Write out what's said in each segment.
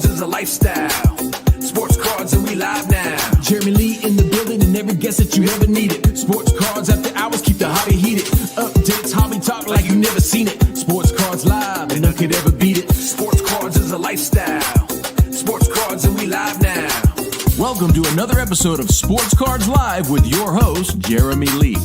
cards is a lifestyle. Sports cards and we live now. Jeremy Lee in the building and every guest that you ever needed. Sports cards after hours keep the hobby heated. Updates, hobby talk like you never seen it. Sports cards live and none could ever beat it. Sports cards is a lifestyle. Sports cards and we live now. Welcome to another episode of Sports Cards Live with your host, Jeremy Lee.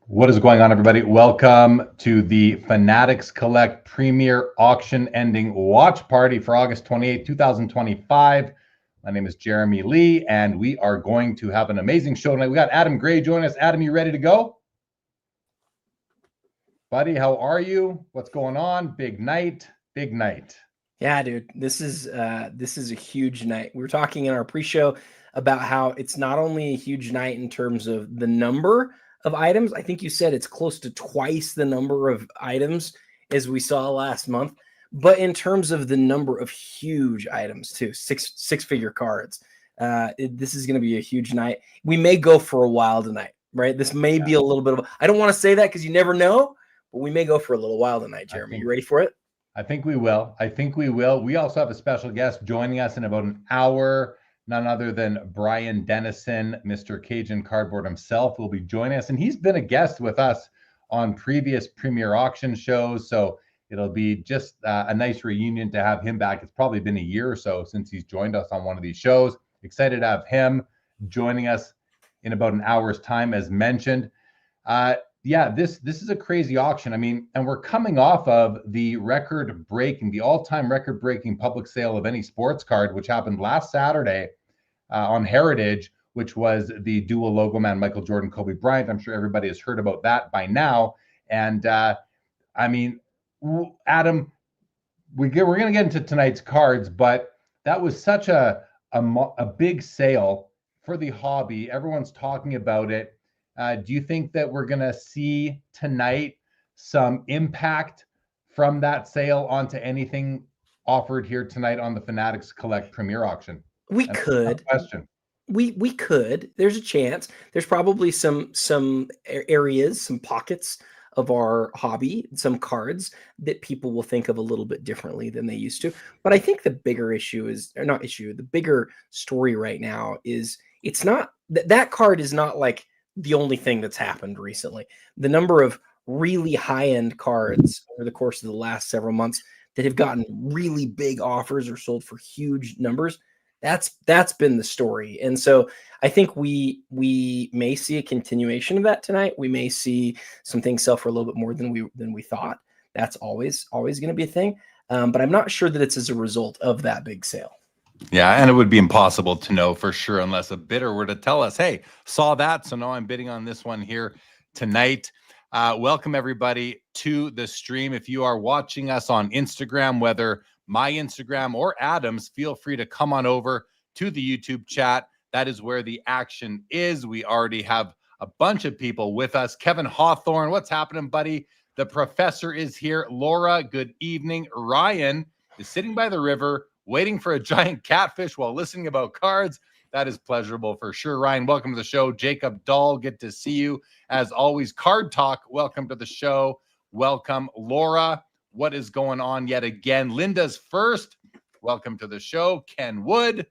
What is going on, everybody? Welcome to the Fanatics Collect Premier Auction ending watch party for August 28, 2025. My name is Jeremy Lee, and we are going to have an amazing show tonight. We got Adam Gray joining us. Adam, you ready to go? Buddy, how are you? What's going on? Big night, big night. Yeah, dude, this is a huge night. We were talking in our pre-show about how it's not only a huge night in terms of the number of items. I think you said it's close to twice the number of items as we saw last month, but in terms of the number of huge items too, six-figure cards. This is going to be a huge night. We may go for a while tonight, right? This may be a little bit of, I don't want to say that because you never know, but we may go for a little while tonight, Jeremy. You ready for it? I think we will. We also have a special guest joining us in about an hour. None other than Brian Dennison, Mr. Cajun Cardboard himself, will be joining us. And he's been a guest with us on previous Premier Auction shows. So it'll be just a nice reunion to have him back. It's probably been a year or so since he's joined us on one of these shows. Excited to have him joining us in about an hour's time, as mentioned. This is a crazy auction. I mean, and we're coming off of the all-time record-breaking public sale of any sports card, which happened last Saturday on Heritage, which was the dual Logowoman Michael Jordan, Kobe Bryant. I'm sure everybody has heard about that by now. And I mean, Adam, we're going to get into tonight's cards, but that was such a big sale for the hobby. Everyone's talking about it. Do you think that we're going to see tonight some impact from that sale onto anything offered here tonight on the Fanatics Collect Premier Auction? We could. Question. We could. There's a chance. There's probably some areas, some pockets of our hobby, some cards that people will think of a little bit differently than they used to. But I think the bigger the bigger story right now is it's not that card is not like the only thing that's happened recently. The number of really high-end cards over the course of the last several months that have gotten really big offers or sold for huge numbers, that's been the story. And so I think we may see a continuation of that tonight. We may see some things sell for a little bit more than we thought. That's always going to be a thing. But I'm not sure that it's as a result of that big sale. Yeah, and it would be impossible to know for sure unless a bidder were to tell us, hey, saw that, so now I'm bidding on this one here tonight. Welcome, everybody, to the stream. If you are watching us on Instagram, whether my Instagram or Adam's, feel free to come on over to the YouTube chat. That is where the action is. We already have a bunch of people with us. Kevin Hawthorne, what's happening, buddy? The professor is here. Laura, good evening. Ryan is sitting by the river, waiting for a giant catfish while listening about cards. That is pleasurable for sure. Ryan, welcome to the show. Jacob Dahl, good to see you. As always, Card Talk, welcome to the show. Welcome, Laura. What is going on yet again? Linda's first, welcome to the show. Ken Wood,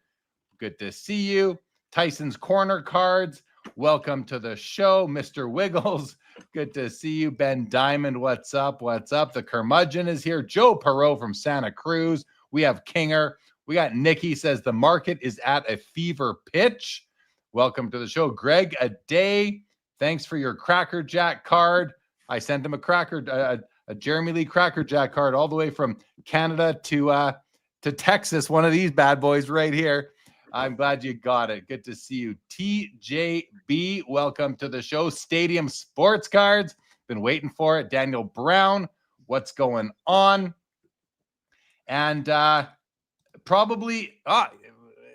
good to see you. Tyson's Corner Cards, welcome to the show. Mr. Wiggles, good to see you. Ben Diamond, what's up? What's up? The Curmudgeon is here. Joe Perot from Santa Cruz. We have Kinger. We got Nikki says the market is at a fever pitch. Welcome to the show. Greg Aday, thanks for your Cracker Jack card. I sent him a Jeremy Lee Cracker Jack card all the way from Canada to Texas. One of these bad boys right here. I'm glad you got it. Good to see you. TJB, welcome to the show. Stadium Sports Cards, been waiting for it. Daniel Brown, what's going on? And probably,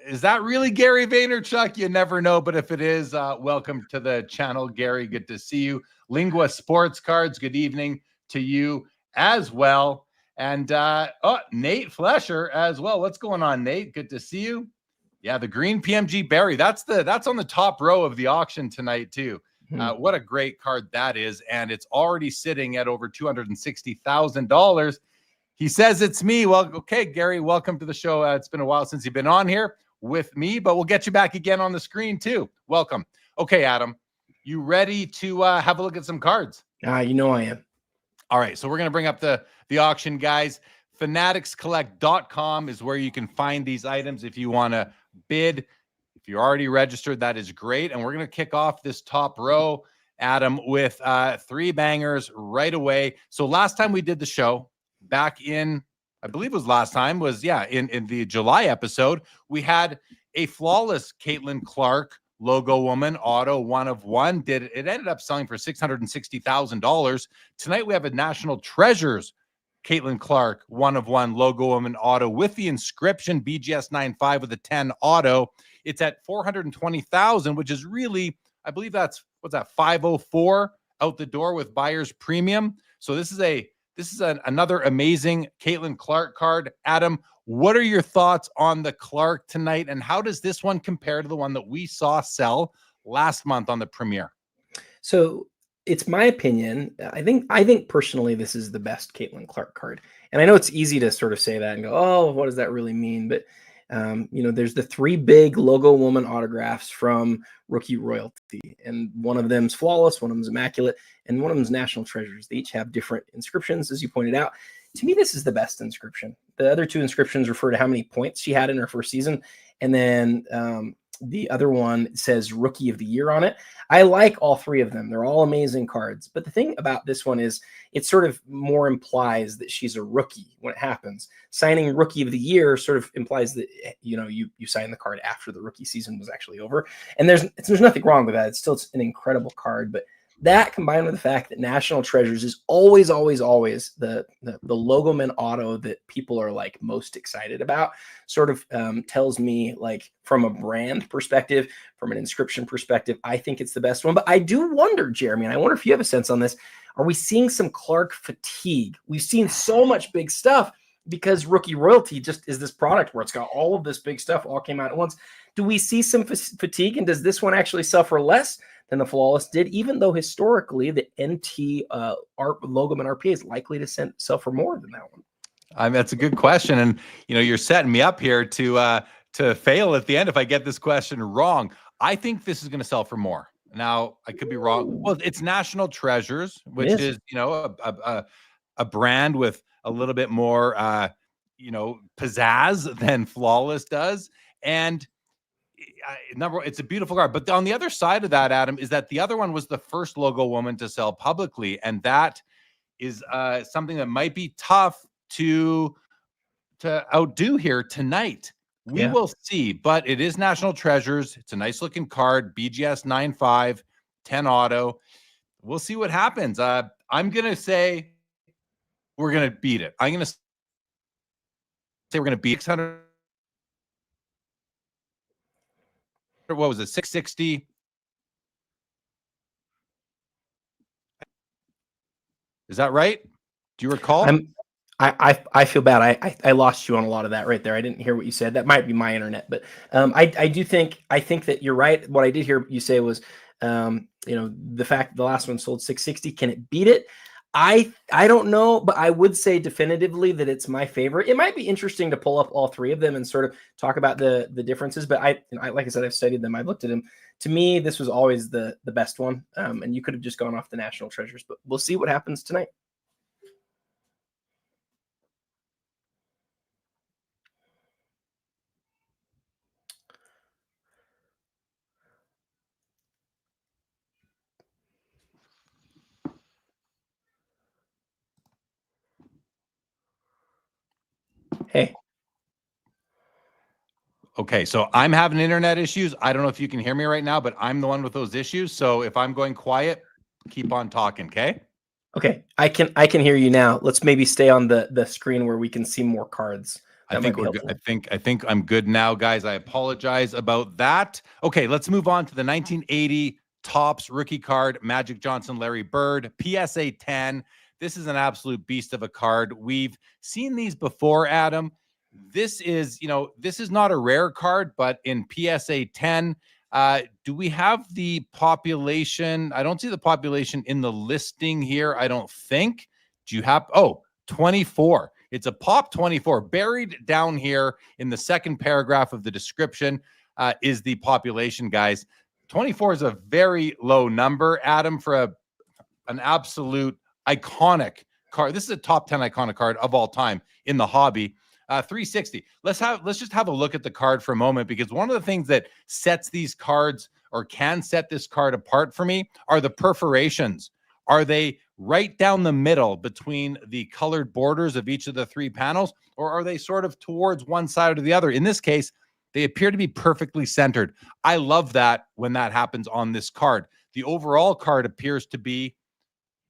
is that really Gary Vaynerchuk? You never know, but if it is, welcome to the channel, Gary. Good to see you. Lingua Sports Cards, good evening to you as well. And Nate Flesher as well. What's going on, Nate? Good to see you. Yeah, the green PMG Barry. That's on the top row of the auction tonight too. What a great card that is, and it's already sitting at over $260,000. He says it's me. Well, okay, Gary, welcome to the show. It's been a while since you've been on here with me, but we'll get you back again on the screen too. Welcome. Okay, Adam, you ready to have a look at some cards? You know I am. All right, so we're going to bring up the auction, guys. FanaticsCollect.com is where you can find these items if you want to bid. If you're already registered, that is great. And we're going to kick off this top row, Adam, with 3 bangers right away. So last time we did the show, back in, I believe it was last time, was, in the July episode, we had a flawless Caitlin Clark Logowoman auto 1 of 1. It ended up selling for $660,000. Tonight we have a National Treasures Caitlin Clark 1 of 1 Logowoman auto with the inscription BGS 95 with a 10 auto. It's at $420,000, which is really, I believe that's, what's that, 504 out the door with buyer's premium. So this is another amazing Caitlin Clark card. Adam, what are your thoughts on the Clark tonight, and how does this one compare to the one that we saw sell last month on the Premier? So it's my opinion. I think personally, this is the best Caitlin Clark card. And I know it's easy to sort of say that and go, oh, what does that really mean? But there's the 3 big Logowoman autographs from Rookie Royalty, and one of them's flawless, one of them's immaculate, and one of them's National Treasures. They each have different inscriptions, as you pointed out. To me, this is the best inscription. The other 2 inscriptions refer to how many points she had in her first season, and then the other one says Rookie of the Year on it. I like all 3 of them. They're all amazing cards. But the thing about this one is it sort of more implies that she's a rookie when it happens. Signing Rookie of the Year sort of implies that, you sign the card after the rookie season was actually over. And there's nothing wrong with that. It's an incredible card. But that, combined with the fact that National Treasures is always the Logoman auto that people are like most excited about, sort of tells me, like, from a brand perspective, from an inscription perspective, I think it's the best one. But I do wonder, Jeremy, and I wonder if you have a sense on this, are we seeing some Clark fatigue? We've seen so much big stuff because Rookie Royalty just is this product where it's got all of this big stuff all came out at once. Do we see some fatigue, and does this one actually suffer less than the flawless did, even though historically the NT Logoman RPA is likely to sell for more than that one? That's a good question, and you're setting me up here to fail at the end if I get this question wrong. I think this is going to sell for more. Now, I could be wrong. Well, it's National Treasures, which is a brand with a little bit more pizzazz than Flawless does, and it's a beautiful card. But on the other side of that, Adam, is that the other one was the first Logowoman to sell publicly, and that is something that might be tough to outdo here tonight. We will see, but it is National Treasures. It's a nice looking card, BGS 95, 10 auto. We'll see what happens. I'm going to say we're going to beat it. I'm going to say we're going to beat 600. What was it? 660. Is that right? Do you recall? I feel bad. I lost you on a lot of that right there. I didn't hear what you said. That might be my internet, but I think that you're right. What I did hear you say was, the fact the last one sold 660. Can it beat it? I don't know, but I would say definitively that it's my favorite. It might be interesting to pull up all 3 of them and sort of talk about the differences. But I like I said, I've studied them. I've looked at them. To me, this was always the best one. And you could have just gone off the National Treasures, but we'll see what happens tonight. Hey. Okay, so I'm having internet issues. I don't know if you can hear me right now, but I'm the one with those issues. So if I'm going quiet, keep on talking, okay? Okay, I can hear you now. Let's maybe stay on the screen where we can see more cards. I think we're good. I think I'm good now, guys. I apologize about that. Okay, let's move on to the 1980 Topps rookie card, Magic Johnson, Larry Bird, PSA 10. This is an absolute beast of a card. We've seen these before, Adam. this is, this is not a rare card, but in PSA 10, do we have the population? I don't see the population in the listing here. I don't think. Do you have? Oh, 24. It's a pop 24. Buried down here in the second paragraph of the description is the population, guys. 24 is a very low number, Adam, for an absolute iconic card. This is a top 10 iconic card of all time in the hobby. 360. Let's just have a look at the card for a moment, because one of the things that sets these cards, or can set this card apart for me, are the perforations. Are they right down the middle between the colored borders of each of the three panels, or are they sort of towards one side or the other? In this case, they appear to be perfectly centered. I love that when that happens on this card. The overall card appears to be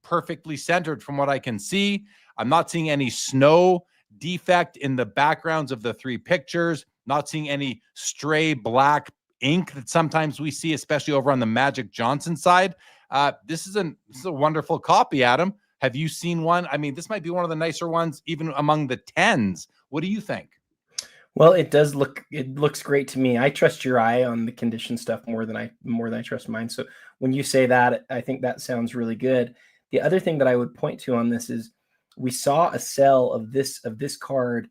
perfectly centered from what I can see. I'm not seeing any snow defect in the backgrounds of the three pictures, not seeing any stray black ink that sometimes we see, especially over on the Magic Johnson side. This is a wonderful copy, Adam. Have you seen one? I mean, this might be one of the nicer ones, even among the 10s. What do you think? Well, it looks great to me. I trust your eye on the condition stuff more than I trust mine. So when you say that, I think that sounds really good. The other thing that I would point to on this is we saw a sale of this card,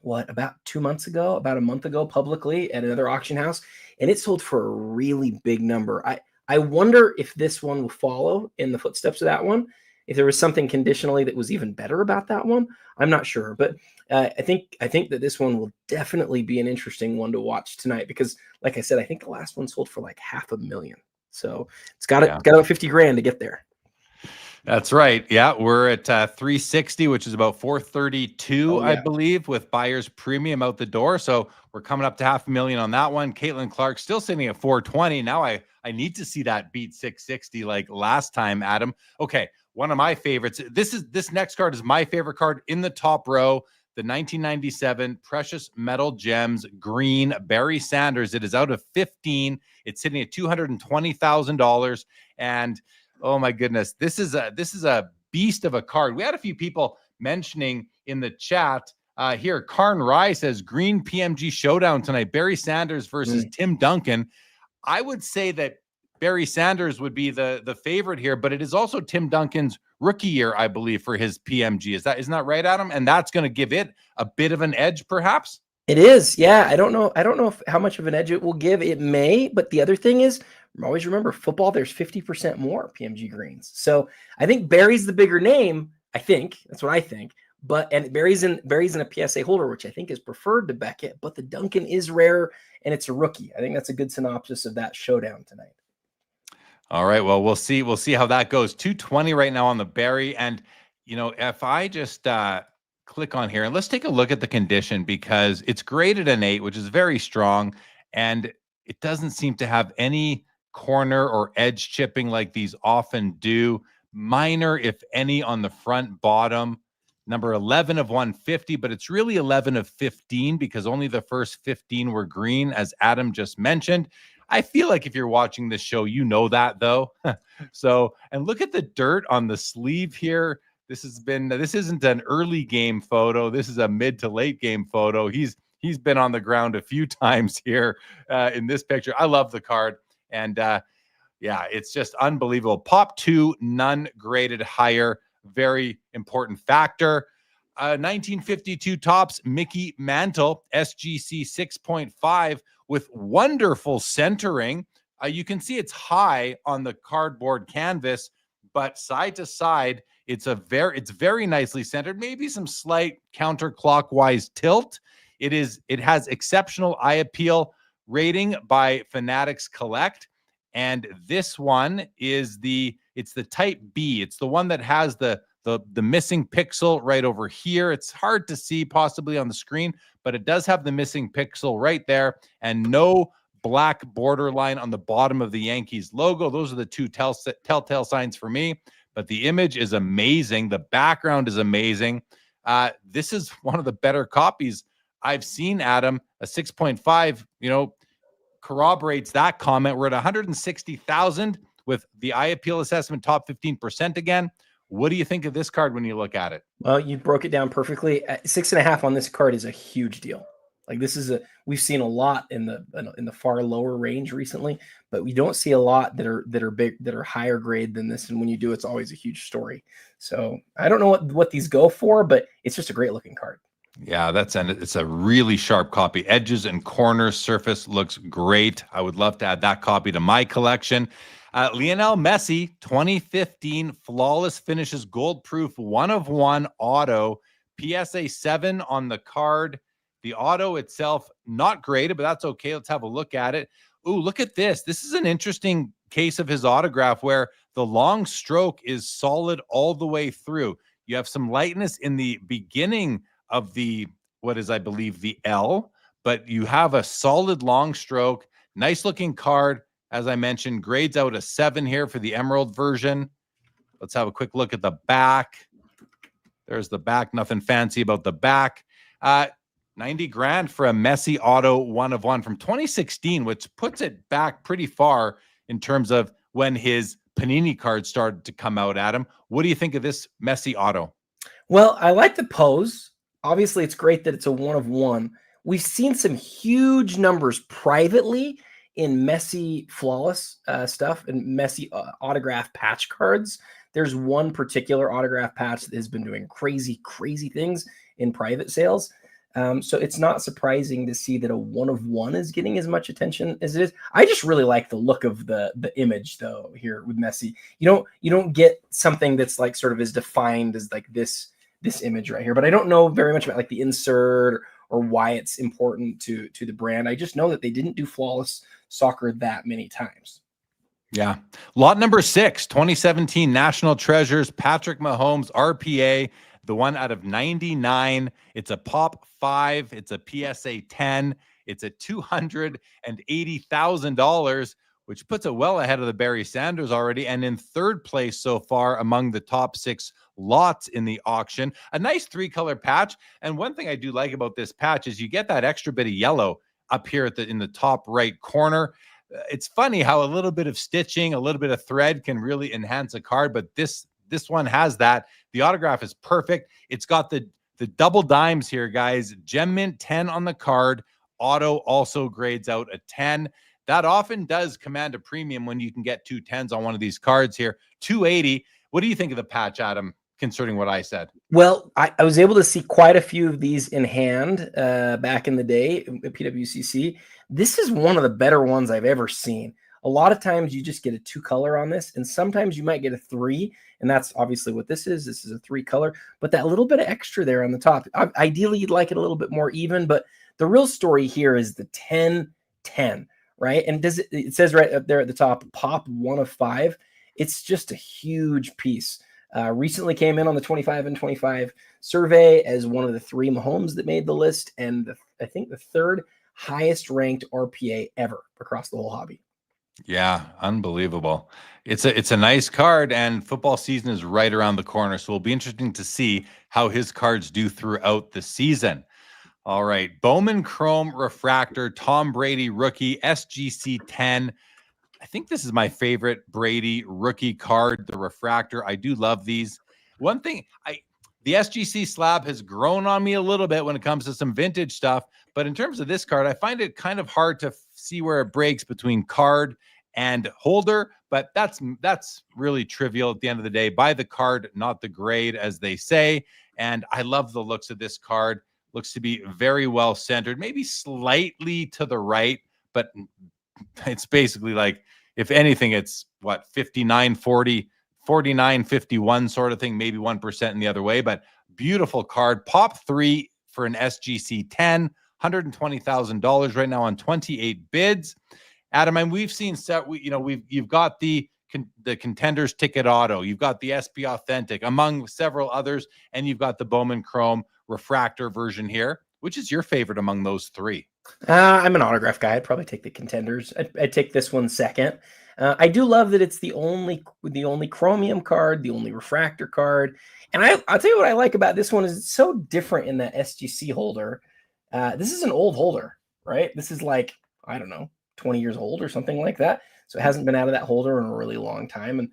about 2 months ago, about a month ago, publicly at another auction house, and it sold for a really big number. I wonder if this one will follow in the footsteps of that one. If there was something conditionally that was even better about that one, I'm not sure. But I think that this one will definitely be an interesting one to watch tonight, because, like I said, I think the last one sold for like $500,000. So it's got about 50 grand to get there. That's right. Yeah, we're at 360, which is about 432, I believe, with buyer's premium out the door. So we're coming up to $500,000 on that one. Caitlin Clark still sitting at 420. Now I need to see that beat 660 like last time, Adam. Okay, one of my favorites. This next card is my favorite card in the top row. The 1997 Precious Metal Gems Green Barry Sanders. It is out of 15. It's sitting at $220,000, and oh my goodness, this is a beast of a card. We had a few people mentioning in the chat here. Karn Rye says green PMG showdown tonight. Barry Sanders versus Tim Duncan. I would say that Barry Sanders would be the favorite here, but it is also Tim Duncan's rookie year, I believe, for his PMG. Isn't that right, Adam? And that's going to give it a bit of an edge, perhaps. It is, yeah. I don't know how much of an edge it will give. It may, but the other thing is, always remember, football, there's 50% more PMG greens. So I think Barry's the bigger name. I think that's what I think. And Barry's in a PSA holder, which I think is preferred to Beckett. But the Duncan is rare, and it's a rookie. I think that's a good synopsis of that showdown tonight. All right. Well, we'll see how that goes. 220 right now on the Barry, and if I just click on here and let's take a look at the condition, because it's graded an 8, which is very strong, and it doesn't seem to have any corner or edge chipping like these often do. Minor, if any, on the front bottom. Number 11 of 150, but it's really 11 of 15 because only the first 15 were green, as Adam just mentioned. I feel like if you're watching this show, you know that, though. So, and look at the dirt on the sleeve here. This isn't an early game photo. This is a mid to late game photo. He's been on the ground a few times here in this picture. I love the card. And it's just unbelievable. Pop 2, none graded higher. Very important factor. 1952 Topps Mickey Mantle, SGC 6.5 with wonderful centering. You can see it's high on the cardboard canvas, but side to side, it's very nicely centered. Maybe some slight counterclockwise tilt. It has exceptional eye appeal rating by Fanatics Collect. And this one is it's the type B. It's the one that has the missing pixel right over here. It's hard to see possibly on the screen, but it does have the missing pixel right there, and no black borderline on the bottom of the Yankees logo. Those are the two telltale signs for me, but the image is amazing. The background is amazing. This is one of the better copies I've seen, Adam. A 6.5, corroborates that comment. We're at 160,000 with the eye appeal assessment top 15% again. What do you think of this card when you look at it? Well, you broke it down perfectly. 6.5 on this card is a huge deal. Like this is we've seen a lot in the far lower range recently, but we don't see a lot that are big, that are higher grade than this. And when you do, it's always a huge story. So I don't know what these go for, but it's just a great looking card. Yeah, it's a really sharp copy. Edges and corners, surface looks great. I would love to add that copy to my collection. Lionel Messi, 2015 flawless finishes, gold proof, 1/1 auto, PSA 7 on the card. The auto itself, not graded, but that's okay. Let's have a look at it. Ooh, look at this. This is an interesting case of his autograph where the long stroke is solid all the way through. You have some lightness in the beginning of the, what is, I believe, the L, but you have a solid long stroke. Nice looking card. As I mentioned, grades out a 7 here for the Emerald version. Let's have a quick look at the back. There's the back. Nothing fancy about the back. 90 grand for a Messi auto 1/1 from 2016, which puts it back pretty far in terms of when his Panini cards started to come out, Adam. What do you think of this Messi auto? Well, I like the pose. Obviously, it's great that it's a 1/1. We've seen some huge numbers privately in Messi flawless stuff and Messi autograph patch cards. There's one particular autograph patch that has been doing crazy things in private sales. So it's not surprising to see that a 1/1 is getting as much attention as it is. I just really like the look of the image though here with Messi. You don't get something that's like sort of as defined as like this image right here, but I don't know very much about like the insert or why it's important to the brand. I just know that they didn't do flawless soccer that many times. Yeah. Lot number 6, 2017 National Treasures, Patrick Mahomes, RPA, the one out of 99. It's a pop 5. It's a PSA 10. It's a $280,000, which puts it well ahead of the Barry Sanders already, and in third place so far among the top 6 lots in the auction. A nice 3-color patch. And one thing I do like about this patch is you get that extra bit of yellow up here in the top right corner. It's funny how a little bit of stitching, a little bit of thread can really enhance a card, but this one has that. The autograph is perfect. It's got the double dimes here, guys. Gem Mint 10 on the card. Auto also grades out a 10. That often does command a premium when you can get 2 10s on one of these cards here. 280. What do you think of the patch, Adam, concerning what I said? Well, I was able to see quite a few of these in hand back in the day at PWCC. This is one of the better ones I've ever seen. A lot of times you just get a 2-color on this, and sometimes you might get a 3, and that's obviously what this is. This is a 3-color, but that little bit of extra there on the top. Ideally, you'd like it a little bit more even, but the real story here is the 10-10, right? And it says right up there at the top, pop 1/5. It's just a huge piece. Recently came in on the 25 and 25 survey as one of the 3 Mahomes that made the list, and I think the 3rd highest ranked RPA ever across the whole hobby. Yeah, unbelievable. It's a nice card, and football season is right around the corner, so it'll be interesting to see how his cards do throughout the season. All right, Bowman Chrome Refractor, Tom Brady rookie, SGC 10. I think this is my favorite Brady rookie card, the refractor. I do love these. One thing, the SGC slab has grown on me a little bit when it comes to some vintage stuff, but in terms of this card, I find it kind of hard to see where it breaks between card and holder, but that's really trivial at the end of the day. Buy the card, not the grade, as they say. And I love the looks of this card. Looks to be very well centered, maybe slightly to the right, but it's basically like, if anything, it's what, 59, 40, 49, 51 sort of thing, maybe 1% in the other way, but beautiful card. Pop 3 for an SGC 10, $120,000 right now on 28 bids. Adam, and we've seen you've got the Contenders Ticket Auto, you've got the SP Authentic, among several others, and you've got the Bowman Chrome Refractor version here. Which is your favorite among those 3? I'm an autograph guy. I'd probably take the Contenders. I'd take this one second. I do love that it's the only chromium card, the only refractor card. And I'll tell you what I like about this one is it's so different in that SGC holder. This is an old holder, right? This is like, I don't know, 20 years old or something like that. So it hasn't been out of that holder in a really long time. And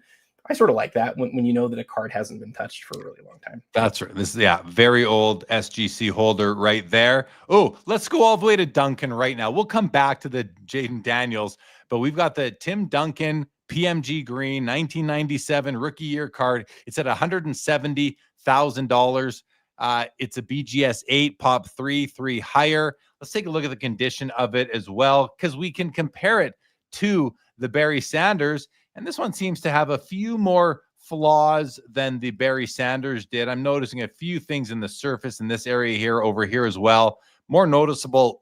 I sort of like that when you know that a card hasn't been touched for a really long time. That's right. This is, very old SGC holder right there. Oh, let's go all the way to Duncan right now. We'll come back to the Jaden Daniels, but we've got the Tim Duncan PMG Green 1997 rookie year card. It's at $170,000. It's a BGS 8, pop 3 higher. Let's take a look at the condition of it as well, because we can compare it to the Barry Sanders. And this one seems to have a few more flaws than the Barry Sanders did. I'm noticing a few things in the surface in this area here, over here as well. More noticeable,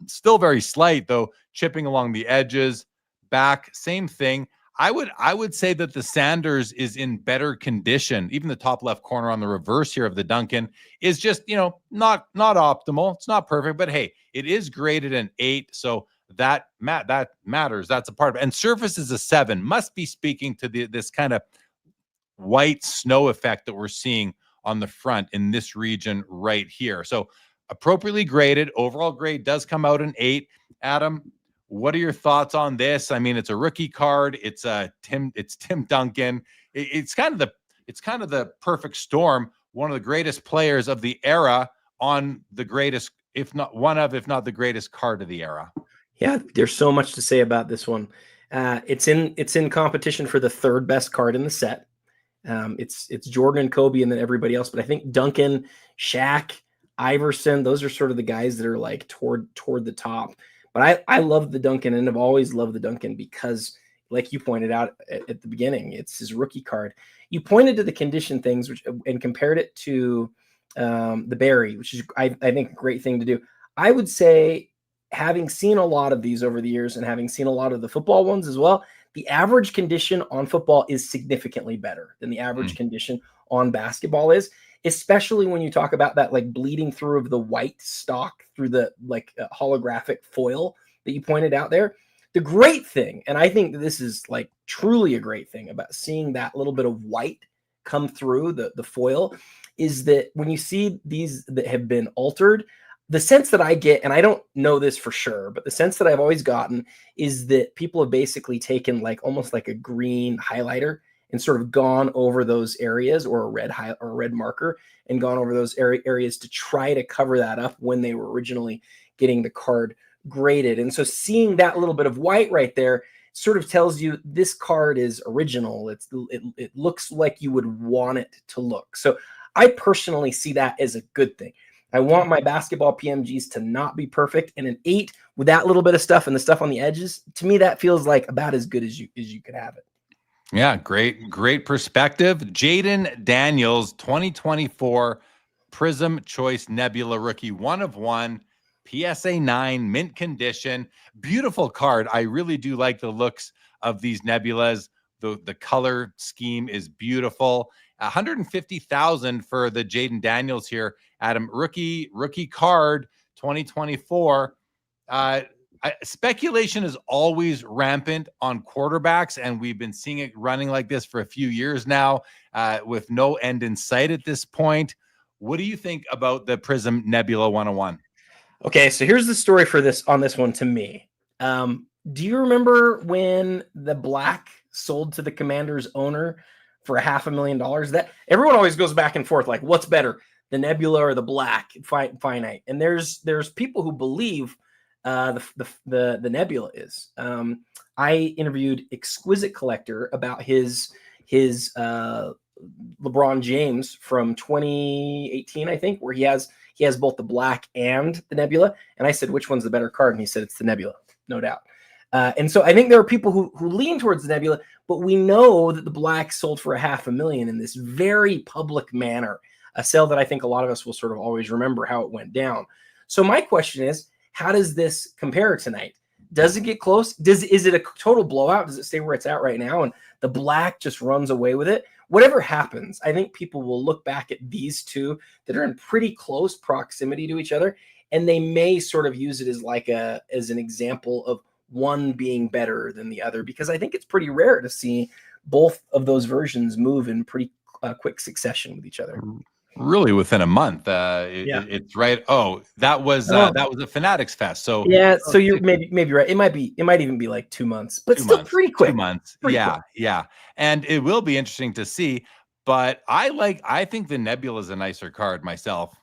still very slight though, chipping along the edges, back, same thing. I would say that the Sanders is in better condition. Even the top left corner on the reverse here of the Duncan is just, not optimal. It's not perfect, but hey, it is graded an 8. So that matters. That's a part of it. And surface is a 7. Must be speaking to this kind of white snow effect that we're seeing on the front in this region right here. So appropriately graded. Overall grade does come out an 8. Adam, what are your thoughts on this? I mean, it's a rookie card. It's Tim Duncan. It's kind of the perfect storm. One of the greatest players of the era on the greatest, if not the greatest card of the era. Yeah, there's so much to say about this one. It's in competition for the third best card in the set. It's Jordan and Kobe and then everybody else. But I think Duncan, Shaq, Iverson, those are sort of the guys that are like toward the top. But I love the Duncan and have always loved the Duncan because, like you pointed out at the beginning, it's his rookie card. You pointed to the condition things and compared it to the Barry, which is, I think, a great thing to do. I would say, having seen a lot of these over the years and having seen a lot of the football ones as well, the average condition on football is significantly better than the average condition on basketball is, especially when you talk about that like bleeding through of the white stock through the holographic foil that you pointed out there. The great thing, and I think that this is like truly a great thing about seeing that little bit of white come through the foil, is that when you see these that have been altered, the sense that I get, and I don't know this for sure, but the sense that I've always gotten is that people have basically taken like almost like a green highlighter and sort of gone over those areas, or a red marker, and gone over those areas to try to cover that up when they were originally getting the card graded. And so seeing that little bit of white right there sort of tells you this card is original. It looks like you would want it to look. So I personally see that as a good thing. I want my basketball PMGs to not be perfect, and an 8 with that little bit of stuff and the stuff on the edges, to me, that feels like about as good as you could have it. Yeah, great perspective. Jaden Daniels, 2024 Prism Choice Nebula rookie, 1 of 1, PSA 9, mint condition, beautiful card. I really do like the looks of these nebulas. The color scheme is beautiful. 150,000 for the Jaden Daniels here. Adam, rookie card, 2024. Speculation is always rampant on quarterbacks, and we've been seeing it running like this for a few years now, with no end in sight at this point. What do you think about the Prism Nebula 101? Okay, so here's the story for this one to me. Do you remember when the black sold to the Commander's owner for $500,000? That everyone always goes back and forth, like, what's better, the Nebula or the black finite? And there's people who believe the Nebula is. I interviewed Exquisite Collector about his LeBron James from 2018, I think, where he has both the black and the Nebula. And I said, which one's the better card? And he said, it's the Nebula, no doubt. And so I think there are people who lean towards the Nebula, but we know that the black sold for $500,000 in this very public manner, a sale that I think a lot of us will sort of always remember how it went down. So my question is, how does this compare tonight? Does it get close? Is it a total blowout? Does it stay where it's at right now and the black just runs away with it? Whatever happens, I think people will look back at these two that are in pretty close proximity to each other, and they may sort of use it as an example of one being better than the other, because I think it's pretty rare to see both of those versions move in pretty quick succession with each other. really within a month. Yeah. It's right. Oh, that was Oh, a Fanatics Fest. So yeah. So you're maybe right. It might even be like 2 months, but two still months, pretty 2 quick. months. Pretty Yeah, quick. yeah. And it will be interesting to see. But I think the Nebula is a nicer card myself.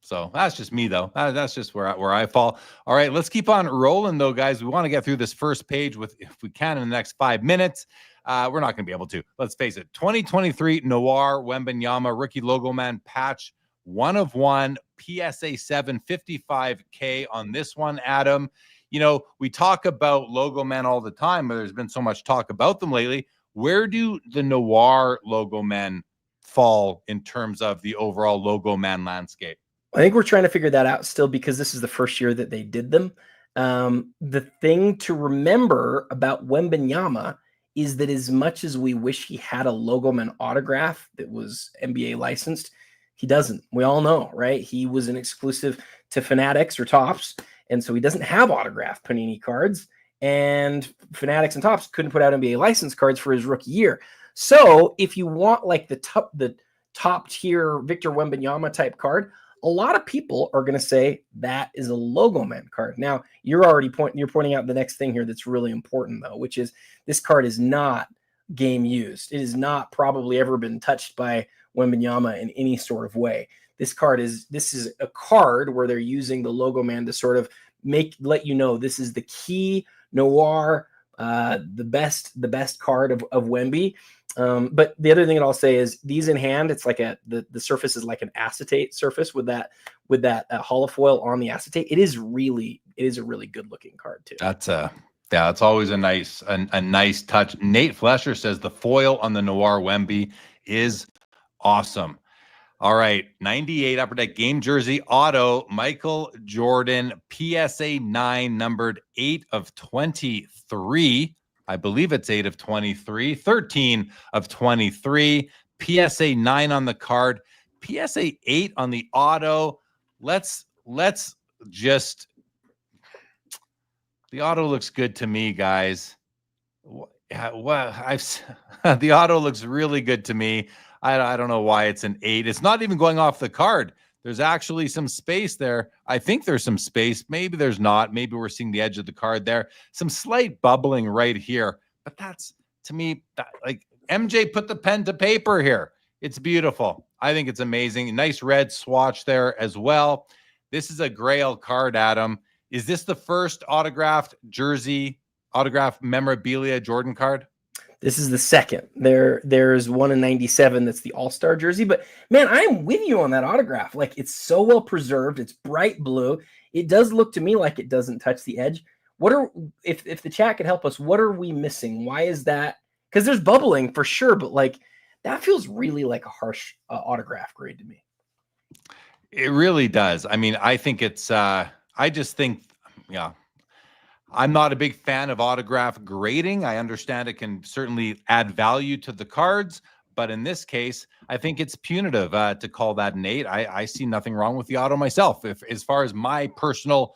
So that's just me, though. That's just where I fall. All right, let's keep on rolling, though, guys. We want to get through this first page if we can, in the next 5 minutes. We're not going to be able to. Let's face it. 2023 Noir Wembanyama rookie Logoman patch, 1 of 1, PSA 755K on this one, Adam. You know, we talk about Logoman all the time, but there's been so much talk about them lately. Where do the Noir Logomen fall in terms of the overall Logoman landscape? I think we're trying to figure that out still because this is the first year that they did them. The thing to remember about Wembanyama is that as much as we wish he had a Logoman autograph that was NBA licensed, he doesn't. We all know, right? He was an exclusive to Fanatics or Topps, and so he doesn't have autographed Panini cards. And Fanatics and Topps couldn't put out NBA license cards for his rookie year. So if you want like the top tier Victor Wembanyama type card, a lot of people are going to say that is a Logoman card. Now, you're pointing out the next thing here that's really important, though, which is this card is not game used. It has not probably ever been touched by Wembanyama in any sort of way. This is a card where they're using the Logoman to sort of let you know this is the key Noir, the best card of Wemby. But the other thing that I'll say is these in hand, it's like the surface is like an acetate surface with that holofoil on the acetate. It is a really good looking card too. It's always a nice touch. Nate Flesher says the foil on the Noir Wemby is awesome. All right, 98 Upper Deck game jersey auto, Michael Jordan, PSA 9, numbered 8 of 23. I believe it's 8 of 23, 13 of 23, PSA 9 on the card, PSA 8 on the auto. Let's just, the auto looks good to me, guys. The auto looks really good to me. I don't know why it's an 8. It's not even going off the card. There's actually some space there. I think there's some space. Maybe there's not. Maybe we're seeing the edge of the card there. Some slight bubbling right here. But that's, to me, like MJ put the pen to paper here. It's beautiful. I think it's amazing. Nice red swatch there as well. This is a grail card, Adam. Is this the first autographed memorabilia Jordan card? This is the second. There's one in 97 that's the All-Star jersey. But man, I'm with you on that autograph. Like, it's so well preserved. It's bright blue. It does look to me like it doesn't touch the edge. If the chat could help us, what are we missing? Why is that? Because there's bubbling for sure, but like that feels really like a harsh autograph grade to me. It really does. I mean, I think it's I just think, yeah. I'm not a big fan of autograph grading. I understand it can certainly add value to the cards, but in this case, I think it's punitive to call that an 8. I see nothing wrong with the auto myself. As far as my personal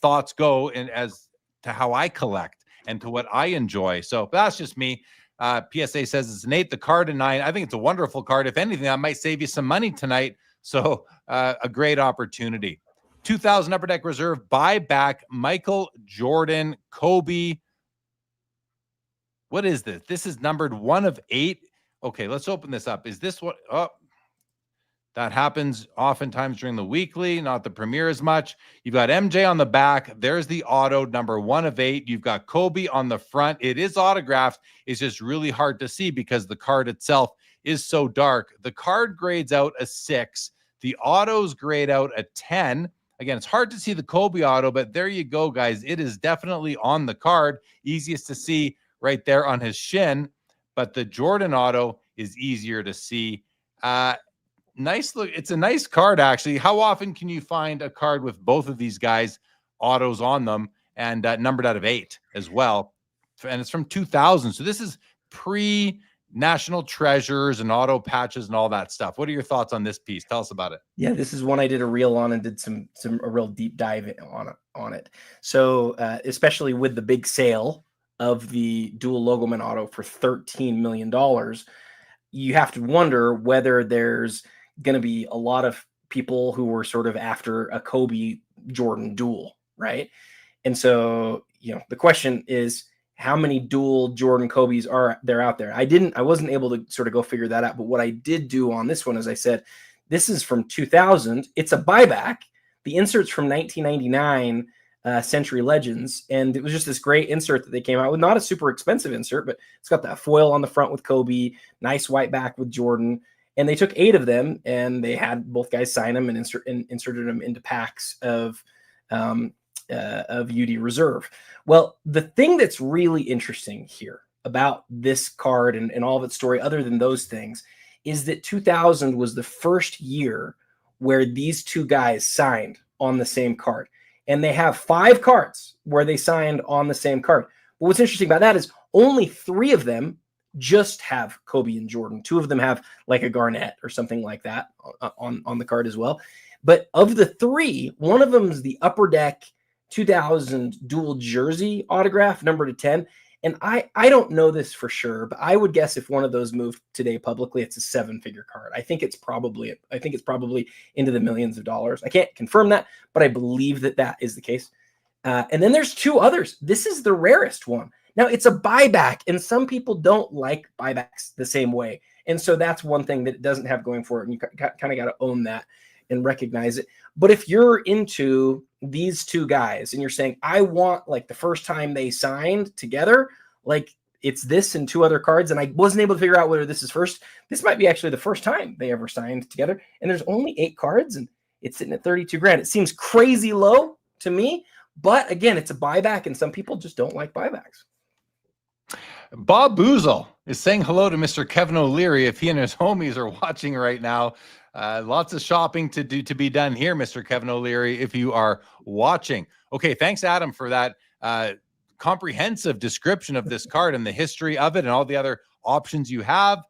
thoughts go, and as to how I collect and to what I enjoy. So that's just me. PSA says it's an 8. The card a 9. I think it's a wonderful card. If anything, that might save you some money tonight. So a great opportunity. 2000 Upper Deck Reserve buyback, Michael Jordan, Kobe. What is this? This is numbered 1 of 8. Okay, let's open this up. Is this what? Oh, that happens oftentimes during the weekly, not the premiere as much. You've got MJ on the back. There's the auto, number 1 of 8. You've got Kobe on the front. It is autographed. It's just really hard to see because the card itself is so dark. The card grades out a 6. The autos grade out a 10. Again, it's hard to see the Kobe auto, but there you go, guys. It is definitely on the card. Easiest to see right there on his shin, but the Jordan auto is easier to see. Nice look. It's a nice card, actually. How often can you find a card with both of these guys' autos on them and numbered out of 8 as well? And it's from 2000. So this is pre-National Treasures and auto patches and all that stuff. What are your thoughts on this piece? Tell us about it. Yeah, this is one I did a reel on and did a real deep dive on it. So especially with the big sale of the dual Logoman auto for $13 million, you have to wonder whether there's going to be a lot of people who were sort of after a Kobe Jordan duel, right? And so, the question is, how many dual Jordan Kobe's are there out there? I wasn't able to sort of go figure that out. But what I did do on this one, as I said, this is from 2000. It's a buyback. The insert's from 1999, Century Legends. And it was just this great insert that they came out with. Not a super expensive insert, but it's got that foil on the front with Kobe, nice white back with Jordan. And they took 8 of them, and they had both guys sign them and inserted them into packs of UD Reserve. Well, the thing that's really interesting here about this card and all of its story, other than those things, is that 2000 was the first year where these two guys signed on the same card. And they have 5 cards where they signed on the same card. But what's interesting about that is only 3 of them just have Kobe and Jordan. 2 of them have like a Garnett or something like that on the card as well. But of the 3, one of them is the Upper Deck 2000 dual jersey autograph, number to 10. And I don't know this for sure, but I would guess if one of those moved today publicly, it's a 7-figure card. I think it's probably into the millions of dollars. I can't confirm that, but I believe that is the case. And then there's 2 others. This is the rarest one. Now, it's a buyback, and some people don't like buybacks the same way. And so that's one thing that it doesn't have going for it, and you kind of got to own that and recognize it. But if you're into these 2 guys and you're saying, I want like the first time they signed together, like it's this and 2 other cards, and I wasn't able to figure out whether this is first. This might be actually the first time they ever signed together, and there's only 8 cards, and it's sitting at 32 grand. It seems crazy low to me, but again, it's a buyback, and some people just don't like buybacks. Bob Boozle is saying hello to Mr. Kevin O'Leary if he and his homies are watching right now. Lots of shopping to be done here, Mr. Kevin O'Leary, if you are watching. Okay, thanks, Adam, for that comprehensive description of this card and the history of it and all the other options you have.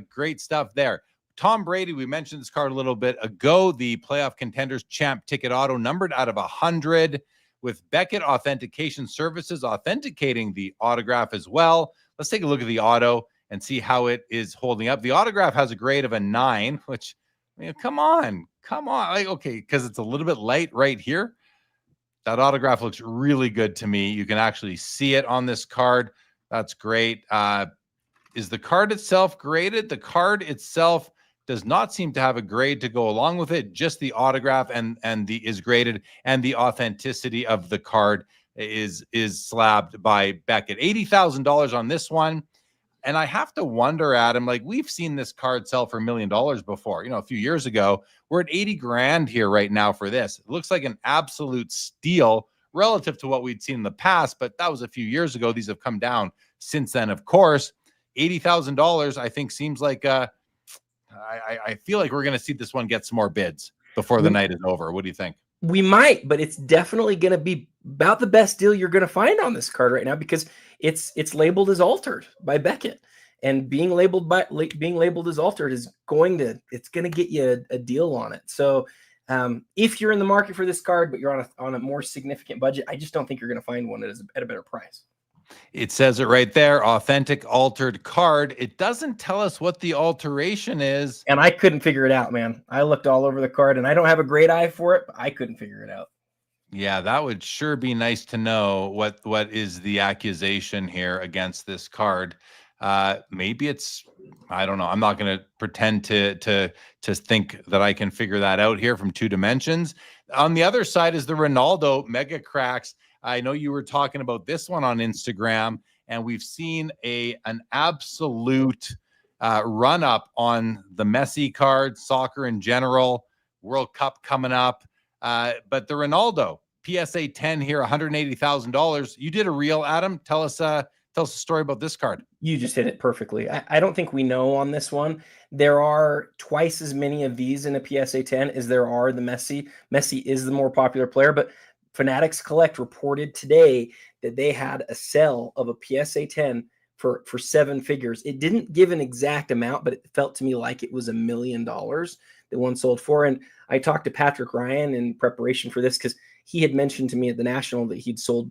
Great stuff there. Tom Brady, we mentioned this card a little bit ago, the playoff contenders champ ticket auto, numbered out of 100, with Beckett Authentication Services authenticating the autograph as well. Let's take a look at the auto and see how it is holding up. The autograph has a grade of a 9, which, come on. Like, okay, because it's a little bit light right here. That autograph looks really good to me. You can actually see it on this card. That's great. Is the card itself graded? The card itself does not seem to have a grade to go along with it. Just the autograph is graded, and the authenticity of the card is slabbed by Beckett. $80,000 on this one. And I have to wonder, Adam, like we've seen this card sell for $1 million before, a few years ago. We're at 80 grand here right now for this. It looks like an absolute steal relative to what we'd seen in the past, but that was a few years ago. These have come down since then, of course. $80,000, I think, seems like I feel like we're going to see this one get some more bids before the night is over. What do you think? We might, but it's definitely going to be about the best deal you're going to find on this card right now, because it's labeled as altered by Beckett, and being labeled as altered is going to get you a deal on it. So if you're in the market for this card, but you're on a more significant budget, I just don't think you're going to find one at a better price. It says it right there, authentic altered card. It doesn't tell us what the alteration is. And I couldn't figure it out, man. I looked all over the card, and I don't have a great eye for it, but I couldn't figure it out. Yeah, that would sure be nice to know what is the accusation here against this card. Maybe it's, I don't know. I'm not going to pretend to think that I can figure that out here from 2 dimensions. On the other side is the Ronaldo Mega Cracks. I know you were talking about this one on Instagram, and we've seen an absolute run up on the Messi card, soccer in general, World Cup coming up. But the Ronaldo PSA 10 here, $180,000. You did a reel, Adam. Tell us a story about this card. You just hit it perfectly. I don't think we know on this one. There are twice as many of these in a PSA 10 as there are the Messi. Messi is the more popular player, but Fanatics Collect reported today that they had a sell of a PSA 10 for 7 figures. It didn't give an exact amount, but it felt to me like it was $1 million that one sold for. And I talked to Patrick Ryan in preparation for this, because he had mentioned to me at the National that he'd sold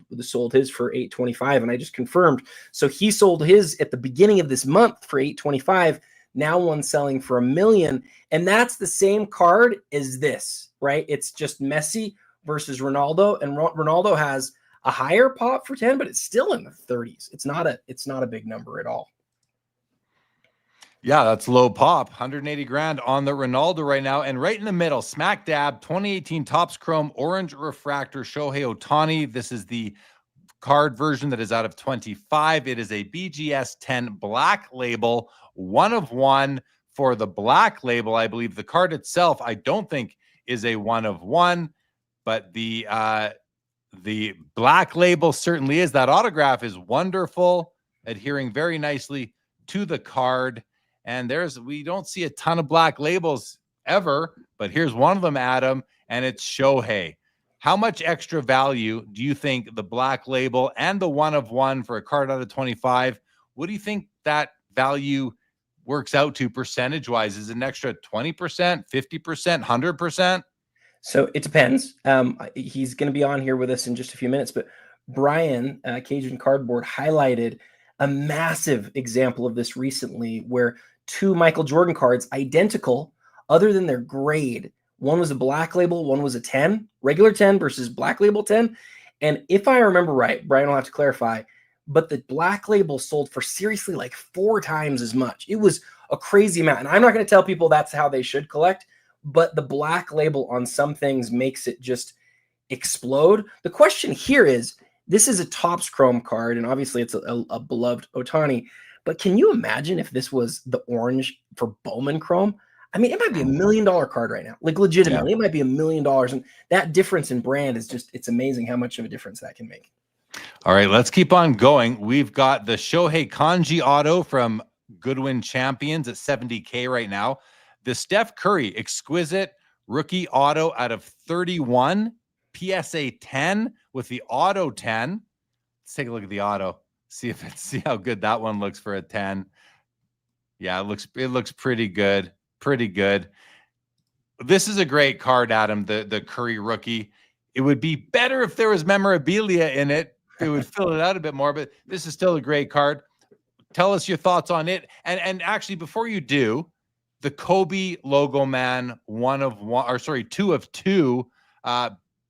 his for $825, and I just confirmed. So he sold his at the beginning of this month for $825. Now one's selling for $1 million, and that's the same card as this, right? It's just Messi versus Ronaldo, and Ronaldo has a higher pop for 10, but it's still in the 30s. It's not a big number at all. Yeah, that's low pop. 180 grand on the Ronaldo right now. And right in the middle, smack dab, 2018 Topps Chrome Orange Refractor Shohei Ohtani. This is the card version that is out of 25. It is a BGS 10 black label, 1 of 1 for the black label. I believe the card itself, I don't think is a 1 of 1, but the black label certainly is. That autograph is wonderful, adhering very nicely to the card. And we don't see a ton of black labels ever, but here's one of them, Adam, and it's Shohei. How much extra value do you think the black label and the 1 of 1 for a card out of 25, what do you think that value works out to percentage-wise? Is it an extra 20%, 50%, 100%? So it depends. He's going to be on here with us in just a few minutes, but Brian, Cajun Cardboard, highlighted a massive example of this recently where 2 Michael Jordan cards, identical, other than their grade. One was a black label, one was a 10, regular 10 versus black label 10. And if I remember right, Brian will have to clarify, but the black label sold for seriously like 4 times as much. It was a crazy amount. And I'm not going to tell people that's how they should collect, but the black label on some things makes it just explode. The question here is, this is a Topps Chrome card, and obviously it's a beloved Ohtani, but can you imagine if this was the orange for Bowman Chrome? I mean, it might be $1 million card right now. Like legitimately, It might be $1 million. And that difference in brand is just, it's amazing how much of a difference that can make. All right, let's keep on going. We've got the Shohei Kanji auto from Goodwin Champions at $70K right now. The Steph Curry exquisite rookie auto out of 31, PSA 10 with the auto 10. Let's take a look at the auto. See how good that one looks for a 10. Yeah, it looks pretty good. Pretty good. This is a great card, Adam, the Curry rookie. It would be better if there was memorabilia in it. It would fill it out a bit more, but this is still a great card. Tell us your thoughts on it. And actually, before you do, the Kobe Logoman 2 of 2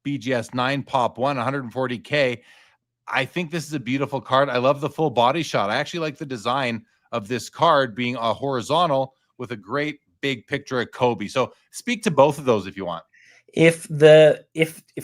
BGS 9 pop 1, 140K. I think this is a beautiful card. I love the full body shot. I actually like the design of this card being a horizontal with a great big picture of Kobe. So speak to both of those if you want. If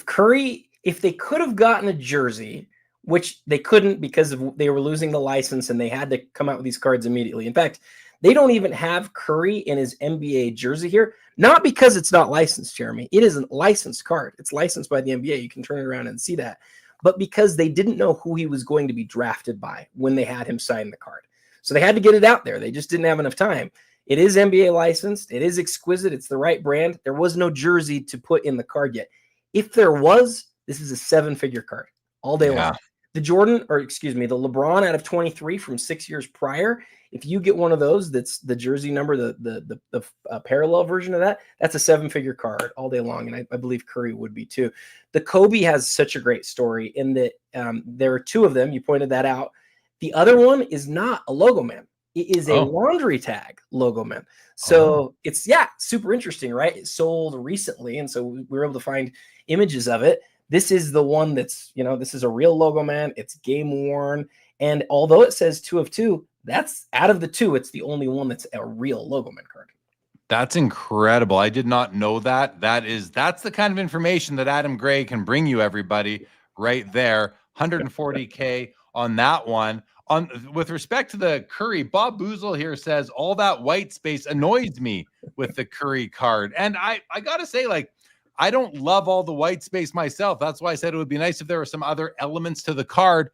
Curry, if they could have gotten a jersey, which they couldn't because they were losing the license and they had to come out with these cards immediately. In fact, they don't even have Curry in his NBA jersey here, not because it's not licensed, Jeremy. It is a licensed card. It's licensed by the NBA. You can turn it around and see that. But because they didn't know who he was going to be drafted by when they had him sign the card. So they had to get it out there. They just didn't have enough time. It is NBA licensed. It is exquisite. It's the right brand. There was no jersey to put in the card yet. If there was, this is a 7-figure card all day long. The LeBron out of 23 from 6 years prior, if you get one of those, that's the jersey number, the parallel version of that, that's a 7-figure card all day long. And I believe Curry would be too. The Kobe has such a great story in that there are 2 of them. You pointed that out. The other one is not a Logoman. It is a laundry tag Logoman. So it's, super interesting, right? It sold recently. And so we were able to find images of it. This is the one that's, this is a real Logoman. It's game worn. And although it says 2 of 2, that's out of the 2, it's the only one that's a real Logoman card. That's incredible. I did not know that. That's the kind of information that Adam Gray can bring you, everybody, right there. 140K on that one. With respect to the Curry, Bob Boozle here says all that white space annoys me with the Curry card. And I gotta say, I don't love all the white space myself. That's why I said it would be nice if there were some other elements to the card.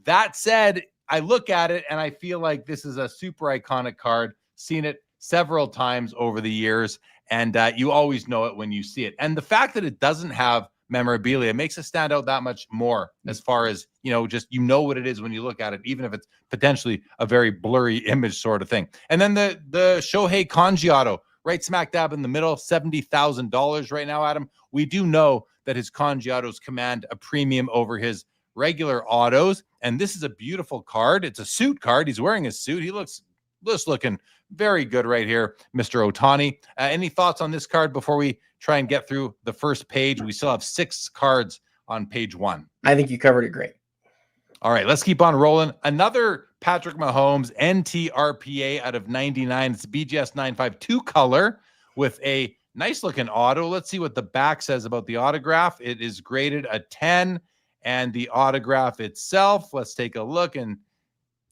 That said, I look at it and I feel like this is a super iconic card. Seen it several times over the years, and you always know it when you see it. And the fact that it doesn't have memorabilia makes it stand out that much more, as far as, just what it is when you look at it, even if it's potentially a very blurry image sort of thing. And then the Shohei Kanji auto, right smack dab in the middle, $70,000 right now, Adam. We do know that his Kanji autos command a premium over his regular autos, and this is a beautiful card. It's a suit card. He's wearing a suit. He looks just looking Very good right here, Mr. Otani. Any thoughts on this card before we try and get through the first page? We still have 6 cards on page 1. I think you covered it great. All right, let's keep on rolling. Another Patrick Mahomes NTRPA out of 99. It's BGS 95 2-color with a nice looking auto. Let's see what the back says about the autograph. It is graded a 10, and the autograph itself, let's take a look. And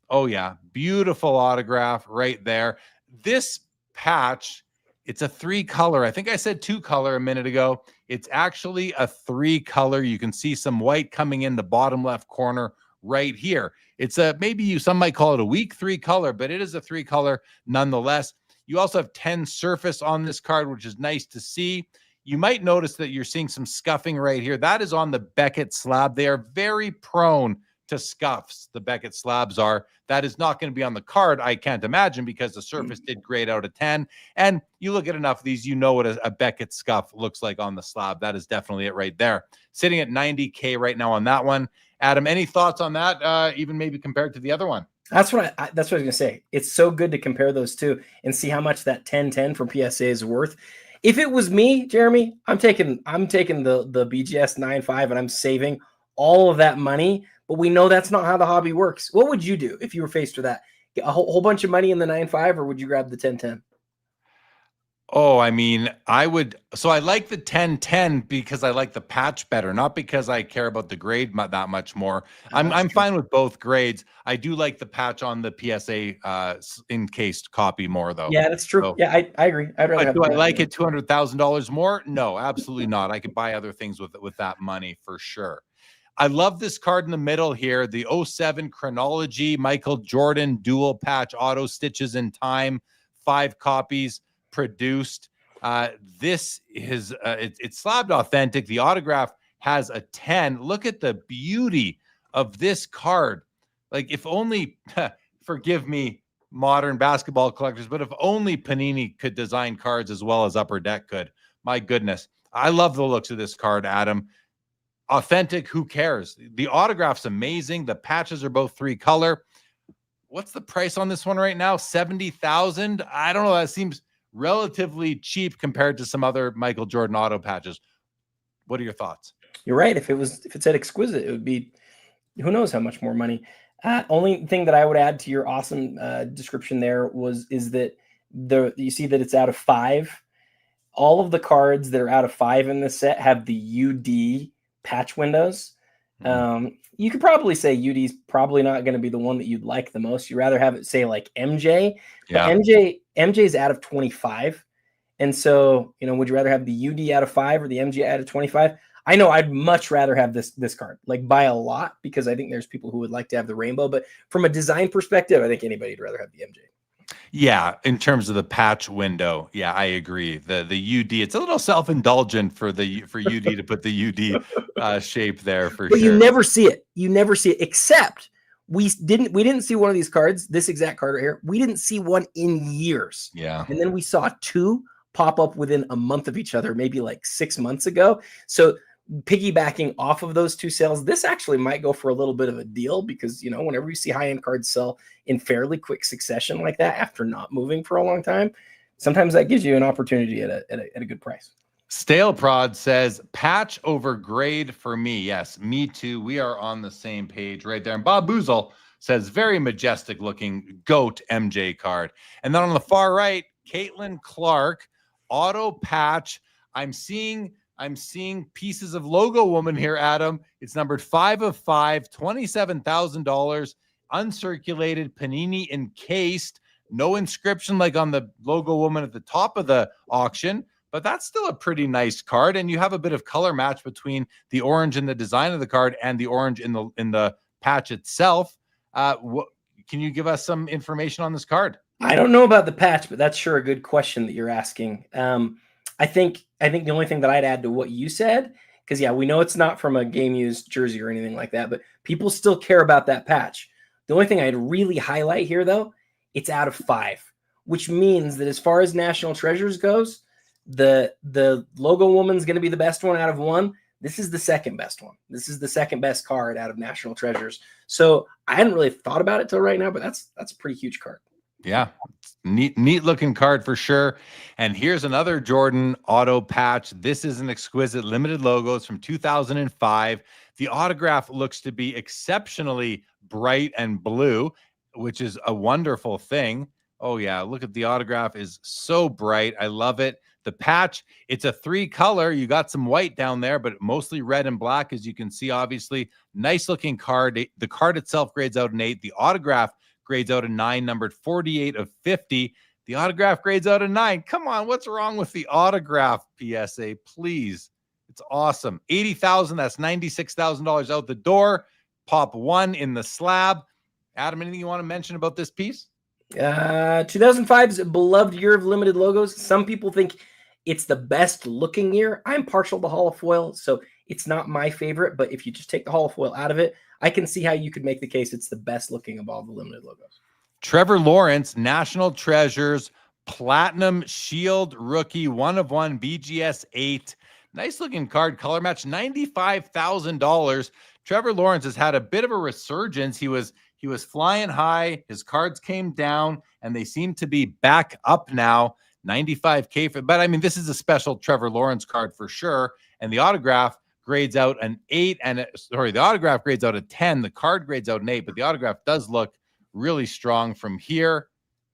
oh yeah, beautiful autograph right there. This patch, it's a 3-color. I think I said 2-color a minute ago. It's actually a 3-color. You can see some white coming in the bottom left corner right here. It's a, maybe some might call it a weak 3-color, but it is a 3-color nonetheless. You also have 10 surface on this card, which is nice to see. You might notice that you're seeing some scuffing right here. That is on the Beckett slab. They are very prone to scuffs. The Beckett slabs are. That is not going to be on the card, I can't imagine, because the surface did grade out a 10. And you look at enough of these, you know what a Beckett scuff looks like on the slab. That is definitely it right there. Sitting at $90K right now on that one. Adam, any thoughts on that, even maybe compared to the other one? That's what I was going to say. It's so good to compare those two and see how much that 1010 from PSA is worth. If it was me, Jeremy, I'm taking the BGS 95 and I'm saving all of that money. But we know that's not how the hobby works. What would you do if you were faced with that? Get a whole bunch of money in the 95, or would you grab the 1010? Oh, I mean, I would. So I like the 1010 because I like the patch better, not because I care about the grade that much more. I'm fine with both grades. I do like the patch on the PSA encased copy more, though. Yeah, that's true. So, yeah, I agree. I'd rather. Do I like it $200,000 more? No, absolutely not. I could buy other things with that money for sure. I love this card in the middle here, the 07 Chronology Michael Jordan dual patch auto stitches in time, 5 copies produced. This is it's slabbed authentic. The autograph has a 10. Look at the beauty of this card. Like, if only, forgive me, modern basketball collectors, but if only Panini could design cards as well as Upper Deck could. My goodness. I love the looks of this card, Adam. Authentic, who cares? The autograph's amazing. The patches are both 3-color. What's the price on this one right now? $70,000. I don't know. That seems relatively cheap compared to some other Michael Jordan auto patches. What are your thoughts? You're right. If it said exquisite, it would be who knows how much more money. Only thing that I would add to your awesome description there is that you see that it's out of 5. All of the cards that are out of 5 in this set have the UD patch windows. You could probably say UD's probably not going to be the one that you'd like the most. You'd rather have it say like MJ. Yeah. But MJ's out of 25. And so, would you rather have the UD out of 5 or the MJ out of 25? I know I'd much rather have this card, like, by a lot, because I think there's people who would like to have the rainbow. But from a design perspective, I think anybody'd rather have the MJ. Yeah, in terms of the patch window, yeah, I agree. The UD, it's a little self-indulgent for UD to put the UD shape there for but sure. You never see it. You never see it, except we didn't see one of these cards, this exact card right here. We didn't see one in years. Yeah. And then we saw 2 pop up within a month of each other, maybe like 6 months ago. So piggybacking off of those 2 sales, this actually might go for a little bit of a deal because, whenever you see high-end cards sell in fairly quick succession like that after not moving for a long time, sometimes that gives you an opportunity at a good price. Stale Prod says, patch over grade for me. Yes, me too. We are on the same page right there. And Bob Boozle says, very majestic looking GOAT MJ card. And then on the far right, Caitlin Clark, auto patch. I'm seeing pieces of Logowoman here, Adam. It's numbered 5 of 5, $27,000, uncirculated, Panini encased, no inscription like on the Logowoman at the top of the auction, but that's still a pretty nice card. And you have a bit of color match between the orange in the design of the card and the orange in the patch itself. Can you give us some information on this card? I don't know about the patch, but that's sure a good question that you're asking. I think the only thing that I'd add to what you said, because yeah, we know it's not from a game used jersey or anything like that, but people still care about that patch. The only thing I'd really highlight here, though, it's out of 5, which means that as far as National Treasures goes, the Logowoman's going to be the best one out of 1. This is the second best one. This is the second best card out of National Treasures. So I hadn't really thought about it till right now, but that's a pretty huge card. Yeah, neat looking card for sure. And here's another Jordan auto patch. This is an exquisite limited logos from 2005. The autograph looks to be exceptionally bright and blue, which is a wonderful thing. Oh yeah, look at the autograph is so bright. I love it. The patch, it's a 3-color. You got some white down there, but mostly red and black, as you can see, obviously. Nice looking card. The card itself grades out an 8. The autograph grades out a 9, numbered 48 of 50. The autograph grades out a 9. Come on, what's wrong with the autograph, PSA? Please. It's awesome. 80,000, that's $96,000 out the door. Pop 1 in the slab. Adam, anything you want to mention about this piece? 2005's a beloved year of limited logos. Some people think it's the best looking year. I'm partial to holofoil, so it's not my favorite, but if you just take the holofoil out of it, I can see how you could make the case it's the best looking of all the limited logos. Trevor Lawrence, National Treasures, Platinum Shield Rookie, 1 of 1, BGS 8. Nice looking card, color match, $95,000. Trevor Lawrence has had a bit of a resurgence. He was flying high. His cards came down, and they seem to be back up now. $95K but I mean, this is a special Trevor Lawrence card for sure. And the autograph grades out an 8, and the autograph grades out a 10. The card grades out an 8, but the autograph does look really strong from here.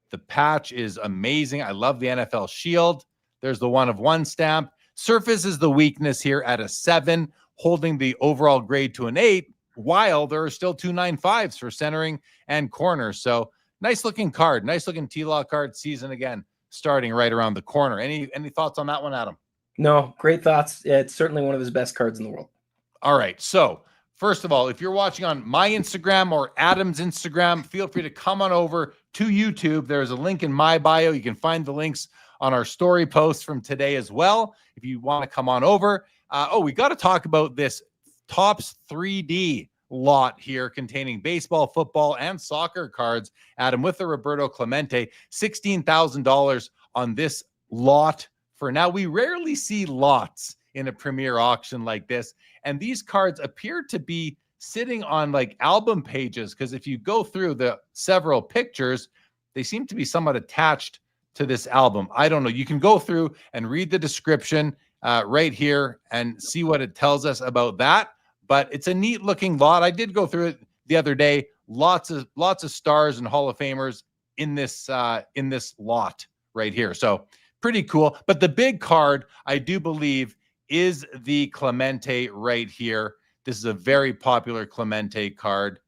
The patch is amazing. I love the NFL shield. There's the 1 of 1 stamp. Surface is the weakness here at a 7, holding the overall grade to an 8, while there are still 295s for centering and corners. So nice looking card, nice looking T-Law card. Season again starting right around the corner. Any thoughts on that one, Adam? No, great thoughts. Yeah, it's certainly one of his best cards in the world. All right. So first of all, if you're watching on my Instagram or Adam's Instagram, feel free to come on over to YouTube. There's a link in my bio. You can find the links on our story post from today as well, if you want to come on over. We got to talk about this Topps 3D lot here containing baseball, football, and soccer cards, Adam, with the Roberto Clemente. $16,000 on this lot for now. We rarely see lots in a premier auction like this, and these cards appear to be sitting on like album pages, because if you go through the several pictures, they seem to be somewhat attached to this album. I don't know. You can go through and read the description right here and see what it tells us about that. But it's a neat looking lot. I did go through it the other day. Lots of stars and Hall of Famers in this lot right here. So pretty cool. But the big card, I do believe, is the Clemente right here. This is a very popular Clemente card.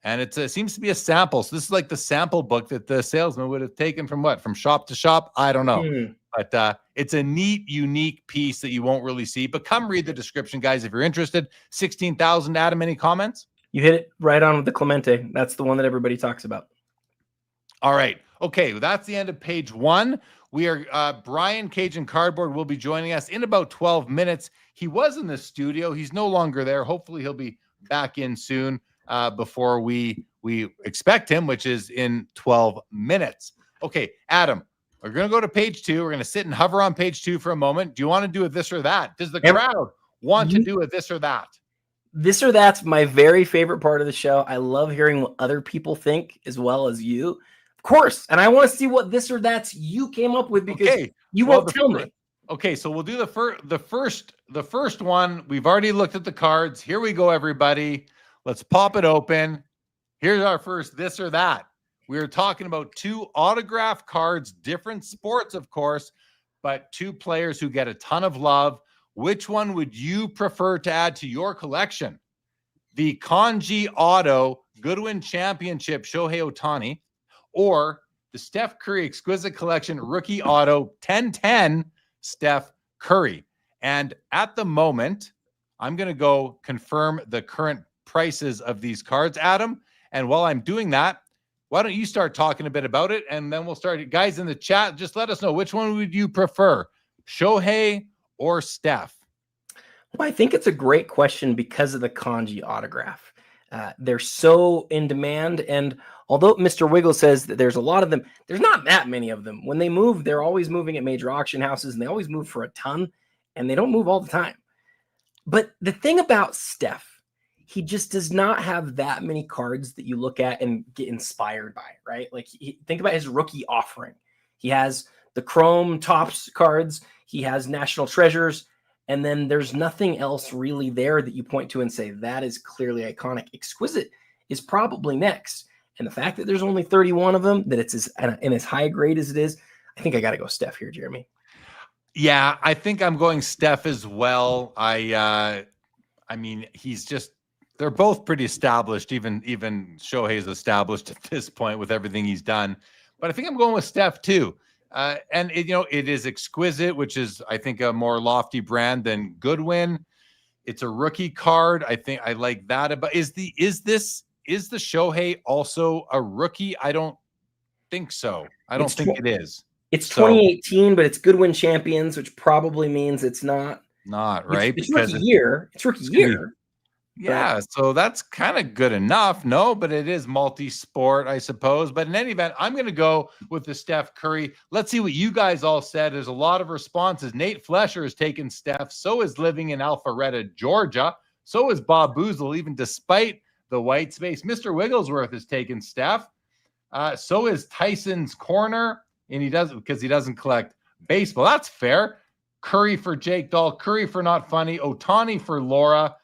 And it seems to be a sample. So this is like the sample book that the salesman would have taken from what? From shop to shop? I don't know. But it's a neat, unique piece that you won't really see. But come read the description, guys, if you're interested. 16,000, Adam, any comments? You hit it right on with the Clemente. That's the one that everybody talks about. All right. Okay, well, that's the end of page 1. We are Brian Cajun Cardboard will be joining us in about 12 minutes. He was in the studio. He's no longer there. Hopefully he'll be back in soon before we expect him, which is in 12 minutes. Okay, Adam, we're going to go to page 2. We're going to sit and hover on page 2 for a moment. Do you want to do a this or that? Does the crowd want to do a this or that? This or that's my very favorite part of the show. I love hearing what other people think as well as you. Of course. And I want to see what this or that's you came up with, because you won't tell me. Okay, so we'll do the first one. We've already looked at the cards. Here we go, everybody. Let's pop it open. Here's our first this or that. We are talking about 2 autograph cards, different sports, of course, but 2 players who get a ton of love. Which one would you prefer to add to your collection? The Kanji Auto Goodwin Championship Shohei Ohtani, or the Steph Curry Exquisite Collection Rookie Auto 1010 Steph Curry? And at the moment, I'm going to go confirm the current prices of these cards, Adam. And while I'm doing that, why don't you start talking a bit about it, and then we'll start. Guys in the chat, just let us know, which one would you prefer, Shohei or Steph? Well, I think it's a great question because of the Kanji autograph. They're so in demand, and although Mr. Wiggle says that there's a lot of them, there's not that many of them. When they move, they're always moving at major auction houses, and they always move for a ton, and they don't move all the time. But the thing about Steph, he just does not have that many cards that you look at and get inspired by, right? Like think about his rookie offering. He has the Chrome Tops cards. He has National Treasures. And then there's nothing else really there that you point to and say, that is clearly iconic. Exquisite is probably next. And the fact that there's only 31 of them, that it's in as high grade as it is, I think I got to go Steph here, Jeremy. Yeah, I think I'm going Steph as well. I mean, they're both pretty established. Even Shohei's established at this point with everything he's done. But I think I'm going with Steph too. And it is Exquisite, which is, I think, a more lofty brand than Goodwin. It's a rookie card. I think I like that. But is the Shohei also a rookie? I don't think so. I don't think it is. It's 2018, but it's Goodwin Champions, which probably means it's not right. It's rookie year. It's rookie year. Yeah, so that's kind of good enough. No, but it is multi-sport, I suppose. But in any event, I'm going to go with the Steph Curry. Let's see what you guys all said. There's a lot of responses. Nate Flesher has taken Steph. So is living in Alpharetta, Georgia. So is Bob Boozle, even despite the white space. Mr. Wigglesworth has taken Steph. So is Tyson's Corner, and he doesn't collect baseball. That's fair. Curry for Jake Dahl. Curry for Not Funny. Otani for Laura.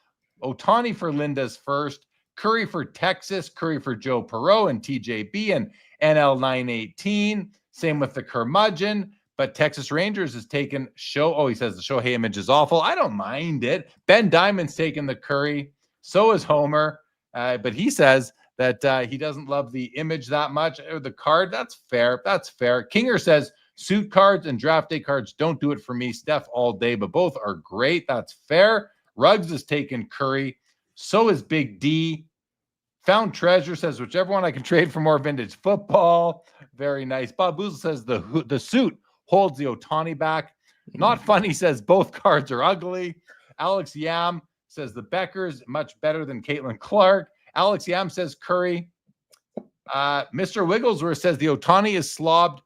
Otani for Linda's First, Curry for Texas, Curry for Joe Perot and TJB and NL918. Same with the Curmudgeon, but Texas Rangers has taken he says the Shohei image is awful. I don't mind it. Ben Diamond's taken the Curry. So is Homer, but he says that he doesn't love the image that much or the card. That's fair. That's fair. Kinger says suit cards and draft day cards don't do it for me. Steph all day, but both are great. That's fair. Ruggs has taken Curry. So is Big D. Found Treasure says, whichever one I can trade for more vintage football. Very nice. Bob Boozle says the suit holds the Otani back. Not Funny says both cards are ugly. Alex Yam says the Beckers much better than Caitlin Clark. Alex Yam says Curry. Mr. Wigglesworth says the Otani is slabbed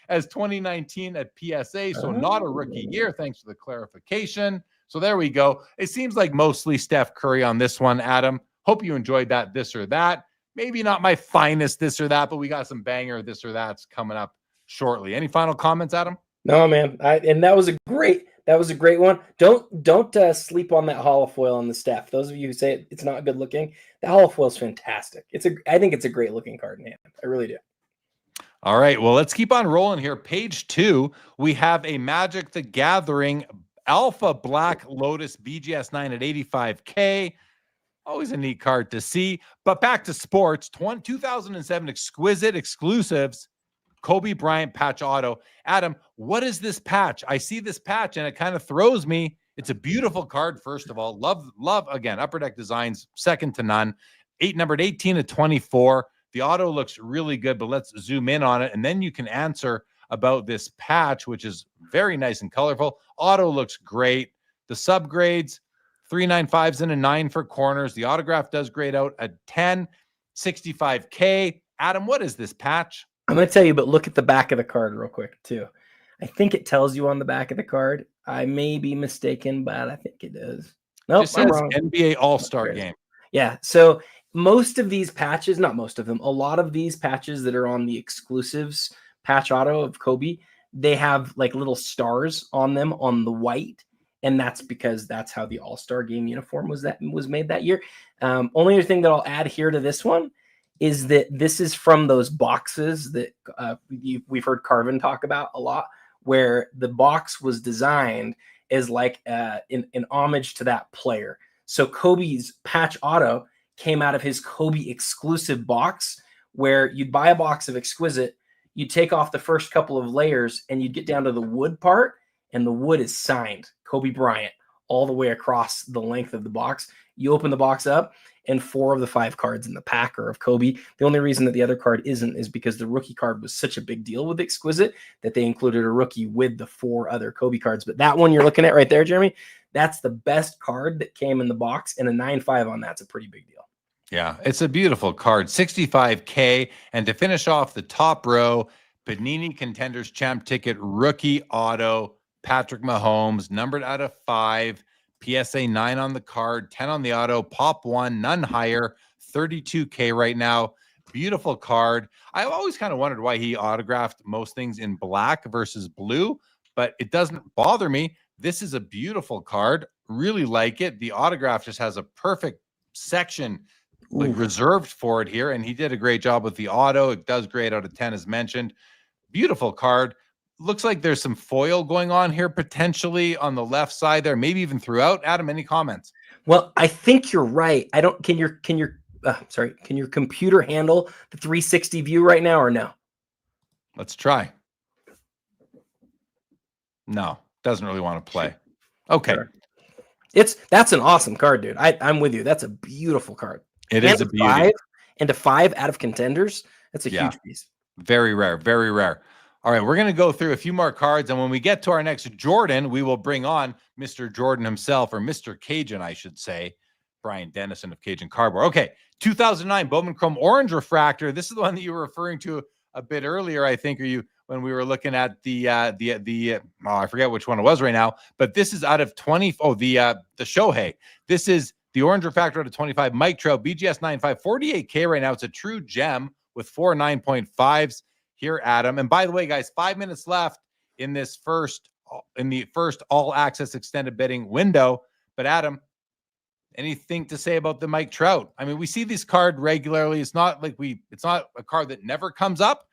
as 2019 at PSA, so not a rookie year. Thanks for the clarification. So there we go. It seems like mostly Steph Curry on this one, Adam. Hope you enjoyed that this or that. Maybe not my finest this or that, but we got some banger this or that's coming up shortly. Any final comments, Adam? No, man. And that was a great one. Don't sleep on that holofoil on the Steph. Those of you who say it's not good looking, the holofoil is fantastic. I think it's a great looking card in hand. I really do. All right. Well, let's keep on rolling here. Page 2, we have a Magic the Gathering Alpha Black Lotus BGS 9 at 85K. Always a neat card to see. But back to sports. 2007 Exquisite Exclusives. Kobe Bryant patch auto. Adam, what is this patch? I see this patch and it kind of throws me. It's a beautiful card, first of all. Love again, Upper Deck Designs, second to none. Numbered 18 to 24. The auto looks really good, but let's zoom in on it. And then you can answer about this patch, which is very nice and colorful. Auto looks great. The subgrades, 395s and a 9 for corners. The autograph does grade out at 10, 65K. Adam, what is this patch? I'm going to tell you, but look at the back of the card real quick, too. I think it tells you on the back of the card. I may be mistaken, but I think it does. Nope, I'm wrong. NBA All-Star Game. Yeah, so most of these patches, not most of them, a lot of these patches that are on the exclusives patch auto of Kobe, they have like little stars on them on the white, and that's because that's how the All-Star Game uniform was made that year. Only other thing that I'll add here to this one is that this is from those boxes that we've heard Carvin talk about a lot, where the box was designed as like an homage to that player. So Kobe's patch auto came out of his Kobe exclusive box, where you'd buy a box of Exquisite, you'd take off the first couple of layers, and you'd get down to the wood part, and the wood is signed Kobe Bryant all the way across the length of the box. You open the box up, and 4 of the 5 cards in the pack are of Kobe. The only reason that the other card isn't is because the rookie card was such a big deal with Exquisite that they included a rookie with the 4 other Kobe cards. But that one you're looking at right there, Jeremy, that's the best card that came in the box, and a 9.5 on that's a pretty big deal. Yeah, it's a beautiful card, 65K. And to finish off the top row, Panini Contenders Champ Ticket Rookie Auto, Patrick Mahomes, numbered out of 5, PSA 9 on the card, 10 on the auto, pop 1, none higher, 32K right now. Beautiful card. I've always kind of wondered why he autographed most things in black versus blue, but it doesn't bother me. This is a beautiful card. Really like it. The autograph just has a perfect section like reserved for it here, and he did a great job with the auto. It does great out of 10 as mentioned. Beautiful card. Looks like there's some foil going on here potentially on the left side there, maybe even throughout. Adam, any comments? Well, I think you're right. I don't. Can your computer handle the 360 view right now or no? Let's try. No, doesn't really want to play. Okay. Sure. That's an awesome card, dude. I'm with you. That's a beautiful card. It is a beauty. And a 5 out of contenders. That's a huge piece. Very rare. Very rare. All right, we're going to go through a few more cards, and when we get to our next Jordan, we will bring on Mr. Jordan himself, or Mr. Cajun, I should say, Brian Dennison of Cajun Cardboard. Okay, 2009 Bowman Chrome Orange Refractor. This is the one that you were referring to a bit earlier, I think, when we were looking at the I forget which one it was right now, but this is out of 20. Oh, the Shohei. This is the Orange Refractor out of 25. Mike Trout, BGS 9.5, 48K right now. It's a true gem with 4 9.5s. Here, Adam. And by the way, guys, 5 minutes left in the first all access extended bidding window. But Adam, anything to say about the Mike Trout? I mean, we see this card regularly. It's not a card that never comes up.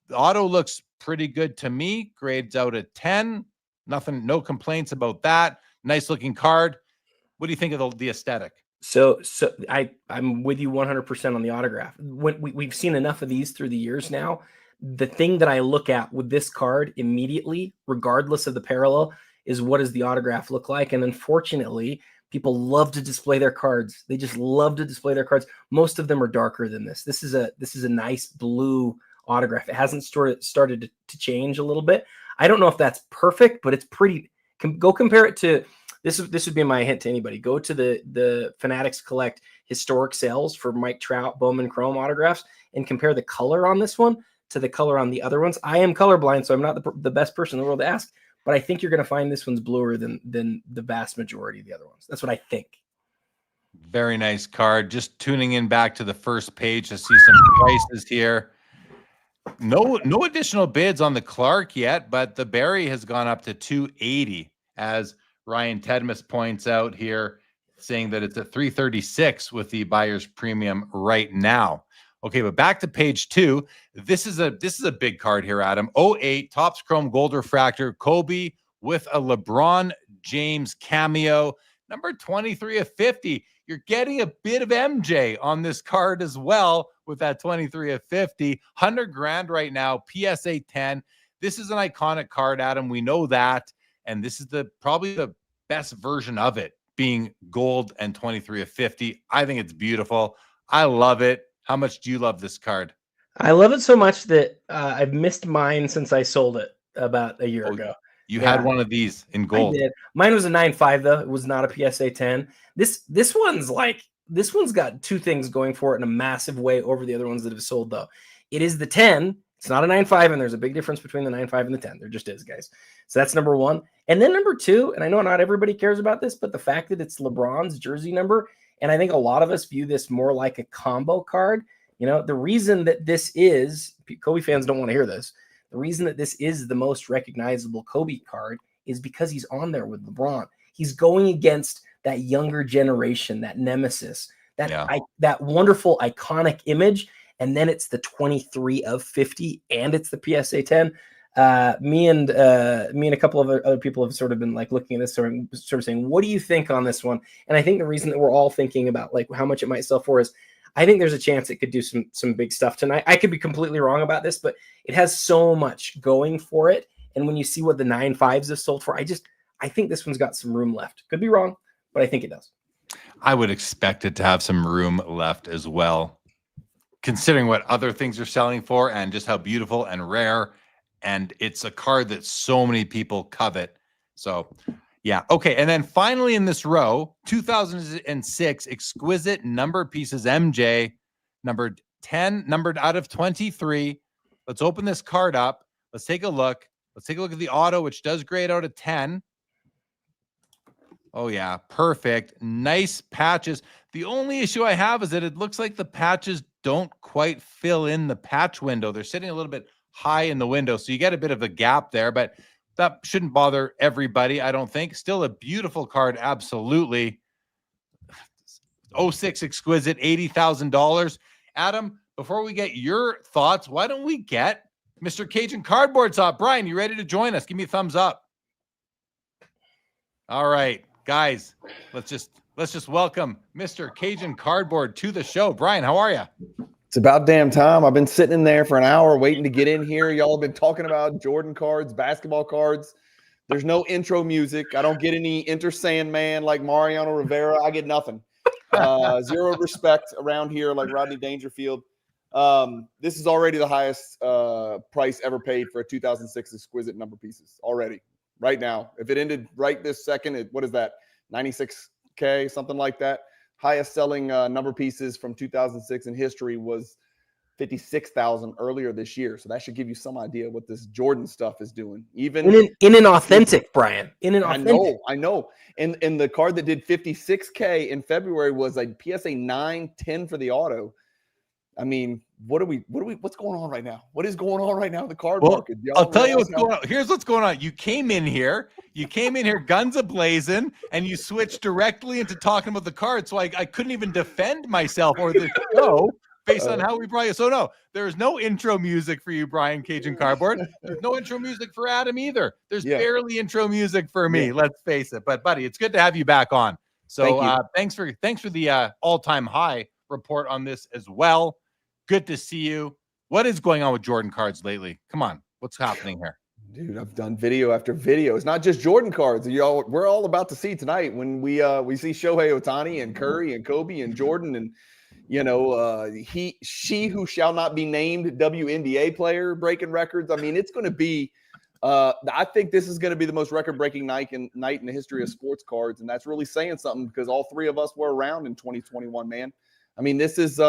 The auto looks pretty good to me. Grades out at 10. Nothing, no complaints about that. Nice looking card. What do you think of the aesthetic? So I'm with you 100% on the autograph. When we've seen enough of these through the years now. The thing that I look at with this card immediately, regardless of the parallel, is what does the autograph look like? And unfortunately, people love to display their cards. They just love to display their cards. Most of them are darker than this. This is a nice blue autograph. It hasn't started to change a little bit. I don't know if that's perfect, but it's pretty. Go compare it to this. This would be my hint to anybody. Go to the Fanatics Collect historic sales for Mike Trout Bowman Chrome autographs and compare the color on this one to the color on the other ones. I am colorblind, so I'm not the best person in the world to ask, but I think you're going to find this one's bluer than the vast majority of the other ones. That's what I think. Very nice card. Just tuning in back to the first page to see some prices here. No additional bids on the Clark yet, but the Barry has gone up to 280, as Ryan Tedmus points out here, saying that it's at 336 with the buyer's premium right now. Okay, but back to page 2. This is a big card here, Adam. 08 Topps Chrome Gold Refractor Kobe with a LeBron James cameo, number 23 of 50. You're getting a bit of MJ on this card as well with that 23 of 50. 100 grand right now, PSA 10. This is an iconic card, Adam. We know that, and this is probably the best version of it, being gold and 23 of 50. I think it's beautiful. I love it. How much do you love this card? I love it so much that I've missed mine since I sold it about a year ago. You had one of these in gold. I did. Mine was a 9.5 though. It was not a PSA 10. This one's got two things going for it in a massive way over the other ones that have sold though. It is the 10. It's not a 9.5, and there's a big difference between the 9.5 and the 10. There just is, guys. So that's number one. And then number two, and I know not everybody cares about this, but the fact that it's LeBron's jersey number, and I think a lot of us view this more like a combo card. You know, the reason that this is, Kobe fans don't want to hear this, the reason that this is the most recognizable Kobe card is because he's on there with LeBron. He's going against that younger generation, that nemesis, that wonderful iconic image. And then it's the 23 of 50 and it's the PSA 10. Me and a couple of other people have sort of been like looking at this sort of saying, what do you think on this one? And I think the reason that we're all thinking about like how much it might sell for is I think there's a chance it could do some big stuff tonight. I could be completely wrong about this, but it has so much going for it. And when you see what the 9.5s have sold for, I think this one's got some room left. Could be wrong, but I think it does. I would expect it to have some room left as well, considering what other things are selling for and just how beautiful and rare. And it's a card that so many people covet. So, yeah. Okay. And then finally in this row, 2006 exquisite number pieces MJ, numbered 10, numbered out of 23. Let's open this card up. Let's take a look. Let's take a look at the auto, which does grade out of 10. Oh yeah, perfect. Nice patches. The only issue I have is that it looks like the patches don't quite fill in the patch window. They're sitting a little bit high in the window, so you get a bit of a gap there, but that shouldn't bother everybody, I don't think. Still a beautiful card, absolutely. 06 exquisite, $80,000. Adam, before we get your thoughts, why don't we get Mr. Cajun Cardboard's up? Brian, you ready to join us? Give me a thumbs up. All right, guys, let's just welcome Mr. Cajun Cardboard to the show. Brian, how are you? It's about damn time. I've been sitting in there for an hour waiting to get in here. Y'all have been talking about Jordan cards, basketball cards. There's no intro music. I don't get any Enter Sandman like Mariano Rivera. I get nothing. Zero respect around here like Rodney Dangerfield. This is already the highest price ever paid for a 2006 exquisite number pieces already. Right now, if it ended right this second, what is that? 96K, something like that. Highest selling number pieces from 2006 in history was 56,000 earlier this year. So that should give you some idea what this Jordan stuff is doing. Even in an authentic, Brian. In an authentic. I know. And the card that did 56K in February was a PSA 910 for the auto. I mean, what's going on right now? What is going on right now in the card market? I'll tell you what's going on. Here's what's going on. You came in here guns a-blazing, and you switched directly into talking about the card. So I couldn't even defend myself or the show based on how we brought you. So no, there's no intro music for you, Brian Cajun Cardboard. There's no intro music for Adam either. There's barely intro music for me, let's face it. But buddy, it's good to have you back on. So thanks for the all-time high report on this as well. Good to see you. What is going on with Jordan cards lately? Come on. What's happening here? Dude, I've done video after video. It's not just Jordan cards. We're all about to see tonight when we see Shohei Ohtani and Curry and Kobe and Jordan and she who shall not be named WNBA player breaking records. I mean, it's going to be I think this is going to be the most record-breaking night in the history of sports cards, and that's really saying something because all three of us were around in 2021, man. I mean, this is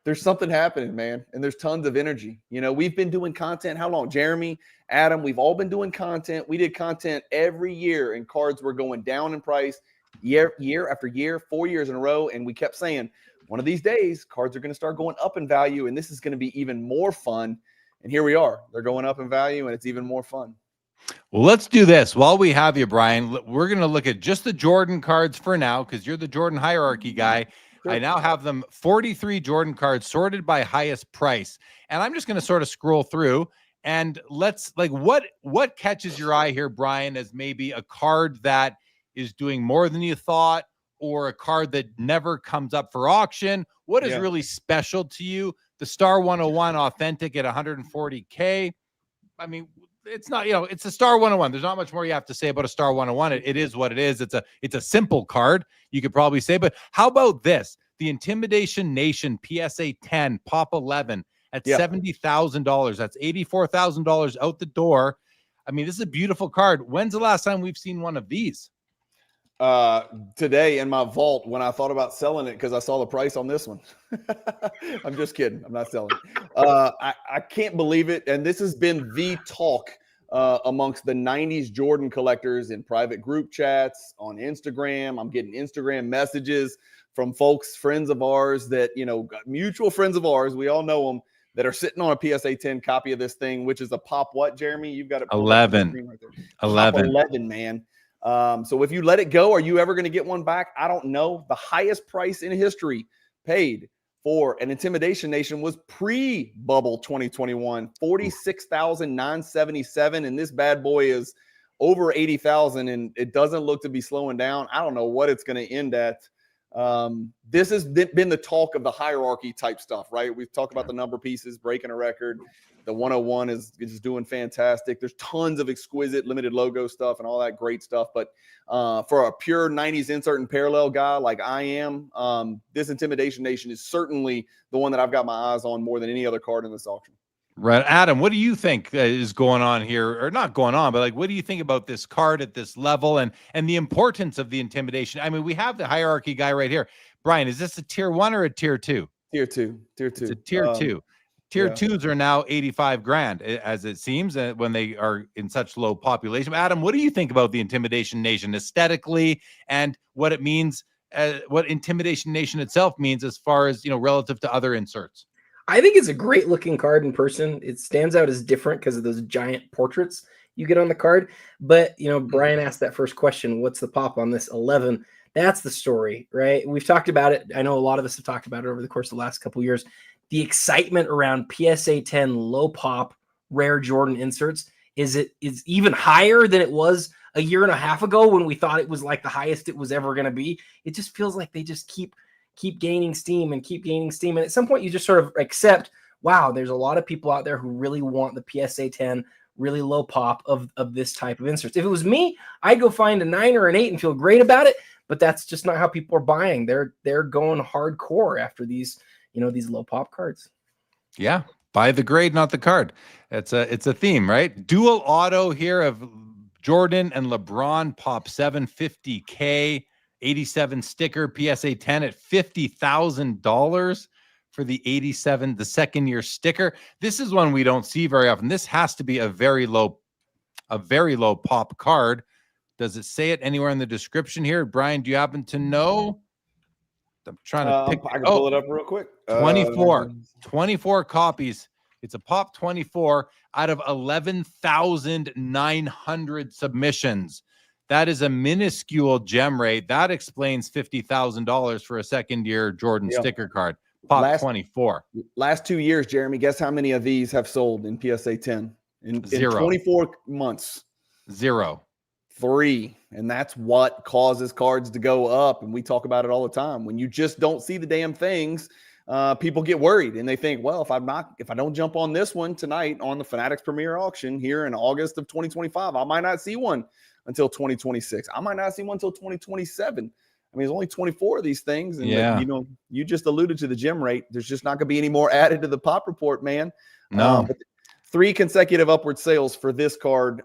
there's something happening, man, and there's tons of energy. We've been doing content. How long? Jeremy, Adam, we've all been doing content. We did content every year, and cards were going down in price year after year, 4 years in a row, and we kept saying, one of these days, cards are going to start going up in value, and this is going to be even more fun. And here we are. They're going up in value, and it's even more fun. Well, let's do this. While we have you, Brian, we're going to look at just the Jordan cards for now because you're the Jordan hierarchy guy. Sure. I now have them 43 Jordan cards sorted by highest price. And I'm just going to sort of scroll through and let's what catches your eye here, Brian, as maybe a card that is doing more than you thought or a card that never comes up for auction? What is really special to you? The Star 101 authentic at 140K. I mean, it's not, it's a Star 101. There's not much more you have to say about a Star 101. It is what it is. It's a simple card, you could probably say. But how about this? The Intimidation Nation PSA 10 Pop 11 at $70,000. That's $84,000 out the door. I mean, this is a beautiful card. When's the last time we've seen one of these? Today in my vault when I thought about selling it because I saw the price on this one. I'm just kidding. I'm not selling it. I can't believe it. And this has been the talk amongst the 90s Jordan collectors in private group chats on Instagram. I'm getting Instagram messages from folks, friends of ours that, mutual friends of ours, we all know them, that are sitting on a PSA 10 copy of this thing, which is a pop what, Jeremy? You've got it. 11. Right there. 11. Pop 11, man. So if you let it go, are you ever going to get one back? I don't know. The highest price in history paid for an Intimidation Nation was pre-bubble 2021, $46,977. And this bad boy is over 80,000 and it doesn't look to be slowing down. I don't know what it's going to end at. This has been the talk of the hierarchy type stuff, right? We've talked about the number pieces, breaking a record. The 101 is doing fantastic. There's tons of exquisite limited logo stuff and all that great stuff. But for a pure 90s insert and parallel guy like I am, this Intimidation Nation is certainly the one that I've got my eyes on more than any other card in this auction. Right. Adam, what do you think is going on here? Or not going on, but what do you think about this card at this level and the importance of the Intimidation? I mean, we have the hierarchy guy right here. Brian, is this a tier 1 or a tier 2? Tier 2. It's a tier 2. Tier twos are now 85 grand, as it seems, when they are in such low population. Adam, what do you think about the Intimidation Nation aesthetically and what it means, what Intimidation Nation itself means as far as, relative to other inserts? I think it's a great looking card in person. It stands out as different because of those giant portraits you get on the card. But, Brian asked that first question, what's the pop on this 11? That's the story, right? We've talked about it. I know a lot of us have talked about it over the course of the last couple of years. The excitement around PSA 10 low pop rare Jordan inserts is even higher than it was a year and a half ago when we thought it was like the highest it was ever going to be. It just feels like they just keep gaining steam and keep gaining steam. And at some point you just sort of accept, wow, there's a lot of people out there who really want the PSA 10 really low pop of this type of inserts. If it was me, I'd go find a 9 or an 8 and feel great about it. But that's just not how people are buying. They're going hardcore after these low pop cards. Yeah, buy the grade, not the card. It's a theme, right? Dual auto here of Jordan and LeBron pop 750K 87 sticker PSA 10 at $50,000 for the 87, the second year sticker. This is one we don't see very often. This has to be a very low pop card. Does it say it anywhere in the description here? Brian, do you happen to know? I'm trying to pick. I can pull it up real quick. 24 copies. It's a pop 24 out of 11,900 submissions. That is a minuscule gem rate. That explains $50,000 for a second year Jordan sticker card. Pop 24. Last 2 years, Jeremy, guess how many of these have sold in PSA 10? In 24 months. 0. 3. And that's what causes cards to go up. And we talk about it all the time. When you just don't see the damn things, people get worried and they think, well, if I don't jump on this one tonight on the Fanatics Premier Auction here in August of 2025, I might not see one until 2026. I might not see one until 2027. I mean, there's only 24 of these things. And you just alluded to the gem rate. There's just not going to be any more added to the pop report, man. No. But 3 consecutive upward sales for this card,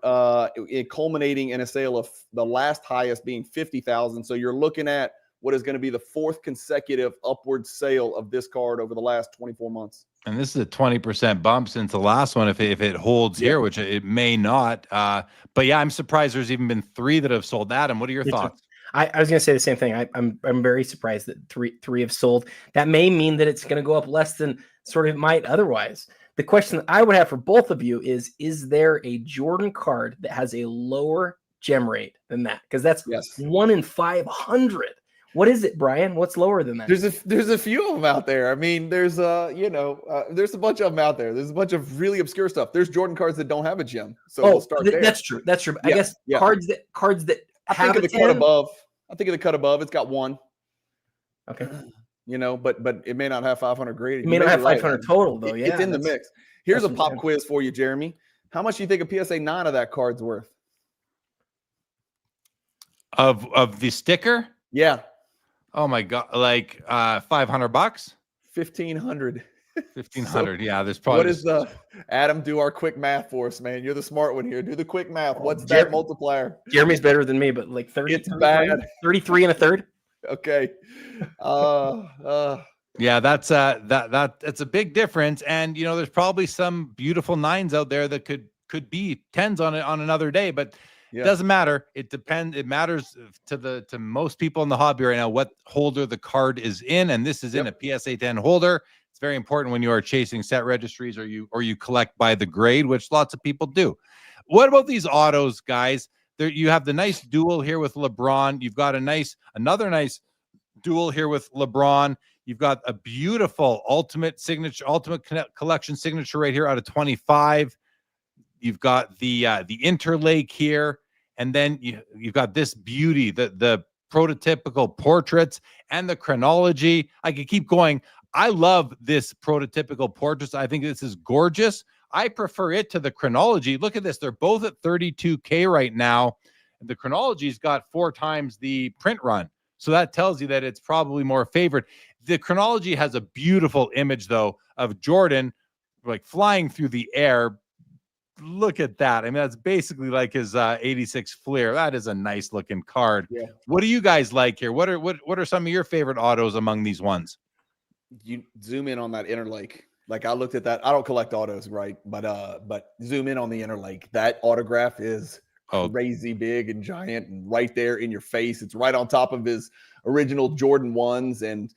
culminating in a sale of the last highest being 50,000. So you're looking at what is going to be the 4th consecutive upward sale of this card over the last 24 months. And this is a 20% bump since the last one, if it holds here, which it may not. But yeah, I'm surprised there's even been 3 that have sold. Adam, what are your thoughts? I was going to say the same thing. I'm very surprised that three have sold. That may mean that it's going to go up less than sort of it might otherwise. The question that I would have for both of you is there a Jordan card that has a lower gem rate than that? Because that's 1 in 500. What is it, Brian? What's lower than that? There's a few of them out there. I mean, there's there's a bunch of them out there. There's a bunch of really obscure stuff. There's Jordan cards that don't have a gem. So we'll start there. That's true. That's true. I guess cards that I think of the cut above. I think of the cut above. It's got 1. Okay. But it may not have 500 graded. It may not have 500 total though. It's in the mix. Here's a pop quiz for you, Jeremy. How much do you think a PSA 9 of that card's worth? Of the sticker? Yeah. Oh my God, like $500? 1,500. 1,500. Yeah, there's probably. What is the Adam? Do our quick math for us, man. You're the smart one here. Do the quick math. What's that multiplier? Jeremy's better than me, but like 30. It's bad. 33 and a third. Okay. Yeah, that's it's a big difference, and there's probably some beautiful 9s out there that could be 10s on another day, but. It doesn't matter. It depends. It matters to most people in the hobby right now what holder the card is in, and this is in a PSA 10 holder. It's very important when you are chasing set registries or you collect by the grade, which lots of people do. What about these autos, guys? There you have the nice dual here with LeBron. You've got another nice dual here with LeBron. You've got a beautiful ultimate collection signature right here out of 25. You've got the interlake here. And then you've got this beauty, the prototypical portraits and the chronology. I could keep going. I love this prototypical portraits. I think this is gorgeous. I prefer it to the chronology. Look at this. They're both at 32K right now. The chronology's got 4 times the print run. So that tells you that it's probably more favored. The chronology has a beautiful image, though, of Jordan like flying through the air. Look at that. I mean, that's basically like his 86 Fleer. That is a nice looking card. Yeah. What do you guys like here? What are some of your favorite autos among these ones? You zoom in on that interlake. Like I looked at that. I don't collect autos, right? But zoom in on the interlake. That autograph is crazy big and giant and right there in your face. It's right on top of his original Jordan 1s. And,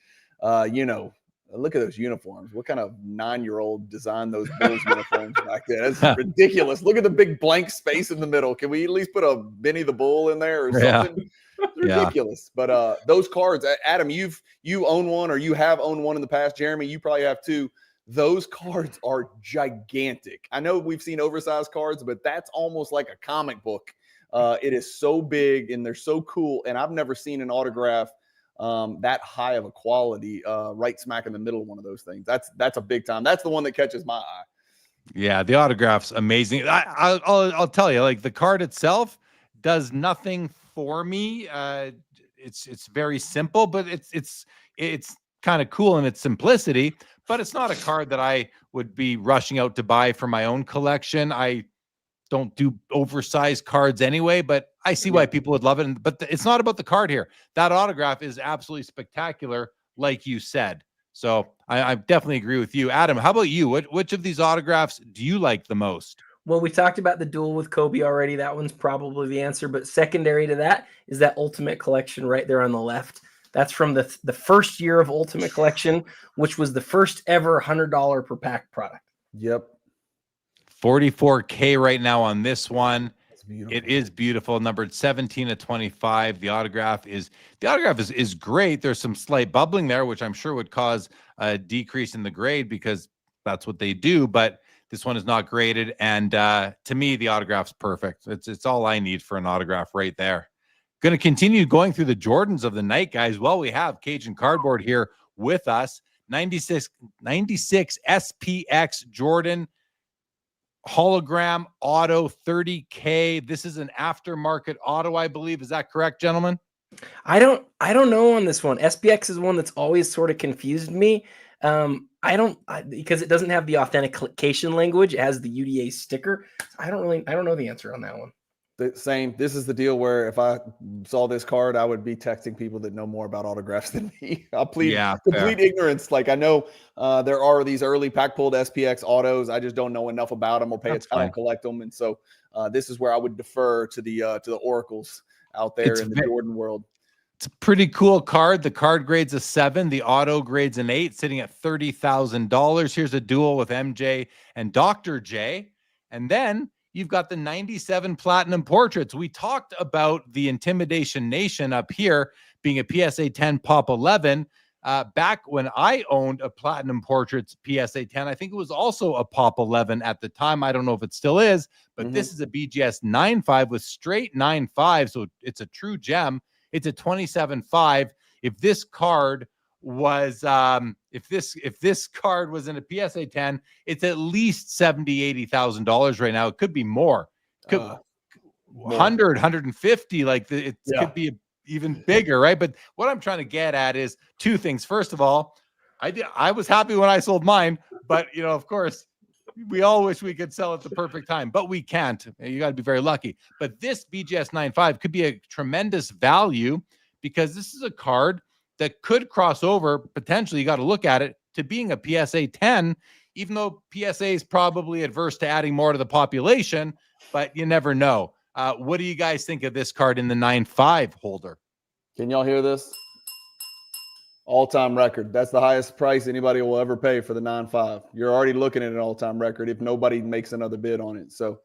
look at those uniforms. What kind of 9-year-old designed those Bulls uniforms back then? That's ridiculous. Look at the big blank space in the middle. Can we at least put a Benny the Bull in there or something? It's ridiculous. But those cards, Adam, you own one or you have owned one in the past. Jeremy, you probably have too. Those cards are gigantic. I know we've seen oversized cards, but that's almost like a comic book. It is so big and they're so cool. And I've never seen an autograph that high of a quality right smack in the middle of one of those things. That's a big time. That's the one that catches my eye. Yeah, the autograph's amazing. I'll tell you, like the card itself does nothing for me. It's very simple, but it's kind of cool in its simplicity. But it's not a card that I would be rushing out to buy for my own collection. I don't do oversized cards anyway, but I see why people would love it. But it's not about the card here. That autograph is absolutely spectacular, like you said. So I definitely agree with you. Adam, how about you? Which of these autographs do you like the most? Well, we talked about the duel with Kobe already. That one's probably the answer. But secondary to that is that Ultimate Collection right there on the left. That's from the first year of Ultimate Collection, which was the first ever $100 per pack product. Yep. 44K right now on this one. It is beautiful. Numbered 17/25. The autograph is great. There's some slight bubbling there, which I'm sure would cause a decrease in the grade because that's what they do. But this one is not graded. And to me, the autograph's perfect. It's all I need for an autograph right there. Going to continue going through the Jordans of the night, guys. Well, we have Cajun Cardboard here with us. 96 SPX Jordan hologram auto 30K. This is an aftermarket auto, I believe. Is that correct, gentlemen? I don't know on this one. SPX is one that's always sort of confused me. Because it doesn't have the authentication language. It has the UDA sticker. I don't know the answer on that one. Same. This is the deal where if I saw this card, I would be texting people that know more about autographs than me. I'll plead complete ignorance. Like I know there are these early pack pulled SPX autos. I just don't know enough about them or I don't collect them. And so this is where I would defer to the oracles out there in the Jordan world. It's a pretty cool card. The card grade's a 7. The auto grade's an 8, sitting at $30,000. Here's a duel with MJ and Dr. J. And then you've got the 97 Platinum Portraits. We talked about the Intimidation Nation up here being a PSA 10 Pop 11. Back when I owned a Platinum Portraits PSA 10, I think it was also a Pop 11 at the time. I don't know if it still is, but this is a BGS 9.5 with straight 9.5, so it's a true gem. It's a 27.5. If this card was if this card was in a PSA 10, it's at least $70,000-$80,000 right now. It could be more. Could 100, 150. Like it could be even bigger, right? But what I'm trying to get at is two things. First of all, I was happy when I sold mine, but of course, we all wish we could sell at the perfect time, but we can't. You got to be very lucky. But this BGS 9.5 could be a tremendous value because this is a card that could cross over potentially. You got to look at it to being a PSA 10, even though PSA is probably adverse to adding more to the population, but you never know. What do you guys think of this card in the 9.5 holder? Can y'all hear this? All-time record. That's the highest price anybody will ever pay for the 9.5. You're already looking at an all-time record if nobody makes another bid on it. So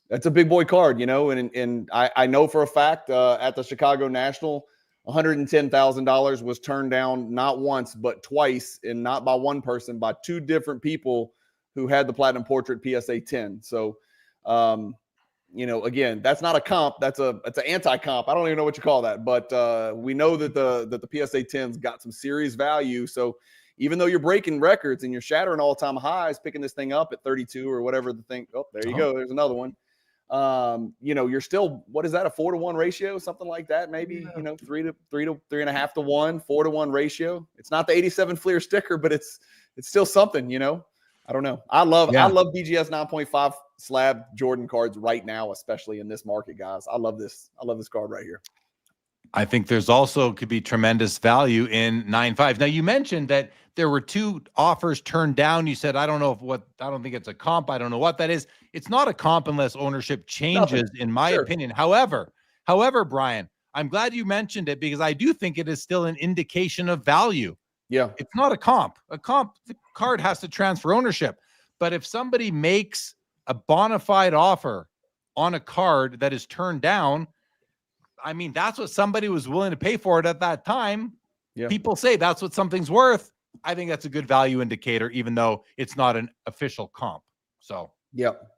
that's a big boy card, and I know for a fact at the Chicago National, $110,000 was turned down not once but twice, and not by one person, by two different people who had the Platinum Portrait PSA 10. So again, that's not a comp. That's an anti-comp. I don't even know what you call that, but we know that the PSA 10's got some serious value. So even though you're breaking records and you're shattering all-time highs, picking this thing up at 32 or whatever the thing. Oh, there you go. There's another one. You're still, what is that? A 4-to-1 ratio, something like that? Maybe, 3 to 3.5 to 1, 4-to-1 ratio. It's not the 87 Fleer sticker, but it's still something, I don't know. I love BGS 9.5 slab Jordan cards right now, especially in this market, guys. I love this card right here. I think there's also could be tremendous value in 9.5. Now you mentioned that there were 2 offers turned down. You said, I don't think it's a comp. I don't know what that is. It's not a comp unless ownership changes, Nothing. in my opinion. However, Brian, I'm glad you mentioned it because I do think it is still an indication of value. Yeah. It's not a comp. A comp, the card has to transfer ownership. But if somebody makes a bona fide offer on a card that is turned down, I mean, that's what somebody was willing to pay for it at that time. Yeah. People say that's what something's worth. I think that's a good value indicator, even though it's not an official comp. So, Yep.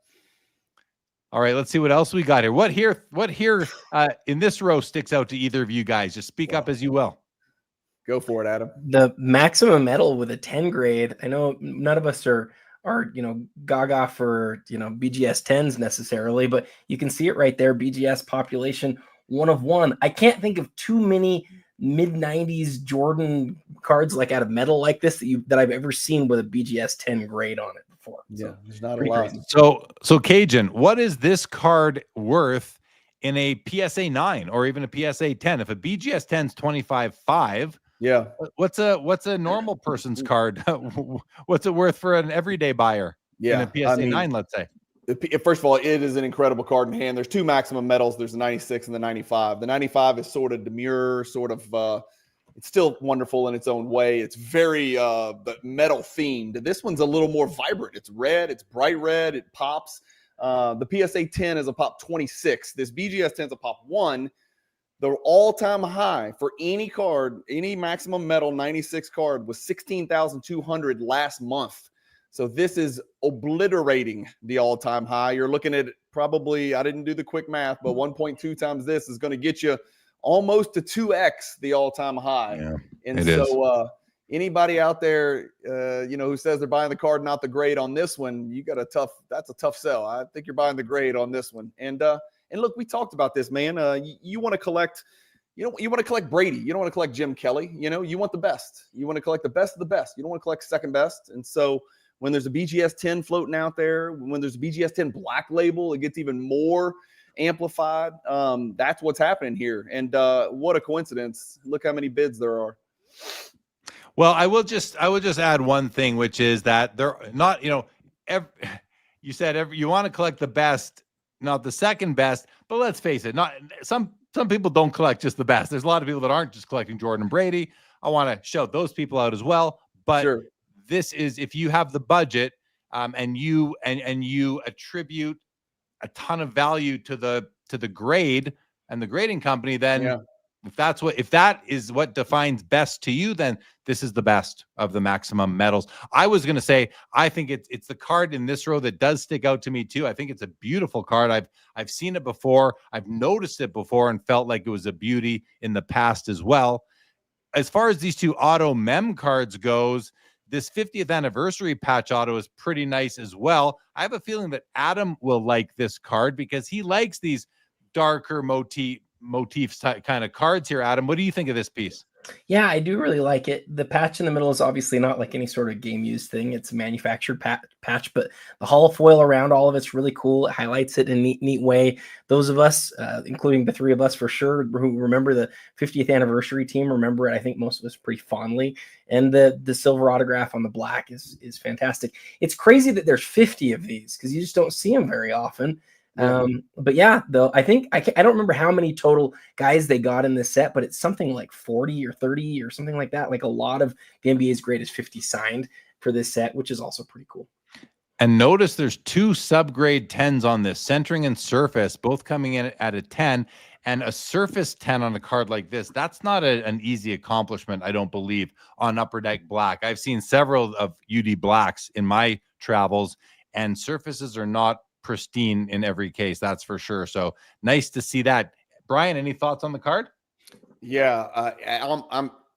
All right, let's see what else we got here. What here in this row sticks out to either of you guys? Just speak up as you will. Go for it, Adam. The maximum metal with a 10 grade. I know none of us are gaga for BGS 10s necessarily, but you can see it right there. BGS population 1 of 1. I can't think of too many mid-90s Jordan cards like out of metal like this that I've ever seen with a BGS 10 grade on it before. Yeah, So, there's not a lot. crazy. So Cajun, what is this card worth in a PSA 9 or even a PSA 10? If a BGS 10 is 25.5, yeah, what's a normal person's card? What's it worth for an everyday buyer? Yeah, in a PSA 9, let's say. First of all, it is an incredible card in hand. There's 2 maximum metals. There's the 96 and the 95. The 95 is sort of demure, it's still wonderful in its own way. It's very metal themed. This one's a little more vibrant. It's red. It's bright red. It pops. The PSA 10 is a pop 26. This BGS 10 is a pop 1. The all-time high for any card, any maximum metal 96 card was 16,200 last month. So this is obliterating the all-time high. You're looking at probably, I didn't do the quick math, but 1.2 times this is going to get you almost to 2x the all-time high. Yeah, and anybody out there, who says they're buying the card, not the grade on this one, that's a tough sell. I think you're buying the grade on this one. And look, we talked about this, man. You want to collect, you want to collect Brady. You don't want to collect Jim Kelly. You want the best. You want to collect the best of the best. You don't want to collect second best. And so when there's a BGS 10 floating out there, when there's a BGS 10 black label, it gets even more amplified. That's what's happening here. And what a coincidence. Look how many bids there are. Well, I will just add one thing, which is that they're not, you said you want to collect the best, not the second best, but let's face it, not some people don't collect just the best. There's a lot of people that aren't just collecting Jordan and Brady. I want to shout those people out as well. But sure. This is, if you have the budget and you attribute a ton of value to the grade and the grading company, then if that is what defines best to you, then this is the best of the maximum metals. I was going to say, I think it's the card in this row that does stick out to me too. I think it's a beautiful card. I've seen it before. I've noticed it before and felt like it was a beauty in the past as well. As far as these 2 auto mem cards goes, this 50th anniversary patch auto is pretty nice as well. I have a feeling that Adam will like this card because he likes these darker motifs kind of cards here. Adam, what do you think of this piece? Yeah, I do really like it. The patch in the middle is obviously not like any sort of game used thing. It's a manufactured patch, but the hollow foil around all of it's really cool. It highlights it in a neat way. Those of us, including the 3 of us for sure, who remember the 50th anniversary team, remember it. I think most of us pretty fondly. And the silver autograph on the black is fantastic. It's crazy that there's 50 of these because you just don't see them very often. But yeah, though, I think I don't remember how many total guys they got in this set, but it's something like 40 or 30 or something like that. Like a lot of the NBA's greatest 50 signed for this set, which is also pretty cool. And notice there's 2 subgrade 10s on this, centering and surface, both coming in at a 10, and a surface 10 on a card like this. That's not an easy accomplishment, I don't believe, on Upper Deck Black. I've seen several of UD Blacks in my travels, and surfaces are not pristine in every case, that's for sure. So nice to see that. Brian, any thoughts on the card? Yeah,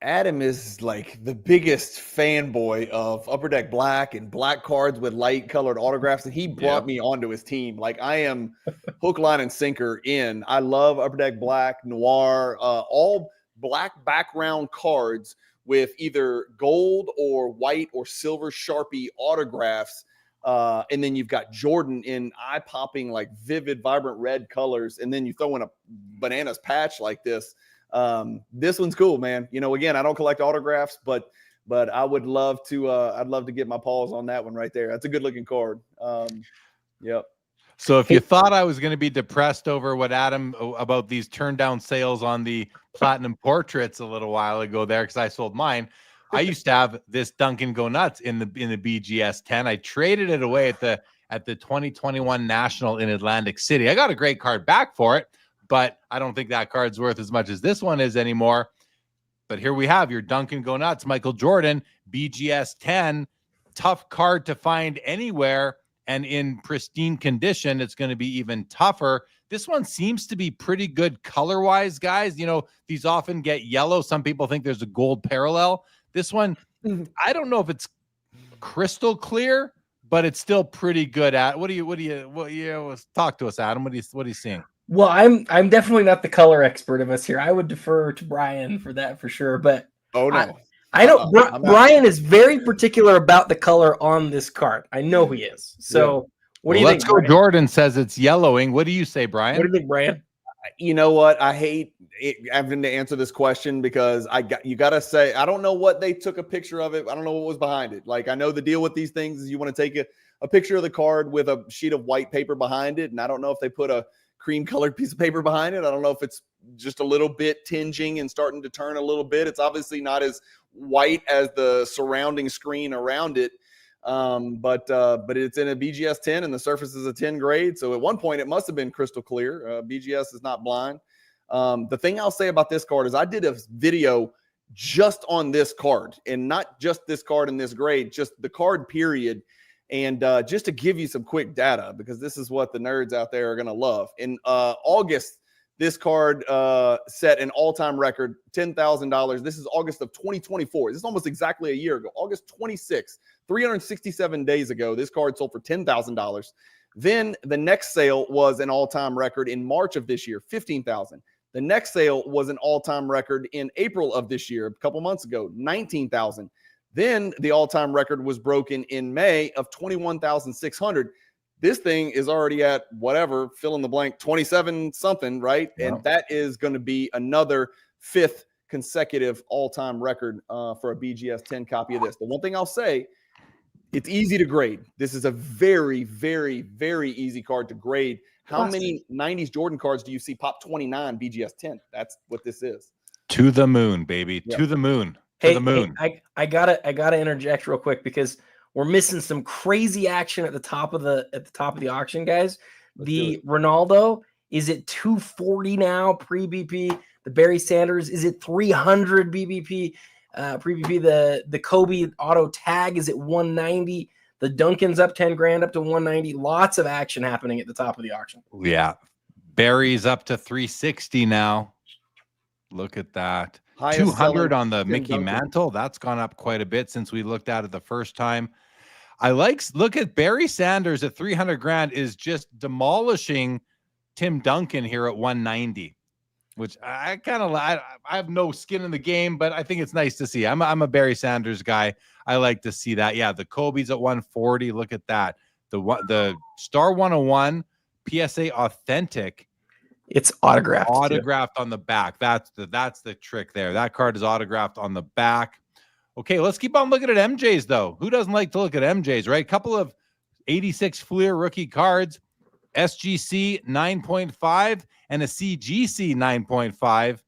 Adam is like the biggest fanboy of Upper Deck Black and black cards with light colored autographs, and he brought me onto his team. Like, I am hook, line, and sinker in. I love Upper Deck Black, Noir, all black background cards with either gold or white or silver Sharpie autographs. And then you've got Jordan in eye-popping, like vivid, vibrant red colors. And then you throw in a bananas patch like this. This one's cool, man. You know, again, I don't collect autographs, but I would love to. I'd love to get my paws on that one right there. That's a good looking card. Yep. So if you thought I was going to be depressed over what Adam about these turn down sales on the platinum portraits a little while ago there, because I sold mine, I used to have this Duncan Go Nuts in the BGS 10. I traded it away at the 2021 National in Atlantic City. I got a great card back for it, but I don't think that card's worth as much as this one is anymore. But here we have your Duncan Go Nuts, Michael Jordan, BGS 10, tough card to find anywhere. And in pristine condition, it's going to be even tougher. This one seems to be pretty good color-wise, guys. You know, these often get yellow. Some people think there's a gold parallel. This one, I don't know if it's crystal clear, but it's still pretty good at. What do you talk to us, Adam? What are you seeing? Well, I'm definitely not the color expert of us here. I would defer to Brian for that for sure. But oh no. I know Brian is very particular about the color on this card. I know he is. So what do you think? Let's go. Jordan says it's yellowing. What do you say, Brian? What do you think, Brian? You know what? I hate having to answer this question because you got to say, I don't know what they took a picture of it. I don't know what was behind it. Like, I know the deal with these things is you want to take a picture of the card with a sheet of white paper behind it. And I don't know if they put a cream colored piece of paper behind it. I don't know if it's just a little bit tinging and starting to turn a little bit. It's obviously not as white as the surrounding screen around it. But it's in a BGS 10 and the surface is a 10 grade. So at one point it must have been crystal clear. BGS is not blind. The thing I'll say about this card is I did a video just on this card, and not just this card in this grade, just the card period. And just to give you some quick data, because this is what the nerds out there are going to love. In August, this card set an all-time record, $10,000. This is August of 2024. This is almost exactly a year ago. August 26th, 367 days ago, this card sold for $10,000. Then the next sale was an all-time record in March of this year, $15,000. The next sale was an all-time record in April of this year, a couple months ago, $19,000. Then the all-time record was broken in May of $21,600. This thing is already at whatever, fill in the blank, 27 something, right? Yeah. And that is going to be another fifth consecutive all-time record for a BGS 10 copy of this. The one thing I'll say, it's easy to grade. This is a very, very, very easy card to grade. How many 90s Jordan cards do you see pop 29 BGS 10? That's what this is. To the moon, baby. Yep. To the moon. Hey, the moon. Hey, I gotta interject real quick because we're missing some crazy action at the top of the auction, guys. The Ronaldo is at 240 now pre-BP. The Barry Sanders is at 300 BBP pre-BP. The Kobe auto tag is at 190. The Duncan's up 10 grand up to 190. Lots of action happening at the top of the auction. Yeah, Barry's up to 360 now. Look at that. 200 on the Mickey Duncan. Mantle. That's gone up quite a bit since we looked at it the first time. Look at Barry Sanders at 300 grand is just demolishing Tim Duncan here at 190, which I have no skin in the game, but I think it's nice to see. I'm a Barry Sanders guy. I like to see that. Yeah, the Kobe's at 140. Look at that. The Star 101 PSA Authentic. It's autographed. Autographed on the back. That's the trick there. That card is autographed on the back. Okay, let's keep on looking at MJs, though. Who doesn't like to look at MJs, right? A couple of 86 Fleer rookie cards, SGC 9.5 and a CGC 9.5.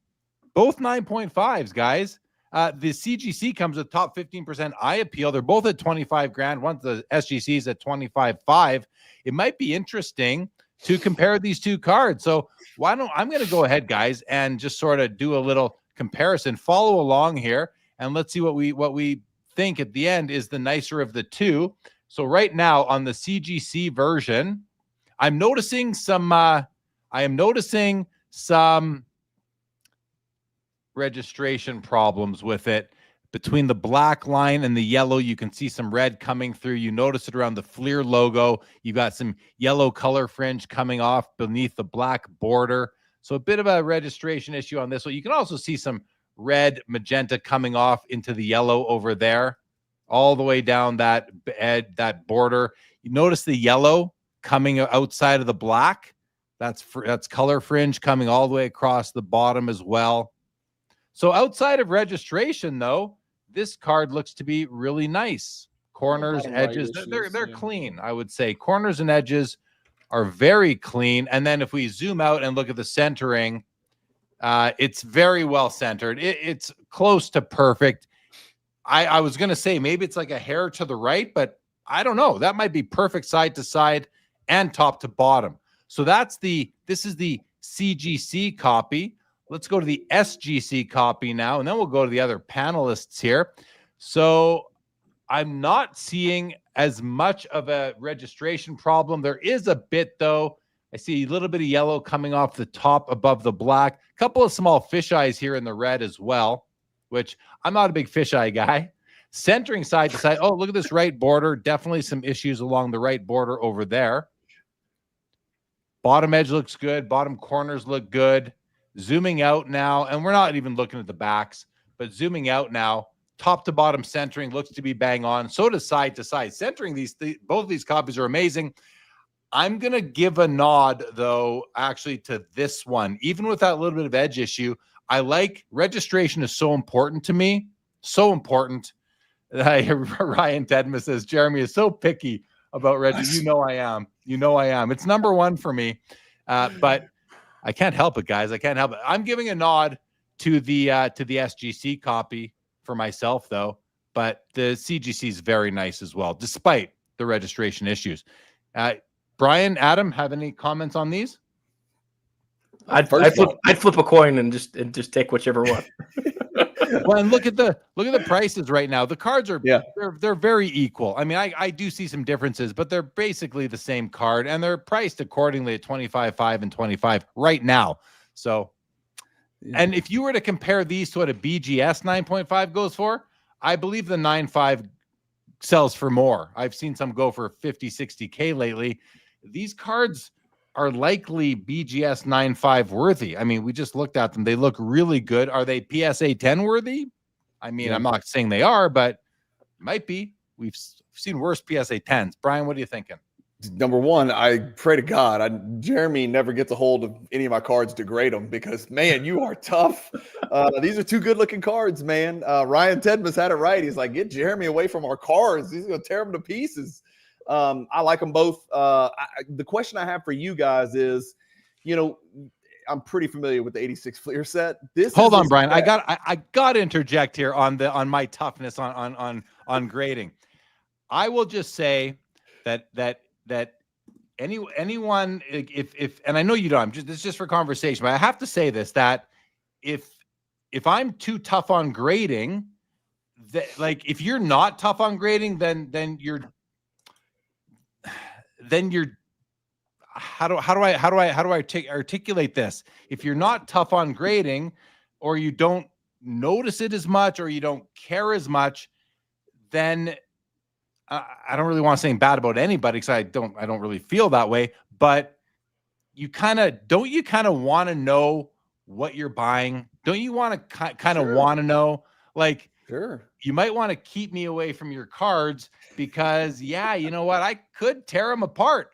Both 9.5s, guys. The CGC comes with top 15% eye appeal. They're both at 25 grand. One, the SGC is at 25.5. It might be interesting to compare these two cards. So I'm going to go ahead, guys, and just sort of do a little comparison. Follow along here, and let's see what we think at the end is the nicer of the two. So right now on the CGC version, I am noticing some registration problems with it. Between the black line and the yellow, you can see some red coming through. You notice it around the Fleer logo. You've got some yellow color fringe coming off beneath the black border. So a bit of a registration issue on this one. You can also see some red magenta coming off into the yellow over there, all the way down that border. You notice the yellow coming outside of the black. That's color fringe coming all the way across the bottom as well. So outside of registration, though, this card looks to be really nice. Corners, Bottom right edges, issues, they're yeah. clean, I would say. Corners and edges are very clean. And then if we zoom out and look at the centering, it's very well centered. It's close to perfect. I was going to say maybe it's like a hair to the right, but I don't know. That might be perfect side to side and top to bottom. So this is the CGC copy. Let's go to the SGC copy now, and then we'll go to the other panelists here. So I'm not seeing as much of a registration problem. There is a bit, though. I see a little bit of yellow coming off the top above the black. A couple of small fisheyes here in the red as well, which I'm not a big fisheye guy. Centering side to side. Oh, look at this right border. Definitely some issues along the right border over there. Bottom edge looks good. Bottom corners look good. Zooming out now, and we're not even looking at the backs, but zooming out now, top to bottom centering looks to be bang on. So does side to side. Centering, both of these copies are amazing. I'm going to give a nod, though, actually, to this one. Even with that little bit of edge issue, I like registration is so important to me. So important. Ryan Tedma says, Jeremy is so picky about registration. You know I am. You know I am. It's number one for me. But I can't help it, guys. I can't help it. I'm giving a nod to the SGC copy for myself, though. But the CGC is very nice as well, despite the registration issues. Brian, Adam, have any comments on these? I'd flip a coin and just take whichever one. Well, and look at the prices right now. The cards are they're very equal. I mean, I do see some differences, but they're basically the same card, and they're priced accordingly at $25.5 and $25 right now. So, and if you were to compare these to what a BGS 9.5 goes for, I believe the 9.5 sells for more. I've seen some go for 50, 60K lately. These cards are likely BGS 9.5 worthy. I mean, we just looked at them. They look really good. Are they PSA 10 worthy? I mean, I'm not saying they are, but might be. We've seen worse PSA 10s. Brian, what are you thinking? Number one, I pray to God, Jeremy never gets a hold of any of my cards to grade them because, man, you are tough. These are two good-looking cards, man. Ryan Tedman's had it right. He's like, get Jeremy away from our cards. He's going to tear them to pieces. I like them both. The question I have for you guys is, I'm pretty familiar with the 86 Fleer set. Hold on, Brian. I got to interject here on my toughness on grading. I will just say that anyone, if and I know you don't, this is just for conversation, but I have to say this, that if I'm too tough on grading, like if you're not tough on grading, then you're how do I articulate this? If you're not tough on grading, or you don't notice it as much, or you don't care as much, then I don't really want to say bad about anybody, because I don't really feel that way. But you kind of want to know what you're buying? Don't you want to kind of want to know, like, sure, you might want to keep me away from your cards because, you know what? I could tear them apart.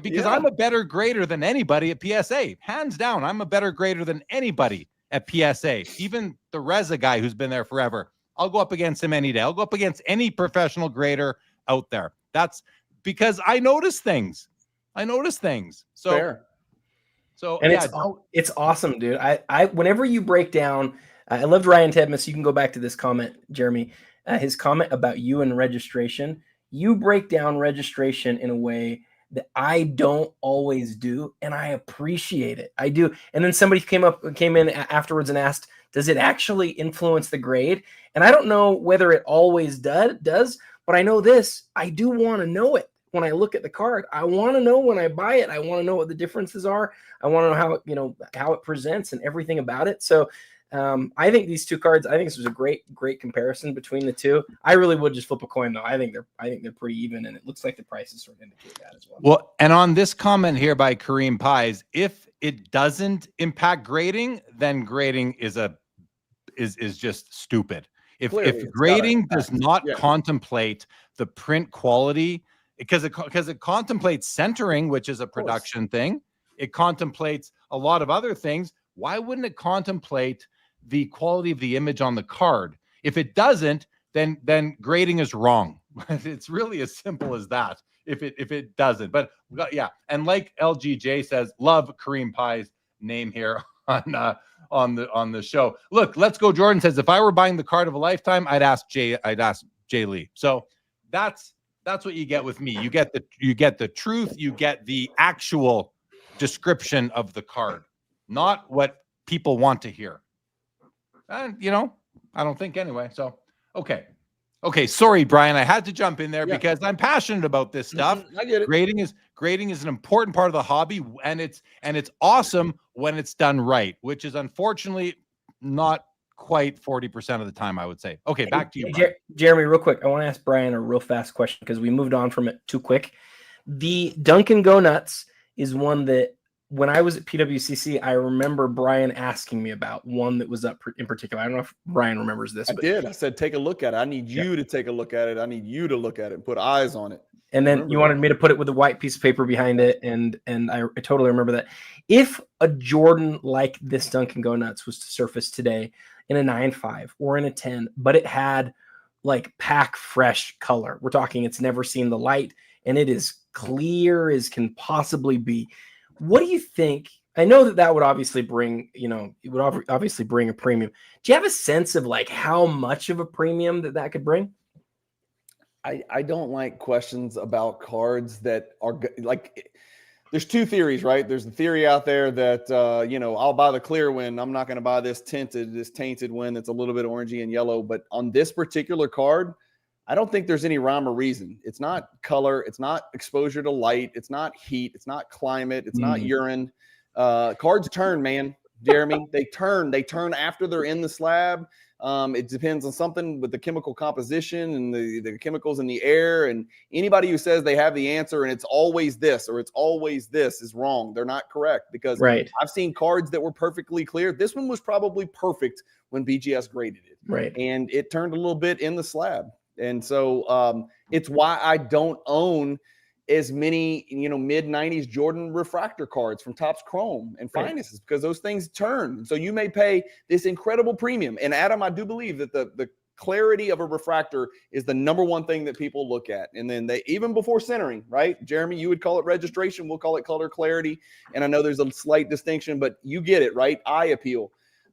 Because I'm a better grader than anybody at PSA. Hands down, I'm a better grader than anybody at PSA. Even the Reza guy who's been there forever. I'll go up against him any day. I'll go up against any professional grader out there. That's because I notice things. So, fair. So, and it's awesome, dude. I whenever you break down, I loved Ryan Tedmus. You can go back to this comment, Jeremy, his comment about you and registration. You break down registration in a way that I don't always do, and I appreciate it. I do. And then somebody came in afterwards and asked, does it actually influence the grade? And I don't know whether it always does, but I know this. I do want to know it when I look at the card. I want to know when I buy it. I want to know what the differences are. I want to know how it presents and everything about it. So I think these two cards, I think this was a great comparison between the two. I really would just flip a coin, though. I think they're pretty even, and it looks like the prices sort of indicate that as well. Well, and on this comment here by Kareem Pies, if it doesn't impact grading, then grading is just stupid. If grading does not contemplate the print quality, because it contemplates centering, which is a production thing, it contemplates a lot of other things. Why wouldn't it contemplate the quality of the image on the card. If it doesn't, then grading is wrong. It's really as simple as that. If it doesn't, but yeah, and like LGJ says, love Kareem Pie's name here on the show. Look, Let's Go Jordan says, if I were buying the card of a lifetime, I'd ask Jay Lee. So that's what you get with me. You get the truth, you get the actual description of the card, not what people want to hear. And I don't think anyway. So okay. Sorry, Brian. I had to jump in there because I'm passionate about this stuff. I get it. Grading is an important part of the hobby, and it's awesome when it's done right, which is unfortunately not quite 40% of the time, I would say. Okay, back to you, Jeremy, real quick. I want to ask Brian a real fast question because we moved on from it too quick. The Duncan Go Nuts is one that when I was at PWCC, I remember Brian asking me about one that was up in particular. I don't know if Brian remembers this. I did. I said, take a look at it. I need you to take a look at it. I need you to look at it and put eyes on it. And then you wanted me to put it with a white piece of paper behind it. And I totally remember that. If a Jordan like this Duncan Go Nuts was to surface today in a 9.5 or in a 10, but it had like pack fresh color, we're talking it's never seen the light and it is clear as can possibly be. What do you think? I know that would obviously bring, it would obviously bring a premium. Do you have a sense of like how much of a premium that could bring? I don't like questions about cards that are like, there's two theories, right? There's the theory out there that, I'll buy the clear one. I'm not going to buy this tainted one that's a little bit orangey and yellow. But on this particular card, I don't think there's any rhyme or reason. It's not color. It's not exposure to light. It's not heat. It's not climate. It's not urine. Cards turn, man, Jeremy. They turn after they're in the slab. It depends on something with the chemical composition and the chemicals in the air. And anybody who says they have the answer and it's always this or it's always this is wrong. They're not correct because I've seen cards that were perfectly clear. This one was probably perfect when BGS graded it. Right. And it turned a little bit in the slab. And so it's why I don't own as many, mid-90s Jordan refractor cards from Topps Chrome and Finest because those things turn. So you may pay this incredible premium. And Adam, I do believe that the clarity of a refractor is the number one thing that people look at. And then even before centering, right? Jeremy, you would call it registration. We'll call it color clarity. And I know there's a slight distinction, but you get it, right? Eye appeal.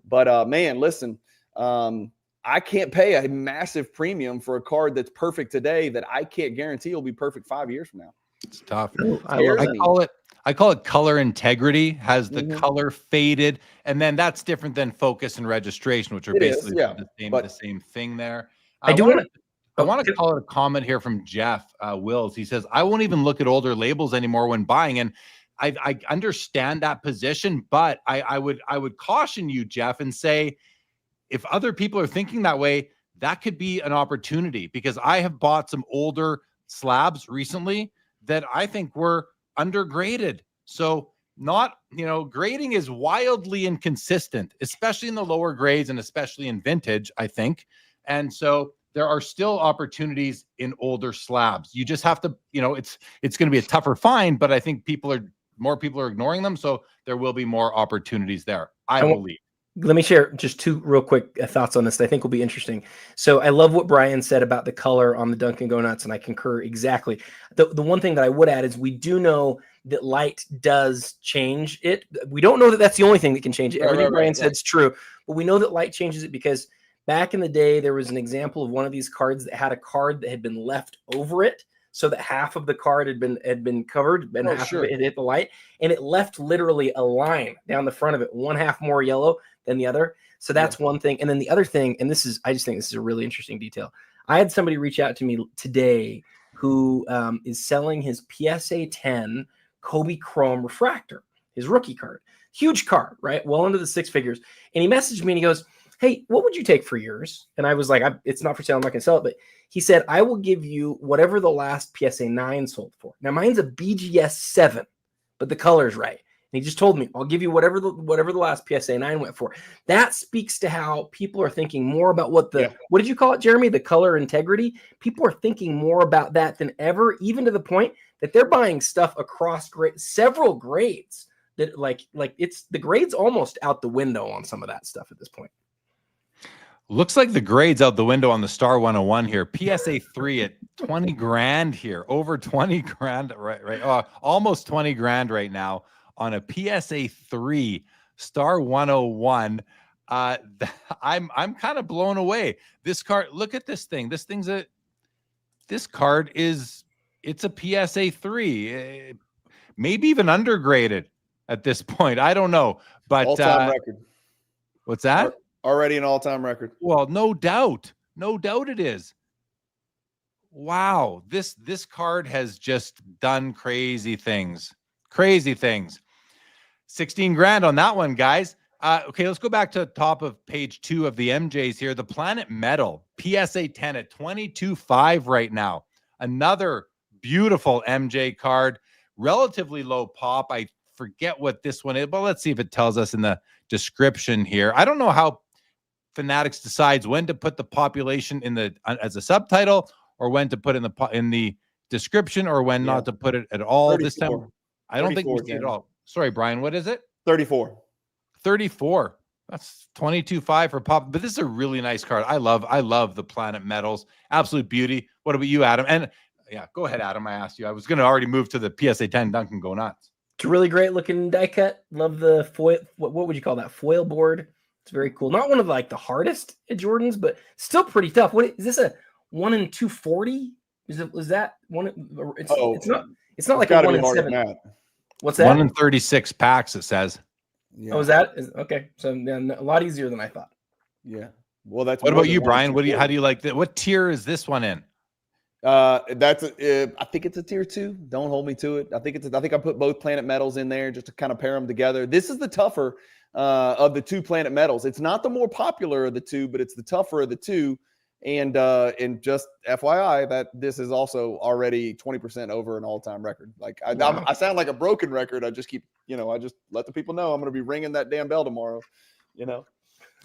But man, listen, I can't pay a massive premium for a card that's perfect today that I can't guarantee will be perfect 5 years from now. It's tough. I call it color integrity. Has the color faded, and then that's different than focus and registration, which are basically the same thing there. I want to call it a comment here from Jeff Wills. He says, I won't even look at older labels anymore when buying. And I understand that position, but I would caution you, Jeff, and say, if other people are thinking that way, that could be an opportunity because I have bought some older slabs recently that I think were undergraded. So grading is wildly inconsistent, especially in the lower grades and especially in vintage, I think. And so there are still opportunities in older slabs. You just have to, it's going to be a tougher find, but I think more people are ignoring them. So there will be more opportunities there, I believe. Let me share just two real quick thoughts on this that I think will be interesting. So I love what Brian said about the color on the Duncan Go Nuts, and I concur exactly. The one thing that I would add is we do know that light does change it. We don't know that that's the only thing that can change it. Everything Brian said is true, but we know that light changes it because back in the day, there was an example of one of these cards that had a card that had been left over it, so that half of the card had been covered and half of it had hit the light, and it left literally a line down the front of it, one half more yellow than the other. So that's one thing. And then the other thing, and I just think this is a really interesting detail. I had somebody reach out to me today who is selling his PSA 10 Kobe Chrome refractor, his rookie card, huge card, right? Well into the six figures. And he messaged me and he goes, hey, what would you take for yours? And I was like, it's not for sale. I'm not going to sell it. But he said, I will give you whatever the last PSA 9 sold for. Now mine's a BGS 7, but the color's right. And he just told me, I'll give you whatever the last PSA 9 went for. That speaks to how people are thinking more about what did you call it, Jeremy? The color integrity. People are thinking more about that than ever, even to the point that they're buying stuff across several grades that like it's the grades almost out the window on some of that stuff at this point. Looks like the grade's out the window on the Star 101 here. PSA 3 at 20 grand here. Over 20 grand, right. Almost 20 grand right now on a PSA 3 Star 101. I'm kind of blown away. This card, look at this thing. This card it's a PSA 3. Maybe even undergraded at this point. I don't know. But all-time record. What's that? Already an all-time record. Well, no doubt it is. Wow, this card has just done crazy things. 16 grand on that one, guys. Okay, let's go back to the top of page 2 of the MJs here. The Planet Metal PSA 10 at 22.5 right now. Another beautiful MJ card, relatively low pop. I forget what this one is, but let's see if it tells us in the description here. I don't know how Fanatics decides when to put the population in the as a subtitle, or when to put in the description, or when not to put it at all. 34. This time I don't think we see it at all. Sorry, Brian, what is it? 34. That's 22.5 for pop. But this is a really nice card. I love the Planet Metals. Absolute beauty. What about you, Adam? And yeah, go ahead, Adam. I asked you. I was going to already move to the PSA 10 Duncan go nuts. It's a really great looking die cut. Love the foil. What would you call that? Foil board. It's very cool. Not one of the hardest at Jordans, but still pretty tough. What is this, a 1 in 240? Is that one? It's not like a 1 in 7. What's that? 1 in 36 packs, it says. Yeah. Oh, is that okay? So then a lot easier than I thought. Yeah. Well, that's what about you, Brian? How do you like that? What tier is this one in? I think it's a tier 2. Don't hold me to it. I think I put both Planet Metals in there just to kind of pair them together. This is the tougher of the 2 Planet Metals. It's not the more popular of the 2, but it's the tougher of the 2. And just FYI, that this is also already 20% over an all-time record. I sound like a broken record. I just keep, I just let the people know I'm going to be ringing that damn bell tomorrow.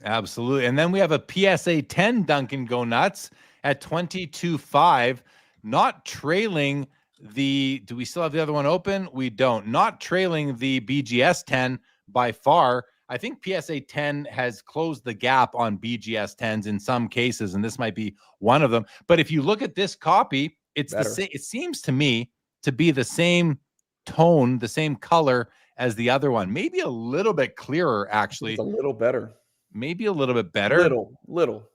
Absolutely. And then we have a PSA 10 Duncan go nuts at 22.5, not trailing do we still have the other one open? We don't. Not trailing the BGS 10 by far. I think PSA 10 has closed the gap on BGS 10s in some cases, and this might be one of them. But if you look at this copy, it's the same. It seems to me to be the same tone, the same color as the other one. Maybe a little bit clearer, actually. It's a little better. Maybe a little bit better. Little.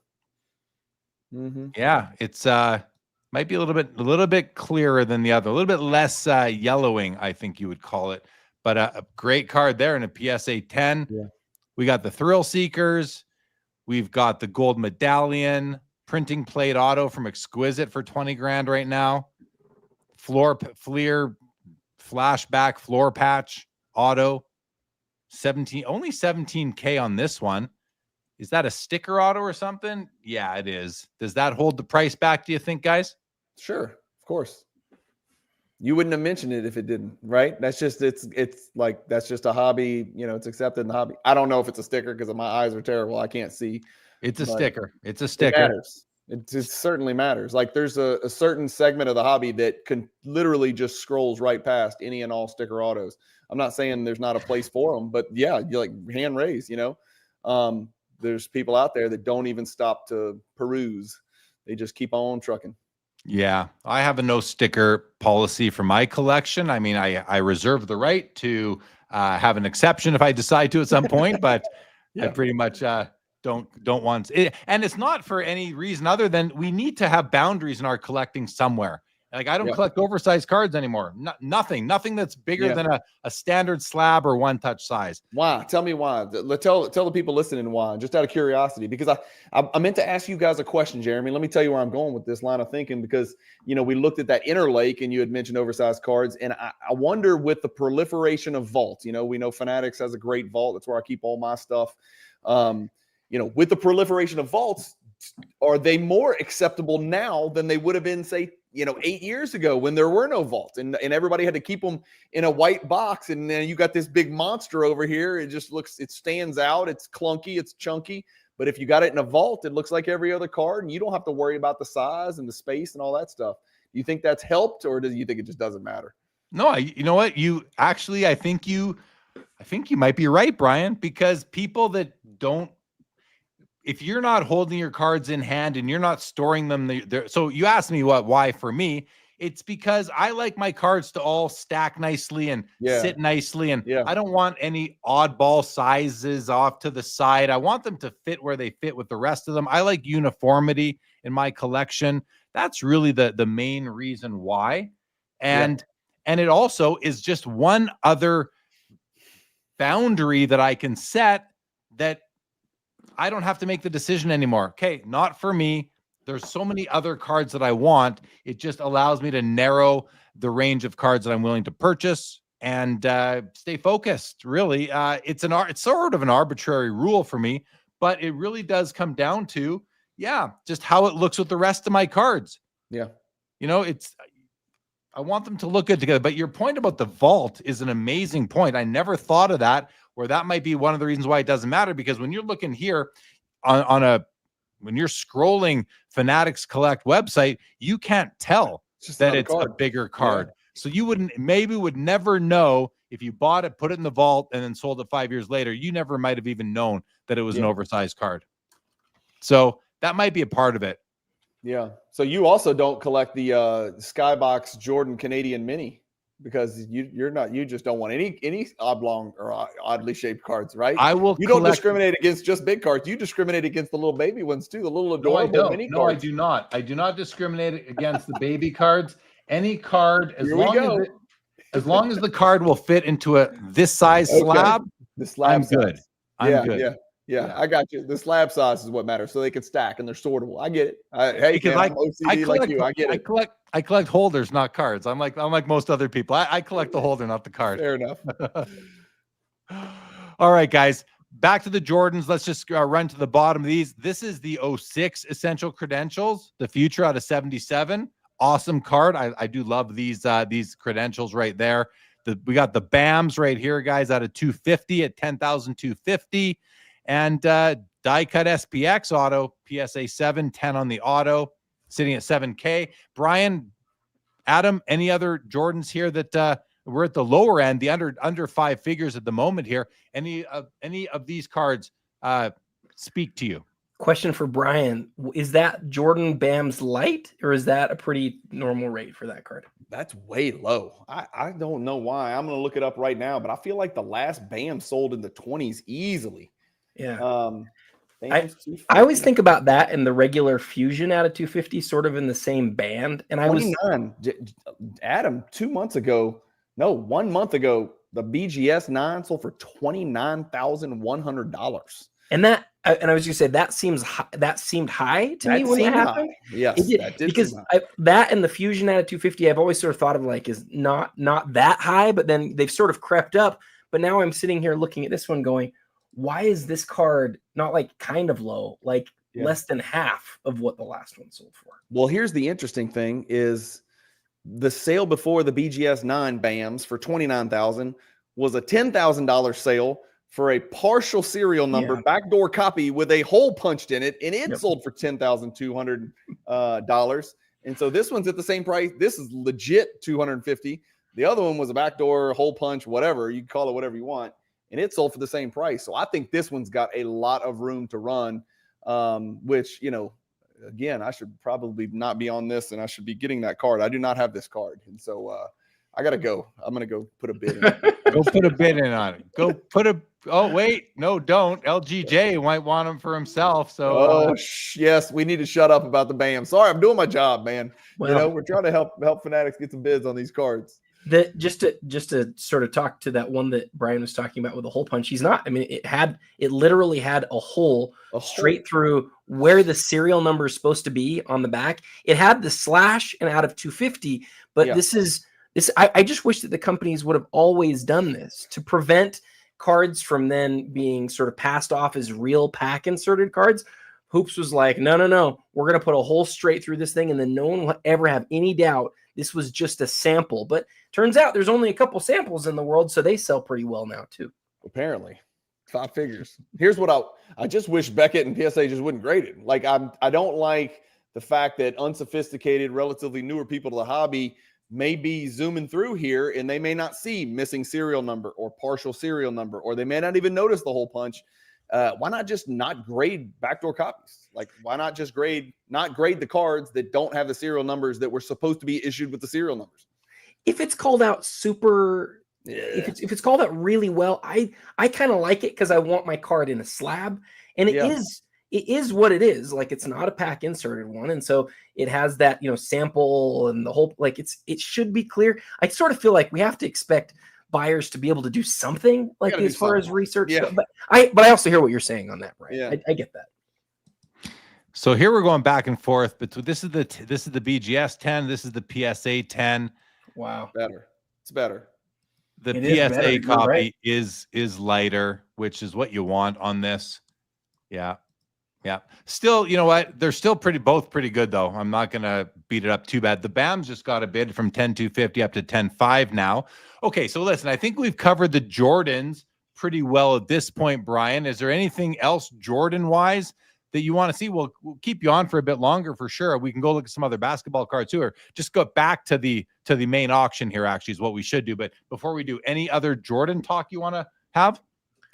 Mm-hmm. Yeah, it's might be a little bit clearer than the other, a little bit less yellowing, I think you would call it. But a great card there in a PSA 10. Yeah. We got the Thrill Seekers. We've got the gold medallion, printing plate auto from Exquisite for 20 grand right now. Fleer flashback floor patch auto, only 17K on this one. Is that a sticker auto or something? Yeah, it is. Does that hold the price back, do you think, guys? Sure, of course. You wouldn't have mentioned it if it didn't, right? That's just that's just a hobby, it's accepted in the hobby. I don't know if it's a sticker because my eyes are terrible. I can't see. It's a sticker. It's a sticker. It matters. It certainly matters. There's a certain segment of the hobby that can literally just scrolls right past any and all sticker autos. I'm not saying there's not a place for them, but yeah, you hand raise, there's people out there that don't even stop to peruse. They just keep on trucking. Yeah, I have a no sticker policy for my collection. I mean, I reserve the right to have an exception if I decide to at some point, but yeah. I pretty much don't want it. And it's not for any reason other than we need to have boundaries in our collecting somewhere. I don't collect oversized cards anymore. Nothing that's bigger than a standard slab or one touch size. Why? Tell me why. Tell the people listening why, just out of curiosity, because I meant to ask you guys a question, Jeremy. Let me tell you where I'm going with this line of thinking, because, we looked at that inner lake and you had mentioned oversized cards. And I wonder, with the proliferation of vaults, we know Fanatics has a great vault. That's where I keep all my stuff. With the proliferation of vaults, are they more acceptable now than they would have been, say, 8 years ago when there were no vaults and everybody had to keep them in a white box? And then you got this big monster over here. It stands out. It's clunky. It's chunky. But if you got it in a vault, it looks like every other card, and you don't have to worry about the size and the space and all that stuff. Do you think that's helped, or do you think it just doesn't matter? No, you know what? I think you might be right, Brian, because people that don't, if you're not holding your cards in hand and you're not storing them there, so you asked me why for me, it's because I like my cards to all stack nicely and sit nicely, and I don't want any oddball sizes off to the side. I want them to fit where they fit with the rest of them. I like uniformity in my collection. That's really the main reason why. And it also is just one other boundary that I can set that I don't have to make the decision anymore. Okay, not for me. There's so many other cards that I want. It just allows me to narrow the range of cards that I'm willing to purchase and stay focused. Really, it's sort of an arbitrary rule for me, but it really does come down to just how it looks with the rest of my cards. Yeah, I want them to look good together. But your point about the vault is an amazing point. I never thought of that, where that might be one of the reasons why it doesn't matter, because when you're looking here when you're scrolling Fanatics Collect website, you can't tell that it's a bigger card. Yeah. So you would never know if you bought it, put it in the vault, and then sold it 5 years later. You never might have even known that it was an oversized card. So that might be a part of it. Yeah. So you also don't collect the Skybox Jordan Canadian Mini, because you just don't want any oblong or oddly shaped cards, right? You don't discriminate against just big cards. You discriminate against the little baby ones too, the little adorable mini cards. No, I do not. I do not discriminate against the baby cards. Any card, as long as the card will fit into this size slab, the slab I'm good. I'm good. Yeah, I got you. The slab size is what matters, so they can stack and they're sortable. I get it. I'm OCD like you. I get it. I collect holders, not cards. I'm like most other people. I collect the holder, not the card. Fair enough. All right, guys. Back to the Jordans. Let's just run to the bottom of these. This is the 06 Essential Credentials, the Future out of 77. Awesome card. I do love these credentials right there. We got the BAMs right here, guys, out of 250 at 10,250. And die cut SPX auto, PSA 710 on the auto, sitting at 7K. Brian, Adam, any other Jordans here that we're at the lower end, the under 5 figures at the moment here? Any of these cards speak to you? Question for Brian: is that Jordan BAM's light, or is that a pretty normal rate for that card? That's way low. I don't know why. I'm going to look it up right now, but I feel like the last BAM sold in the 20s easily. Yeah. I always think about that and the regular Fusion out of 250 sort of in the same band. And 29, Adam, 1 month ago, the BGS 9 sold for $29,100. And I was going to say that seemed high to me when it happened. Yes, it did, because that and the Fusion out of 250, I've always sort of thought of like is not that high, but then they've sort of crept up. But now I'm sitting here looking at this one going, why is this card not like kind of low, like less than half of what the last one sold for? Well, here's the interesting thing is the sale before the BGS 9 BAMs for $29,000 was a $10,000 sale for a partial serial number backdoor copy with a hole punched in it, and it sold for $10,200. And so this one's at the same price. This is legit $250. The other one was a backdoor hole punch, whatever you can call it, whatever you want. And it sold for the same price. So I think this one's got a lot of room to run, which, again, I should probably not be on this and I should be getting that card. I do not have this card. And so I got to go. I'm going to go put a bid in. Go put a bid in on it. Oh, wait. No, don't. LGJ might want him for himself. So, yes, we need to shut up about the BAM. Sorry, I'm doing my job, man. Well, we're trying to help Fanatics get some bids on these cards. Just to sort of talk to that one that Brian was talking about with the hole punch, it literally had a hole straight through where the serial number is supposed to be on the back. It had the slash and out of 250, but I just wish that the companies would have always done this to prevent cards from then being sort of passed off as real pack inserted cards. Hoops was like, no, we're going to put a hole straight through this thing, and then no one will ever have any doubt this was just a sample. But turns out there's only a couple samples in the world, so they sell pretty well now too. Apparently, 5 figures. Here's what I just wish Beckett and PSA just wouldn't grade it. Like I don't like the fact that unsophisticated, relatively newer people to the hobby may be zooming through here and they may not see missing serial number or partial serial number, or they may not even notice the hole punch. why not just not grade backdoor copies? Like, why not just not grade the cards that don't have the serial numbers that were supposed to be issued with the serial numbers? If it's called out super, if it's called out really well, I kind of like it because I want my card in a slab, and it is what it is. Like, it's not a pack inserted one, and so it has that sample and the whole, like, it should be clear. I sort of feel like we have to expect buyers to be able to do something, like, as far as research. Yeah. But I also hear what you're saying on that, right? Yeah. I get that. So here we're going back and forth between this is the BGS 10, this is the PSA 10. Wow. It's better. The It is PSA better, you're copy right. is lighter, which is what you want on this. Yeah. Still, you know what? They're still both pretty good though. I'm not gonna beat it up too bad. The BAM's just got a bid from 10,250 up to 10,500 now. Okay, so listen, I think we've covered the Jordans pretty well at this point, Brian. Is there anything else Jordan-wise that you want to see? We'll keep you on for a bit longer for sure. We can go look at some other basketball cards too, or just go back to the main auction here, actually, is what we should do. But before we do, any other Jordan talk you want to have?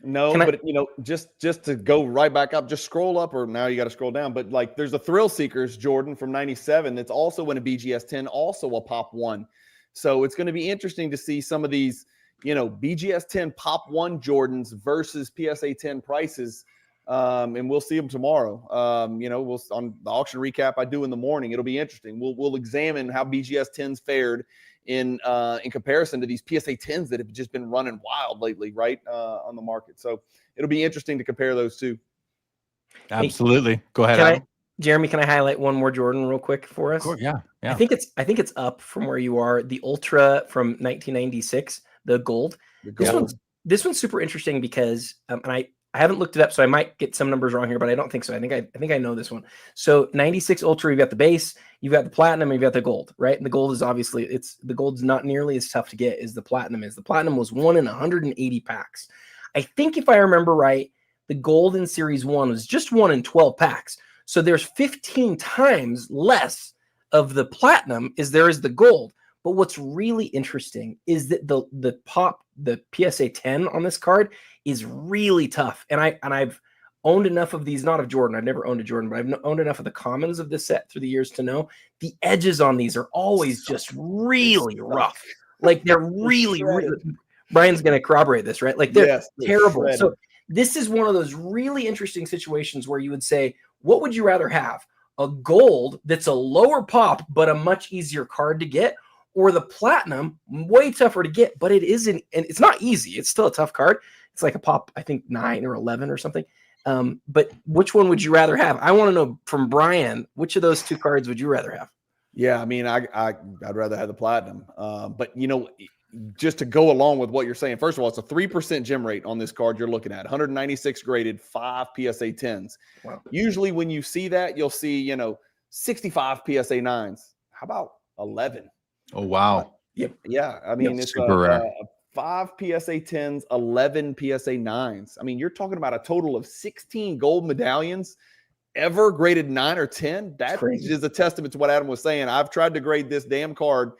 No, but just to go right back up, just scroll up, or now you got to scroll down. But like, there's a Thrill Seekers Jordan from '97 that's also in a BGS 10, also a Pop 1. So it's going to be interesting to see some of these, BGS 10 Pop 1 Jordans versus PSA 10 prices. And we'll see them tomorrow. We'll on the auction recap I do in the morning. It'll be interesting. We'll examine how BGS 10s fared in comparison to these PSA 10s that have just been running wild lately, right, on the market. So it'll be interesting to compare those two. Absolutely. Go ahead, Adam. Jeremy, can I highlight one more Jordan real quick for us? Of course, yeah. I think it's up from where you are. The Ultra from 1996, the gold. This one's super interesting because, and I haven't looked it up, so I might get some numbers wrong here, but I don't think so. I think I know this one. So 96 Ultra, you've got the base, you've got the platinum, and you've got the gold, right? And the gold is obviously the gold's not nearly as tough to get as the platinum is. The platinum was 1 in 180 packs. I think if I remember right, the gold in Series 1 was just 1 in 12 packs. So there's 15 times less of the platinum as there is the gold. But what's really interesting is that the PSA 10 on this card is really tough. And I've owned enough of these, not of Jordan. I've never owned a Jordan, but I've owned enough of the commons of this set through the years to know the edges on these are always just really rough. Like, they're really. Brian's going to corroborate this, right? Like, they're terrible. Shredded. So this is one of those really interesting situations where you would say, what would you rather have? A gold that's a lower pop, but a much easier card to get, or the platinum, way tougher to get, but it isn't, and it's not easy. It's still a tough card. It's like a pop, I think 9 or 11 or something. But which one would you rather have? I want to know from Brian, which of those two cards would you rather have? Yeah, I mean, I'd rather have the platinum. But just to go along with what you're saying, first of all, it's a 3% gem rate on this card you're looking at. 196 graded, 5 PSA 10s. Wow. Usually when you see that, you'll see, 65 PSA 9s. How about 11? Oh, wow. Yep. Yeah. I mean, it's super rare. 5 PSA 10s, 11 PSA 9s. I mean, you're talking about a total of 16 gold medallions ever graded 9 or 10. That is a testament to what Adam was saying. I've tried to grade this damn card.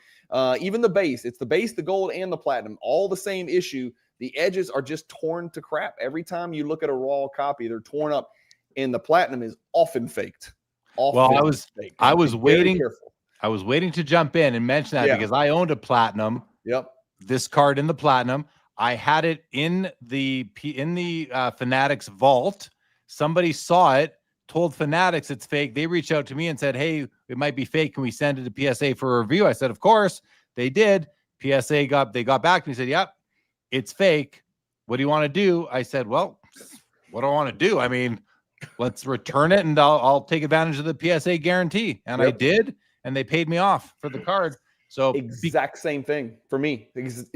Even the base. It's the base, the gold, and the platinum. All the same issue. The edges are just torn to crap. Every time you look at a raw copy, they're torn up. And the platinum is often faked. I was waiting to jump in and mention that because I owned a platinum. Yep. This card in the platinum. I had it in the Fanatics vault. Somebody saw it, told Fanatics it's fake. They reached out to me and said, "Hey, it might be fake. Can we send it to PSA for a review?" I said, "Of course." They did. PSA got back to me and said, "Yep, it's fake. What do you want to do?" I said, "Well, what do I want to do? I mean, let's return it and I'll take advantage of the PSA guarantee." And I did, and they paid me off for the card. So exact same thing for me.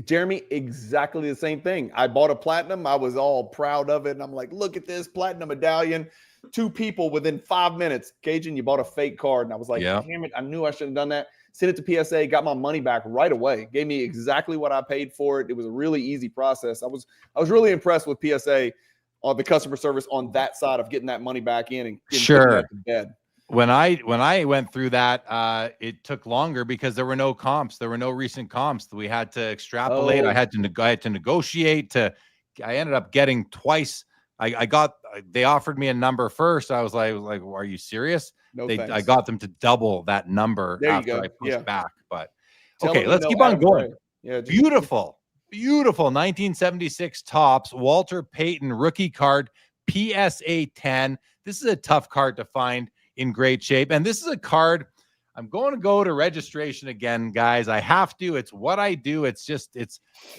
Jeremy, exactly the same thing. I bought a platinum. I was all proud of it. And I'm like, look at this platinum medallion. 2 people within 5 minutes. Cajun, you bought a fake card. And I was like, damn it, I knew I should have done that. Sent it to PSA, got my money back right away. Gave me exactly what I paid for it. It was a really easy process. I was really impressed with PSA on the customer service on that side of getting that money back in and putting that to bed. When I went through that, it took longer because there were no comps. There were no recent comps. We had to extrapolate. I had to negotiate. I ended up getting twice they offered me a number first. I was like, well, are you serious? No I thanks. got them to double that number There you after go. I pushed back. But Tell okay, them let's no keep on Adam going. Gray. Yeah, Beautiful 1976 Topps Walter Payton rookie card, PSA 10. This is a tough card to find in great shape. And this is a card I'm going to go to registration again, guys. I have to. It's what I do. It's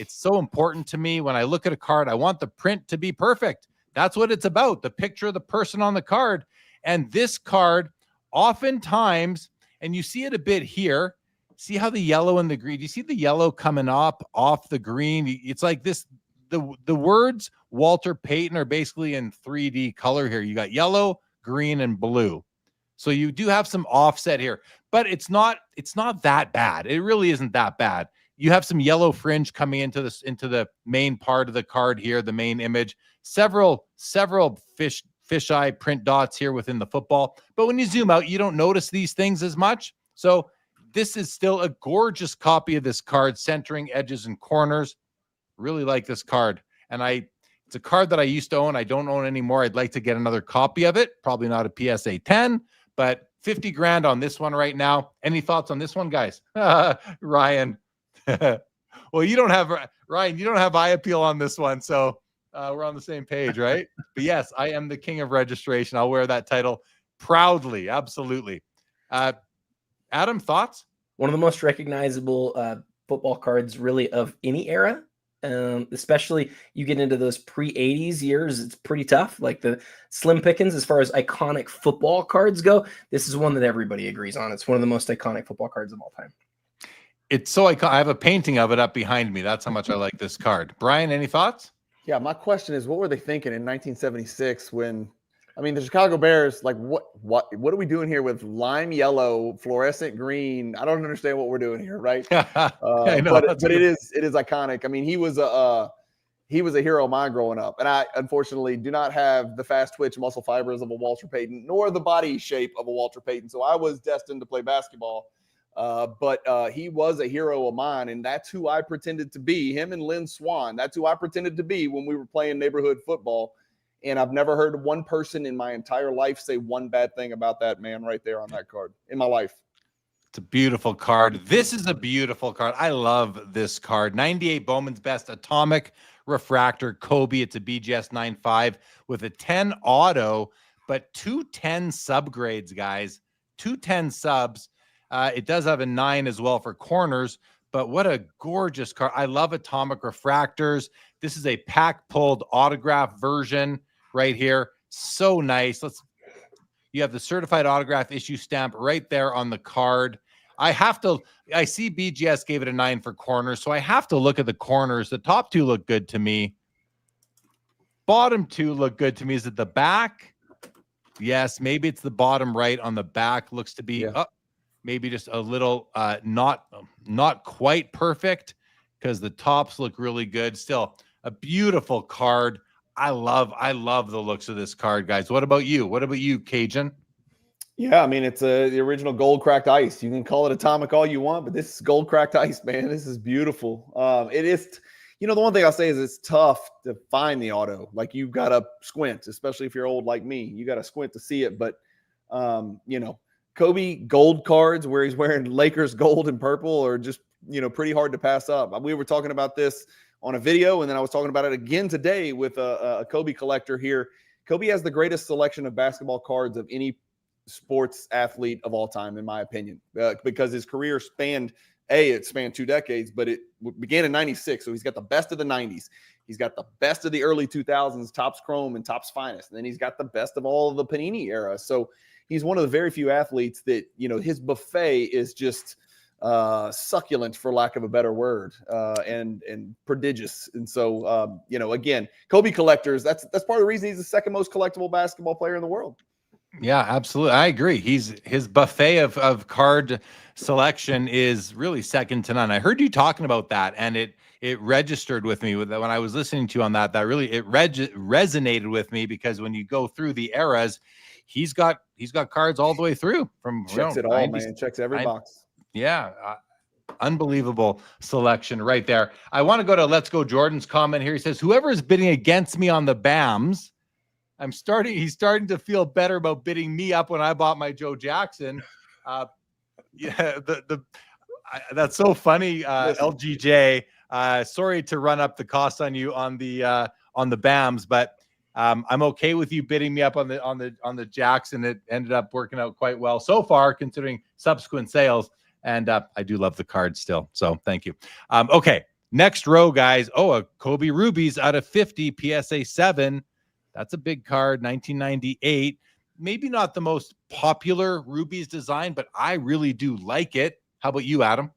so important to me. When I look at a card, I want the print to be perfect. That's what it's about. The picture of the person on the card. And this card, oftentimes, and you see it a bit here, see how the yellow and the green, you see the yellow coming up off the green. It's like this, the words Walter Payton are basically in 3D color here. You got yellow, green, and blue. So you do have some offset here, but it's not that bad. It really isn't that bad. You have some yellow fringe coming into the main part of the card here, the main image, several fisheye print dots here within the football. But when you zoom out, you don't notice these things as much. So this is still a gorgeous copy of this card, centering edges and corners. Really like this card. And it's a card that I used to own. I don't own anymore. I'd like to get another copy of it. Probably not a PSA 10, but 50 grand on this one right now. Any thoughts on this one, guys? Ryan. Well, you don't have eye appeal on this one. So we're on the same page, right? But yes, I am the king of registration. I'll wear that title proudly. Absolutely. Adam, thoughts? One of the most recognizable football cards really of any era. Especially you get into those pre-80s years, it's pretty tough. Like the slim pickings as far as iconic football cards go. This is one that everybody agrees on. It's one of the most iconic football cards of all time. It's so iconic. I have a painting of it up behind me. That's how much I like this card. Brian, any thoughts? Yeah, my question is, what were they thinking in 1976 when, I mean, the Chicago Bears, like what are we doing here with lime yellow, fluorescent green? I don't understand what we're doing here, right? I know, but it is iconic. I mean, he was a hero of mine growing up, and I unfortunately do not have the fast twitch muscle fibers of a Walter Payton, nor the body shape of a Walter Payton. So I was destined to play basketball. But he was a hero of mine, and that's who I pretended to be. Him and Lynn Swan. That's who I pretended to be when we were playing neighborhood football. And I've never heard one person in my entire life say one bad thing about that man right there on that card in my life. It's a beautiful card. This is a beautiful card. I love this card. 98 Bowman's Best Atomic Refractor Kobe. It's a BGS 9.5 with a 10 auto, but 210 subgrades, guys. 210 subs. It does have a 9 as well for corners, but what a gorgeous card. I love Atomic Refractors. This is a pack-pulled autograph version right here. So nice. You have the certified autograph issue stamp right there on the card. I see BGS gave it a 9 for corners, so I have to look at the corners. The top two look good to me. Bottom two look good to me. Is it the back? Yes, maybe it's the bottom right on the back. Looks to be maybe just a little not quite perfect because the tops look really good. Still a beautiful card. I love the looks of this card, guys. What about you? What about you, Cajun? Yeah, I mean, it's the original gold cracked ice. You can call it atomic all you want, but this is gold cracked ice, man. This is beautiful. It is, the one thing I'll say is it's tough to find the auto. Like you got to squint, especially if you're old like me. You got to squint to see it. But, Kobe gold cards where he's wearing Lakers gold and purple are just, pretty hard to pass up. We were talking about this on a video, and then I was talking about it again today with a Kobe collector here. Kobe has the greatest selection of basketball cards of any sports athlete of all time, in my opinion, because his career spanned 2 decades, but it began in 96. So he's got the best of the 90s. He's got the best of the early 2000s, Topps Chrome and Topps Finest. And then he's got the best of all of the Panini era. So he's one of the very few athletes that, his buffet is just succulent, for lack of a better word, and prodigious. And so, again, Kobe collectors, that's part of the reason he's the second most collectible basketball player in the world. Yeah, absolutely. I agree. His buffet of card selection is really second to none. I heard you talking about that, and it registered with me when I was listening to you on that. That really resonated with me, because when you go through the eras, he's got cards all the way through from checks it all, 90s, man. Checks every box. Yeah. Unbelievable selection right there. I want to go to Let's Go Jordan's comment here. He says, whoever is bidding against me on the BAMs He's starting to feel better about bidding me up when I bought my Joe Jackson. Yeah, that's so funny, LGJ. Sorry to run up the cost on you on the BAMs, but I'm okay with you bidding me up on the Jackson. It ended up working out quite well so far, considering subsequent sales. And I do love the card still, so thank you. Okay, next row, guys. Oh, a Kobe Rubies out of 50 PSA 7. That's a big card, 1998. Maybe not the most popular Rubies design, but I really do like it. How about you, Adam?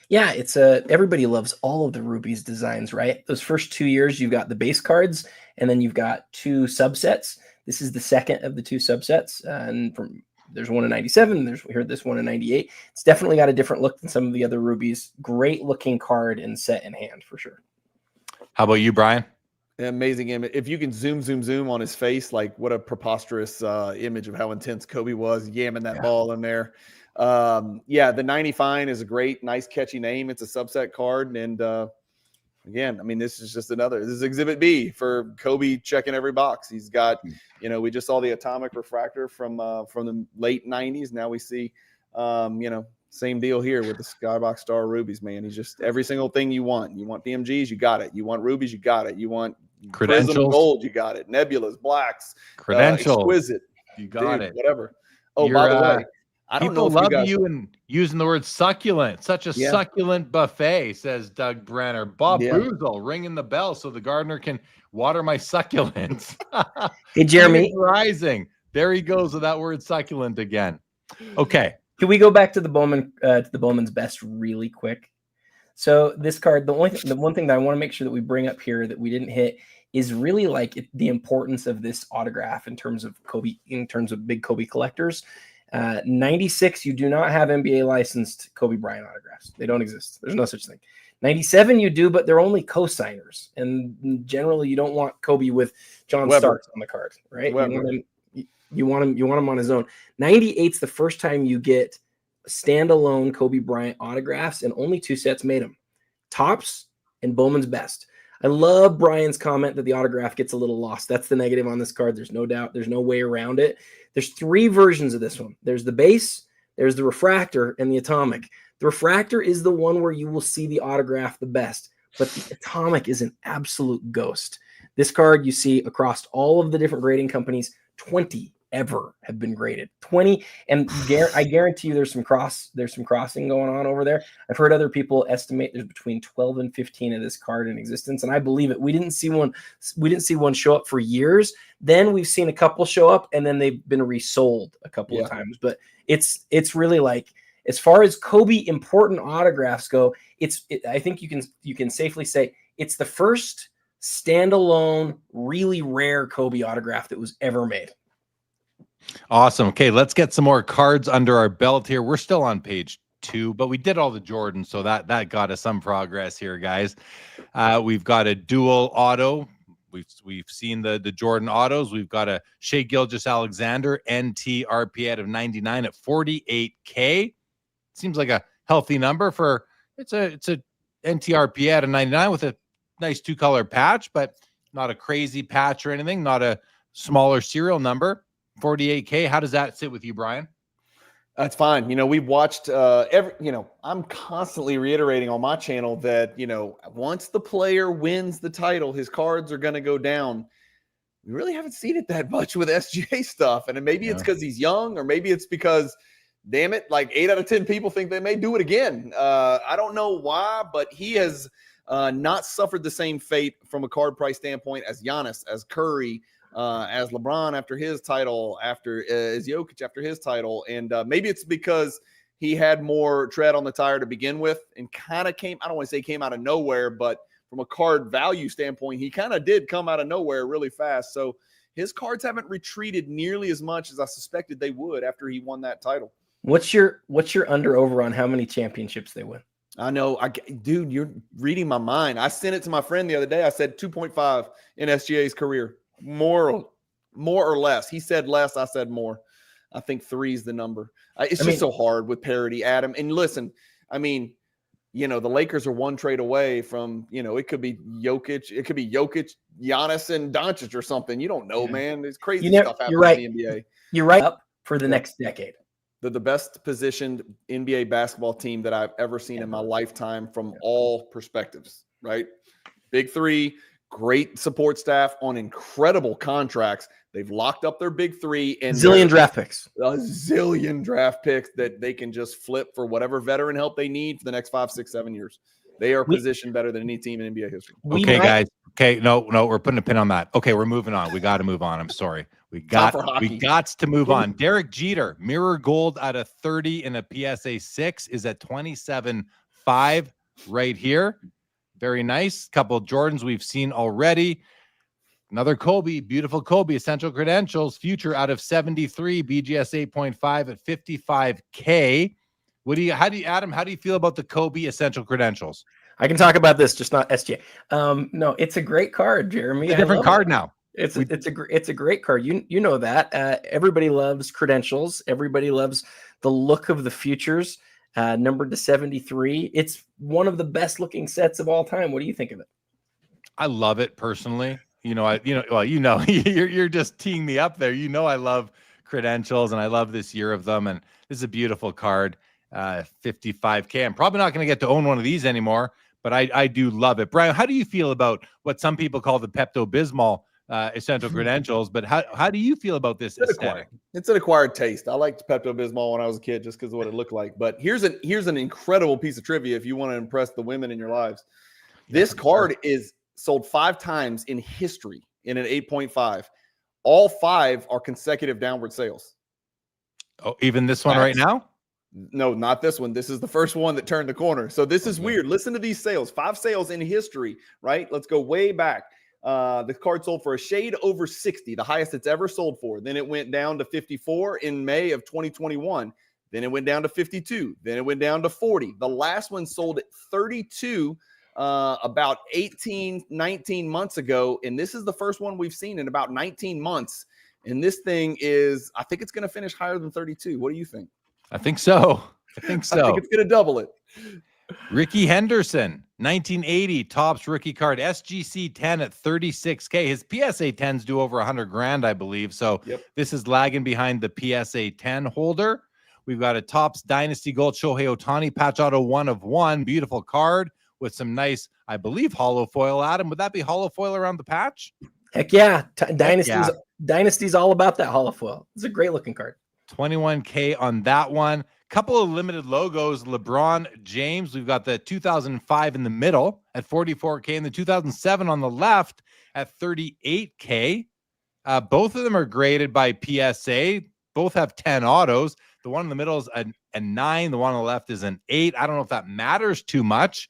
Yeah, it's everybody loves all of the Rubies designs, right? Those first 2 years, you've got the base cards, and then you've got 2 subsets. This is the second of the 2 subsets, and there's one in 97. Here's this one in 98. It's definitely got a different look than some of the other Rubies. Great looking card and set in hand for sure. How about you, Brian? Amazing image. If you can zoom on his face, like what a preposterous image of how intense Kobe was yamming that ball in there. The 90 fine is a great, nice, catchy name. It's a subset card. And again, I mean, this is Exhibit B for Kobe checking every box. He's got, we just saw the atomic refractor from the late 90s. Now we see, same deal here with the Skybox Star Rubies, man. He's just every single thing you want. You want PMGs, you got it. You want Rubies, you got it. You want credentials, Prism Gold, you got it. Nebulas, Blacks, credentials, Exquisite, you got it. Whatever. Oh, by the way, I don't know if love you guys... you and using the word succulent. Such a succulent buffet, says Doug Brenner. Bob Bruzel ringing the bell so the gardener can water my succulents. Hey, Jeremy. Rising. There he goes with that word succulent again. Okay. Can we go back to the Bowman's Best really quick? So this card, the one thing that I want to make sure that we bring up here that we didn't hit is really like the importance of this autograph in terms of Kobe, in terms of big Kobe collectors. 96, you do not have NBA licensed Kobe Bryant autographs. They don't exist. There's no such thing. 97, you do, but they're only co-signers. And generally, you don't want Kobe with John Starks on the card, right? You want him on his own. 98's the first time you get standalone Kobe Bryant autographs, and only 2 sets made them. Topps and Bowman's Best. I love Brian's comment that the autograph gets a little lost. That's the negative on this card. There's no doubt. There's no way around it. There's 3 versions of this one. There's the base, there's the refractor, and the atomic. The refractor is the one where you will see the autograph the best, but the atomic is an absolute ghost. This card you see across all of the different grading companies, 20 ever have been graded. 20, and I guarantee you there's some crossing going on over there. I've heard other people estimate there's between 12 and 15 of this card in existence, and I believe it. We didn't see one show up for years. Then we've seen a couple show up, and then they've been resold a couple of times. But it's really like, as far as Kobe important autographs go, I think you can safely say it's the first standalone, really rare Kobe autograph that was ever made. Awesome. Okay, let's get some more cards under our belt here. We're still on page 2, but we did all the Jordans, so that got us some progress here, guys. We've got a dual auto. We've seen the Jordan autos. We've got a Shai Gilgeous-Alexander NT RP out of 99 at 48K. Seems like a healthy number for it's a NT RP out of 99 with a nice 2-color patch, but not a crazy patch or anything. Not a smaller serial number. 48K. How does that sit with you, Brian? That's fine. We've watched I'm constantly reiterating on my channel that, once the player wins the title, his cards are going to go down. We really haven't seen it that much with SGA stuff. And maybe it's because he's young, or maybe it's because, damn it, like 8 out of 10 people think they may do it again. I don't know why, but he has not suffered the same fate from a card price standpoint as Giannis, as Curry, as LeBron after his title, as Jokic after his title. And maybe it's because he had more tread on the tire to begin with and kind of I don't want to say came out of nowhere, but from a card value standpoint, he kind of did come out of nowhere really fast. So his cards haven't retreated nearly as much as I suspected they would after he won that title. What's your under over on how many championships they win? I know. Dude, you're reading my mind. I sent it to my friend the other day. I said 2.5 in SGA's career. More or less. He said less. I said more. I think 3 is the number. It's just so hard with parity, Adam. And listen, I mean, you know, the Lakers are one trade away from, you know, it could be Jokic, Giannis, and Doncic or something. You don't know, man. There's crazy stuff You're happening right. in the NBA. You're right. Up for the next decade. They're the best positioned NBA basketball team that I've ever seen in my lifetime from all perspectives, right? Big three, great support staff on incredible contracts. They've locked up their big three and zillion draft picks. A zillion draft picks that they can just flip for whatever veteran help they need for the next 5, 6, 7 years. They are positioned better than any team in NBA history. Okay, guys. Okay, no, we're putting a pin on that. Okay, we're moving on. We got to move on. I'm sorry. We got to move on. Derek Jeter, mirror gold out of 30 in a PSA 6 is at 27.5 right here. Very nice. Couple of Jordans we've seen already. Another Kobe, beautiful Kobe, essential credentials, future out of 73, BGS 8.5 at 55K. Adam, how do you feel about the Kobe essential credentials? I can talk about this, just not SGA. No, it's a great card, Jeremy. It's a different card now. It's a great card. You know that. Everybody loves credentials. Everybody loves the look of the futures. Numbered to 73. It's one of the best looking sets of all time. What do you think of it? I love it personally. You're just teeing me up there. You know, I love credentials and I love this year of them. And this is a beautiful card. 55K. I'm probably not going to get to own one of these anymore, but I do love it. Brian, how do you feel about what some people call the Pepto-Bismol essential credentials? But how do you feel about this aesthetic? It's an acquired taste. I liked Pepto-Bismol when I was a kid just because of what it looked like. But here's an incredible piece of trivia if you want to impress the women in your lives. This card is sold 5 times in history in an 8.5. All 5 are consecutive downward sales. Oh, even this one right now? No, not this one. This is the first one that turned the corner. So this is weird. Listen to these sales. 5 sales in history, right? Let's go way back. The card sold for a shade over 60, the highest it's ever sold for. Then it went down to 54 in May of 2021. Then it went down to 52. Then it went down to 40. The last one sold at 32 about 19 months ago. And this is the first one we've seen in about 19 months. And this thing is, I think it's going to finish higher than 32. What do you think? I think so. I think it's going to double it. Ricky Henderson, 1980 Topps rookie card, SGC 10 at 36K. His PSA 10s do over 100 grand, I believe. So This is lagging behind the PSA 10 holder. We've got a Topps Dynasty Gold Shohei Ohtani patch auto 1/1. Beautiful card with some nice, I believe, hollow foil. Adam, would that be hollow foil around the patch? Heck yeah. Dynasty's all about that hollow foil. It's a great looking card. 21K on that one. Couple of limited logos. LeBron James. We've got the 2005 in the middle at 44K and the 2007 on the left at 38K. Both of them are graded by PSA. Both have 10 autos. The one in the middle is a 9. The one on the left is an 8. I don't know if that matters too much,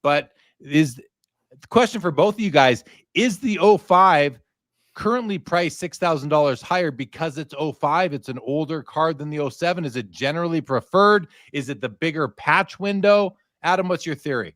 but is the question for both of you guys, is the 05 currently priced $6,000 higher because it's 05? It's an older card than the 07. Is it generally preferred? Is it the bigger patch window? Adam, what's your theory?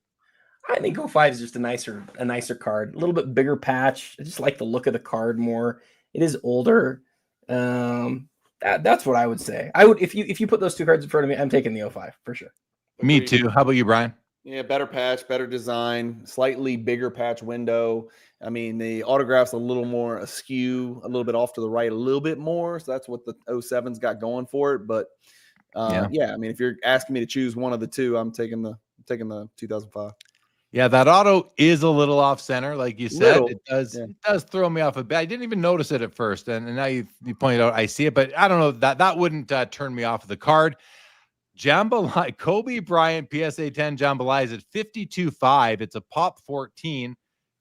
I think 05 is just a nicer card, a little bit bigger patch. I just like the look of the card more. It is older. That's what I would say. I would, if you put those two cards in front of me, I'm taking the 05 for sure. Me too. How about you, Brian? Yeah, better patch, better design, slightly bigger patch window. I mean, the autograph's a little more askew, a little bit off to the right, a little bit more. So that's what the 07's got going for it. But I mean, if you're asking me to choose one of the two, I'm taking the 2005. Yeah, that auto is a little off center, like you said. It does throw me off a bit. I didn't even notice it at first, and now you pointed out I see it, but I don't know, that wouldn't turn me off of the card. Jambalaya, Kobe Bryant PSA 10 Jambalaya is at 52.5. It's a pop 14.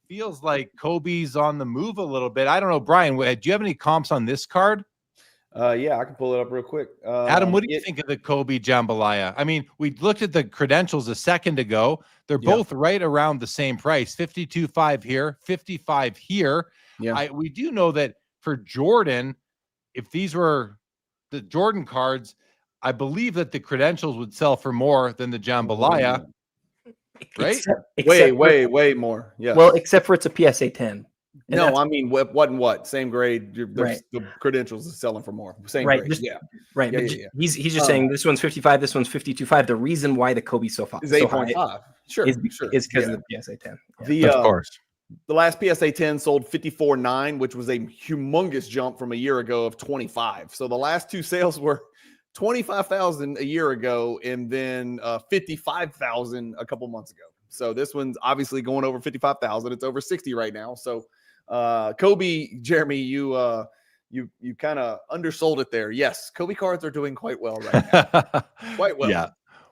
Feels like Kobe's on the move a little bit. I don't know, Brian, do you have any comps on this card? Yeah, I can pull it up real quick. Adam, what do you think of the Kobe Jambalaya? I mean, we looked at the credentials a second ago. They're both right around the same price, 52.5 here, 55 here. Yeah. We do know that for Jordan, if these were the Jordan cards, I believe that the credentials would sell for more than the Jambalaya. Right? Way more. Yeah. Well, except for it's a PSA 10. And No, I mean, what and what? Same grade. Right. The credentials is selling for more. Same right, grade. just, Yeah. right. Yeah, But yeah, yeah. he's just saying this one's 55, this one's 52.5. The reason why the Kobe's so Is high 8.5. Sure. is Sure. because Yeah. of the PSA 10. Yeah. The Of course. the last PSA 10 sold 54.9, which was a humongous jump from a year ago of 25. So the last two sales were 25,000 a year ago and then 55,000 a couple months ago. So this one's obviously going over 55,000. It's over 60 right now. So Kobe, Jeremy, you kind of undersold it there. Yes, Kobe cards are doing quite well right now. Quite well. Yeah.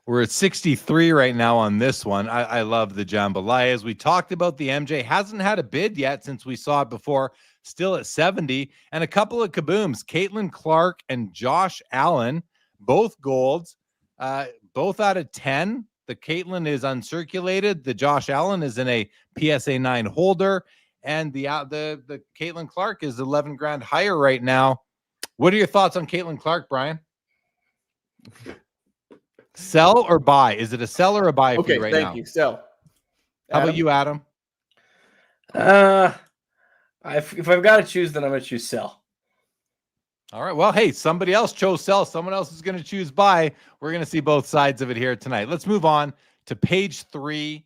We're at 63 right now on this one. I love the jambalayas. We talked about the MJ. Hasn't had a bid yet since we saw it before. Still at 70. And a couple of kabooms. Caitlin Clark and Josh Allen, both golds, both out of 10. The Caitlin is uncirculated. The Josh Allen is in a PSA 9 holder. And the Caitlin Clark is 11 grand higher right now. What are your thoughts on Caitlin Clark, Brian? Sell or buy? Is it a sell or a buy for you right now? Thank you. Sell. How about you, Adam? If I've got to choose, then I'm going to choose sell. All right. Well, hey, somebody else chose sell. Someone else is going to choose buy. We're going to see both sides of it here tonight. Let's move on to page 3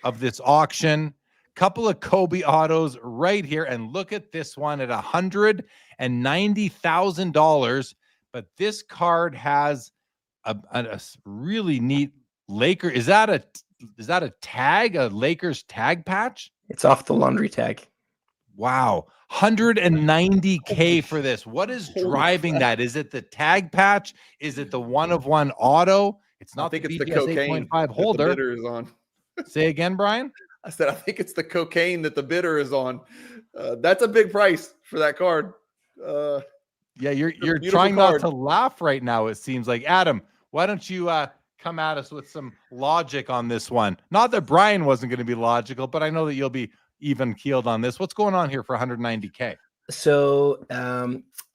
of this auction. Couple of Kobe autos right here. And look at this one at $190,000. But this card has a really neat Laker. Is that a tag, a Lakers tag patch? It's off the laundry tag. Wow. $190K for this. What is driving that? Is it the tag patch? Is it the one-of-one auto? It's not. I think the it's the BGS cocaine 8.5 holder. the bidder is on. Say again, Brian. I said I think it's the cocaine that the bidder is on. That's a big price for that card. Yeah, you're beautiful trying card. not to laugh right now. It seems like Adam. Why don't you come at us with some logic on this one? Not that Brian wasn't going to be logical, but I know that you'll be even keeled on this. What's going on here for 190K? So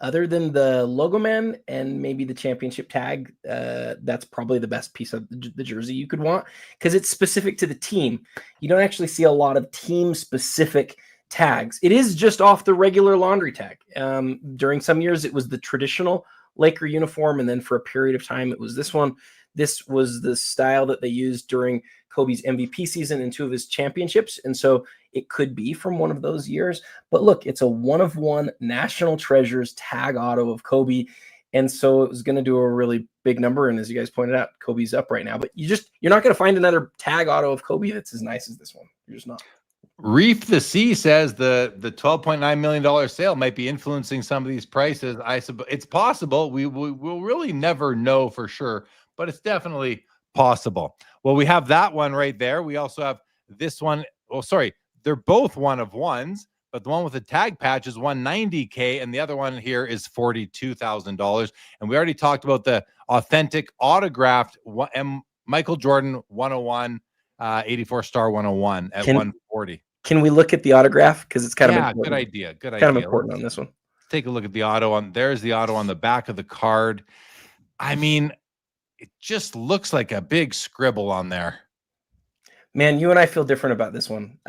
other than the Logoman and maybe the championship tag, that's probably the best piece of the jersey you could want because it's specific to the team. You don't actually see a lot of team specific tags. It is just off the regular laundry tag. During some years, it was the traditional Laker uniform. And then for a period of time, it was this one. This was the style that they used during Kobe's MVP season and 2 of his championships. And so it could be from one of those years. But look, it's a one-of-one National Treasures tag auto of Kobe. And so it was going to do a really big number. And as you guys pointed out, Kobe's up right now. But you're not going to find another tag auto of Kobe that's as nice as this one. You're just not. Reef the Sea says the $12.9 million sale might be influencing some of these prices. I suppose it's possible. We'll really never know for sure, but it's definitely possible. Well, we have that one right there. We also have this one. Oh, sorry. They're both one-of-ones, but the one with the tag patch is $190K, and the other one here is $42,000. And we already talked about the authentic autographed Michael Jordan 101, 84 star 101 at 140. Can we look at the autograph? Because it's kind of important. Good idea. Good idea. Kind of important on this one. Let's take a look at the auto on. There's the auto on the back of the card. I mean, it just looks like a big scribble on there. Man, you and I feel different about this one.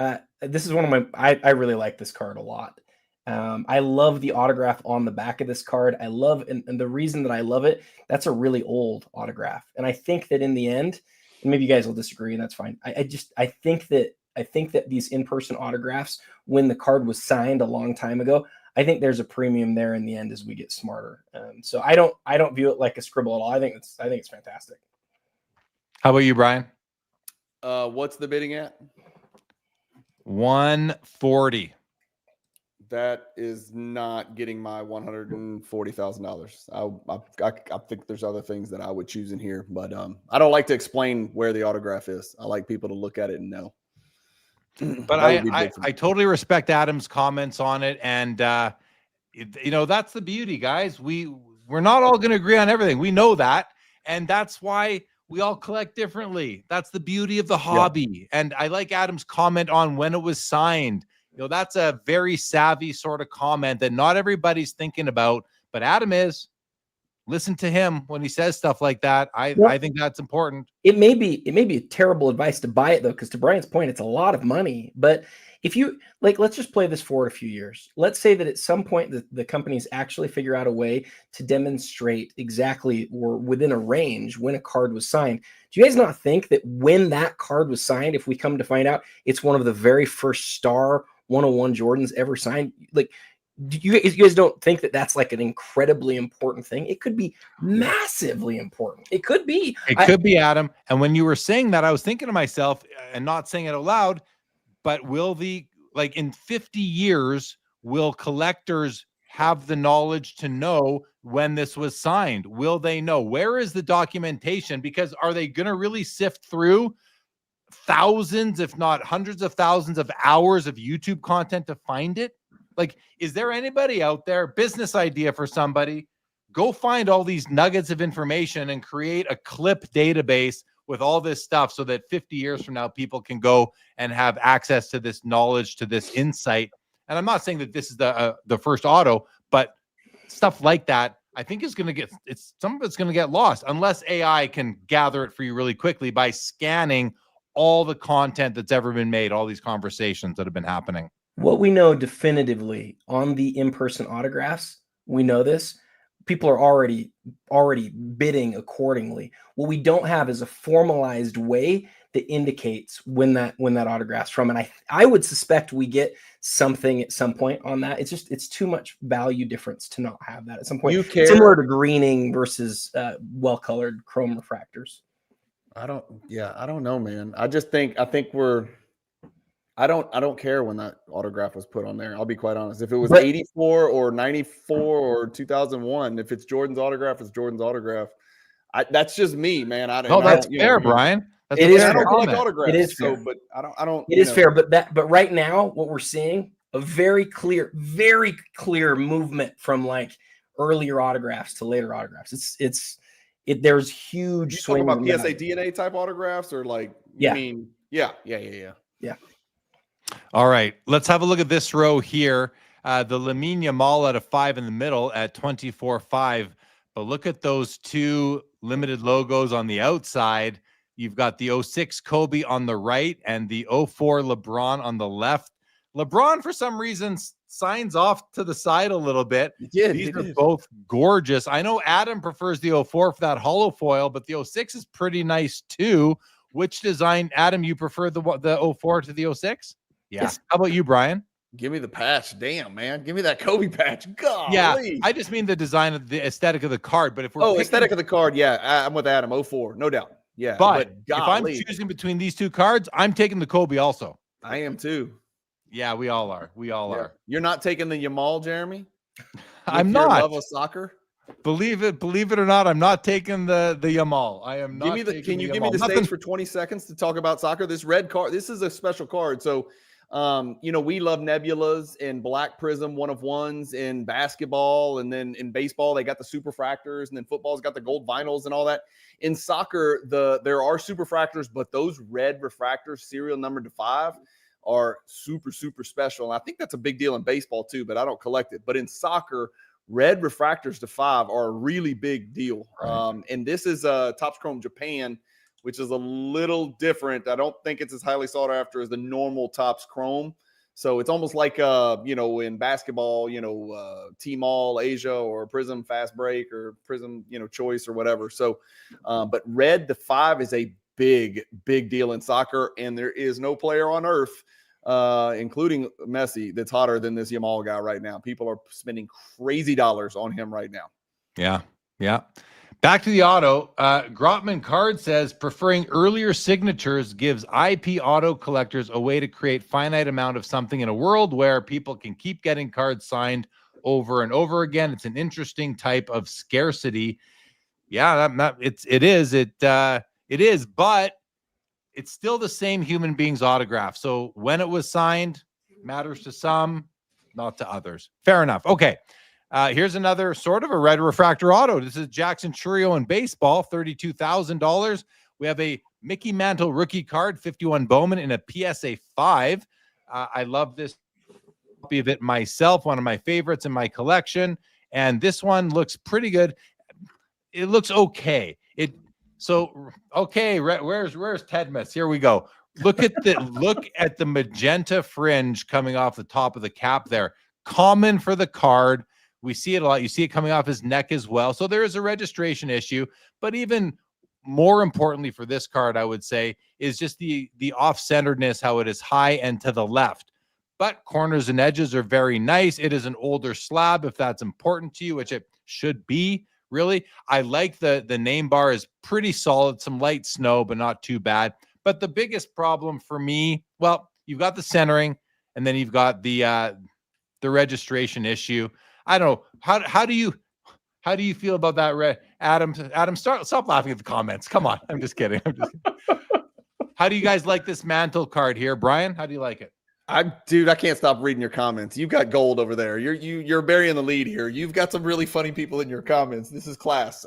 This is one of my. I really like this card a lot. I love the autograph on the back of this card. I love, and the reason that I love it, that's a really old autograph, and I think that in the end, and maybe you guys will disagree, and that's fine. I think that these in-person autographs, when the card was signed a long time ago, I think there's a premium there in the end as we get smarter. So I don't view it like a scribble at all. I think it's fantastic. How about you, Brian? What's the bidding at? 140. That is not getting my $140,000. I think there's other things that I would choose in here, but I don't like to explain where the autograph is. I like people to look at it and know. But I totally respect Adam's comments on it, and that's the beauty, guys. We're not all going to agree on everything. We know that, and that's why we all collect differently. That's the beauty of the hobby. Yeah. And I like Adam's comment on when it was signed. That's a very savvy sort of comment that not everybody's thinking about, but Adam is. listen to him when he says stuff like that. I think that's important. It may be a terrible advice to buy it though, because to Brian's point, it's a lot of money. But if you let's just play this forward a few years. Let's say that at some point the companies actually figure out a way to demonstrate exactly or within a range when a card was signed. Do you guys not think that when that card was signed, if we come to find out it's one of the very first star 101 Jordans ever signed, like, you guys don't think that that's like an incredibly important thing? It could be massively important. It could be. Adam. And when you were saying that, I was thinking to myself, and not saying it out loud, but will in 50 years, will collectors have the knowledge to know when this was signed? Will they know? Where is the documentation? Because are they going to really sift through thousands, if not hundreds of thousands of hours of YouTube content to find it? Like, is there anybody out there, business idea for somebody, go find all these nuggets of information and create a clip database with all this stuff so that 50 years from now, people can go and have access to this knowledge, to this insight. And I'm not saying that this is the first auto, but stuff like that, I think is going to some of it's going to get lost unless AI can gather it for you really quickly by scanning all the content that's ever been made, all these conversations that have been happening. What we know definitively on the in-person autographs, we know this, people are already bidding accordingly. What we don't have is a formalized way that indicates when that autograph's from. And I would suspect we get something at some point on that. It's too much value difference to not have that at some point. Similar to greening versus well-colored chrome refractors. I don't know, man. I don't care when that autograph was put on there. I'll be quite honest. If it was 84 or 94 or 2001, if it's Jordan's autograph, it's Jordan's autograph. That's just me, man. That's fair, Brian. It is fair. I don't collect autographs. It is fair. So, but I don't. It is fair, but right now, what we're seeing, a very clear movement from like earlier autographs to later autographs. There's huge swing. Talking about PSA DNA type autographs, or like, yeah. Yeah. All right, let's have a look at this row here. The Lamine Yamal at a 5 in the middle at 24.5. But look at those two limited logos on the outside. You've got the 06 Kobe on the right and the 04 LeBron on the left. LeBron, for some reason, signs off to the side a little bit. These are both gorgeous. I know Adam prefers the 04 for that hollow foil, but the 06 is pretty nice too. Which design, Adam, you prefer the 04 to the 06? Yeah. Yes. How about you, Brian? Give me the patch. Damn, man. Give me that Kobe patch. God. Yeah. I just mean the design of the aesthetic of the card. But if we're aesthetic of the card, yeah. I'm with Adam. 04, no doubt. Yeah. But if I'm choosing between these two cards, I'm taking the Kobe also. I am too. Yeah, we all are. We all are. You're not taking the Yamal, Jeremy? I'm not. Love of soccer? Believe it or not, I'm not taking the Yamal. I am not. Can you give me the stage for 20 seconds to talk about soccer? This red card, this is a special card. So we love nebulas and black prism 1-of-1s in basketball, and then in baseball they got the superfractors, and then football's got the gold vinyls and all that. In soccer, there are superfractors, but those red refractors, serial numbered to 5, are super, super special. And I think that's a big deal in baseball too, but I don't collect it. But in soccer, red refractors to 5 are a really big deal. Right. And this is Topps Chrome Japan, which is a little different. I don't think it's as highly sought after as the normal Topps Chrome. So it's almost like, in basketball, T-Mall Asia or Prism Fast Break or Prism, Choice or whatever. So, but red to 5 is a big, big deal in soccer. And there is no player on earth, including Messi, that's hotter than this Yamal guy right now. People are spending crazy dollars on him right now. Yeah. Yeah. Back to the auto. Grotman Card says preferring earlier signatures gives IP auto collectors a way to create finite amount of something in a world where people can keep getting cards signed over and over again. It's an interesting type of scarcity. Yeah, it is, but it's still the same human being's autograph. So when it was signed matters to some, not to others. Fair enough. Okay. Here's another sort of a red refractor auto. This is Jackson Chourio in baseball, $32,000. We have a Mickey Mantle rookie card, 51 Bowman in a PSA 5. I love this copy of it myself, one of my favorites in my collection. And this one looks pretty good. it looks okay. Where's Tedmas? Here we go. Look at the magenta fringe coming off the top of the cap there. Common for the card. We see it a lot. You see it coming off his neck as well. So there is a registration issue, but even more importantly for this card, I would say, is just the off-centeredness, how it is high and to the left. But corners and edges are very nice. It is an older slab, if that's important to you, which it should be, really. I like the name bar is pretty solid. Some light snow, but not too bad. But the biggest problem for me, well, you've got the centering, and then you've got the registration issue. I don't know. How do you feel about that, Adam? Adam, stop laughing at the comments. Come on. I'm just kidding. How do you guys like this Mantle card here? Brian, how do you like it? Dude, I can't stop reading your comments. You've got gold over there. You're burying the lead here. You've got some really funny people in your comments. This is class.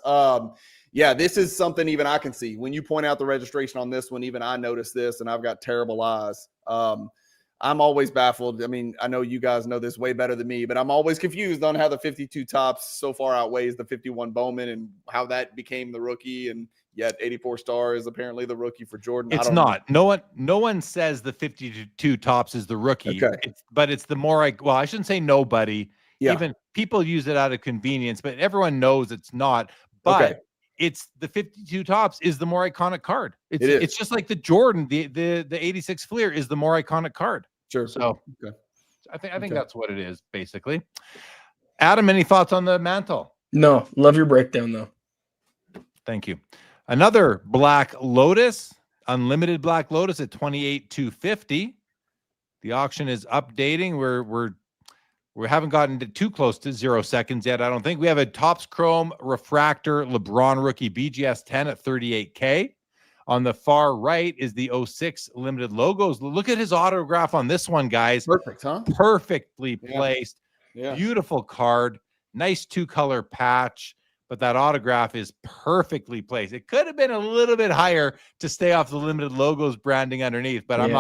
Yeah, this is something even I can see. When you point out the registration on this one, even I noticed this, and I've got terrible eyes. I'm always baffled. I mean, I know you guys know this way better than me, but I'm always confused on how the 52 tops so far outweighs the 51 Bowman and how that became the rookie. And yet 84 star is apparently the rookie for Jordan. It's not. No one says the 52 tops is the rookie. Okay. But it's the more I shouldn't say nobody. Yeah. Even people use it out of convenience, but everyone knows it's not. But Okay. It's the 52 tops is the more iconic card. It's just like the Jordan, the 86 Fleer is the more iconic card. Sure. So okay. I think that's what it is, basically. Adam, any thoughts on the Mantle? No, love your breakdown though. Thank you. Another Black Lotus, unlimited Black Lotus at 28,250. The auction is updating. We haven't gotten too close to 0 seconds yet. I don't think we have a Topps Chrome Refractor LeBron rookie BGS 10 at 38K. On the far right is the 06 limited logos. Look at his autograph on this one, guys. Perfect, huh? Perfectly placed. Yeah. Beautiful card. Nice 2-color patch, but that autograph is perfectly placed. It could have been a little bit higher to stay off the limited logos branding underneath, but I'm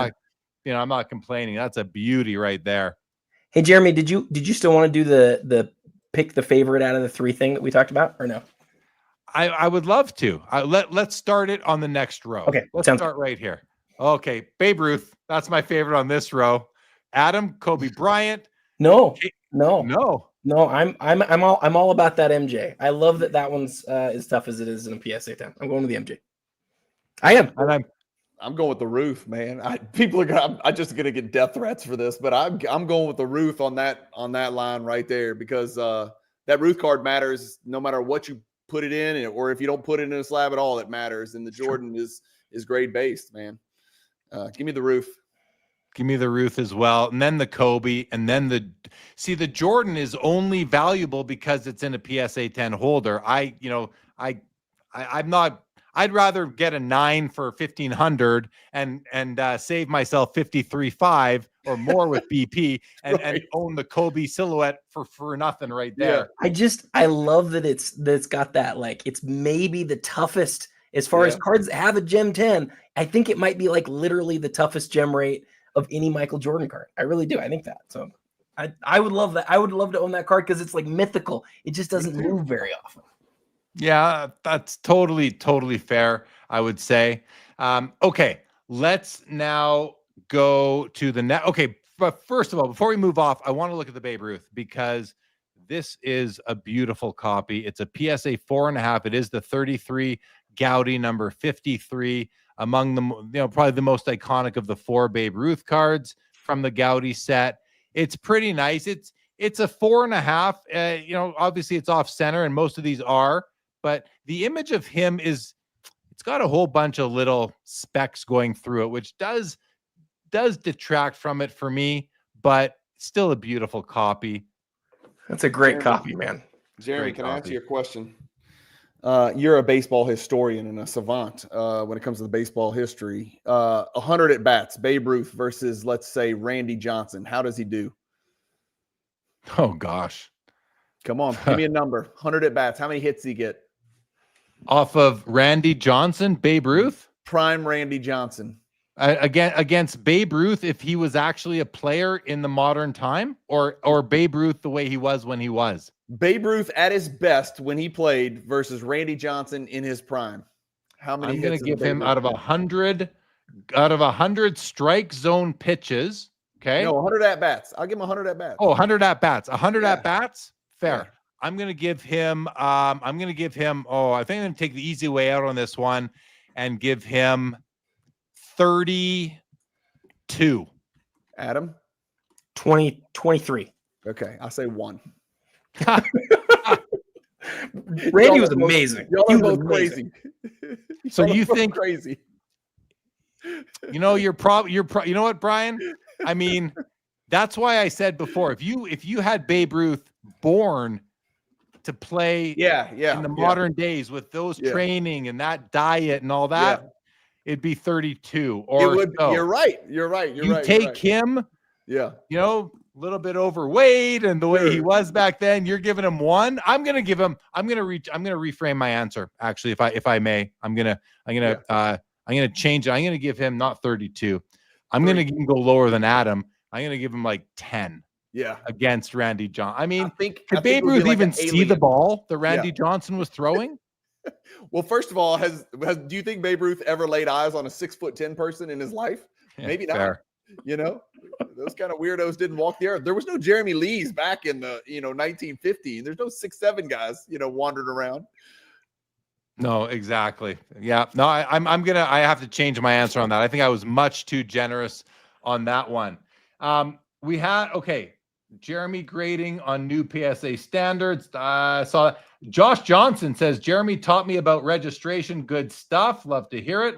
not complaining. That's a beauty right there. Hey, Jeremy, did you still want to do the pick the favorite out of the 3 thing that we talked about, or no? I would love to. Let's start it on the next row. Okay, let's start right here. Okay, Babe Ruth. That's my favorite on this row. Adam, Kobe Bryant. No. I'm all about that MJ. I love that one's as tough as it is in a PSA 10. I'm going with the MJ. I am, and I'm going with the Ruth, man. I'm just gonna get death threats for this, but I'm going with the Ruth on that line right there, because that Ruth card matters no matter what you put it in, or if you don't put it in a slab at all, it matters. And the Jordan is grade based, man. Give me the Ruth. Give me the Ruth as well, and then the Kobe, and then the Jordan is only valuable because it's in a PSA 10 holder. I'm not. I'd rather get a 9 for 1,500 and save myself 53.5 or more with BP and own the Kobe silhouette for nothing right there. Yeah. I love that it's got that, like, it's maybe the toughest as far as cards that have a gem 10. I think it might be like literally the toughest gem rate of any Michael Jordan card. I really do. I think that. So I would love that. I would love to own that card because it's like mythical. It just doesn't move very often. Yeah, that's totally fair, I would say. Okay, let's now go to the net. Okay, but first of all, before we move off, I want to look at the Babe Ruth, because this is a beautiful copy. It's a PSA 4.5. It is the 33 Gaudy number 53, among the probably the most iconic of the 4 Babe Ruth cards from the Gaudy set. It's pretty nice. It's a 4.5. Obviously it's off center, and most of these are. But the image of him it's got a whole bunch of little specks going through it, which does detract from it for me, but still a beautiful copy. That's a great copy, man. Jeremy, can I answer your question? You're a baseball historian and a savant when it comes to the baseball history. 100 at bats, Babe Ruth versus, let's say, Randy Johnson. How does he do? Oh, gosh. Come on, give me a number. 100 at bats. How many hits does he get? Off of Randy Johnson, Babe Ruth? Prime Randy Johnson. against Babe Ruth, if he was actually a player in the modern time, or Babe Ruth the way he was when he was. Babe Ruth at his best when he played versus Randy Johnson in his prime. How many? I'm going to hits give Babe him Ruth out of 100 strike zone pitches. Okay. No, 100 at bats. I'll give him 100 at bats. Oh, 100 at bats. 100 Yeah. at bats. Fair. Yeah. I'm going to give him. I think I'm going to take the easy way out on this one and give him 32. Adam? 23. Okay, I'll say 1. Randy was amazing. Y'all He are was both amazing. crazy. So Y'all you are both think crazy? you know you know what, Brian? I mean, that's why I said before, if you had Babe Ruth born to play in the modern days with those training and that diet and all that, it'd be 32 or it would. so. You're right. You take him, a little bit overweight and the way he was back then, you're giving him 1. I'm going to reframe my answer. Actually, if I may, I'm going to change it. I'm going to give him not 32. I'm going to go lower than Adam. I'm going to give him like 10. Yeah. Against Randy Johnson. I mean, could Babe Ruth even see the ball that Randy Johnson was throwing? Well, first of all, do you think Babe Ruth ever laid eyes on a 6'10" person in his life? Maybe not. Fair. Those kind of weirdos didn't walk the earth. There was no Jeremy Lees back in the 1950. There's no 6'7" guys wandering around. No, exactly. Yeah. No, I have to change my answer on that. I think I was much too generous on that one. We had Jeremy grading on new PSA standards. I saw Josh Johnson says, Jeremy taught me about registration. Good stuff. Love to hear it.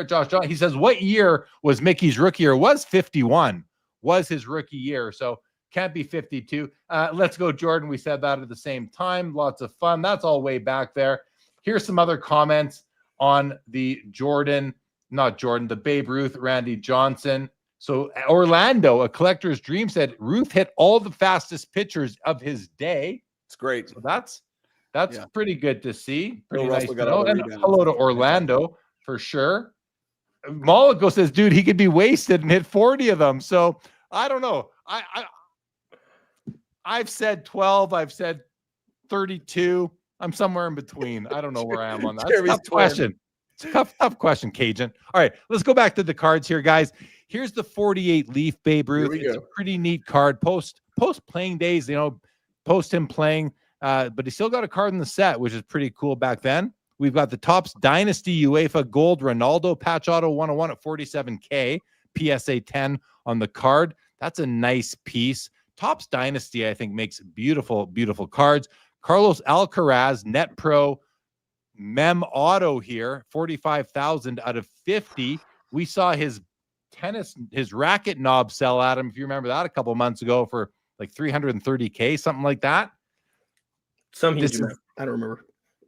Josh Johnson. He says, what year was Mickey's rookie year? Was 51 was his rookie year. So can't be 52. Let's go, Jordan. We said that at the same time. Lots of fun. That's all way back there. Here's some other comments on the the Babe Ruth, Randy Johnson. So Orlando, a collector's dream, said Ruth hit all the fastest pitchers of his day. It's great. So that's pretty good to see. Pretty Bill nice Russell to got all know. the And rebounds. hello to Orlando for sure. Mollico says, dude, he could be wasted and hit 40 of them. So I don't know. I've said 12. I've said 32. I'm somewhere in between. I don't know where I am on that. That's a tough question. It's a tough question, Cajun. All right, let's go back to the cards here, guys. Here's the 48 Leaf Babe Ruth. It's a pretty neat card. Post playing days, post him playing, but he still got a card in the set, which is pretty cool back then. We've got the Topps Dynasty UEFA Gold Ronaldo patch auto 101 at 47K, PSA 10 on the card. That's a nice piece. Topps Dynasty, I think, makes beautiful, beautiful cards. Carlos Alcaraz, Net Pro Mem Auto here, 45,000 out of 50. We saw his racket knob sell at him, if you remember that, a couple months ago for like 330K, something like that. I don't remember.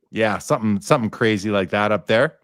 Yeah, something crazy like that up there.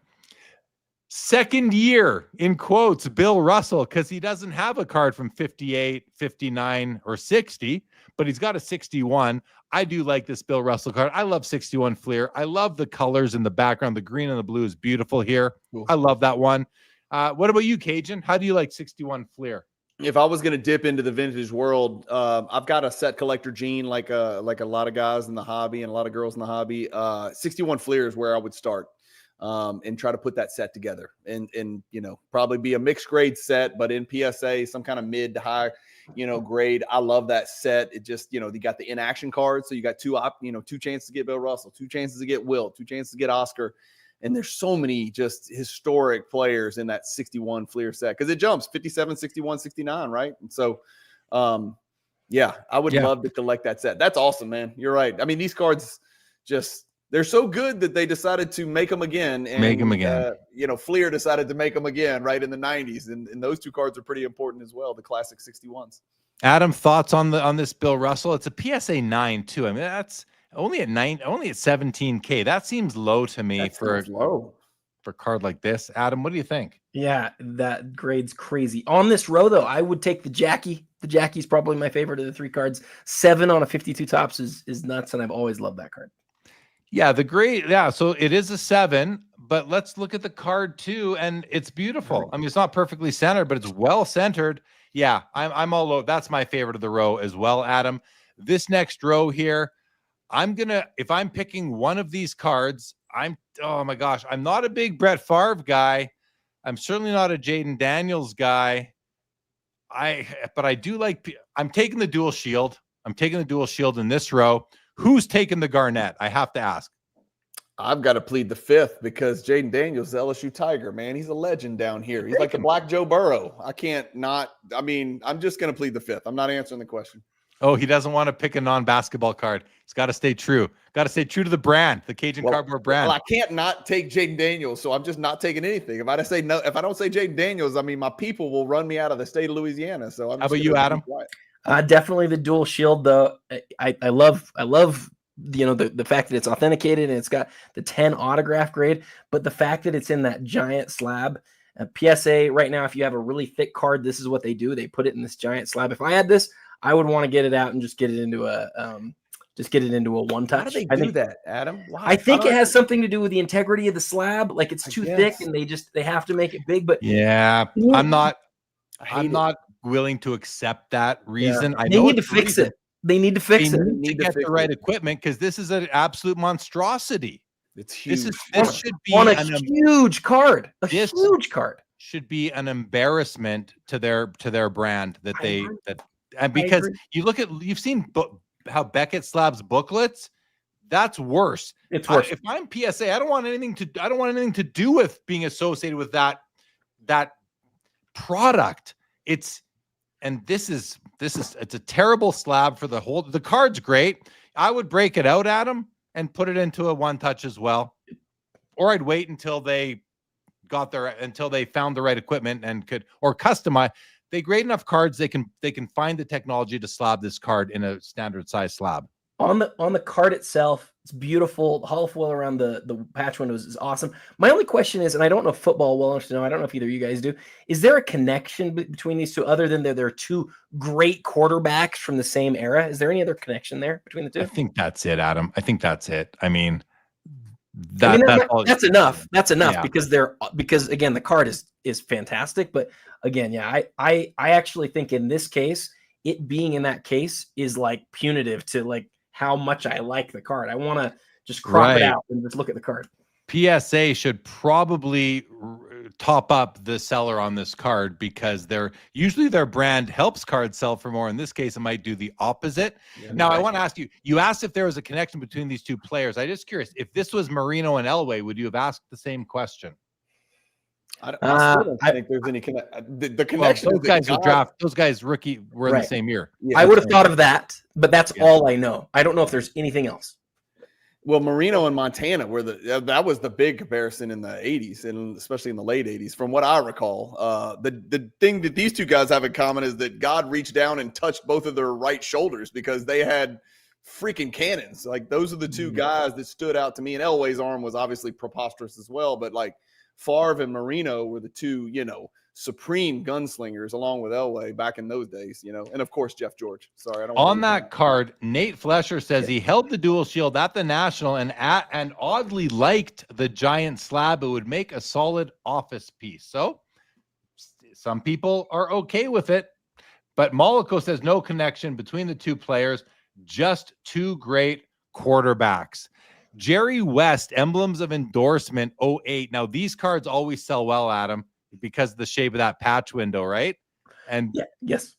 Second year, in quotes, Bill Russell, because he doesn't have a card from 58, 59, or 60, but he's got a 61. I do like this Bill Russell card. I love 61 Fleer. I love the colors in the background. The green and the blue is beautiful here. Cool. I love that one. What about you, Cajun? How do you like 61 Fleer? If I was going to dip into the vintage world, I've got a set collector gene, like a lot of guys in the hobby and a lot of girls in the hobby. 61 Fleer is where I would start, and try to put that set together, and probably be a mixed grade set, but in PSA, some kind of mid to high, grade. I love that set. It just, you got the in-action cards, so you got two chances to get Bill Russell, 2 chances to get Wilt, 2 chances to get Oscar. And there's so many just historic players in that 61 Fleer set, because it jumps 57, 61, 69, right? And so, I would love to collect that set. That's awesome, man. You're right. I mean, these cards they're so good that they decided to make them again. And, Fleer decided to make them again, right, in the 90s. And those 2 cards are pretty important as well, the classic 61s. Adam, thoughts on this Bill Russell? It's a PSA 9 too. I mean, that's only at 17K. That seems low to me for a card like this. Adam, what do you think? Yeah, that grade's crazy. On this row, though, I would take the Jackie. The Jackie's probably my favorite of the 3 cards. 7 on a 52 Topps is nuts, and I've always loved that card. Yeah, the grade. Yeah, so it is a 7, but let's look at the card too, and it's beautiful. I mean, it's not perfectly centered, but it's well centered. Yeah, I'm all over. That's my favorite of the row as well, Adam. This next row here, if I'm picking one of these cards, oh my gosh, I'm not a big Brett Favre guy. I'm certainly not a Jaden Daniels guy. But I do like, I'm taking the dual shield. I'm taking the dual shield in this row. Who's taking the Garnett? I have to ask. I've got to plead the fifth because Jaden Daniels, the LSU Tiger, man, he's a legend down here. He's like the Black Joe Burrow. I'm just going to plead the fifth. I'm not answering the question. Oh, he doesn't want to pick a non-basketball card. He's got to stay true. Got to stay true to the brand, the Cajun Cardboard brand. Well, I can't not take Jaden Daniels, so I'm just not taking anything. If I say no, if I don't say Jaden Daniels, I mean my people will run me out of the state of Louisiana. So I'm. How about you, Adam? Definitely the dual shield, though. I love the fact that it's authenticated and it's got the 10 autograph grade, but the fact that it's in that giant slab. PSA right now, if you have a really thick card, this is what they do. They put it in this giant slab. If I had this, I would want to get it out and just get it into a one touch. How do they do that, Adam? Why? I think it has something to do with the integrity of the slab. Like it's too thick and they have to make it big. But yeah, I'm not willing to accept that reason. Yeah. They need to fix it. They need to fix it. They need to get the right equipment because this is an absolute monstrosity. It's huge. This should be on a huge card. Huge card should be an embarrassment to their brand and because you've seen how Beckett slabs booklets. That's worse. It's worse. If I'm PSA, I don't want anything to do with being associated with that product. It's a terrible slab for the card's great. I would break it out, Adam, and put it into a one touch as well. Or I'd wait until they found the right equipment and or customize. They grade enough cards, they can find the technology to slab this card in a standard size slab. On the card itself, it's beautiful. The hollow foil around the patch windows is awesome. My only question is, and I don't know football well enough to know, I don't know if either of you guys do, is there a connection between these two other than there are two great quarterbacks from the same era? Is there any other connection there between the two? I think that's it, Adam. I think that's it. I mean, that's enough. That's enough because again, the card is fantastic. But again, I actually think in this case, it being in that case is like punitive to like how much I like the card. I want to just crop it out and just look at the card. PSA should probably top up the seller on this card because usually their brand helps cards sell for more. In this case, it might do the opposite. Yeah, now, I want to ask you asked if there was a connection between these two players. I'm just curious, if this was Marino and Elway, would you have asked the same question? I don't think there's any connection. The connection. Well, those guys rookie were in the same year. Yeah, I would have thought of that, but that's all I know. I don't know if there's anything else. Well, Marino and Montana that was the big comparison in the 80s, and especially in the late 80s, from what I recall. The thing that these two guys have in common is that God reached down and touched both of their right shoulders because they had freaking cannons. Like those are the two guys that stood out to me. And Elway's arm was obviously preposterous as well, but like Favre and Marino were the two, supreme gunslingers along with Elway back in those days, and of course Jeff George. Sorry, I don't. On that card, Nate Flesher says he held the dual shield at the National and oddly liked the giant slab. It would make a solid office piece. So some people are okay with it, but Mollico says no connection between the two players, just two great quarterbacks. Jerry West, Emblems of Endorsement 08. Now, these cards always sell well, Adam, because of the shape of that patch window, right? And yes.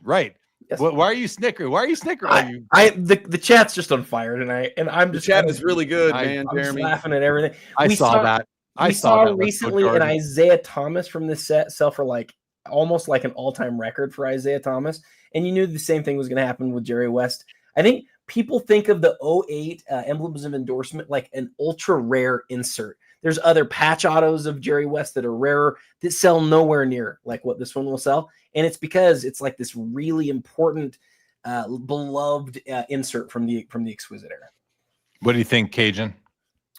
Right. Yes. Why are you snickering? The chat's just on fire tonight, and I'm just. The chat is really good, man. I'm Jeremy, laughing at everything. I saw that. I saw recently an Isaiah Thomas from this set sell for like almost like an all-time record for Isaiah Thomas, and you knew the same thing was going to happen with Jerry West. I think people think of the 08 Emblems of Endorsement like an ultra rare insert. There's other patch autos of Jerry West that are rarer that sell nowhere near like what this one will sell. And it's because it's like this really important, beloved insert from the Exquisite era. What do you think, Cajun?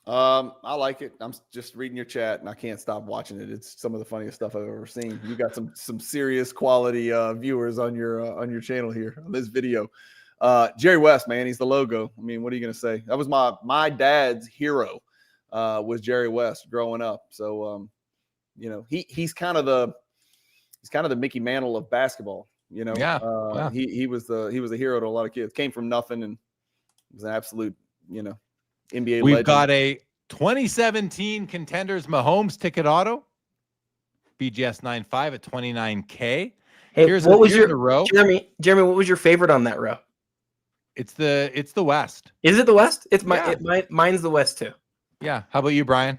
I like it. I'm just reading your chat and I can't stop watching it. It's some of the funniest stuff I've ever seen. You got some serious quality viewers on your channel here on this video. Jerry West, man, he's the logo. I mean, what are you going to say? That was my dad's hero. was Jerry West growing up. So, he's kind of the Mickey Mantle of basketball. Yeah. Wow. He was a hero to a lot of kids. Came from nothing and was an absolute, NBA We've legend. got a 2017 Contenders Mahomes ticket auto, BGS 95 at $29K. Hey, here's what was the your row? Jeremy? What was your favorite on that row? It's the West. Is it the West? Mine's the West too. Yeah. How about you, Brian?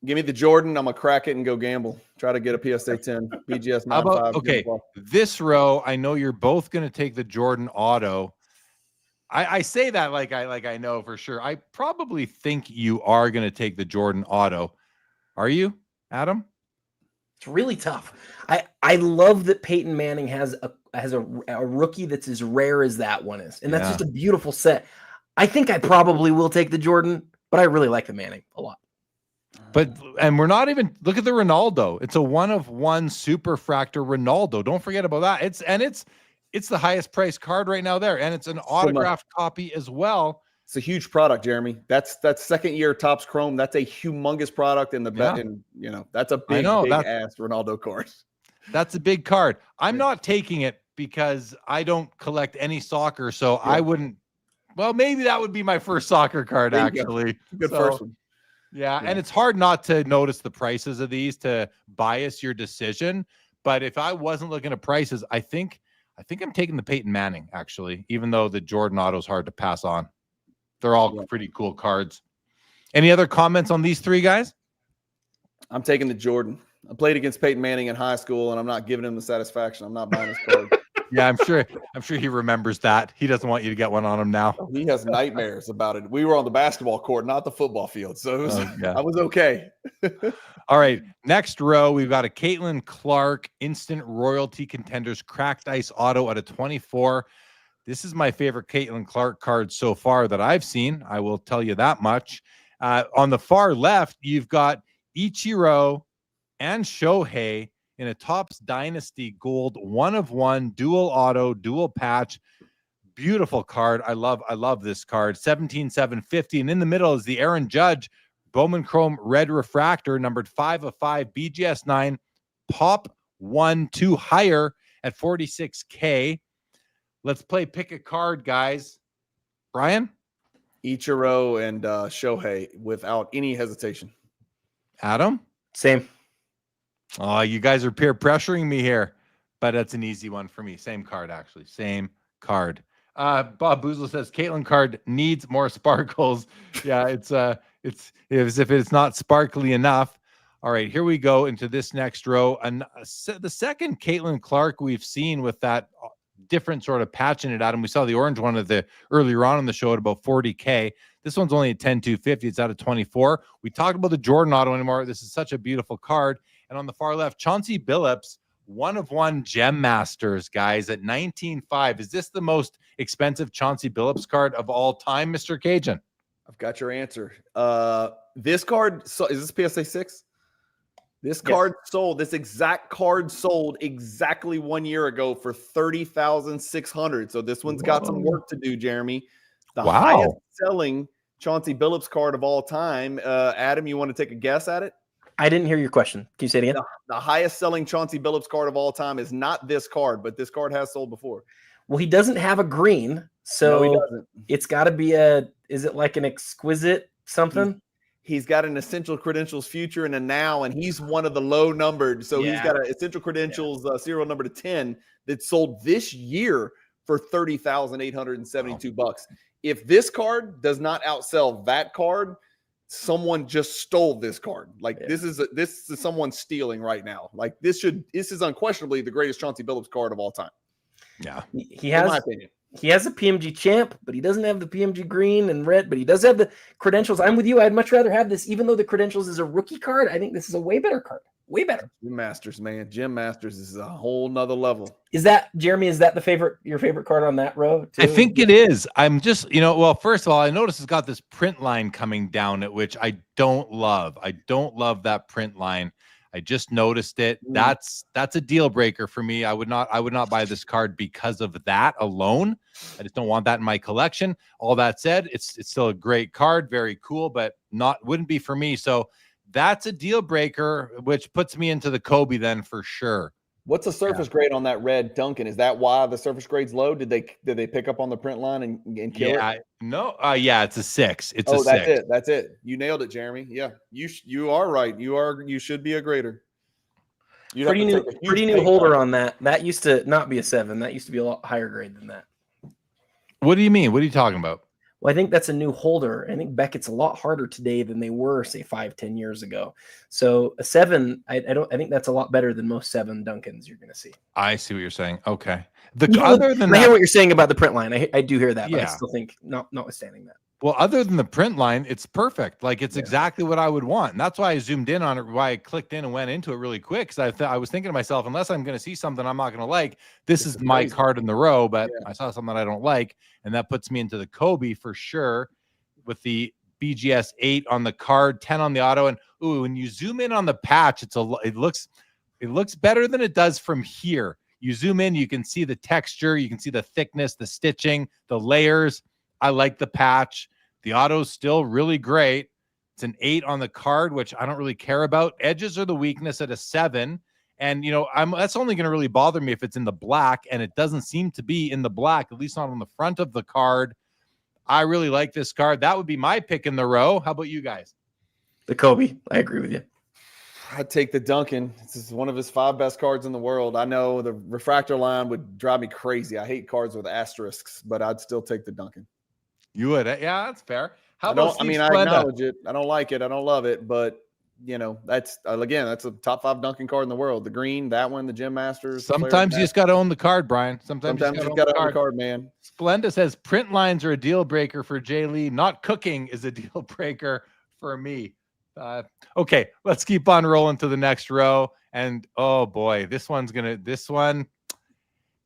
Give me the Jordan. I'm gonna crack it and go gamble. Try to get a PSA 10 BGS 95. How about, okay, this row, I know you're both going to take the Jordan auto. I say that like I know for sure. I probably think you are going to take the Jordan auto. Are you, Adam? It's really tough. I love that Peyton Manning has a rookie that's as rare as that one is, and that's just a beautiful set. I think I probably will take the Jordan, but I really like the Manning a lot. And we're not even, look at the Ronaldo. It's a 1-of-1 super fractor Ronaldo. Don't forget about that. It's the highest priced card right now there, and it's an autographed copy as well. It's a huge product, Jeremy. That's second year Topps Chrome. That's a humongous product in the bet, and that's a big ass Ronaldo card. That's a big card. I'm not taking it because I don't collect any soccer, so I wouldn't. Well, maybe that would be my first soccer card, actually. Good first one. Yeah, and it's hard not to notice the prices of these to bias your decision. But if I wasn't looking at prices, I think I'm taking the Peyton Manning, actually, even though the Jordan auto is hard to pass on. They're all pretty cool cards. Any other comments on these three guys? I'm taking the Jordan. I played against Peyton Manning in high school, and I'm not giving him the satisfaction. I'm not buying his card. Yeah, I'm sure he remembers that. He doesn't want you to get one on him now. He has nightmares about it. We were on the basketball court, not the football field. So I was okay. All right. Next row, we've got a Caitlin Clark Instant Royalty Contenders Cracked Ice Auto at a 24. This is my favorite Caitlin Clark card so far that I've seen. I will tell you that much. On the far left, you've got Ichiro and Shohei in a Topps Dynasty Gold 1-of-1 dual auto, dual patch. Beautiful card. I love this card. 17,750. And in the middle is the Aaron Judge Bowman Chrome Red Refractor, numbered 5/5, BGS 9, pop 1-2 higher at $46K. Let's play pick a card, guys. Brian? Ichiro and Shohei without any hesitation. Adam? Same. Oh, you guys are peer pressuring me here, but that's an easy one for me. Same card, actually. Same card. Bob Boozle says Caitlin card needs more sparkles. Yeah, it's as if it's not sparkly enough. All right, here we go into this next row. And the second Caitlin Clark we've seen with that different sort of patch in it, Adam. We saw the orange one earlier on in the show at about $40K. This one's only at $10,250. It's out of 24. We talked about the Jordan auto anymore. This is such a beautiful card. And on the far left, Chauncey Billups, 1-of-1 Gem Masters, guys, at $19,500. Is this the most expensive Chauncey Billups card of all time, Mr. Cajun? I've got your answer. This card, is this PSA 6? This card sold, this exact card sold exactly 1 year ago for $30,600. So this one's got some work to do, Jeremy. The highest selling Chauncey Billups card of all time. Adam, you want to take a guess at it? I didn't hear your question. Can you say it again? The highest selling Chauncey Billups card of all time is not this card, but this card has sold before. Well, he doesn't have a green, so no, he doesn't. It's got to be is it like an exquisite something? He's got an Essential Credentials Future and a Now, and he's one of the low numbered. So he's got an Essential Credentials serial number to 10 that sold this year for $30,872. If this card does not outsell that card, someone just stole this card. Like this is someone stealing right now. Like this is unquestionably the greatest Chauncey Billups card of all time. Yeah, he has, in my opinion. He has a PMG champ, but he doesn't have the PMG green and red, but he does have the credentials. I'm with you. I'd much rather have this, even though the credentials is a rookie card. I think this is a way better card. Way better. Gem Masters, man. Gem Masters is a whole nother level. Is that, Jeremy, is that your favorite card on that row too? I think it is. I'm just, well, first of all, I noticed it's got this print line coming down it, which I don't love. I don't love that print line. I just noticed it. That's a deal breaker for me. I would not buy this card because of that alone. I just don't want that in my collection. All that said, it's still a great card, very cool, but wouldn't be for me. So that's a deal breaker, which puts me into the Kobe then for sure. What's the surface grade on that red Duncan? Is that why the surface grade's low? Did they pick up on the print line and kill it? No. Yeah, it's a 6. It's a 6. That's it. That's it. You nailed it, Jeremy. Yeah, you are right. You should be a grader. Pretty new holder on that. That used to not be a 7. That used to be a lot higher grade than that. What do you mean? What are you talking about? Well, I think that's a new holder. I think Beckett's a lot harder today than they were, say, 5-10 years ago. So a 7, I think that's a lot better than most 7 Duncans you're going to see. I see what you're saying. Okay. I hear what you're saying about the print line. I do hear that, but I still think notwithstanding that. Well, other than the print line, it's perfect. Like it's exactly what I would want. And that's why I zoomed in on it, why I clicked in and went into it really quick. Because I was thinking to myself, unless I'm going to see something I'm not going to like, this is my card in the row. But I saw something I don't like, and that puts me into the Kobe for sure. With the BGS 8 on the card, 10 on the auto, and when you zoom in on the patch, it looks better than it does from here. You zoom in, you can see the texture, you can see the thickness, the stitching, the layers. I like the patch. The auto's still really great. It's an 8 on the card, which I don't really care about. Edges are the weakness at a 7. And, that's only going to really bother me if it's in the black, and it doesn't seem to be in the black, at least not on the front of the card. I really like this card. That would be my pick in the row. How about you guys? The Kobe. I agree with you. I'd take the Duncan. This is one of his 5 best cards in the world. I know the refractor line would drive me crazy. I hate cards with asterisks, but I'd still take the Duncan. You would? Yeah, that's fair. I acknowledge it. I don't like it. I don't love it, but that's that's a top 5 Duncan card in the world. The green, that one, the Gym Masters. Sometimes you just got to own the card, Brian. Sometimes you just got to own the card, man. Splenda says print lines are a deal breaker for Jay Lee. Not cooking is a deal breaker for me. Okay, let's keep on rolling to the next row. And oh boy, this one.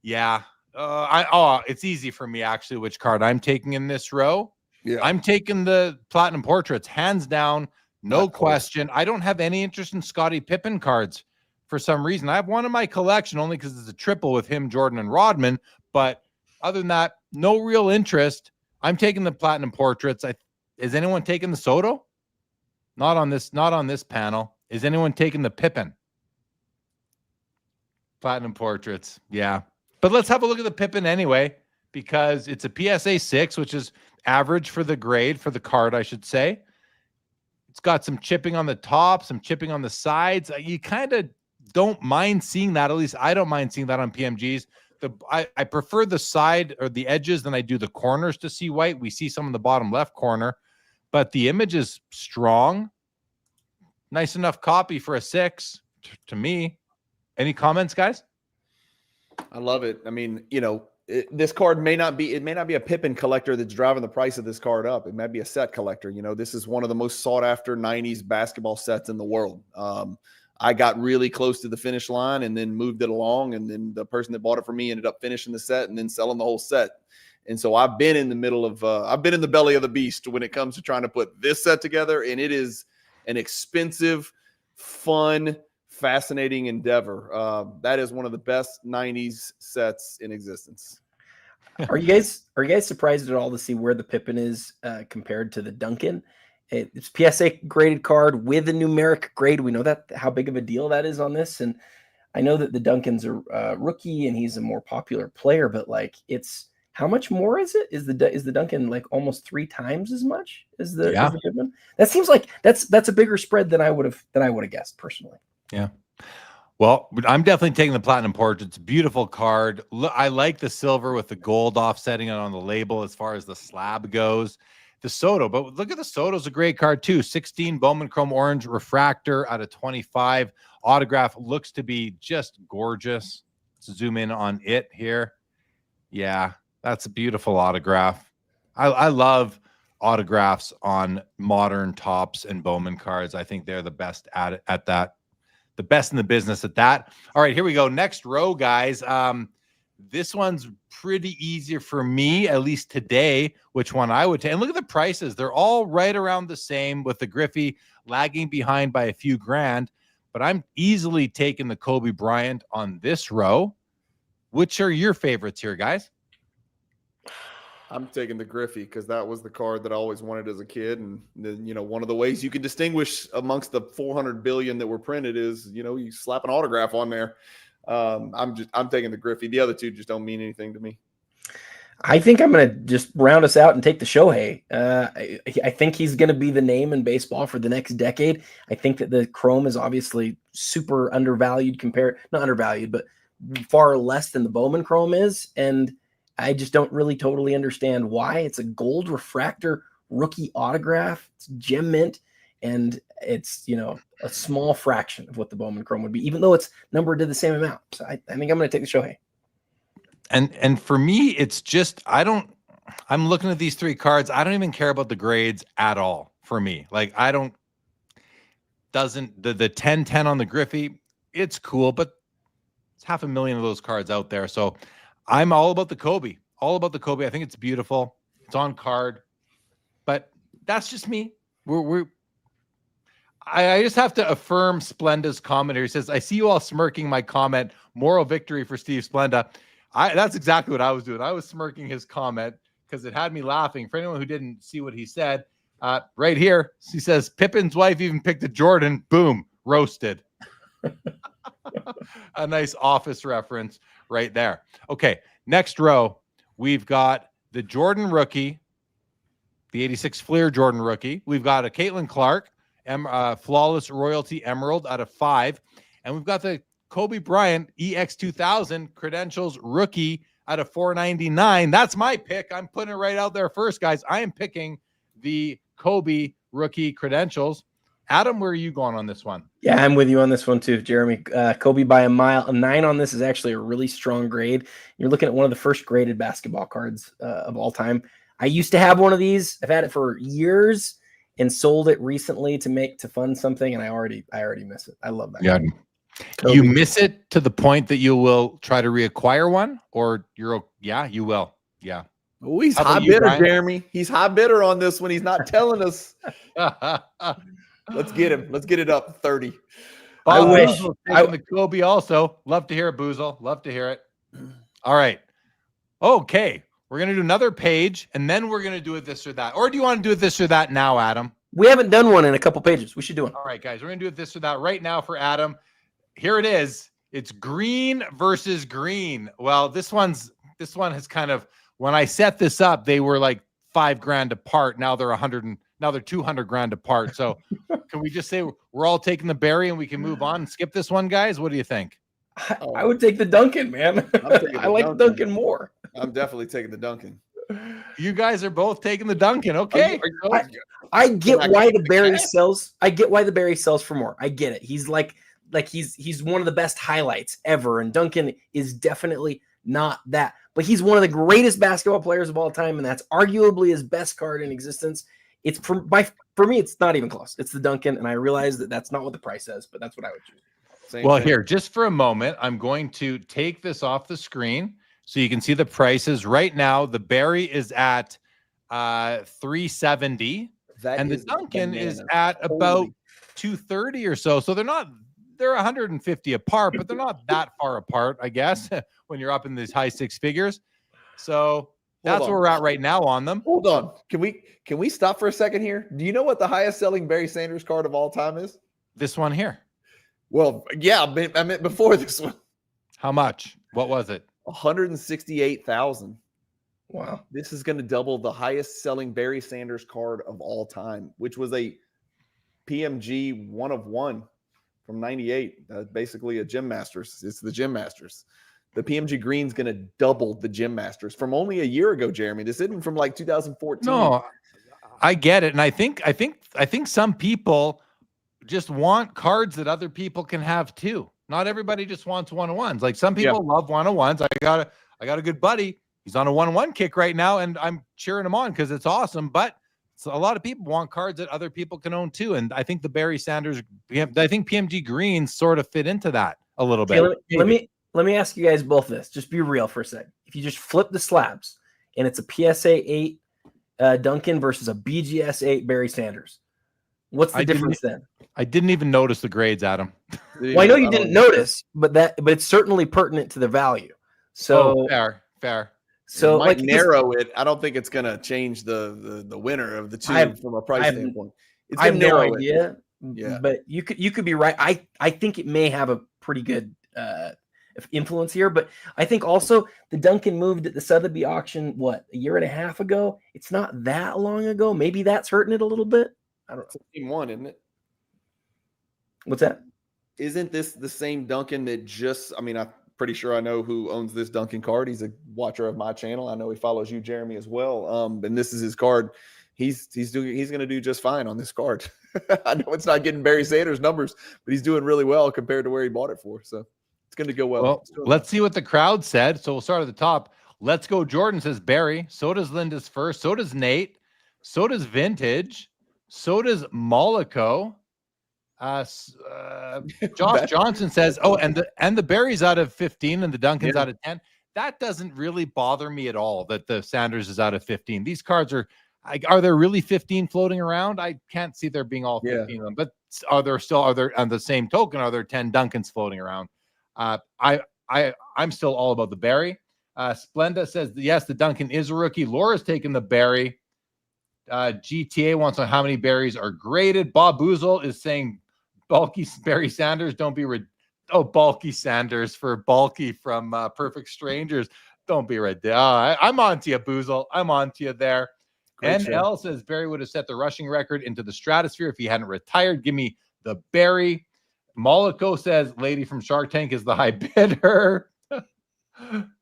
Yeah. It's easy for me actually which card I'm taking in this row. Yeah. I'm taking the Platinum Portraits, hands down, no question. I don't have any interest in Scottie Pippen cards for some reason. I have one in my collection only because it's a triple with him, Jordan, and Rodman. But other than that, no real interest. I'm taking the Platinum Portraits. Is anyone taking the Soto? Not on this panel. Is anyone taking the Pippen? Platinum Portraits. Yeah. But let's have a look at the Pippen anyway, because it's a PSA 6, which is average for the grade, for the card, I should say. It's got some chipping on the top, some chipping on the sides. You kind of don't mind seeing that. At least I don't mind seeing that on PMGs. I prefer the side or the edges than I do the corners to see white. We see some in the bottom left corner, but the image is strong. Nice enough copy for a 6 to me. Any comments, guys? I love it. I mean, this card may not be a Pippen collector that's driving the price of this card up. It might be a set collector. This is one of the most sought after 90s basketball sets in the world. I got really close to the finish line and then moved it along. And then the person that bought it for me ended up finishing the set and then selling the whole set. And so I've been in the middle of, I've been in the belly of the beast when it comes to trying to put this set together. And it is an expensive, fun, fascinating endeavor. That is one of the best 90s sets in existence. Are you guys surprised at all to see where the Pippen is compared to the Duncan? It's PSA graded card with a numeric grade. We know that how big of a deal that is on this, and I know that the Duncan's a rookie and he's a more popular player, but it's how much more is it? Is the Duncan like almost 3 times as much as the Pippen? That seems like that's a bigger spread than I would have guessed personally. Yeah. Well, I'm definitely taking the Platinum Portrait. It's a beautiful card. I like the silver with the gold offsetting it on the label as far as the slab goes. The Soto, but look at the Soto's a great card too. 16 Bowman Chrome Orange refractor out of 25. Autograph looks to be just gorgeous. Let's zoom in on it here. Yeah, that's a beautiful autograph. I love autographs on modern tops and Bowman cards. I think they're the best at that. The best in the business at that. All right, here we go. Next row, guys. This one's pretty easy for me, at least today, which one I would take. And look at the prices. They're all right around the same, with the Griffey lagging behind by a few grand. but I'm easily taking the Kobe Bryant on this row. Which are your favorites here, guys? I'm taking the Griffey because that was the card that I always wanted as a kid. And then, one of the ways you can distinguish amongst the 400 billion that were printed is, you slap an autograph on there. I'm taking the Griffey. The other two just don't mean anything to me. I think I'm going to just round us out and take the Shohei. I think he's going to be the name in baseball for the next decade. I think that the Chrome is obviously super undervalued not undervalued, but far less than the Bowman Chrome is. And I just don't really totally understand why. It's a gold refractor rookie autograph. It's gem mint, and it's, a small fraction of what the Bowman Chrome would be, even though it's numbered to the same amount. So I think I'm going to take the Shohei. And for me, it's just, I'm looking at these three cards. I don't even care about the grades at all for me. Like, the 10-10 on the Griffey, it's cool, but it's 500,000 of those cards out there. So I'm all about the Kobe. I think it's beautiful. It's on card, but that's just me. I just have to affirm Splenda's comment here. He says, I see you all smirking my comment. Moral victory for Steve Splenda. That's exactly what I was doing. I was smirking his comment because it had me laughing. For anyone who didn't see what he said, right here, he says, Pippen's wife even picked a Jordan. Boom, roasted. A nice Office reference right there. Okay, next row, we've got the Jordan rookie, the 86 Fleer Jordan rookie. We've got a Caitlin Clark, Flawless Royalty Emerald out of 5. And we've got the Kobe Bryant EX2000 Credentials rookie out of 499. That's my pick. I'm putting it right out there first, guys. I am picking the Kobe rookie Credentials. Adam, where are you going on this one? Yeah, I'm with you on this one too, Jeremy. Kobe by a mile. A 9 on this is actually a really strong grade. You're looking at one of the first graded basketball cards of all time. I used to have one of these. I've had it for years and sold it recently to fund something, and I already miss it. I love that. Yeah. Kobe. You miss it to the point that you will try to reacquire one, or you will. Yeah. Oh, he's high bidder, Jeremy. He's high bidder on this one. He's not telling us. Let's get him. Let's get it up 30. I wish. The Kobe also. Love to hear it, Boozle. Love to hear it. All right. Okay. We're going to do another page, and then we're going to do it this or that. Or do you want to do it this or that now, Adam? We haven't done one in a couple pages. We should do one. All right, guys. We're going to do it this or that right now for Adam. Here it is. It's green versus green. Well, this one has kind of, when I set this up, they were like $5,000 apart. Now they're $200,000 apart. So can we just say we're all taking the berry and we can move on and skip this one, guys? What do you think? I would take the Duncan, man. I like the Duncan more. I'm definitely taking the Duncan. You guys are both taking the Duncan. Okay. I get why the berry sells. I get why the berry sells for more. I get it. He's like he's one of the best highlights ever. And Duncan is definitely not that. But he's one of the greatest basketball players of all time. And that's arguably his best card in existence. It's for me, it's not even close. It's the Duncan. And I realize that that's not what the price says, but that's what I would choose. Well, here, just for a moment, I'm going to take this off the screen so you can see the prices. Right now, the berry is at $370, and the Duncan is at about $230 or so. So they're 150 apart, but they're not that far apart, I guess, when you're up in these high six figures. So that's where we're at right now on them. Hold on. Can we stop for a second here? Do you know what the highest selling Barry Sanders card of all time is? This one here. Well, yeah, I meant before this one. How much? What was it? 168,000. Wow. This is going to double the highest selling Barry Sanders card of all time, which was a PMG 1 of 1 from 98. Basically a Gym Masters. It's the Gym Masters. The PMG Green's going to double the Gym Masters from only a year ago, Jeremy. This isn't from like 2014. No, I get it. And I think some people just want cards that other people can have too. Not everybody just wants 101s. Like some people love 101s. I got a good buddy. He's on a 101 kick right now, and I'm cheering him on because it's awesome. But a lot of people want cards that other people can own too. And I think the Barry Sanders, I think PMG Greens sort of fit into that a little bit. Let me ask you guys both this. Just be real for a second. If you just flip the slabs and it's a PSA 8 Duncan versus a BGS 8 Barry Sanders, What's the difference then? I didn't even notice the grades, Adam. Well, I know you didn't notice, but it's certainly pertinent to the value. So fair. So it might like narrow it. I don't think it's going to change the winner of the two from a price standpoint. It's I have going to no narrow idea. Yeah. But you could be right. I think it may have a pretty good influence here, but I think also the Duncan moved at the Sotheby's auction a year and a half ago. It's not that long ago. Maybe that's hurting it a little bit. I don't know. It's Team 1, isn't it? What's that? Isn't this the same Duncan that I'm pretty sure I know who owns this Duncan card. He's a watcher of my channel. I know he follows you, Jeremy, as well. And this is his card. He's going to do just fine on this card. I know it's not getting Barry Sanders numbers, but he's doing really well compared to where he bought it for. So it's going to go well. Well, let's see what the crowd said. So we'll start at the top. Let's Go Jordan says Barry. So does Linda's First. So does Nate. So does Vintage. So does Molico. Josh Johnson says, and the Barry's out of 15 and the Duncan's out of 10. That doesn't really bother me at all that the Sanders is out of 15. These cards are there really 15 floating around? I can't see there being all 15 of them, but are there on the same token, are there 10 Duncans floating around? I'm still all about the Barry. Splenda says, yes, the Duncan is a rookie. Laura's taking the Barry. GTA wants to know how many berries are graded. Bob Boozle is saying bulky Barry Sanders. Don't be bulky Sanders for bulky from Perfect Strangers. Don't be ridiculous. I'm on to you, Boozle. I'm on to you there. NL says Barry would have set the rushing record into the stratosphere if he hadn't retired. Give me the Barry. Molico says Lady from Shark Tank is the high bidder.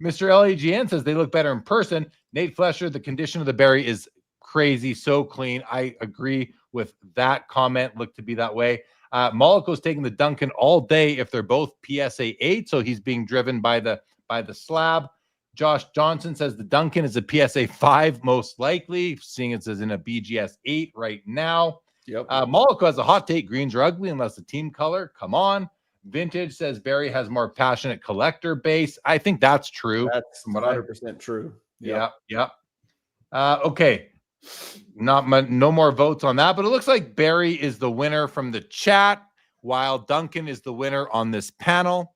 Mr. LAGN says they look better in person. Nate Flesher, the condition of the Barry is crazy, so clean. I agree with that comment. Look to be that way. Molico's taking the Duncan all day if they're both PSA 8, so he's being driven by the slab. Josh Johnson says the Duncan is a PSA 5 most likely, seeing it says in a BGS 8 right now. Yep. Molico has a hot take. Greens are ugly unless the team color. Come on. Vintage says Barry has more passionate collector base. I think that's true. That's 100% true. Yep. Okay. No more votes on that, but it looks like Barry is the winner from the chat, while Duncan is the winner on this panel.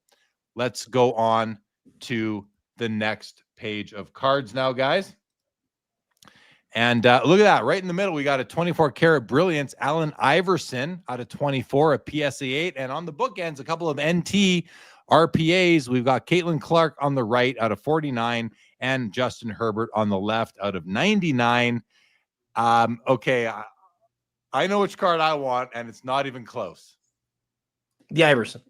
Let's go on to the next page of cards now, guys. And look at that. Right in the middle, we got a 24-karat Brilliance, Allen Iverson out of 24, a PSA 8. And on the bookends, a couple of NT RPAs. We've got Caitlin Clark on the right out of 49 and Justin Herbert on the left out of 99. Okay, I know which card I want, and it's not even close. The Iverson.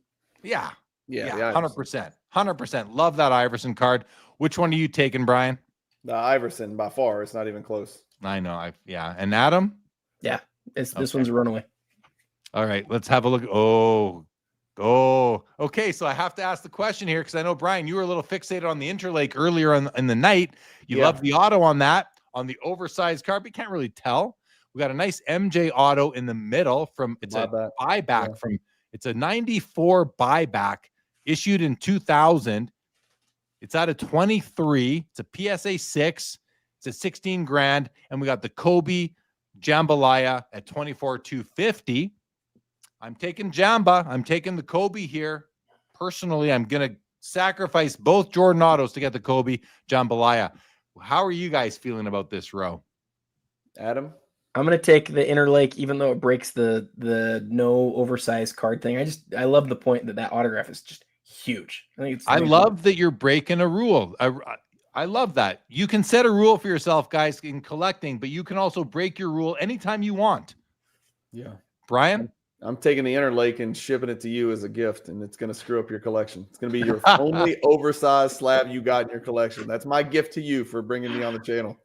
Yeah, Yeah, 100%. 100%. Love that Iverson card. Which one are you taking, Brian? The Iverson by far. It's not even close. I know. And Adam? Yeah, this one's a runaway. All right, let's have a look. Oh, okay. So I have to ask the question here because I know, Brian, you were a little fixated on the Interlake earlier in the night. You love the auto on that, on the oversized card, but you can't really tell. We got a nice MJ auto in the middle it's a buyback from, it's a 94 buyback issued in 2000. It's out of 23. It's a PSA 6. It's a 16 grand. And we got the Kobe Jambalaya at 24,250. I'm taking Jamba. I'm taking the Kobe here. Personally, I'm going to sacrifice both Jordan autos to get the Kobe Jambalaya. How are you guys feeling about this row? Adam? I'm going to take the Interlake, even though it breaks the no oversized card thing. I love the point that autograph is just huge. I love that you're breaking a rule. I love that. You can set a rule for yourself, guys, in collecting, but you can also break your rule anytime you want. Yeah. Brian? I'm taking the Interlake and shipping it to you as a gift, and it's going to screw up your collection. It's going to be your only oversized slab you got in your collection. That's my gift to you for bringing me on the channel.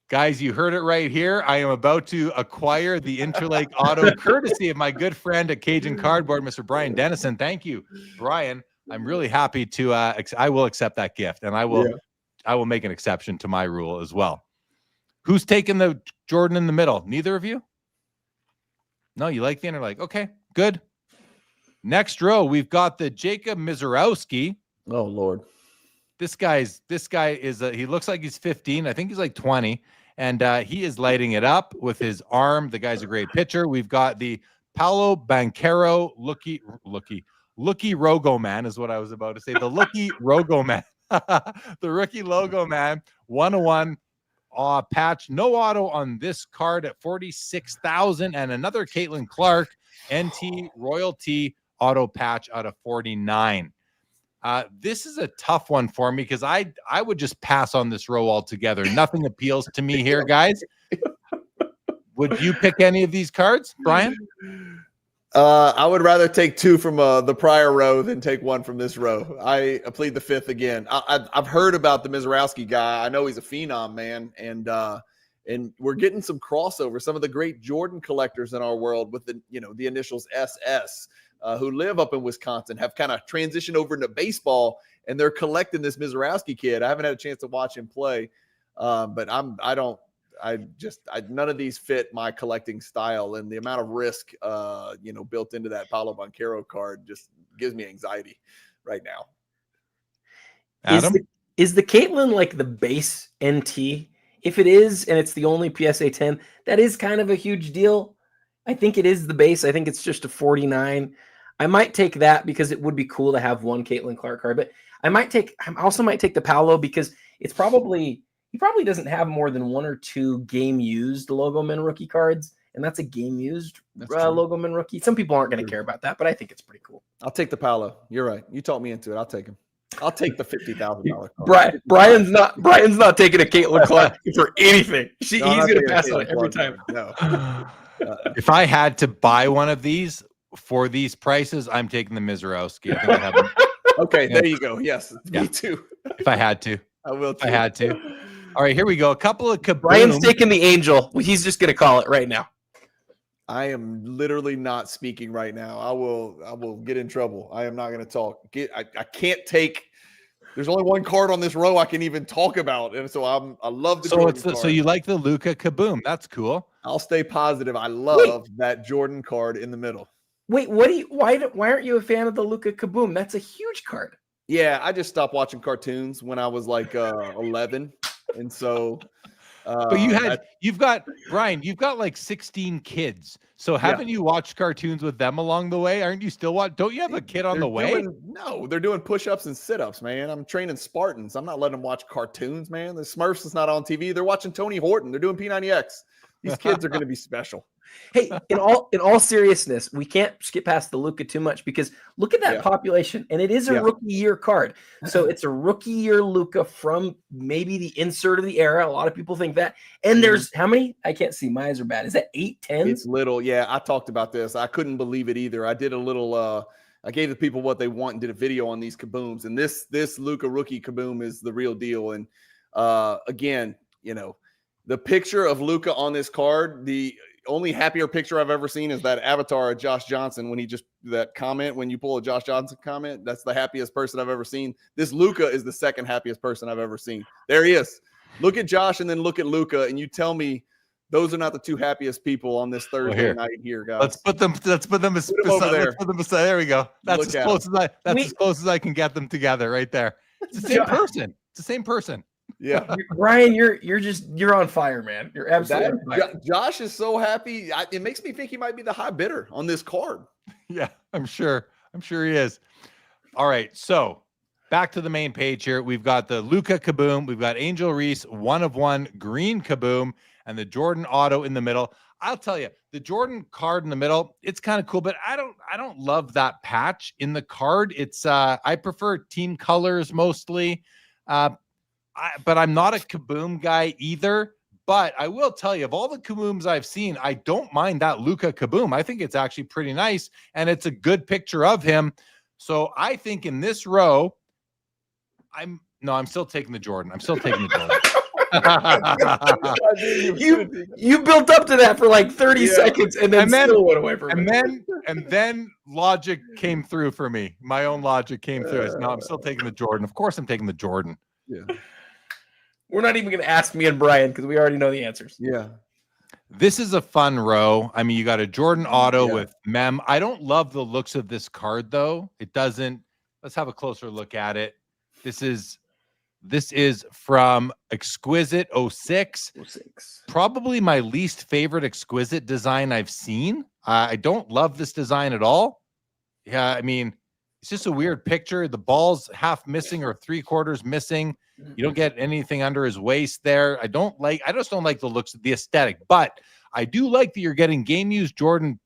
Guys, you heard it right here. I am about to acquire the Interlake auto courtesy of my good friend at Cajun Cardboard, Mr. Brian Dennison. Thank you, Brian. I'm really happy to I will accept that gift, and I will make an exception to my rule as well. Who's taking the Jordan in the middle? Neither of you? No, you like the Interlake. Okay, good. Next row, we've got the Jacob Mizorowski. Oh, Lord. This guy is he looks like he's 15. I think he's like 20. and he is lighting it up with his arm. The guy's a great pitcher. We've got the Paolo Banchero looky Rogoman is what I was about to say. The looky Rogoman, the rookie logo man, 101 patch, no auto on this card at 46,000, and another Caitlin Clark NT royalty auto patch out of 49. This is a tough one for me because I would just pass on this row altogether. Nothing appeals to me here, guys. Would you pick any of these cards, Brian? I would rather take 2 from the prior row than take 1 from this row. I plead the 5th again. I've heard about the Mizrowski guy. I know he's a phenom, man, and we're getting some crossover. Some of the great Jordan collectors in our world with the initials SS, who live up in Wisconsin, have kind of transitioned over into baseball, and they're collecting this Mizrowski kid. I haven't had a chance to watch him play, but none of these fit my collecting style, and the amount of risk, built into that Paolo Banchero card just gives me anxiety right now. Adam? Is the Caitlin like the base NT? If it is, and it's the only PSA 10, that is kind of a huge deal. I think it is the base. I think it's just a 49. I might take that because it would be cool to have one Caitlin Clark card, but I also might take the Paolo because he probably doesn't have more than 1 or 2 game used Logoman rookie cards, and that's a game used Logoman rookie. Some people aren't going to care about that, but I think it's pretty cool. I'll take the Paolo. You're right. You talked me into it. I'll take him. I'll take the $50,000. Brian's not taking a Caitlin Clark for anything. He's going to pass on it every time. No. If I had to buy one of these for these prices, I'm taking the Mizrowski. I think I have them. Okay, there you go. Yes, me too. If I had to. I will too. If I had to. All right, here we go. A couple of Kaboom. Brian's taking the Angel. He's just going to call it right now. I am literally not speaking right now. I will get in trouble. I am not going to talk. I can't take. There's only one card on this row I can even talk about, and so I love the. So you like the Luka Kaboom? That's cool. I'll stay positive. I love that Jordan card in the middle. Wait, why aren't you a fan of the Luka Kaboom? That's a huge card. Yeah, I just stopped watching cartoons when I was like 11, and so. But you've got like 16 kids. So haven't you watched cartoons with them along the way? Aren't you still don't you have a kid on the way? No, they're doing push-ups and sit-ups, man. I'm training Spartans. I'm not letting them watch cartoons, man. The Smurfs is not on TV. They're watching Tony Horton. They're doing P90X. These kids are going to be special. Hey, in all seriousness, we can't skip past the Luka too much because look at that population, and it is a rookie year card. So it's a rookie year Luka from maybe the insert of the era. A lot of people think that. And there's how many? I can't see. My eyes are bad. Is that 8, 10? It's little. Yeah, I talked about this. I couldn't believe it either. I did a little. I gave the people what they want and did a video on these Kabooms. And this Luka rookie Kaboom is the real deal. And again, the picture of Luka on this card, the only happier picture I've ever seen is that avatar of Josh Johnson when that comment, when you pull a Josh Johnson comment, that's the happiest person I've ever seen. This Luka is the second happiest person I've ever seen. There he is. Look at Josh and then look at Luka, and you tell me those are not the 2 happiest people on this Thursday night here, guys. Let's put them beside there. There we go. That's as close as I can get them together right there. It's the same person. It's the same person. Yeah, Brian, you're on fire, man. You're absolutely on fire. Josh is so happy. It makes me think he might be the high bidder on this card. Yeah, I'm sure he is. All right, so back to the main page here. We've got the Luka Kaboom. We've got Angel Reese 1 of 1 green Kaboom and the Jordan auto in the middle. I'll tell you, the Jordan card in the middle, it's kind of cool, but I don't love that patch in the card. It's I prefer team colors mostly. But I'm not a Kaboom guy either. But I will tell you, of all the Kabooms I've seen, I don't mind that Luka Kaboom. I think it's actually pretty nice, and it's a good picture of him. So I think in this row, I'm still taking the Jordan. I'm still taking the Jordan. you built up to that for like 30 seconds, and then still went away from it. And then logic came through for me. My own logic came through. No, I'm still taking the Jordan. Of course, I'm taking the Jordan. Yeah. We're not even going to ask me and Brian because we already know the answers. Yeah. This is a fun row. I mean, you got a Jordan auto with Mem. I don't love the looks of this card, though. It doesn't. Let's have a closer look at it. This is This is from Exquisite 06. 06. Probably my least favorite Exquisite design I've seen. I don't love this design at all. Yeah, I mean, it's just a weird picture. The ball's half missing or 3/4 missing. You don't get anything under his waist there. I just don't like the looks of the aesthetic, but I do like that you're getting game used Jordan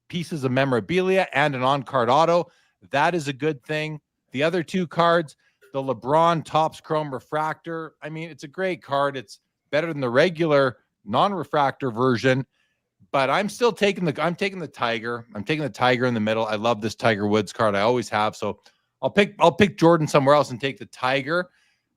pieces of memorabilia and an on-card auto. That is a good thing. The other two cards, the LeBron Topps Chrome Refractor. I mean, it's a great card. It's better than the regular non-refractor version, but I'm still taking the Tiger. I'm taking the Tiger in the middle. I love this Tiger Woods card. I always have. So I'll pick Jordan somewhere else and take the Tiger.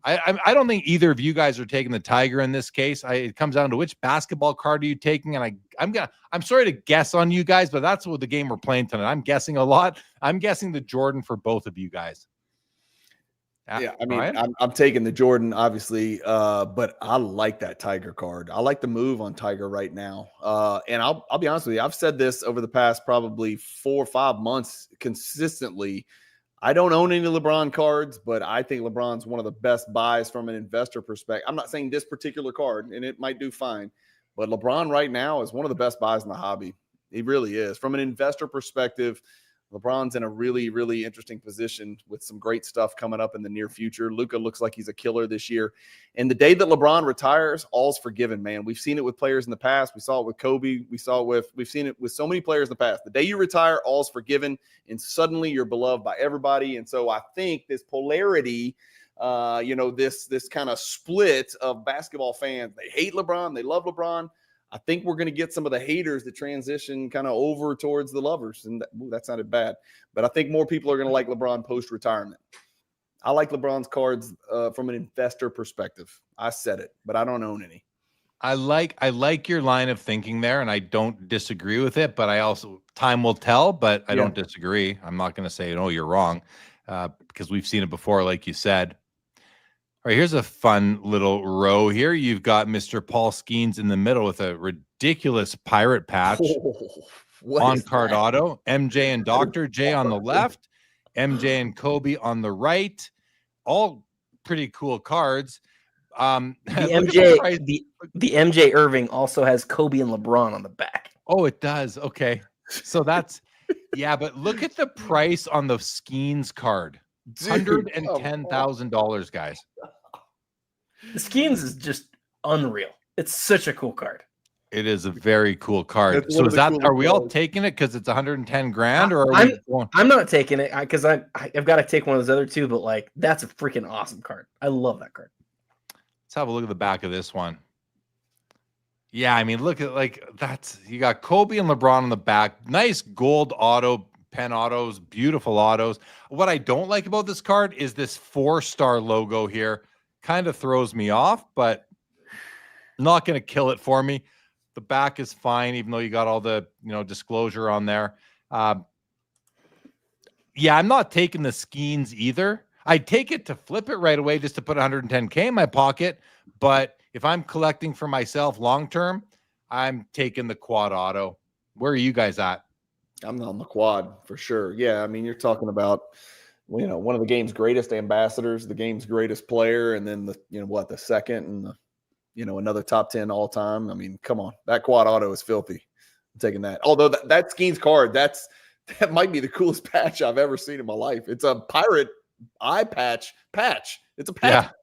I don't think either of you guys are taking the Tiger in this case. It comes down to which basketball card are you taking, and I'm sorry to guess on you guys, but that's what the game we're playing tonight. I'm guessing a lot. I'm guessing the Jordan for both of you guys. Yeah, I mean, I'm taking the Jordan, obviously, but I like that Tiger card. I like the move on Tiger right now. And I'll be honest with you, I've said this over the past probably 4 or 5 months consistently. I don't own any LeBron cards, but I think LeBron's one of the best buys from an investor perspective. I'm not saying this particular card, and it might do fine, but LeBron right now is one of the best buys in the hobby. He really is. From an investor perspective, LeBron's in a really, really interesting position with some great stuff coming up in the near future. Luka looks like he's a killer this year. And the day that LeBron retires, all's forgiven, man. We've seen it with players in the past. We saw it with Kobe. We've seen it with so many players in the past. The day you retire, all's forgiven, and suddenly you're beloved by everybody. And so I think this polarity, this kind of split of basketball fans, they hate LeBron, they love LeBron. I think we're going to get some of the haters to transition kind of over towards the lovers. And that sounded bad. But I think more people are going to like LeBron post-retirement. I like LeBron's cards from an investor perspective. I said it, but I don't own any. I like your line of thinking there, and I don't disagree with it, but I also, time will tell, but I don't disagree. I'm not going to say, no, you're wrong, because we've seen it before, like you said. All right, here's a fun little row here. You've got Mr. Paul Skeens in the middle with a ridiculous pirate patch on card auto. MJ and Dr. J on the left, MJ and Kobe on the right. All pretty cool cards. The MJ Irving also has Kobe and LeBron on the back. Oh, it does. Okay. So that's, yeah, but look at the price on the Skeens card. $110,000, guys. The Skeens is just unreal. It's such a cool card. It is a very cool card. So are we all taking it because it's 110 grand, or I'm not taking it because I've got to take one of those other two, but like that's a freaking awesome card. I love that card. Let's have a look at the back of this one. Yeah, I mean, look at you got Kobe and LeBron on the back. Nice gold auto. Pen autos, beautiful autos. What I don't like about this card is this 4-star logo here. Kind of throws me off, but not going to kill it for me. The back is fine, even though you got all the disclosure on there. Yeah, I'm not taking the Skeens either. I'd take it to flip it right away just to put 110K in my pocket. But if I'm collecting for myself long term, I'm taking the quad auto. Where are you guys at? I'm on the quad for sure. Yeah, I mean, you're talking about, one of the game's greatest ambassadors, the game's greatest player, and then the second and another top 10 all time. I mean, come on, that quad auto is filthy. I'm taking that. Although that Skeens card, that might be the coolest patch I've ever seen in my life. It's a pirate eye patch. It's a patch.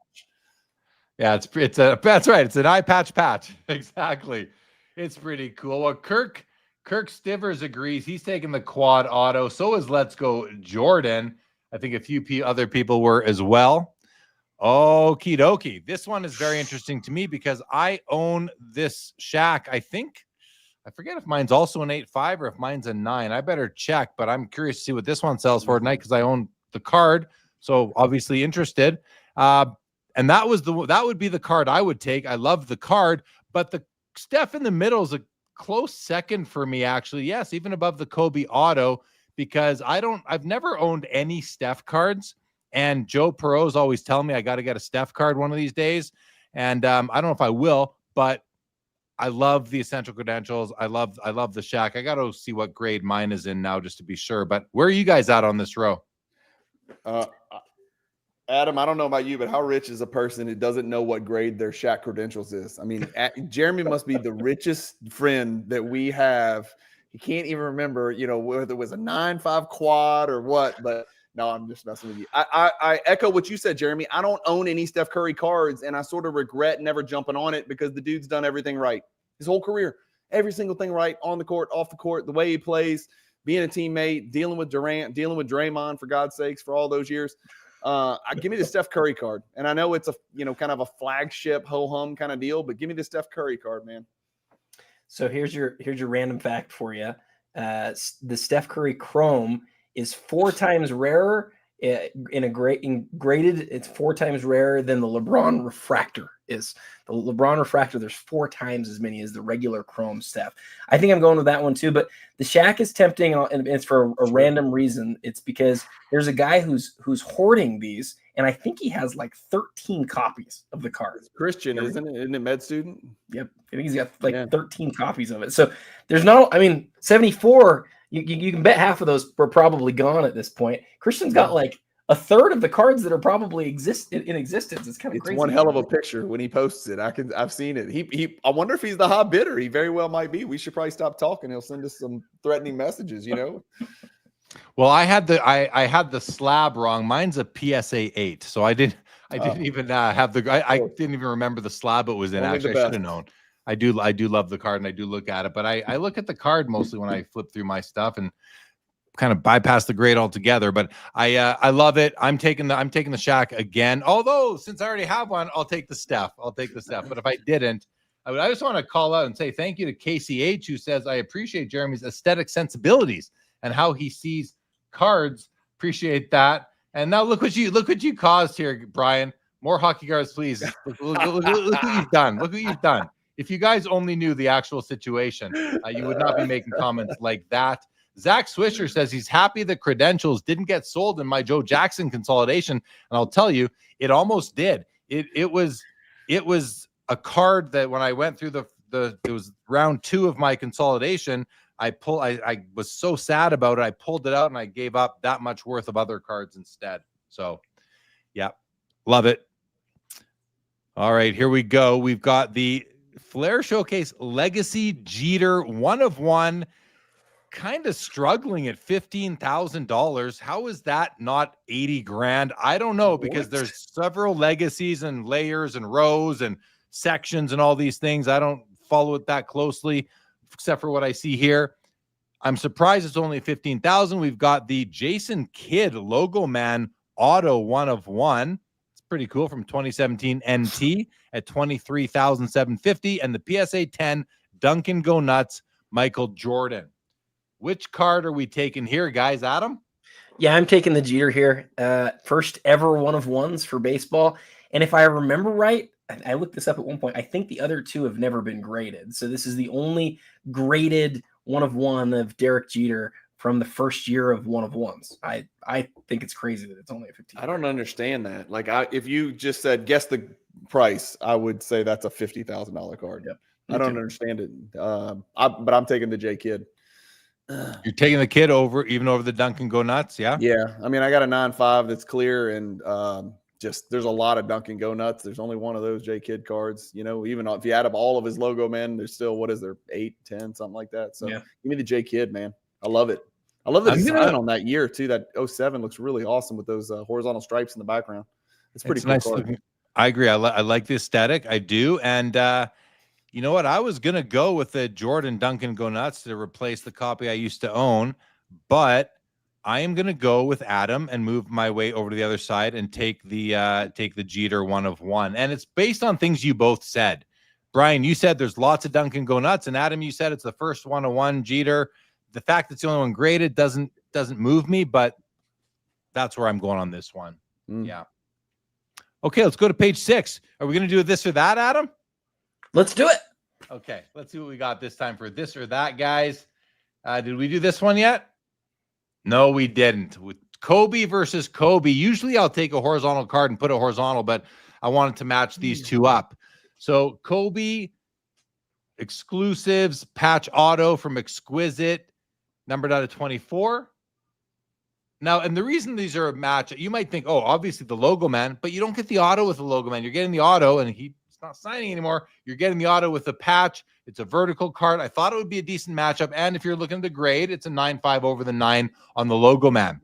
Yeah, that's right. It's an eye patch. Exactly. It's pretty cool. Well, Kirk Stivers agrees. He's taking the quad auto. So is Let's Go Jordan. I think a few other people were as well. Okie dokie. This one is very interesting to me because I own this Shaq. I forget if mine's also an 8.5 or if mine's a 9. I better check, but I'm curious to see what this one sells for tonight because I own the card. So obviously interested. And that would be the card I would take. I love the card, but the Steph in the middle is a close second for me, actually. Yes, even above the Kobe auto, because I've never owned any Steph cards, and Joe Perot's always telling me I got to get a Steph card one of these days, and I don't know if I will, but I love the essential credentials. I love the Shaq. I got to see what grade mine is in now just to be sure. But where are you guys at on this row? Adam, I don't know about you, but how rich is a person who doesn't know what grade their Shaq credentials is? I mean, Jeremy must be the richest friend that we have. He can't even remember, whether it was a 9.5 quad or what, but no, I'm just messing with you. I echo what you said, Jeremy. I don't own any Steph Curry cards, and I sort of regret never jumping on it because the dude's done everything right. His whole career, every single thing right, on the court, off the court, the way he plays, being a teammate, dealing with Durant, dealing with Draymond, for God's sakes, for all those years. Give me the Steph Curry card. And I know it's a, kind of a flagship ho-hum kind of deal, but give me the Steph Curry card, man. So here's your random fact for you. The Steph Curry Chrome is 4 times rarer graded. It's 4 times rarer than the LeBron Refractor is. The LeBron Refractor, there's 4 times as many as the regular Chrome Steph. I think I'm going with that one too, but the Shaq is tempting, and it's for a random reason. It's because there's a guy who's hoarding these, and I think he has like 13 copies of the card. It's Christian, isn't it? Isn't it med student? Yep. I think he's got 13 copies of it. So there's not, 74, you can bet half of those were probably gone at this point. Christian's got like a third of the cards that are probably in existence. It's kind of crazy. It's one hell of a picture when he posts it. I've seen it. I wonder if he's the high bidder. He very well might be. We should probably stop talking. He'll send us some threatening messages, Well, I had the slab wrong. Mine's a PSA 8, so I didn't even have I didn't even remember the slab it was in. Actually, I should have known. I do love the card, and I do look at it, but I look at the card mostly when I flip through my stuff and kind of bypass the grade altogether. But I love it. I'm taking the Shaq again. Although since I already have one, I'll take the Steph. But if I didn't, I just want to call out and say thank you to KCH, who says I appreciate Jeremy's aesthetic sensibilities and how he sees cards. Appreciate that. And now look what you caused here, Brian. More hockey cards, please. Look what you've done. Look what you've done. If you guys only knew the actual situation, you would not be making comments like that. Zach Swisher says he's happy the credentials didn't get sold in my Joe Jackson consolidation. And I'll tell you, it almost did. It was a card that when I went through it was round 2 of my consolidation, I was so sad about it. I pulled it out and I gave up that much worth of other cards instead. So yeah, love it. All right, here we go. We've got the Flair Showcase Legacy Jeter 1 of 1, kind of struggling at $15,000. How is that not 80 grand? I don't know, because there's several legacies and layers and rows and sections and all these things. I don't follow it that closely, except for what I see here. I'm surprised it's only 15,000. We've got the Jason Kidd Logoman Auto 1 of 1. It's pretty cool, from 2017 NT at 23,750, and the PSA 10 Duncan Go Nuts Michael Jordan. Which card are we taking here, guys? Adam? Yeah, I'm taking the Jeter here. First ever 1 of 1s for baseball. And if I remember right, I looked this up at one point, I think the other 2 have never been graded. So this is the only graded 1 of 1 of Derek Jeter from the first year of 1 of 1s. I think it's crazy that it's only a 15. I don't understand that. Like, if you just said guess the price, I would say that's a $50,000 card. Yep. I don't understand it. But I'm taking the J Kidd. You're taking the Kid over the Duncan Go Nuts, yeah? Yeah. I mean, I got a 9.5 that's clear, and there's a lot of Duncan Go Nuts. There's only one of those J Kidd cards. Even if you add up all of his logo, man, there's still, what is there, 8, 10, something like that. So yeah. Give me the J Kidd, man. I love it. I love the design on that year too. That 07 looks really awesome with those horizontal stripes in the background. It's pretty cool. Nice looking. I agree. I like the aesthetic. I do. And you know what? I was going to go with the Jordan Duncan Go Nuts to replace the copy I used to own, but I am going to go with Adam and move my way over to the other side and take the Jeter 1 of 1. And it's based on things you both said. Brian, you said there's lots of Duncan Go Nuts, and Adam, you said it's the first 1 of 1 Jeter. The fact that it's the only one graded doesn't move me, but that's where I'm going on this one. Yeah. Okay, let's go to page 6. Are we going to do this or that, Adam? Let's do it. Okay, let's see what we got this time for this or that, guys. Did we do this one yet? No, we didn't. With Kobe versus Kobe. Usually I'll take a horizontal card and put it horizontal, but I wanted to match these two up. So Kobe exclusives patch auto from Exquisite, numbered out of 24. Now, and the reason these are a match, you might think, oh, obviously the logo man, but you don't get the auto with the logo man. You're getting the auto, and he's not signing anymore. You're getting the auto with the patch. It's a vertical card. I thought it would be a decent matchup. And if you're looking at the grade, it's a 9.5 over the 9 on the logo man.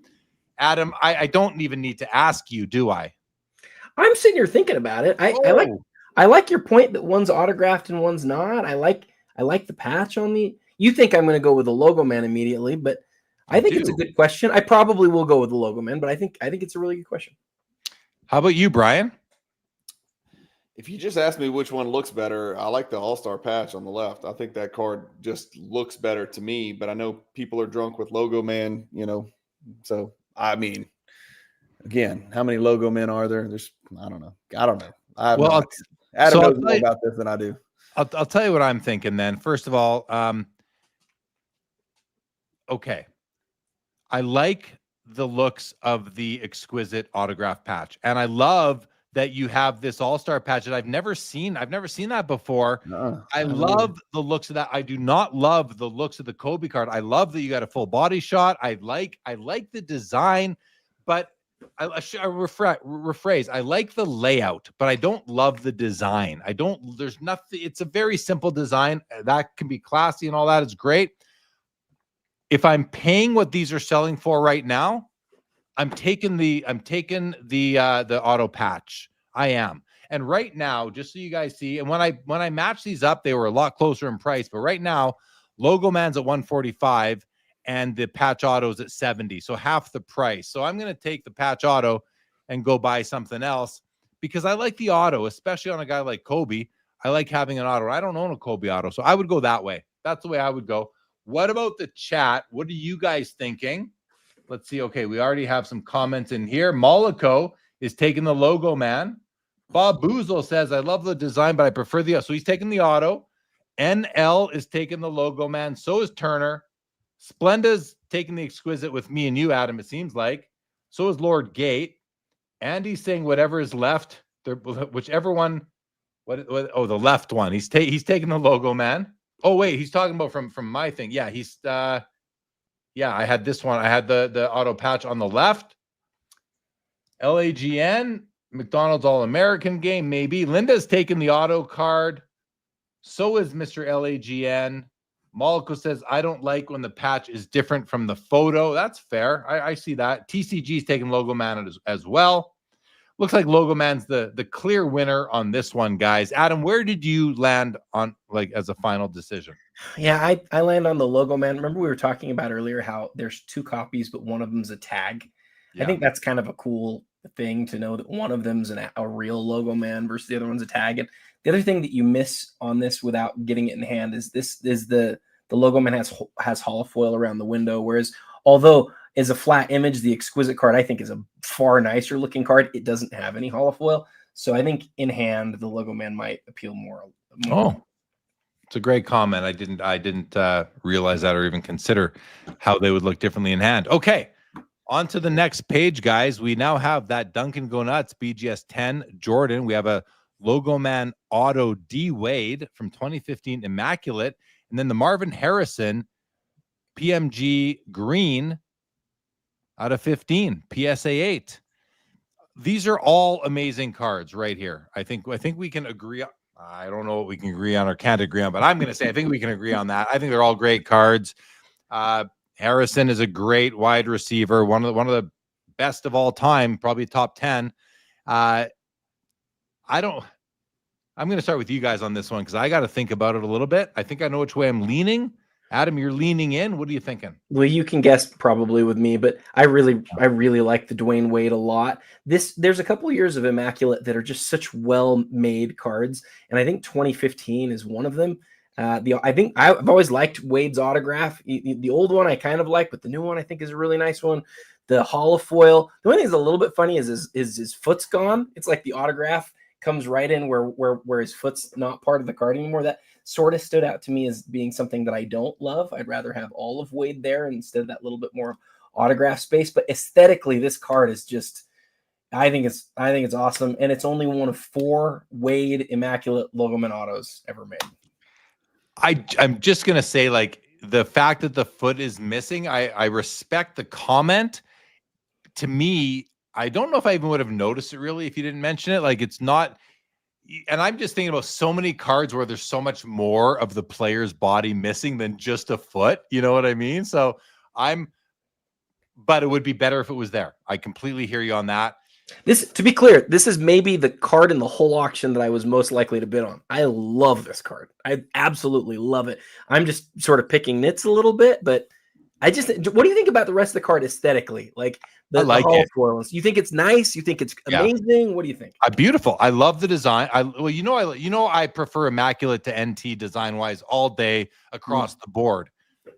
Adam, I don't even need to ask you, do I? I'm sitting here thinking about it. I like your point that one's autographed and one's not. I like the patch on the. You think I'm going to go with the logo man immediately, but I think it's a good question. I probably will go with the logo man, but I think it's a really good question. How about you, Brian? If you just ask me which one looks better, I like the All-Star patch on the left. I think that card just looks better to me, but I know people are drunk with logo man, so I mean, again, how many logo men are there? I don't know. Adam knows more about this than I do. I'll tell you what I'm thinking then. First of all, okay. I like the looks of the exquisite autograph patch, and I love that you have this all-star patch that I've never seen. I've never seen that before. I love the looks of that. I do not love the looks of the Kobe card. I love that you got a full body shot. I like the design, but I rephrase. I like the layout, but I don't love the design. There's nothing. It's a very simple design that can be classy and all that is great. If I'm paying what these are selling for right now, I'm taking the auto patch. I am. And right now, just so you guys see, and when I match these up, they were a lot closer in price, but right now, Logo Man's at 145 and the patch auto's at 70, so half the price. So I'm going to take the patch auto and go buy something else because I like the auto, especially on a guy like Kobe. I like having an auto. I don't own a Kobe auto, so I would go that way. That's the way I would go. What about the chat? What are you guys thinking? Let's see. Okay, we already have some comments in here. Mollico is taking the logo man. Bob Boozle says, I love the design, but I prefer the... So he's taking the auto. NL is taking the logo man. So is Turner. Splenda's taking the exquisite with me and you, Adam, it seems like. So is Lord Gate. Andy's saying whatever is left, whichever one... Oh, the left one. He's taking the logo man. Oh, wait, he's talking about from my thing. Yeah, he's... Yeah, I had this one. I had the auto patch on the left. LAGN, McDonald's All-American game, maybe. Linda's taking the auto card. So is Mr. LAGN. Molko says, I don't like when the patch is different from the photo. That's fair. I see that. TCG's taking Logo Man as well. Looks like Logo Man's the clear winner on this one, guys. Adam, where did you land on, as a final decision? Yeah, I land on the Logo Man. Remember we were talking about earlier how there's 2 copies, but one of them's a tag. Yeah. I think that's kind of a cool thing to know that one of them's a real Logo Man versus the other one's a tag. And the other thing that you miss on this without getting it in hand is the Logo Man has holofoil around the window, whereas although is a flat image, the exquisite card I think is a far nicer looking card. It doesn't have any holofoil, so I think in hand the Logo Man might appeal more. Oh, it's a great comment. I didn't realize that or even consider how they would look differently in hand. Okay, on to the next page, guys. We now have that Duncan Go Nuts BGS 10 Jordan. We have a Logo Man Auto D Wade from 2015 Immaculate, and then the Marvin Harrison PMG Green out of 15 PSA 8. These are all amazing cards right here. I think we can agree on. I don't know what we can agree on or can't agree on, but I'm going to say I think we can agree on that. I think they're all great cards. Harrison is a great wide receiver, one of the best of all time, probably top 10. I'm going to start with you guys on this one because I got to think about it a little bit. I think I know which way I'm leaning. Adam, you're leaning in. What are you thinking? Well, you can guess probably with me, but I really like the Dwayne Wade a lot. There's a couple of years of Immaculate that are just such well-made cards, and I think 2015 is one of them. I think I've always liked Wade's autograph. The old one I kind of like, but the new one I think is a really nice one. The holofoil. The only thing that's a little bit funny is his foot's gone. It's like the autograph comes right in where his foot's not part of the card anymore. That sort of stood out to me as being something that I don't love. I'd rather have all of Wade there instead of that little bit more autograph space. But aesthetically, this card is just, I think it's awesome. And it's only one of 4 Wade Immaculate Logoman autos ever made. I'm just going to say, the fact that the foot is missing, I respect the comment. to me, I don't know if I even would have noticed it really if you didn't mention it. Like it's not, and I'm just thinking about so many cards where there's so much more of the player's body missing than just a foot. You know what I mean? So but it would be better if it was there. I completely hear you on that. This, to be clear, this is maybe the card in the whole auction that I was most likely to bid on. I love this card. I absolutely love it. I'm just sort of picking nits a little bit, but what do you think about the rest of the card aesthetically? Like I like it. Foils. You think it's nice? You think it's amazing? What do you think? Beautiful. I love the design. I prefer immaculate to NT design wise all day across the board.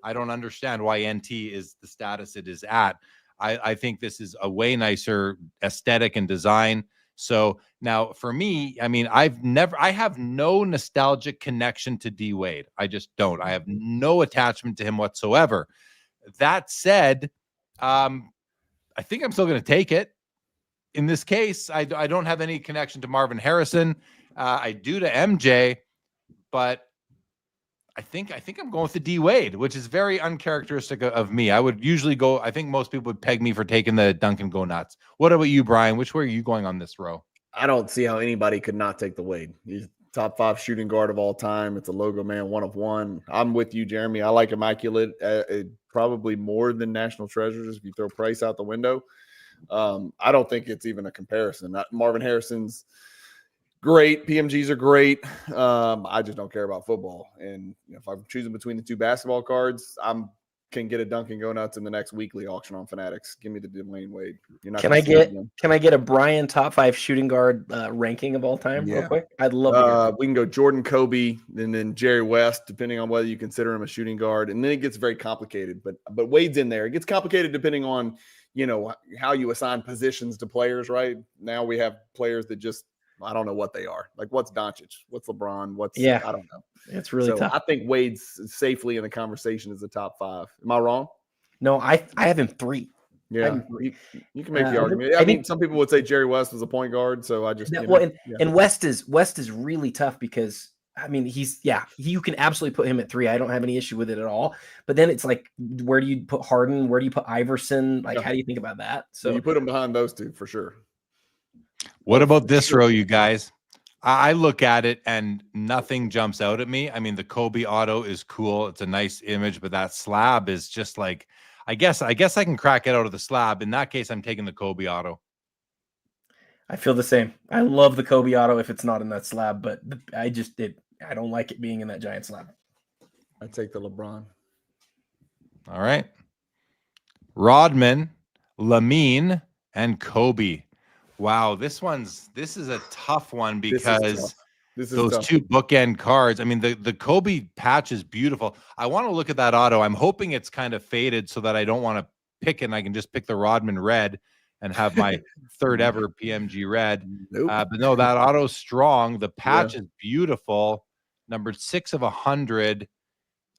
I don't understand why NT is the status it is at. I think this is a way nicer aesthetic and design. So now for me, I mean, I have no nostalgic connection to D Wade. I just don't. I have no attachment to him whatsoever. That said, I think I'm still going to take it. In this case, I don't have any connection to Marvin Harrison. I do to MJ, but I think I'm going with the D Wade, which is very uncharacteristic of me. I would usually go. I think most people would peg me for taking the Duncan Go Nuts. What about you, Brian? Which way are you going on this row? I don't see how anybody could not take the Wade. He's top 5 shooting guard of all time. It's a logo man, 1 of 1. I'm with you, Jeremy. I like immaculate probably more than National Treasures if you throw price out the window. I don't think it's even a comparison. Marvin Harrison's great. PMGs are great. I just don't care about football. And if I'm choosing between the 2 basketball cards, can get a Duncan Go Nuts in the next weekly auction on Fanatics. Give me the Dwayne Wade. You're not. Can I get a Brian top 5 shooting guard ranking of all time real quick? I'd love to. We can go Jordan, Kobe, and then Jerry West, depending on whether you consider him a shooting guard. And then it gets very complicated. But Wade's in there. It gets complicated depending on how you assign positions to players. Right now we have players that just. I don't know what they are. Like, what's Doncic? What's LeBron? I don't know. It's really tough. I think Wade's safely in the conversation as the top 5. Am I wrong? No, I have him 3. Yeah, you can make the argument. I mean, some people would say Jerry West was a point guard, so I just and West is really tough because I mean you can absolutely put him at 3. I don't have any issue with it at all. But then it's like, where do you put Harden? Where do you put Iverson? Like, how do you think about that? So you put him behind those 2 for sure. What about this row, you guys? I look at it and nothing jumps out at me. I mean, the Kobe auto is cool. It's a nice image, but that slab is just like, I guess I can crack it out of the slab. In that case, I'm taking the Kobe auto. I feel the same. I love the Kobe auto if it's not in that slab, but I don't like it being in that giant slab. I take the LeBron. All right. Rodman, Lamine, and Kobe. Wow, this is a tough one because those tough. 2 bookend cards. I mean, the Kobe patch is beautiful. I want to look at that auto. I'm hoping it's kind of faded so that I don't want to pick it and I can just pick the Rodman red and have my 3rd ever PMG red. Nope. But no, that auto's strong. The patch is beautiful. Number 6 of 100,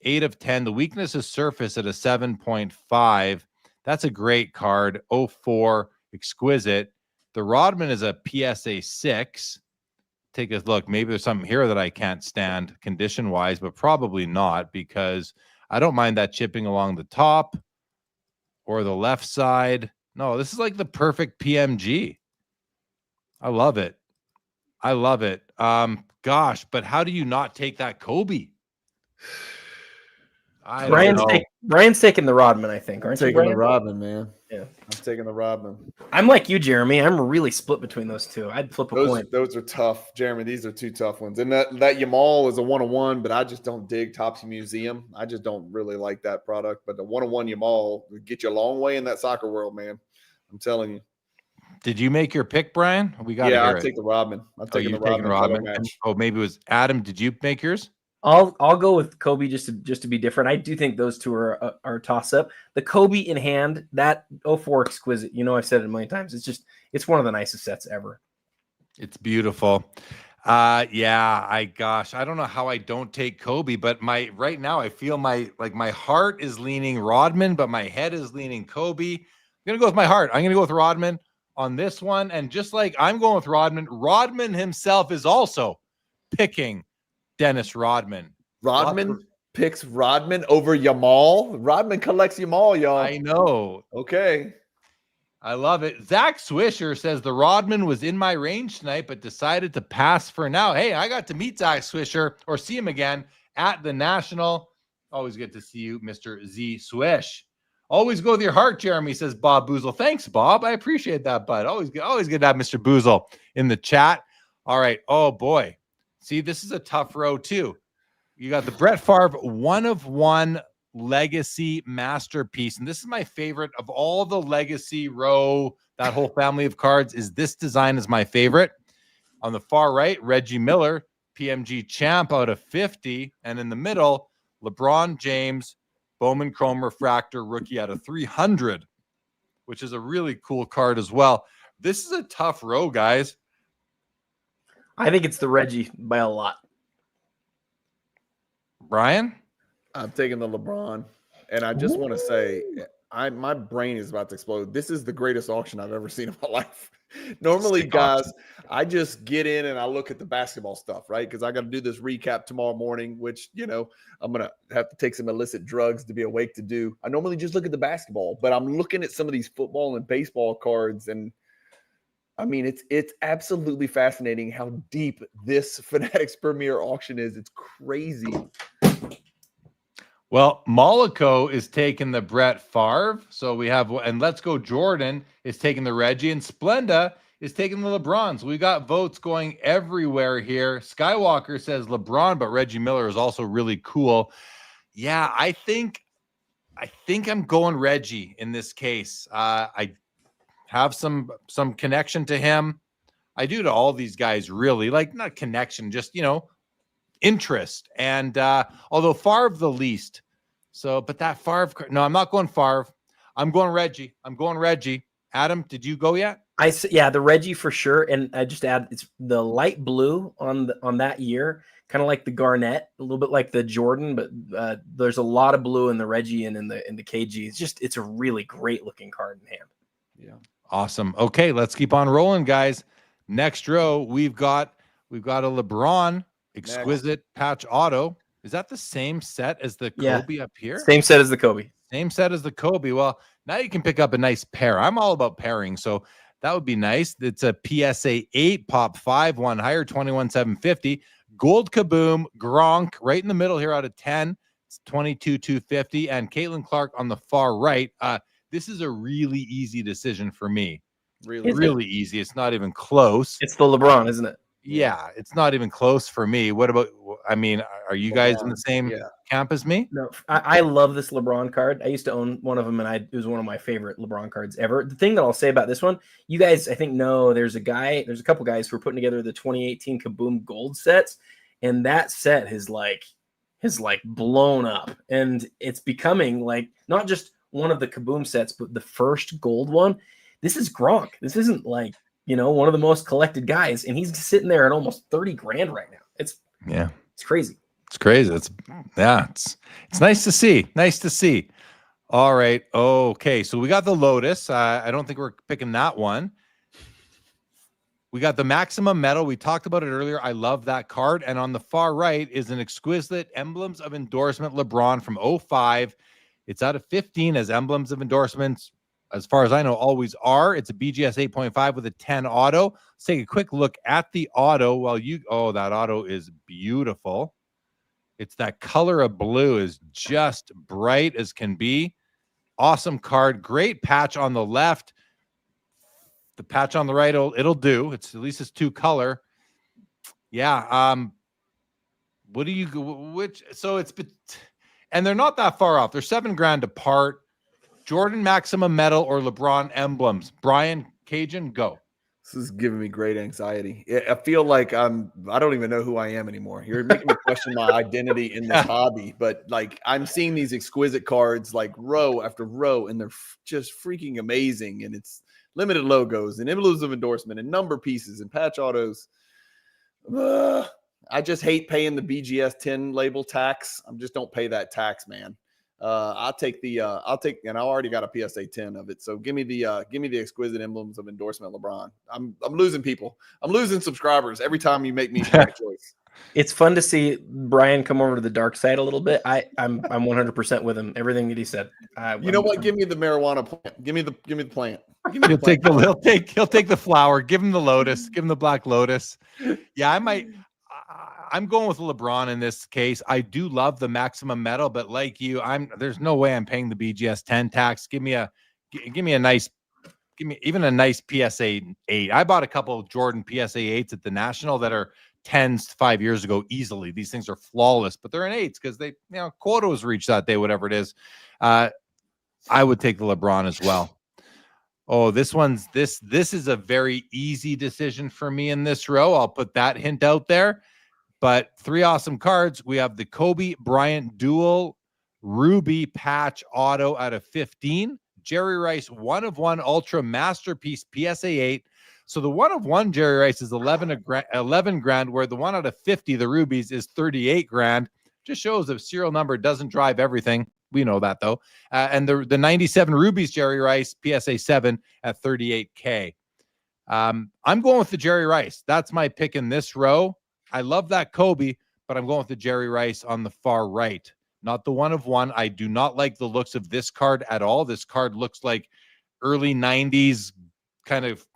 8 of 10. The weakness is surface at a 7.5. That's a great card. 04, exquisite. The Rodman is a PSA 6. Take a look. Maybe there's something here that I can't stand condition-wise, but probably not because I don't mind that chipping along the top or the left side. No, this is like the perfect PMG. I love it. I love it. Gosh, but how do you not take that Kobe? Brian's taking the Rodman, I think. Aren't you, Brian? Taking the Rodman, man. Yeah, I'm taking the Rodman. I'm like you, Jeremy. I'm really split between those 2. I'd flip a coin. Those are tough, Jeremy. These are 2 tough ones. And that Yamal is a 1-of-1, but I just don't dig Topsy Museum. I just don't really like that product. But the 1-of-1 Yamal would get you a long way in that soccer world, man. I'm telling you. Did you make your pick, Brian? I'll take the Rodman. I'm taking the Rodman. Maybe it was Adam. Did you make yours? I'll go with Kobe just to be different. I do think those 2 are a toss up. The Kobe in hand, that 04 exquisite. I've said it a million times. It's one of the nicest sets ever. It's beautiful. I don't know how I don't take Kobe, but right now I feel my heart is leaning Rodman, but my head is leaning Kobe. I'm gonna go with my heart. I'm gonna go with Rodman on this one, and just like I'm going with Rodman himself is also picking Dennis Rodman. Rodman picks Rodman over Yamal. Rodman collects Yamal, y'all. I know. Okay. I love it. Zach Swisher says the Rodman was in my range tonight, but decided to pass for now. Hey, I got to meet Zach Swisher or see him again at the National. Always good to see you, Mr. Z Swish. Always go with your heart, Jeremy, says Bob Boozle. Thanks, Bob. I appreciate that, bud. Always good to have Mr. Boozle in the chat. All right. Oh, boy. See, this is a tough row, too. You got the Brett Favre 1-of-1 legacy masterpiece. And this is my favorite of all the legacy row, that whole family of cards. Is this design is my favorite. On the far right, Reggie Miller, PMG champ out of 50. And in the middle, LeBron James, Bowman Chrome Refractor rookie out of 300, which is a really cool card as well. This is a tough row, guys. I think it's the Reggie by a lot. Brian? I'm taking the LeBron. And I just want to say, my brain is about to explode. This is the greatest auction I've ever seen in my life. Normally, guys, I just get in and I look at the basketball stuff, right? Because I got to do this recap tomorrow morning, which, I'm going to have to take some illicit drugs to be awake to do. I normally just look at the basketball, but I'm looking at some of these football and baseball cards. And I mean, it's absolutely fascinating how deep this Fanatics Premier Auction is. It's crazy. Well, Mollico is taking the Brett Favre. So we have, and Let's Go Jordan is taking the Reggie, and Splenda is taking the LeBron. So we got votes going everywhere here. Skywalker says LeBron, but Reggie Miller is also really cool. Yeah, I think I'm going Reggie in this case. I have some connection to him. I do to all these guys, really. Like, not connection, just, interest. And although Favre the least. So, but that Favre, no, I'm not going Favre. I'm going Reggie. Adam, did you go yet? The Reggie for sure. And I just add, it's the light blue on that year, kind of like the Garnett, a little bit like the Jordan, but there's a lot of blue in the Reggie and in the KG. It's a really great looking card in hand. Yeah. Awesome. Okay, let's keep on rolling, guys. Next row, we've got a LeBron exquisite patch auto. Is that the same set as the Kobe up here? Same set as the Kobe. Same set as the Kobe. Well, now you can pick up a nice pair. I'm all about pairing, so that would be nice. It's a PSA 8 pop 5, one higher, 21,750. Gold Kaboom Gronk right in the middle here out of 10. It's 22,250, and Caitlin Clark on the far right. This is a really easy decision for me. Really easy. It's not even close. It's the LeBron, isn't it? Yeah, it's not even close for me. What about, are you guys in the same camp as me? No, I love this LeBron card. I used to own one of them, and it was one of my favorite LeBron cards ever. The thing that I'll say about this one, you guys, I think, know there's a couple guys who are putting together the 2018 Kaboom Gold sets, and that set has blown up, and it's becoming like not just one of the Kaboom sets, but the first gold one. This is Gronk. This isn't like, one of the most collected guys, and he's sitting there at almost 30 grand right now. It's crazy. It's crazy. It's nice to see. Nice to see. All right. Okay. So we got the Lotus. I don't think we're picking that one. We got the Maximum Metal. We talked about it earlier. I love that card. And on the far right is an exquisite Emblems of Endorsement LeBron from 05. It's out of 15 as Emblems of Endorsements, as far as I know, always are. It's a BGS 8.5 with a 10 auto. Let's take a quick look at the auto that auto is beautiful. It's that color of blue is just bright as can be. Awesome card. Great patch on the left. The patch on the right, it'll do. It's at least it's 2 color. Yeah. What do you, and they're not that far off. They're $7,000 apart. Jordan Maximum Metal or LeBron Emblems. Brian, Cajun, go. This is giving me great anxiety. I feel like I don't even know who I am anymore. You're making me question my identity in this hobby, but like I'm seeing these exquisite cards like row after row, and they're just freaking amazing. And it's limited logos and emblems of endorsement and number pieces and patch autos. I just hate paying the BGS 10 label tax. I just don't pay that tax, man. And I already got a PSA 10 of it. So give me the exquisite Emblems of Endorsement LeBron. I'm losing people. I'm losing subscribers every time you make me make a choice. It's fun to see Brian come over to the dark side a little bit. I'm 100% with him. Everything that he said. You know what? Give me the marijuana plant. Give me the plant. Give me He'll the plant. he'll take the flower. Give him the lotus. Give him the black lotus. Yeah, I'm going with LeBron in this case. I do love the maximum metal, but like you, there's no way I'm paying the BGS 10 tax. Give me a nice, even a nice PSA 8. I bought a couple of Jordan PSA 8s at the National that are 10s 5 years ago easily. These things are flawless, but they're in 8s because they, quota was reached that day, whatever it is. I would take the LeBron as well. Oh, this is a very easy decision for me in this row. I'll put that hint out there. But 3 awesome cards. We have the Kobe Bryant dual Ruby patch auto out of 15. Jerry Rice 1/1 Ultra Masterpiece PSA 8. So the 1/1 Jerry Rice is 11 grand, where the 1 out of 50, the Rubies, is 38 grand. Just shows the serial number doesn't drive everything. We know that, though. And the 97 Rubies Jerry Rice PSA 7 at 38K. I'm going with the Jerry Rice. That's my pick in this row. I love that Kobe, but I'm going with the Jerry Rice on the far right. Not the 1/1. I do not like the looks of this card at all. This card looks like early 90s kind of,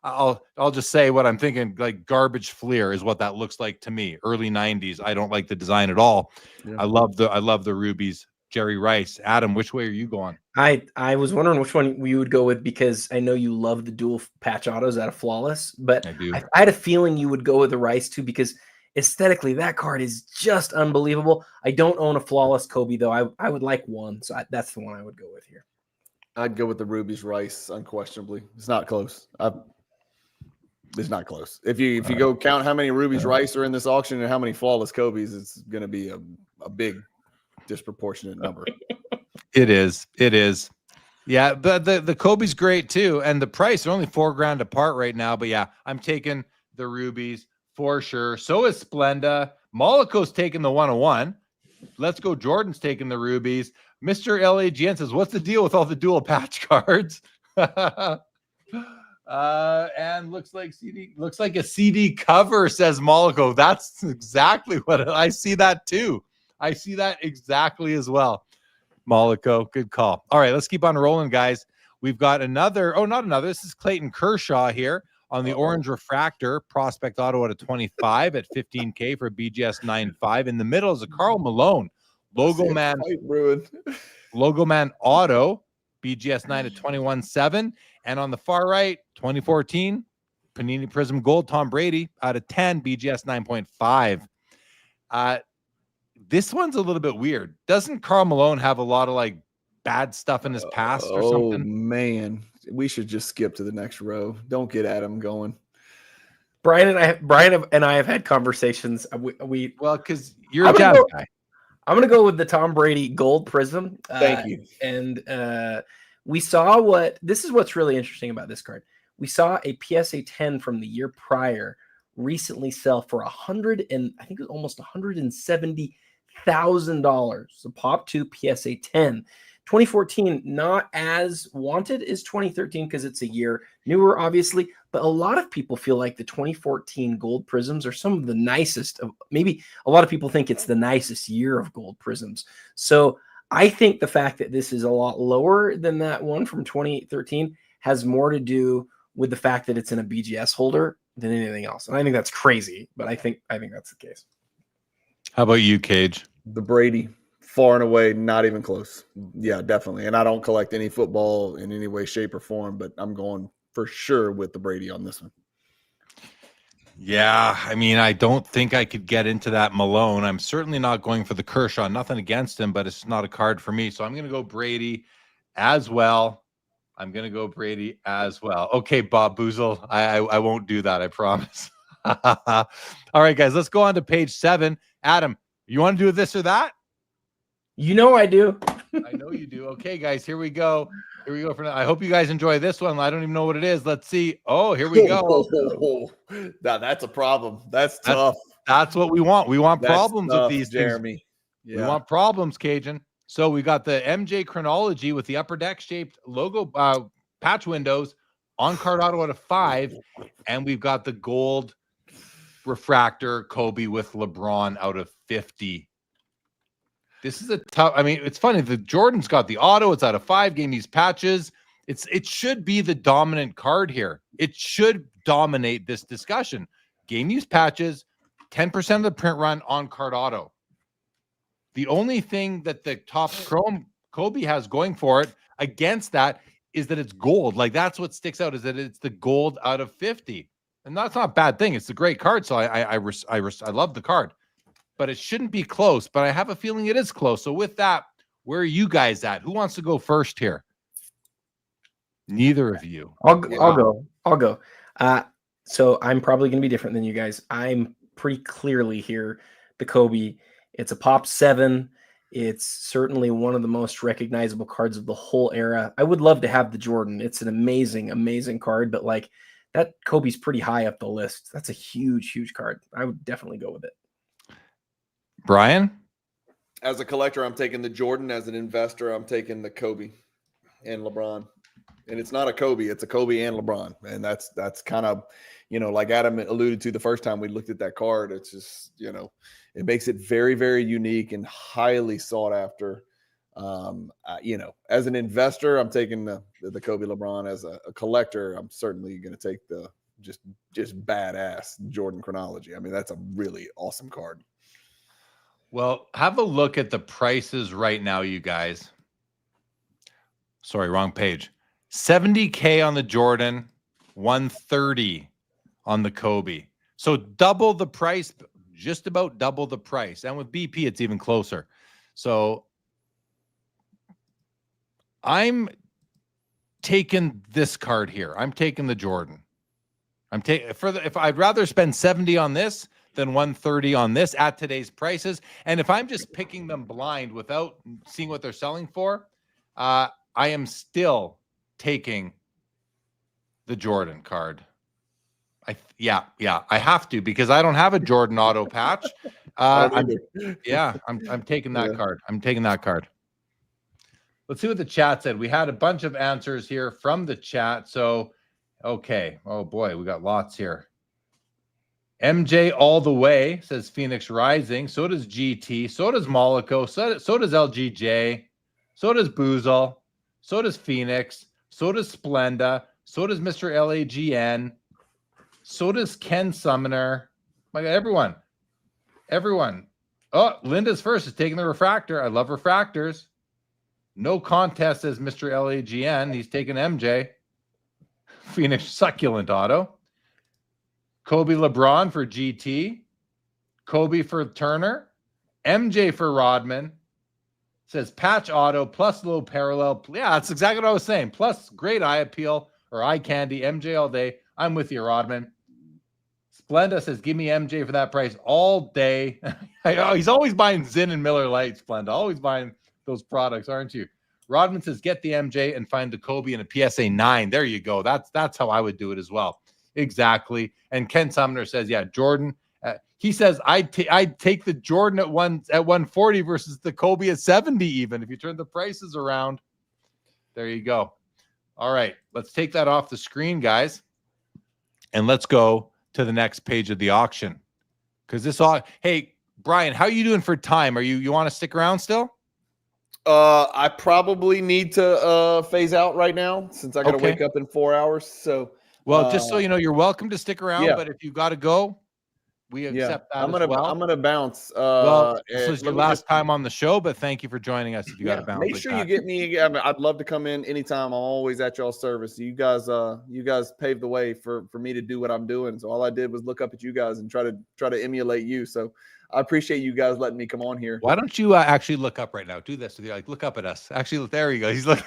I'll just say what I'm thinking, like garbage Fleer is what that looks like to me. Early 90s. I don't like the design at all. Yeah. I love the Rubies. Jerry Rice. Adam, which way are you going? I was wondering which one we would go with, because I know you love the dual patch autos out of Flawless, but I had a feeling you would go with the Rice too, because aesthetically that card is just unbelievable. I don't own a Flawless Kobe though. I would like one, so that's the one I would go with here. I'd go with the Rubies Rice, unquestionably. It's not close. It's not close. If you go count how many Rubies Rice are in this auction and how many Flawless Kobe's, it's going to be a big disproportionate number. It is. Yeah, but the Kobe's great too, and the price are only $4 apart right now. But yeah, I'm taking the Rubies for sure. So is Splenda. Mollico's taking the 1/1. Let's Go Jordan's taking the Rubies. Mr. LAGN says, "What's the deal with all the dual patch cards?" And looks like a CD cover, says Mollico. That's exactly what I see that too. I see that exactly as well. Mollico, good call. All right, let's keep on rolling, guys. We've got this is Clayton Kershaw here on the orange refractor prospect auto at a 25 at 15K for BGS 9.5. In the middle is a Karl Malone Logoman auto BGS 9 at 21.7, and on the far right 2014 Panini Prism Gold Tom Brady out of 10 BGS 9.5. This one's a little bit weird. Doesn't Karl Malone have a lot of like bad stuff in his past or something? Oh man, we should just skip to the next row. Don't get Adam going. Brian and I have had conversations. Because you're a Jazz guy. I'm going to go with the Tom Brady Gold Prism. Thank you. And we saw this is what's really interesting about this card. We saw a PSA 10 from the year prior recently sell for almost $170,000. So pop to PSA 10. 2014, not as wanted as 2013 because it's a year newer, obviously, but a lot of people feel like the 2014 gold prisms are some of the nicest of, maybe a lot of people think it's the nicest year of gold prisms. So I think the fact that this is a lot lower than that one from 2013 has more to do with the fact that it's in a BGS holder than anything else. And I think that's crazy, but I think that's the case. How about you, Cage? The Brady, far and away, not even close. Yeah, definitely. And I don't collect any football in any way, shape, or form, but I'm going for sure with the Brady on this one. Yeah, I mean, I don't think I could get into that Malone. I'm certainly not going for the Kershaw. Nothing against him, but it's not a card for me. So I'm going to go Brady as well. Okay, Bob Boozle, I won't do that, I promise. All right, guys, let's go on to page 7. Adam, you want to do this or that? You know I do. I know you do. Okay, guys, here we go. For now. I hope you guys enjoy this one. I don't even know what it is. Let's see. Oh, here we go. Now that's a problem. That's tough. That's what we want. We want problems tough, with these Jeremy. things. Yeah. We want problems, Cajun. So we got the MJ chronology with the upper deck shaped logo patch windows on card auto at a 5, and we've got the gold refractor Kobe with LeBron out of 50. This is a tough. I mean, it's funny. The Jordan's got the auto. It's out of 5. Game used patches. It should be the dominant card here. It should dominate this discussion. Game used patches, 10% of the print run on card auto. The only thing that the Topps Chrome Kobe has going for it against that is that it's gold. Like, that's what sticks out, is that it's the gold out of 50. And that's not a bad thing. It's a great card. So I love the card, but it shouldn't be close. But I have a feeling it is close. So with that, where are you guys at? Who wants to go first here? Neither of you. I'll go. So I'm probably going to be different than you guys. I'm pretty clearly here. The Kobe, it's a pop 7. It's certainly one of the most recognizable cards of the whole era. I would love to have the Jordan. It's an amazing, amazing card, but like that Kobe's pretty high up the list. That's a huge, huge card. I would definitely go with it. Brian? As a collector, I'm taking the Jordan. As an investor, I'm taking the Kobe and LeBron. And it's not a Kobe, it's a Kobe and LeBron. And that's kind of, like Adam alluded to the first time we looked at that card. It's just, it makes it very, very unique and highly sought after. As an investor, I'm taking the Kobe LeBron. As a collector, I'm certainly going to take the just badass Jordan chronology. I mean, that's a really awesome card. Well, have a look at the prices right now, you guys. Sorry, wrong page. $70K on the Jordan, $130 on the Kobe. So double the price, just about double the price. And with BP, it's even closer. So I'm taking this card here. I'm taking the Jordan. If I'd rather spend 70 on this than 130 on this at today's prices. And if I'm just picking them blind without seeing what they're selling for, I am still taking the Jordan card. I have to, because I don't have a Jordan auto patch. I'm taking that card. I'm taking that card. Let's see what the chat said. We had a bunch of answers here from the chat. So, okay. Oh boy, we got lots here. MJ all the way says Phoenix Rising. So does GT. So does Mollico. So does LGJ. So does Boozle. So does Phoenix. So does Splenda. So does Mr. LAGN. So does Ken Summoner. My God, everyone. Oh, Linda's first is taking the refractor. I love refractors. No contest, says Mr. LAGN. He's taking MJ. Phoenix Succulent Auto. Kobe LeBron for GT. Kobe for Turner. MJ for Rodman. Says patch auto plus low parallel. Yeah, that's exactly what I was saying. Plus great eye appeal or eye candy. MJ all day. I'm with you, Rodman. Splenda says, give me MJ for that price all day. He's always buying Zinn and Miller Lite, Splenda. Always buying those products, aren't you? Rodman says, get the MJ and find the Kobe and a PSA 9. There you go. That's how I would do it as well. Exactly. And Ken Sumner says, yeah, Jordan. He says, I'd take the Jordan at 140 versus the Kobe at 70 even, if you turn the prices around. There you go. All right, let's take that off the screen, guys. And let's go to the next page of the auction. Hey, Brian, how are you doing for time? You want to stick around still? I probably need to phase out right now since I got to wake up in 4 hours. So, well, just so you know, you're welcome to stick around. Yeah. But if you got to go, we accept that. I'm gonna bounce. Well, this is your last time on the show, but thank you for joining us. If you got to bounce, make sure you get me. I'd love to come in anytime. I'm always at y'all's service. You guys paved the way for me to do what I'm doing. So all I did was look up at you guys and try to emulate you. So I appreciate you guys letting me come on here. Why don't you actually look up right now? Do this with you. Like, look up at us. Actually, there you go. He's looking.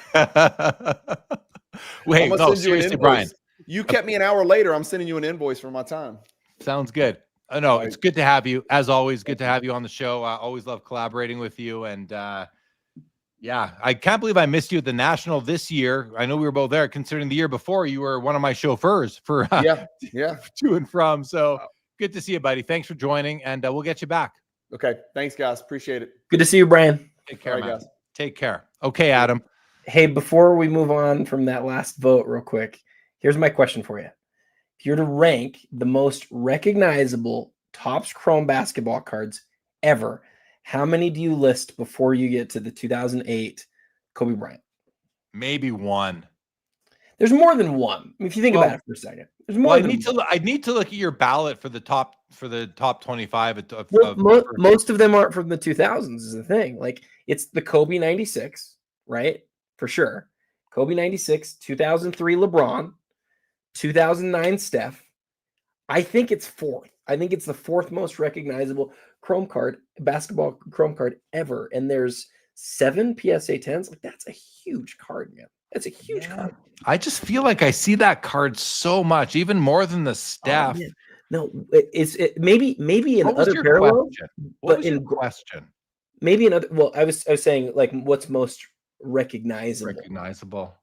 Wait, no, seriously, Brian. You kept me an hour later. I'm sending you an invoice for my time. Sounds good. No, it's good to have you. As always, good to have you on the show. I always love collaborating with you. And yeah, I can't believe I missed you at the National this year. I know we were both there, considering the year before you were one of my chauffeurs for to and from. So good to see you, buddy. Thanks for joining, and we'll get you back. Okay. Thanks, guys. Appreciate it. Good to see you, Brian. Take care, man. Guys. Take care. Okay, Adam. Hey, before we move on from that last vote real quick, here's my question for you. if you're to rank the most recognizable Topps Chrome basketball cards ever, how many do you list before you get to the 2008 Kobe Bryant? Maybe one. There's more than one. I mean, if you think about it for a second, there's more than one. I need to look at your ballot for the top 25 most of them aren't from the 2000s is the thing. Like, it's the Kobe 96, right? For sure. Kobe 96, 2003 LeBron, 2009 Steph. I think it's fourth. I think it's the fourth most recognizable basketball Chrome card ever. And there's 7 PSA 10s. Like, that's a huge card, man. That's a huge card. I just feel like I see that card so much, even more than the Steph. No, maybe in other parallels. What was your question? Maybe in other. Well, I was saying, like, what's most recognizable.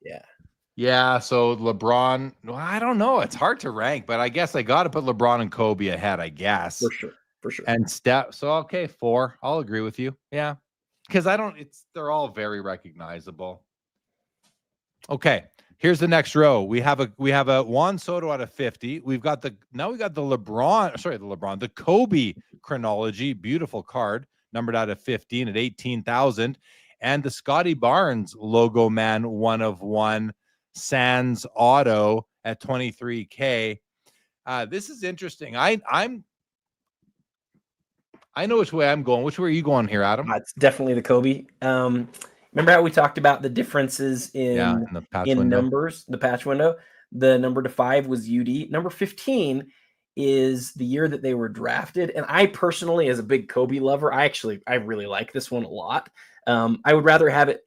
Yeah, so LeBron, well, I don't know, it's hard to rank, but I guess I got to put LeBron and Kobe ahead, I guess, for sure. And Steph, so okay, 4, I'll agree with you. Yeah, because they're all very recognizable. Okay, here's the next row. We have a Juan Soto out of 50. We got the Kobe chronology, beautiful card, numbered out of 15 at 18,000. And the Scotty Barnes Logoman 1 of 1 Sans Auto at 23K. This is interesting. I know which way I'm going. Which way are you going here, Adam? It's definitely the Kobe. Remember how we talked about the differences in numbers, the patch window? The number to 5 was UD. Number 15 is the year that they were drafted. And I personally, as a big Kobe lover, I really like this one a lot. I would rather have it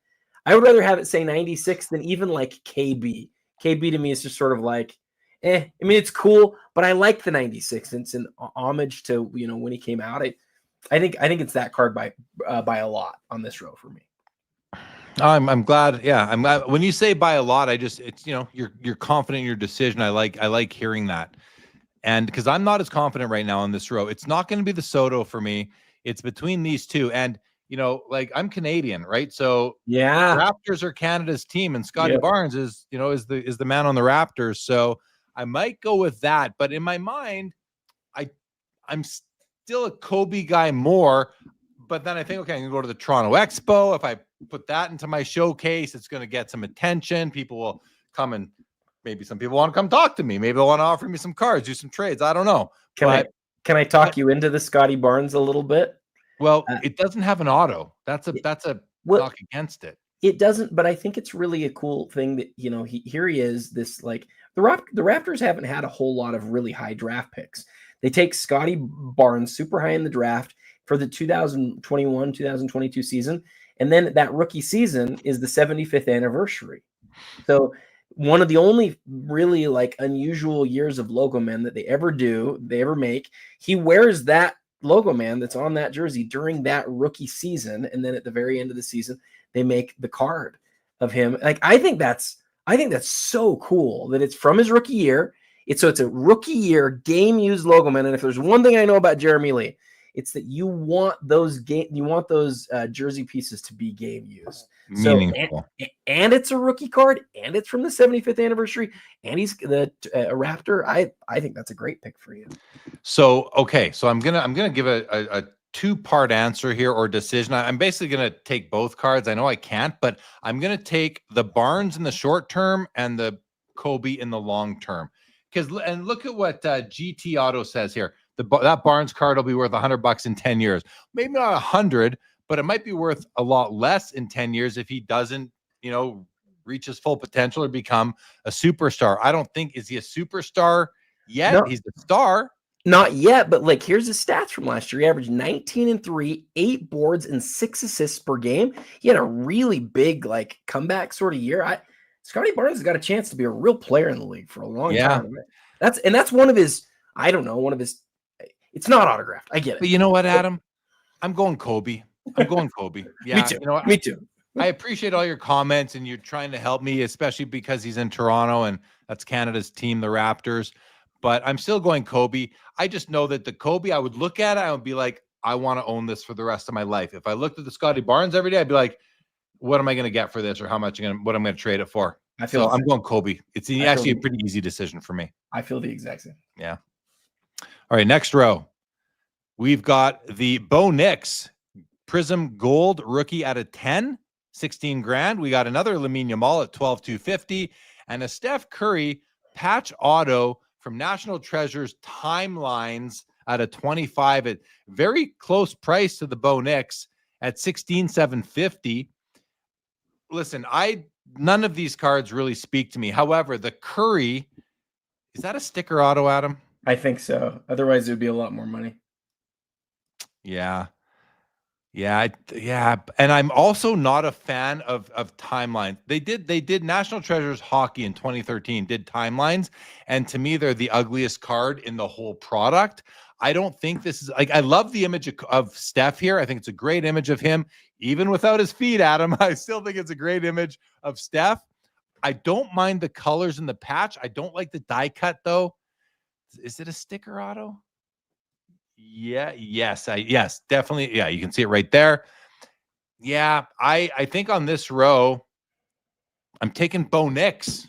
say 96 than even like KB. KB to me is just sort of like, I mean, it's cool, but I like the 96. It's an homage to, when he came out. I think it's that card by a lot on this row for me. I'm glad. Yeah, I'm glad when you say by a lot. It's you're confident in your decision. I like hearing that, and because I'm not as confident right now on this row, it's not going to be the Soto for me. It's between these two, and like I'm Canadian, right? So Raptors are Canada's team, and Scotty Barnes is the man on the Raptors. So I might go with that, but in my mind, I'm still a Kobe guy more. But then I think, okay, I can go to the Toronto Expo. If I put that into my showcase, it's going to get some attention. People will come, and maybe some people want to come talk to me. Maybe they'll want to offer me some cards, do some trades. I don't know. Can I talk you into the Scotty Barnes a little bit? Well, it doesn't have an auto. That's a knock against it. It doesn't, but I think it's really a cool thing that, here he is, this, like, the Raptors haven't had a whole lot of really high draft picks. They take Scotty Barnes super high in the draft for the 2021-2022 season. And then that rookie season is the 75th anniversary. So one of the only really like unusual years of Logoman that they ever make. He wears that Logoman that's on that jersey during that rookie season. And then at the very end of the season, they make the card of him. Like, I think that's so cool that it's from his rookie year. It's a rookie year game used Logoman. And if there's one thing I know about Jeremy Lee, it's that you want those jersey pieces to be game used. Meaningful. So, and it's a rookie card, and it's from the 75th anniversary, and he's a Raptor. I think that's a great pick for you. So okay, so I'm gonna give a 2-part answer here, or decision. I'm basically gonna take both cards. I know I can't, but I'm gonna take the Barnes in the short term and the Kobe in the long term. And look at what GT Auto says here. That Barnes card will be worth $100 in 10 years. Maybe not 100, but it might be worth a lot less in 10 years if he doesn't, reach his full potential or become a superstar. I don't think, is he a superstar yet? No, he's a star. Not yet, but like, here's his stats from last year. He averaged 19 and 3, 8 boards, and 6 assists per game. He had a really big like comeback sort of year. Scotty Barnes has got a chance to be a real player in the league for a long time. That's one of his, it's not autographed. I get it. But you know what, Adam? I'm going Kobe. Yeah, me too. Me too. I appreciate all your comments, and you're trying to help me, especially because he's in Toronto and that's Canada's team, the Raptors. But I'm still going Kobe. I just know that the Kobe, I would look at it, I would be like, I want to own this for the rest of my life. If I looked at the Scotty Barnes every day, I'd be like, what am I going to get for this, or what am I going to trade it for? So I'm going Kobe. It's actually a pretty easy decision for me. I feel the exact same. Yeah. All right, next row. We've got the Bo Nix Prism Gold rookie at a 10, 16 grand. We got another Lamine Yamal at 12,250 and a Steph Curry patch auto from National Treasures Timelines at a 25 at very close price to the Bo Nix at 16,750. Listen, none of these cards really speak to me. However, the Curry, is that a sticker auto, Adam? I think so. Otherwise, it would be a lot more money. Yeah. Yeah. And I'm also not a fan of timelines. They did National Treasures Hockey in 2013, did timelines. And to me, they're the ugliest card in the whole product. I don't think this is like, I love the image of Steph here. I think it's a great image of him, even without his feet, Adam. I still think it's a great image of Steph. I don't mind the colors in the patch. I don't like the die cut though. Is it a sticker auto? Yeah, yes, definitely. Yeah, you can see it right there. Yeah, I think on this row, I'm taking Bo Nix.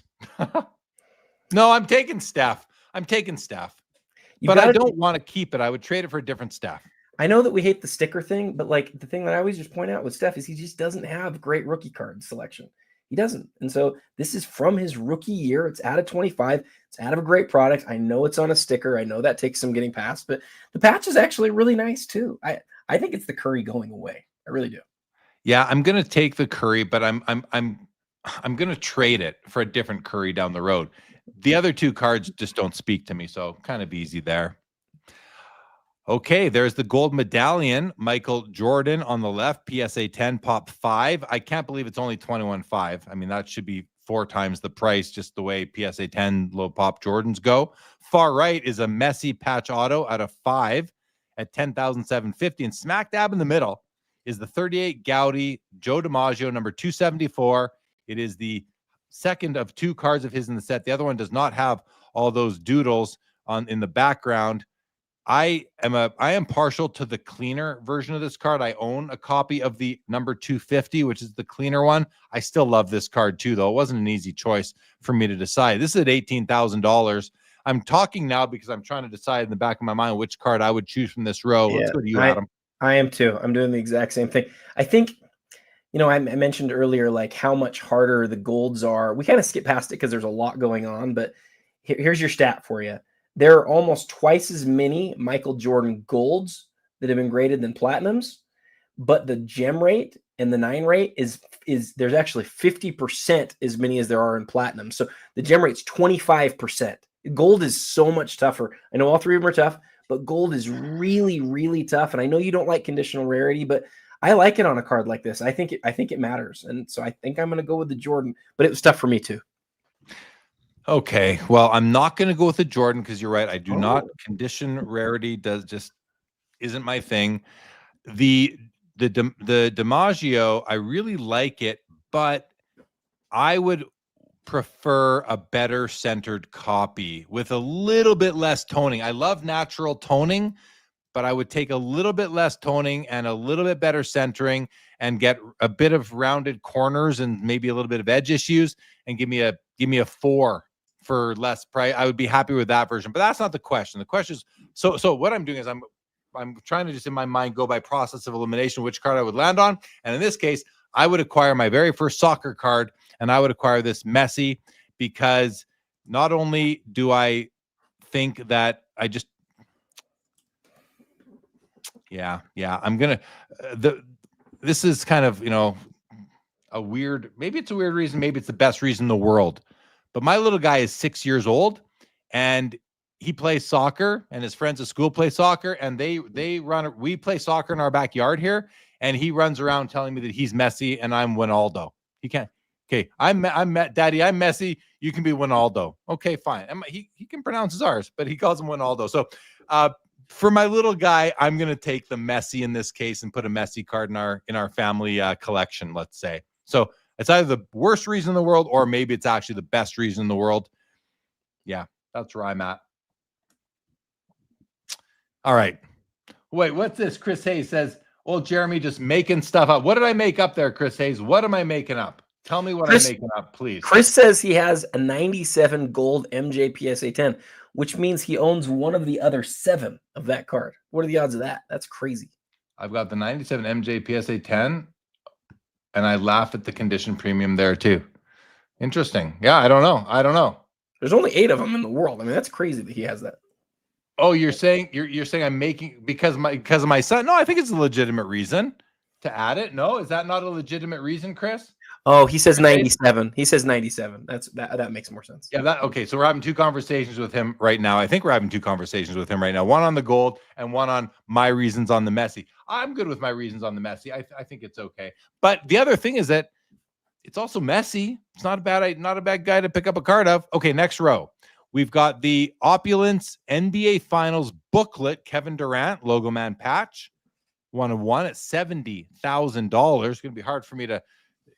No, I'm taking Steph. But I don't want to keep it. I would trade it for a different Steph. I know that we hate the sticker thing, but like the thing that I always just point out with Steph is he just doesn't have great rookie card selection. He doesn't. And so this is from his rookie year. It's out of 25. It's out of a great product. I know it's on a sticker. I know that takes some getting past, but the patch is actually really nice too. I think it's the Curry going away. I really do. Yeah, I'm going to take the Curry, but I'm going to trade it for a different Curry down the road. The other two cards just don't speak to me, so kind of easy there. Okay, there's the gold medallion, Michael Jordan on the left, PSA 10, pop 5. I can't believe it's only 21.5. I mean, that should be 4 times the price, just the way PSA 10 low pop Jordans go. Far right is a Messi patch auto out of 5 at 10,750. And smack dab in the middle is the 38 Gaudi Joe DiMaggio, number 274. It is the second of 2 cards of his in the set. The other one does not have all those doodles in the background. I am partial to the cleaner version of this card. I own a copy of the number 250, which is the cleaner one. I still love this card too, though. It wasn't an easy choice for me to decide. This is at $18,000. I'm talking now because I'm trying to decide in the back of my mind which card I would choose from this row. Yeah, let's go to you, Adam. I am too. I'm doing the exact same thing. I think, I mentioned earlier, like how much harder the golds are. We kind of skip past it because there's a lot going on, but here's your stat for you. There are almost twice as many Michael Jordan golds that have been graded than platinums, but the gem rate and the 9 rate is there's actually 50% as many as there are in platinum. So the gem rate's 25%. Gold is so much tougher. I know all 3 of them are tough, but gold is really, really tough. And I know you don't like conditional rarity, but I like it on a card like this. I think it matters. And so I think I'm going to go with the Jordan, but it was tough for me too. Okay, well, I'm not going to go with the Jordan because you're right. I do not. Condition rarity isn't my thing. The DiMaggio, I really like it, but I would prefer a better centered copy with a little bit less toning. I love natural toning, but I would take a little bit less toning and a little bit better centering and get a bit of rounded corners and maybe a little bit of edge issues and give me a 4 for less price. I would be happy with that version, but that's not the question. The question is, so what I'm doing is I'm trying to just in my mind go by process of elimination, which card I would land on. And in this case, I would acquire my very first soccer card and I would acquire this Messi because not only do I think that I'm going to, this is kind of, maybe it's a weird reason. Maybe it's the best reason in the world. But my little guy is 6 years old and he plays soccer and his friends at school play soccer and we play soccer in our backyard here. And he runs around telling me that he's Messi and I'm Ronaldo. He can't. Okay. I'm Daddy. I'm Messi. You can be Ronaldo. Okay, fine. He can pronounce his R's, but he calls him Ronaldo. So, for my little guy, I'm going to take the Messi in this case and put a Messi card in our family collection, let's say. So it's either the worst reason in the world or maybe it's actually the best reason in the world. Yeah, that's where I'm at. All right. Wait, what's this? Chris Hayes says, "Oh, Jeremy just making stuff up." What did I make up there, Chris Hayes? What am I making up? Tell me what Chris- I'm making up, please. Chris says he has a 97 gold MJ PSA 10, which means he owns one of the other 7 of that card. What are the odds of that? That's crazy. I've got the 97 MJ PSA 10, and I laugh at the condition premium there too. Interesting. Yeah, I don't know. There's only 8 of them in the world. I mean, that's crazy that he has that. Oh, you're saying I'm making because of my son? No, I think it's a legitimate reason to add it. No, is that not a legitimate reason, Chris? Oh, he says 97. He says 97. That makes more sense. Yeah, okay. So we're having 2 conversations with him right now. I think we're having 2 conversations with him right now. One on the gold and one on my reasons on the Messi. I'm good with my reasons on the Messi. I think it's okay. But the other thing is that it's also Messi. It's not a bad guy to pick up a card of. Okay, next row. We've got the Opulence NBA Finals booklet, Kevin Durant, Logoman patch, 1 of 1 at $70,000. It's going to be hard for me to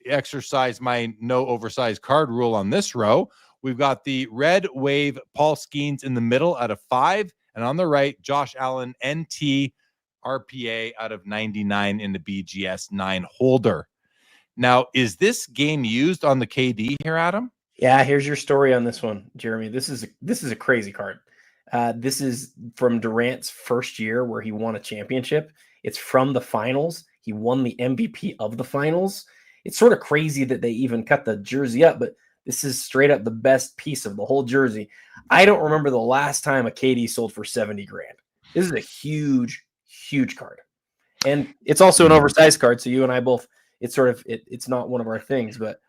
exercise my no oversized card rule on this row. We've got the Red Wave Paul Skeens in the middle out of 5, and on the right, Josh Allen NT RPA out of 99 in the BGS 9 holder. Now, is this game used on the KD here, Adam? Yeah, here's your story on this one, Jeremy. This is a crazy card. This is from Durant's first year where he won a championship. It's from the finals. He won the MVP of the finals. It's sort of crazy that they even cut the jersey up, but this is straight up the best piece of the whole jersey. I don't remember the last time a KD sold for 70 grand. This is a huge, huge card. And it's also an oversized card. So you and I both, it's sort of, it's not one of our things, but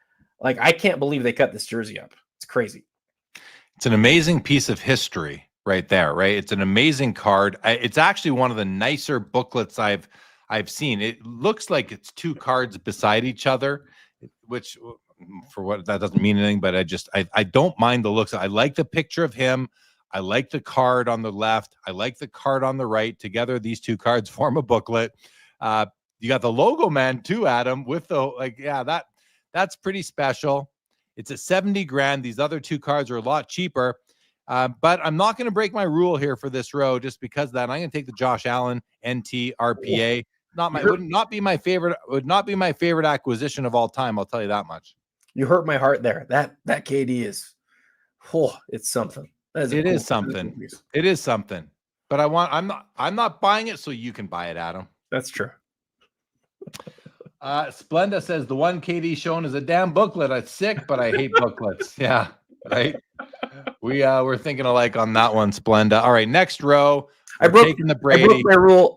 like, I can't believe they cut this jersey up. It's crazy. It's an amazing piece of history right there, right? It's an amazing card. It's actually one of the nicer booklets I've seen. It looks like it's 2 cards beside each other, which for what that doesn't mean anything, but I don't mind the looks. I like the picture of him. I like the card on the left. I like the card on the right. Together, these 2 cards form a booklet. You got the Logoman too, Adam, with the that's pretty special. It's at 70 grand. These other 2 cards are a lot cheaper. But I'm not going to break my rule here for this row just because of that. I'm going to take the Josh Allen NT RPA. Would not be my favorite acquisition of all time. I'll tell you that much. You hurt my heart there. That KD is, it's something. It is something. It is something. But I'm not buying it, so you can buy it, Adam. That's true. Splenda says the one KD shown is a damn booklet. I'm sick, but I hate booklets. Yeah, right. We're thinking alike on that one, Splenda. All right, next row. Taking the Brady.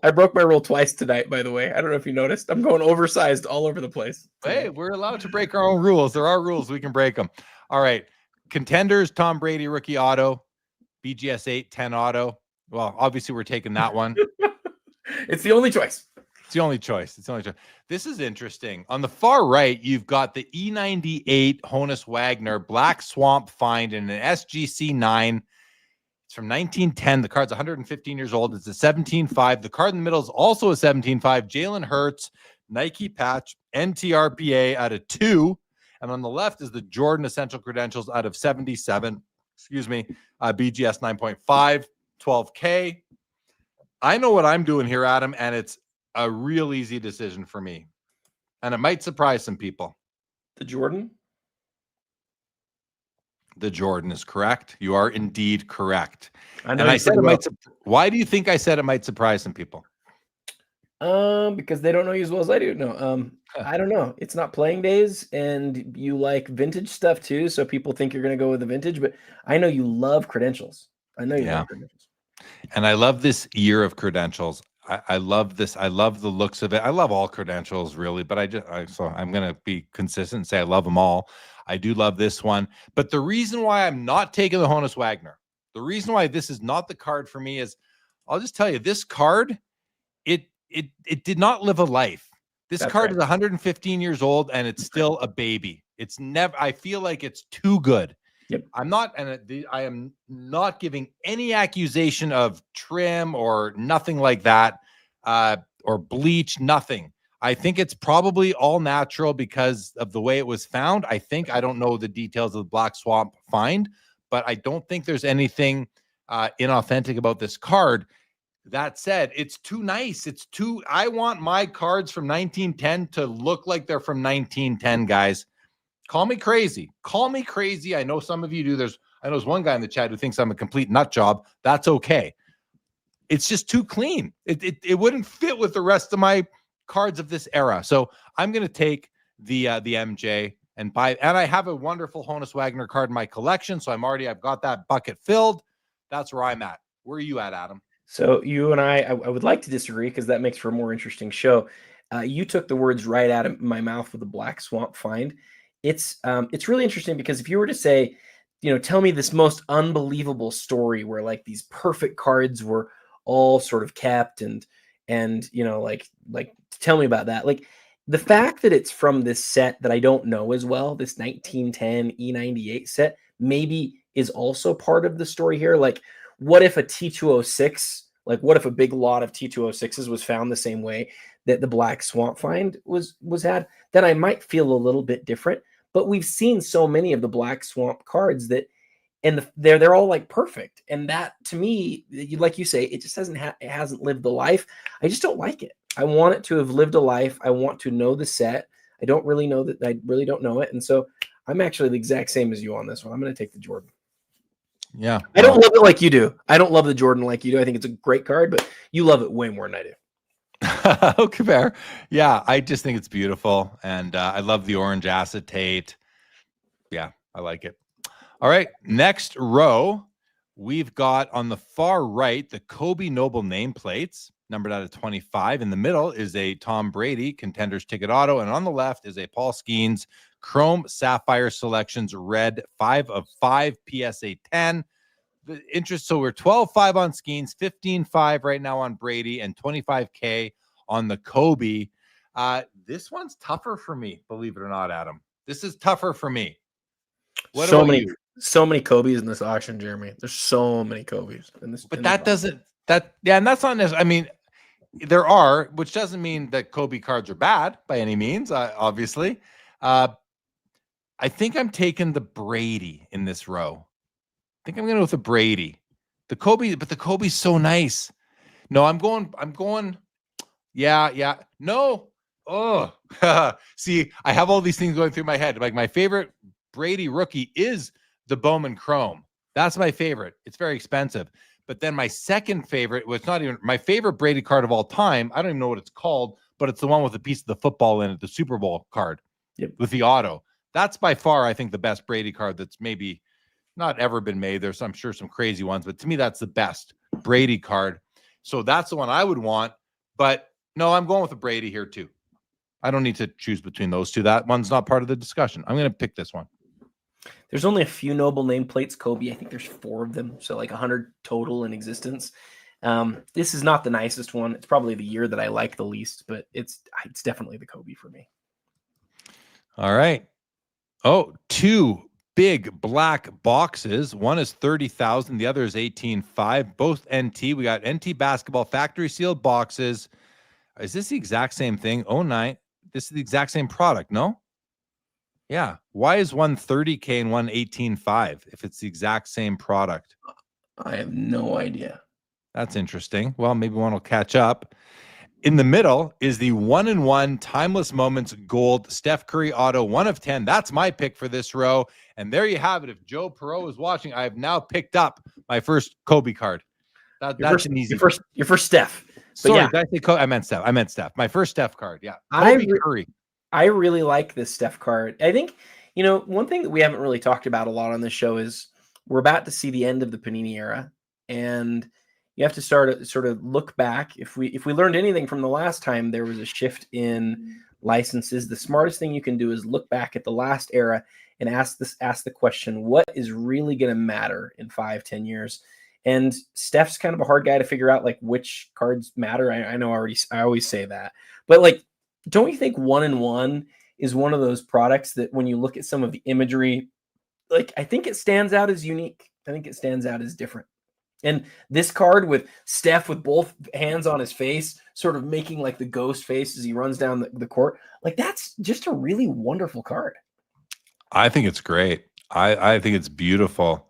I broke my rule twice tonight, by the way. I don't know if you noticed. I'm going oversized all over the place. Hey, we're allowed to break our own rules. There are rules. We can break them. All right. Contenders, Tom Brady rookie auto, BGS 8, 10 auto. Well, obviously we're taking that one. It's the only choice. It's the only choice. This is interesting. On the far right, you've got the E98 Honus Wagner Black Swamp find in an SGC 9. It's from 1910. The card's 115 years old. It's a 17.5. The card in the middle is also a 17.5. Jalen Hurts, Nike patch, NTRPA out of 2. And on the left is the Jordan Essential Credentials out of 77. BGS 9.5, 12K. I know what I'm doing here, Adam, and it's a real easy decision for me. And it might surprise some people. The Jordan? The Jordan is correct. You are indeed correct. I said it might. Why do you think I said it might surprise some people? Because they don't know you as well as I do. No, I don't know. It's not playing days, and you like vintage stuff too. So people think you're going to go with the vintage, but I know you love credentials. I know you love credentials. And I love this year of credentials. I love this. I love the looks of it. I love all credentials, really, but so I'm going to be consistent and say I love them all. I do love this one. But the reason why I'm not taking the Honus Wagner, the reason why this is not the card for me is, I'll just tell you, this card, it did not live a life. This card is 115 years old and it's still a baby. It's never, I feel like it's too good. Yep. I am not giving any accusation of trim or nothing like that, or bleach, nothing. I think it's probably all natural because of the way it was found. I don't know the details of the Black Swamp find, but I don't think there's anything inauthentic about this card. That said, it's too nice. I want my cards from 1910 to look like they're from 1910, guys. Call me crazy. Call me crazy. I know some of you do. I know there's one guy in the chat who thinks I'm a complete nut job. That's okay. It's just too clean. It wouldn't fit with the rest of my cards of this era. So I'm going to take the MJ and buy. And I have a wonderful Honus Wagner card in my collection. So I've got that bucket filled. That's where I'm at. Where are you at, Adam? So you and I would like to disagree because that makes for a more interesting show. You took the words right out of my mouth with the Black Swamp find. It's really interesting because if you were to say, tell me this most unbelievable story where like these perfect cards were all sort of kept and like tell me about that. Like the fact that it's from this set that I don't know as well, this 1910 E98 set, maybe is also part of the story here. Like, what if a T206, like what if a big lot of T206s was found the same way that the Black Swamp find was had? Then I might feel a little bit different. But we've seen so many of the Black Swamp cards that, and they're all like perfect. And that to me, like you say, it just it hasn't lived the life. I just don't like it. I want it to have lived a life. I want to know the set. I don't really know that. I really don't know it. And so I'm actually the exact same as you on this one. I'm going to take the Jordan. Yeah. I don't love it like you do. I don't love the Jordan like you do. I think it's a great card, but you love it way more than I do. Okay, fair. Yeah, I just think it's beautiful. And I love the orange acetate. Yeah, I like it. All right, next row, we've got on the far right the Kobe Noble nameplates, numbered out of 25. In the middle is a Tom Brady Contenders Ticket Auto, and on the left is a Paul Skeens Chrome Sapphire Selections Red 5 of 5 PSA 10. The interest, so we're 12.5 on Skeens, 15.5 right now on Brady, and 25K on the Kobe. This one's tougher for me, believe it or not, Adam. This is tougher for me. What so about many you? So many Kobe's in this auction, Jeremy. There's so many Kobe's in this. But that doesn't and that's not necessarily. I mean, there are, which doesn't mean that Kobe cards are bad by any means. Obviously, I think I'm taking the Brady in this row. I think I'm going to go with the Brady, the Kobe, but the Kobe's so nice. No, I'm going. Yeah. No. Oh, see, I have all these things going through my head. Like my favorite Brady rookie is the Bowman Chrome. That's my favorite. It's very expensive. But then my second favorite, well, it's not even my favorite Brady card of all time. I don't even know what it's called, but it's the one with a piece of the football in it, the Super Bowl card with the auto. That's by far, I think, the best Brady card that's maybe not ever been made. There's, I'm sure, some crazy ones, but to me, that's the best Brady card. So that's the one I would want. But no, I'm going with the Brady here too. I don't need to choose between those two. That one's not part of the discussion. I'm going to pick this one. There's only a few Noble nameplates, Kobe. I think there's 4 of them, so like 100 total in existence. This is not the nicest one. It's probably the year that I like the least, but it's definitely the Kobe for me. All right. Oh, 2 big black boxes. One is 30,000. The other is 18.5. Both NT. We got NT basketball factory sealed boxes. Is this the exact same thing? 09. This is the exact same product, no? Yeah. Why is one 30K and one 18.5 if it's the exact same product? I have no idea. That's interesting. Well, maybe one will catch up. In the middle is the 1-in-1 Timeless Moments Gold Steph Curry Auto 1 of 10. That's my pick for this row. And there you have it. If Joe Perot is watching, I have now picked up my first Kobe card. That's an easy. Your first Steph. Sorry, yeah. did I say Kobe? I meant Steph. My first Steph card. Yeah. Kobe Curry. I really like this Steph card. I think, one thing that we haven't really talked about a lot on this show is we're about to see the end of the Panini era. And you have to sort of look back. If we learned anything from the last time there was a shift in licenses, the smartest thing you can do is look back at the last era and ask the question, what is really going to matter in 5-10 years? And Steph's kind of a hard guy to figure out like which cards matter. I know I always say that, but like, don't you think 1-in-1 is one of those products that when you look at some of the imagery, like I think it stands out as unique. I think it stands out as different. And this card with Steph with both hands on his face, sort of making like the ghost face as he runs down the court, like that's just a really wonderful card. I think it's great. I think it's beautiful.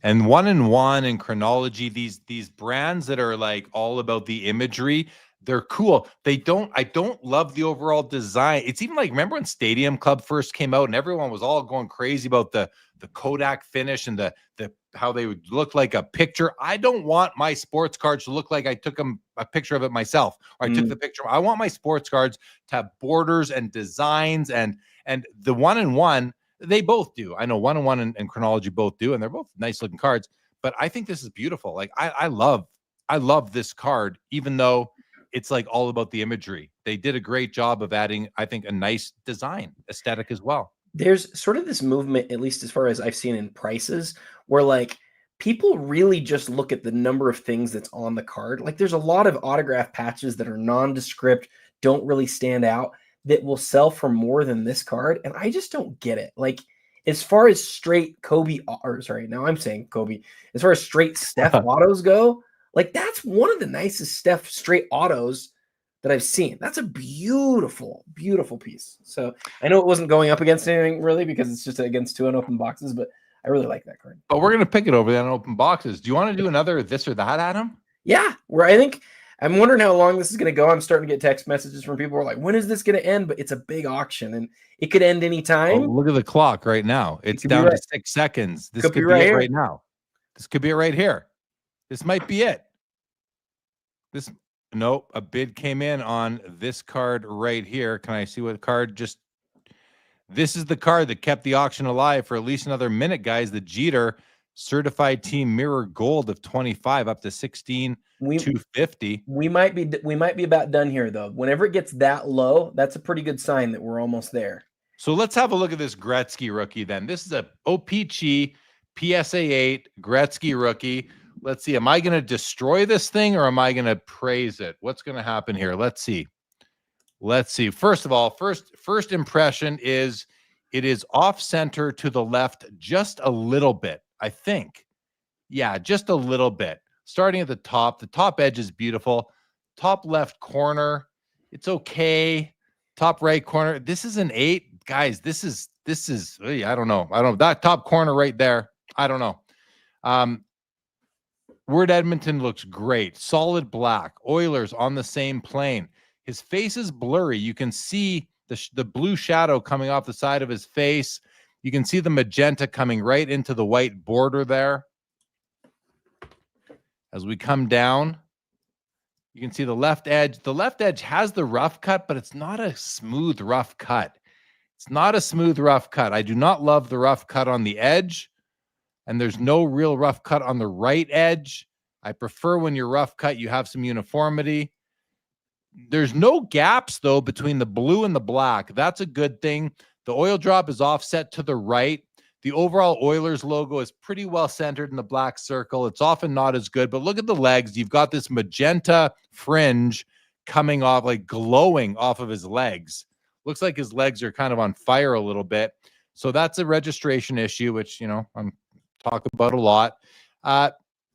And 1-in-1 and chronology, these brands that are like all about the imagery, They're cool. I don't love the overall design. It's even like, remember when Stadium Club first came out and everyone was all going crazy about the Kodak finish and the how they would look like a picture. I don't want my sports cards to look like I took a picture of it myself, or I took the picture. I want my sports cards to have borders and designs, and the 1-in-1, they both do. I know 1-in-1 and Chronology both do, and they're both nice looking cards. But I think this is beautiful. Like I love this card, even though it's like all about the imagery. They did a great job of adding, I think, a nice design aesthetic as well. There's sort of this movement, at least as far as I've seen in prices, where like people really just look at the number of things that's on the card. Like there's a lot of autograph patches that are nondescript, don't really stand out, that will sell for more than this card. And I just don't get it. Like as far as straight Kobe, or sorry, now I'm saying Kobe, as far as straight Steph autos go, like that's one of the nicest Steph straight autos that I've seen. That's a beautiful, beautiful piece. So I know it wasn't going up against anything really because it's just against 2 unopened boxes, but I really like that card. But we're going to pick it over the unopened boxes. Do you want to do another this or that, Adam? Yeah, where I think I'm wondering how long this is going to go. I'm starting to get text messages from people who are like, when is this going to end? But it's a big auction and it could end anytime. Oh, look at the clock right now. It's down to 6 seconds. This could be it right now. This could be it right here. This might be it. Nope, a bid came in on this card right here. Can I see what card? This is the card that kept the auction alive for at least another minute, guys. The Jeter Certified Team Mirror Gold of 25 up to 16,250. We might be about done here though. Whenever it gets that low, that's a pretty good sign that we're almost there. So let's have a look at this Gretzky rookie then. This is a OPC PSA 8 Gretzky rookie. Let's see. Am I going to destroy this thing or am I going to praise it? What's going to happen here? Let's see. First of all, first impression is it is off center to the left just a little bit, I think. Yeah, just a little bit. Starting at the top edge is beautiful. Top left corner, it's okay. Top right corner, this is an 8. Guys, this is I don't know. That top corner right there. I don't know. Word Edmonton looks great. Solid black. Oilers on the same plane. His face is blurry. You can see the blue shadow coming off the side of his face. You can see the magenta coming right into the white border there. As we come down, you can see the left edge. The left edge has the rough cut, but it's not a smooth rough cut. It's not a smooth rough cut. I do not love the rough cut on the edge. And there's no real rough cut on the right edge. I prefer when you're rough cut, you have some uniformity. There's no gaps, though, between the blue and the black. That's a good thing. The oil drop is offset to the right. The overall Oilers logo is pretty well centered in the black circle. It's often not as good, but look at the legs. You've got this magenta fringe coming off, like glowing off of his legs. Looks like his legs are kind of on fire a little bit. So that's a registration issue, which, I'm talk about a lot.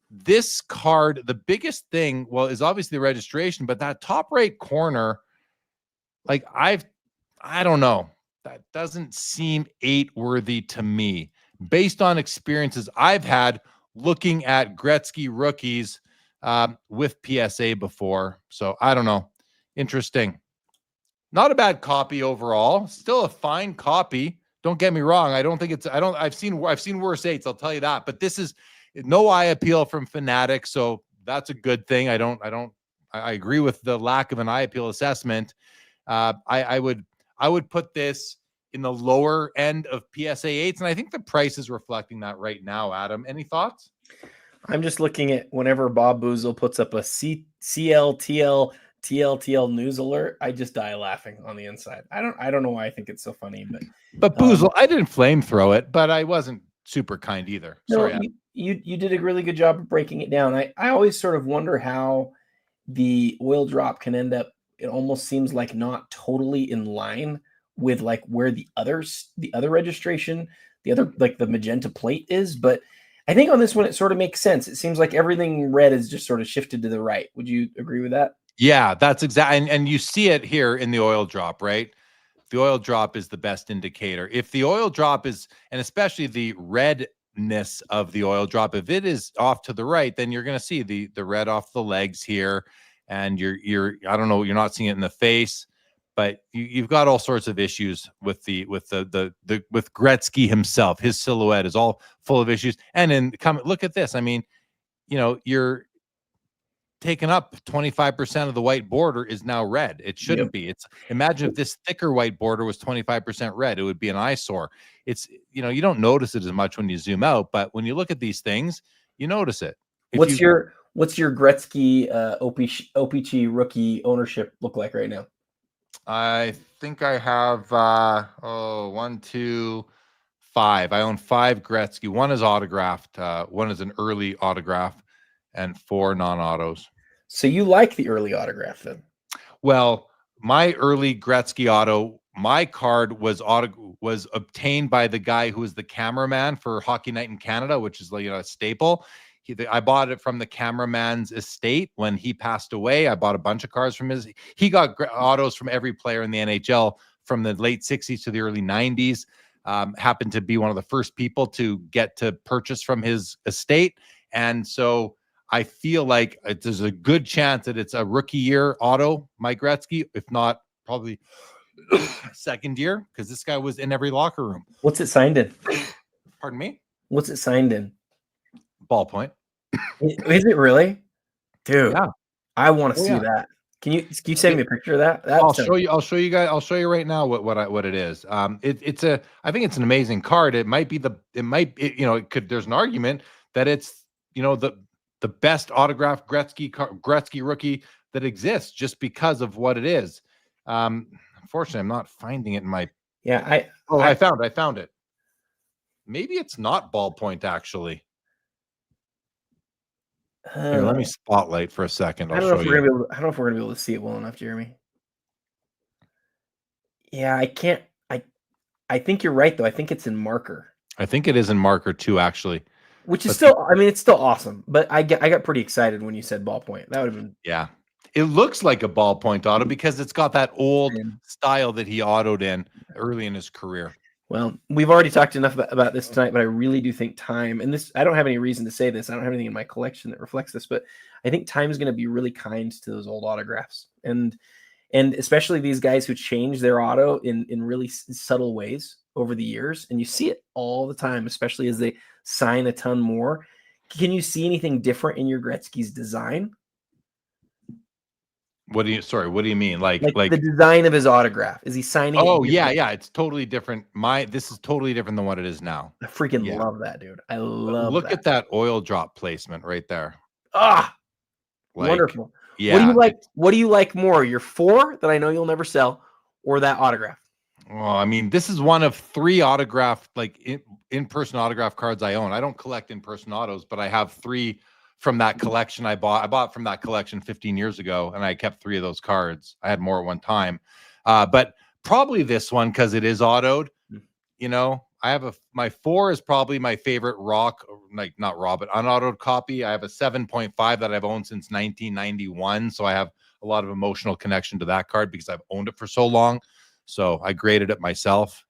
This card, the biggest thing, is obviously the registration, but that top right corner, like I don't know. That doesn't seem 8 worthy to me based on experiences I've had looking at Gretzky rookies with PSA before. So I don't know. Interesting. Not a bad copy overall. Still a fine copy. Don't get me wrong. I've seen worse 8s. I'll tell you that, but this is no eye appeal from Fanatics. So that's a good thing. I agree with the lack of an eye appeal assessment. I would put this in the lower end of PSA 8s. And I think the price is reflecting that right now. Adam, any thoughts? I'm just looking at whenever Bob Boozle puts up a TLTL news alert, I just die laughing on the inside. I don't know why I think it's so funny, but Boozle, I didn't flamethrow it, but I wasn't super kind either. Sorry. No, you did a really good job of breaking it down. I always sort of wonder how the oil drop can end up. It almost seems like not totally in line with like where the other registration, like the magenta plate is, but I think on this one it sort of makes sense. It seems like everything red is just sort of shifted to the right. Would you agree with that? Yeah, that's exactly. And you see it here in the oil drop, right? The oil drop is the best indicator. If the oil drop is, and especially the redness of the oil drop, if it is off to the right, then you're going to see the red off the legs here. and you're I don't know, you're not seeing it in the face, but you've got all sorts of issues with with Gretzky himself. His silhouette is all full of issues. And then look at this. I mean, you're taken up 25% of the white border is now red. It shouldn't be. Imagine if this thicker white border was 25% red, it would be an eyesore. It's, you don't notice it as much when you zoom out, but when you look at these things, you notice it. What's your Gretzky OPC rookie ownership look like right now? I think I have 1, 2, 5. I own 5 Gretzky. One is autographed. One is an early autograph, and 4 non-autos. So you like the early autograph then? Well, my early Gretzky auto, my card was obtained by the guy who was the cameraman for Hockey Night in Canada, which is a staple. I bought it from the cameraman's estate when he passed away. I bought a bunch of cards from he got autos from every player in the NHL from the late 60s to the early 90s. Happened to be one of the first people to get to purchase from his estate. And so I feel like there's a good chance that it's a rookie year auto, Mike Gretzky, if not probably second year, because this guy was in every locker room. What's it signed in? Pardon me? What's it signed in? Ballpoint. Is it really? Dude, yeah. I want to see that. Can you send me a picture of that? I'll show you guys. I'll show you right now what it is. I think it's an amazing card. There's an argument that it's, the best autographed Gretzky rookie that exists just because of what it is. Unfortunately, I'm not finding it in my. Yeah, I found it. Maybe it's not ballpoint actually. Here, let me spotlight for a second. I don't know if we're gonna be able to see it well enough, Jeremy. Yeah, I can't. I think you're right though. I think it's in marker. I think it is in marker too, actually. Which is still, it's still awesome. But I got pretty excited when you said ballpoint. That would have been. Yeah, it looks like a ballpoint auto because it's got that old style that he autoed in early in his career. Well, we've already talked enough about this tonight, but I really do think time, and this, I don't have any reason to say this. I don't have anything in my collection that reflects this, but I think time is going to be really kind to those old autographs. And especially these guys who change their auto in really subtle ways over the years. And you see it all the time, especially as they sign a ton more. Can you see anything different in your Gretzky's design? What do you mean? Like the design of his autograph? Is he signing? Oh, yeah. It's totally different. This is totally different than what it is now. I freaking love that, dude. I love Look at that oil drop placement right there. Wonderful. Yeah. What do you like? What do you like more? Your 4 that I know you'll never sell, or that autograph? Well, I mean, this is one of 3 autographed, in-person autograph cards I own. I don't collect in-person autos, but I have 3 from that collection I bought from that collection 15 years ago, and I kept 3 of those cards. I had more at one time. But probably this one, because it is autoed. I have my 4 is probably my favorite not raw, but unautoed copy. I have a 7.5 that I've owned since 1991. So I have a lot of emotional connection to that card because I've owned it for so long. So I graded it myself.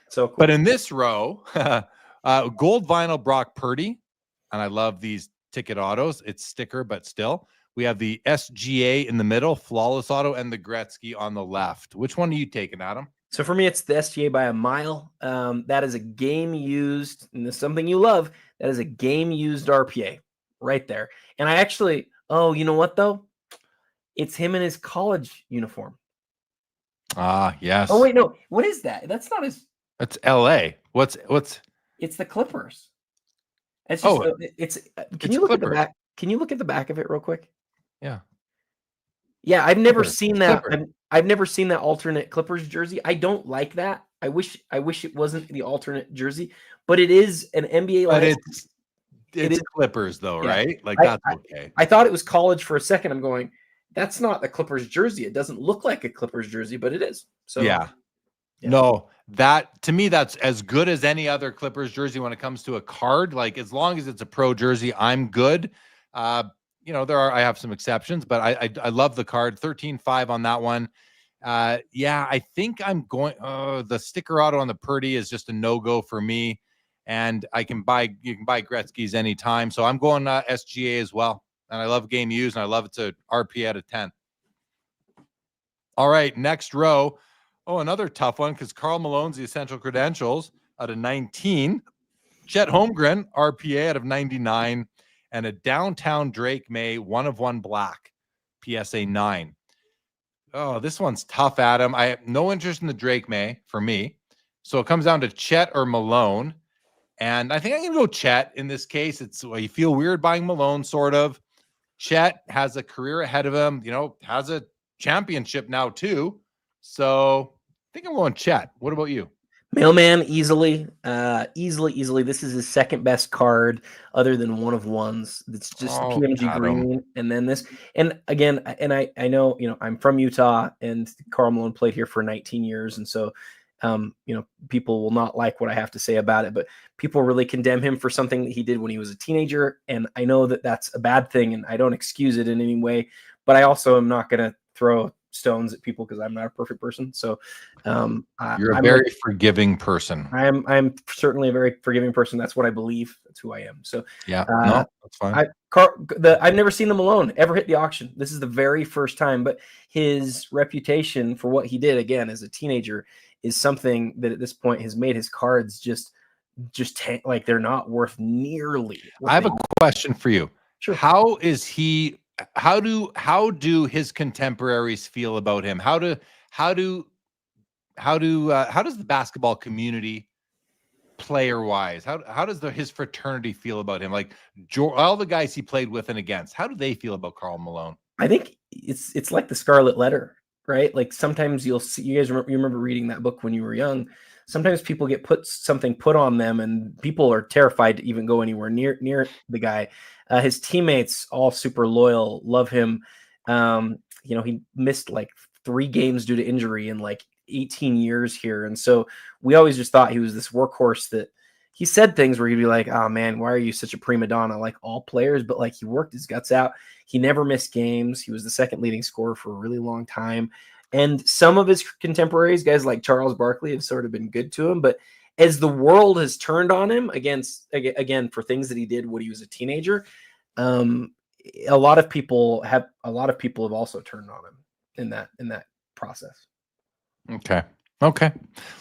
So cool. But in this row, gold vinyl Brock Purdy. And I love these ticket autos. It's sticker, but still. We have the SGA in the middle, flawless auto, and the Gretzky on the left. Which one are you taking, Adam? So for me, it's the SGA by a mile. That is a game used, and this is something you love. That is a game used RPA right there. And I actually, you know what though? It's him in his college uniform. Yes. Oh wait, no. What is that? That's not his. That's LA. What's? It's the Clippers. It's just, Can you look Clippers. at the back? Can you look at the back of it real quick? Yeah. Yeah, I've never seen that. Clippers. I've never seen that alternate Clippers jersey. I don't like that. I wish it wasn't the alternate jersey, but it is an NBA. But it's Clippers though, right? That's okay. I thought it was college for a second. I'm going, that's not the Clippers jersey. It doesn't look like a Clippers jersey, but it is. So yeah. No, that to me, that's as good as any other Clippers jersey when it comes to a card. Like as long as it's a pro jersey, I'm good. I have some exceptions, but I love the card. 13.5 on that one. I think I'm going. The sticker auto on the Purdy is just a no-go for me, and you can buy Gretzky's anytime. So I'm going SGA as well. and I love game used, and I love it's a RP out of 10. All right, next row. Oh, another tough one because Karl Malone's the Essential Credentials out of 19. Chet Holmgren, RPA out of 99. And a Downtown Drake May 1/1 black, PSA 9. Oh, this one's tough, Adam. I have no interest in the Drake May for me. So it comes down to Chet or Malone. And I think I can go Chet in this case. It's you feel weird buying Malone, sort of. Chet has a career ahead of him, has a championship now too. So I think I'm going Chet. What about you? Mailman easily. This is his second best card other than 1/1s. It's just PMG green and then this. And again, and I know, I'm from Utah and Karl Malone played here for 19 years. And so, people will not like what I have to say about it, but people really condemn him for something that he did when he was a teenager. And I know that that's a bad thing and I don't excuse it in any way, but I also am not going to throw stones at people because I'm not a perfect person. So you're a very forgiving person. I'm certainly a very forgiving person. That's what I believe. That's who I am. So yeah, no, that's fine. I've never seen him alone ever hit the auction. This is the very first time, but his reputation for what he did again as a teenager is something that at this point has made his cards just like they're not worth nearly. I have a question for you. Sure. How do his contemporaries feel about him? How does the basketball community, player wise, how does his fraternity feel about him? Like all the guys he played with and against, how do they feel about Karl Malone? I think it's like the Scarlet Letter, right? Like sometimes you'll see, you remember reading that book when you were young. Sometimes people get something put on them and people are terrified to even go anywhere near the guy. His teammates all super loyal, love him. He missed like 3 games due to injury in like 18 years here. And so we always just thought he was this workhorse that he said things where he'd be like, oh man, why are you such a prima donna? Like all players, but like he worked his guts out. He never missed games. He was the second leading scorer for a really long time. And some of his contemporaries, guys like Charles Barkley, have sort of been good to him. But as the world has turned on him again for things that he did when he was a teenager, a lot of people have also turned on him in that process. Okay.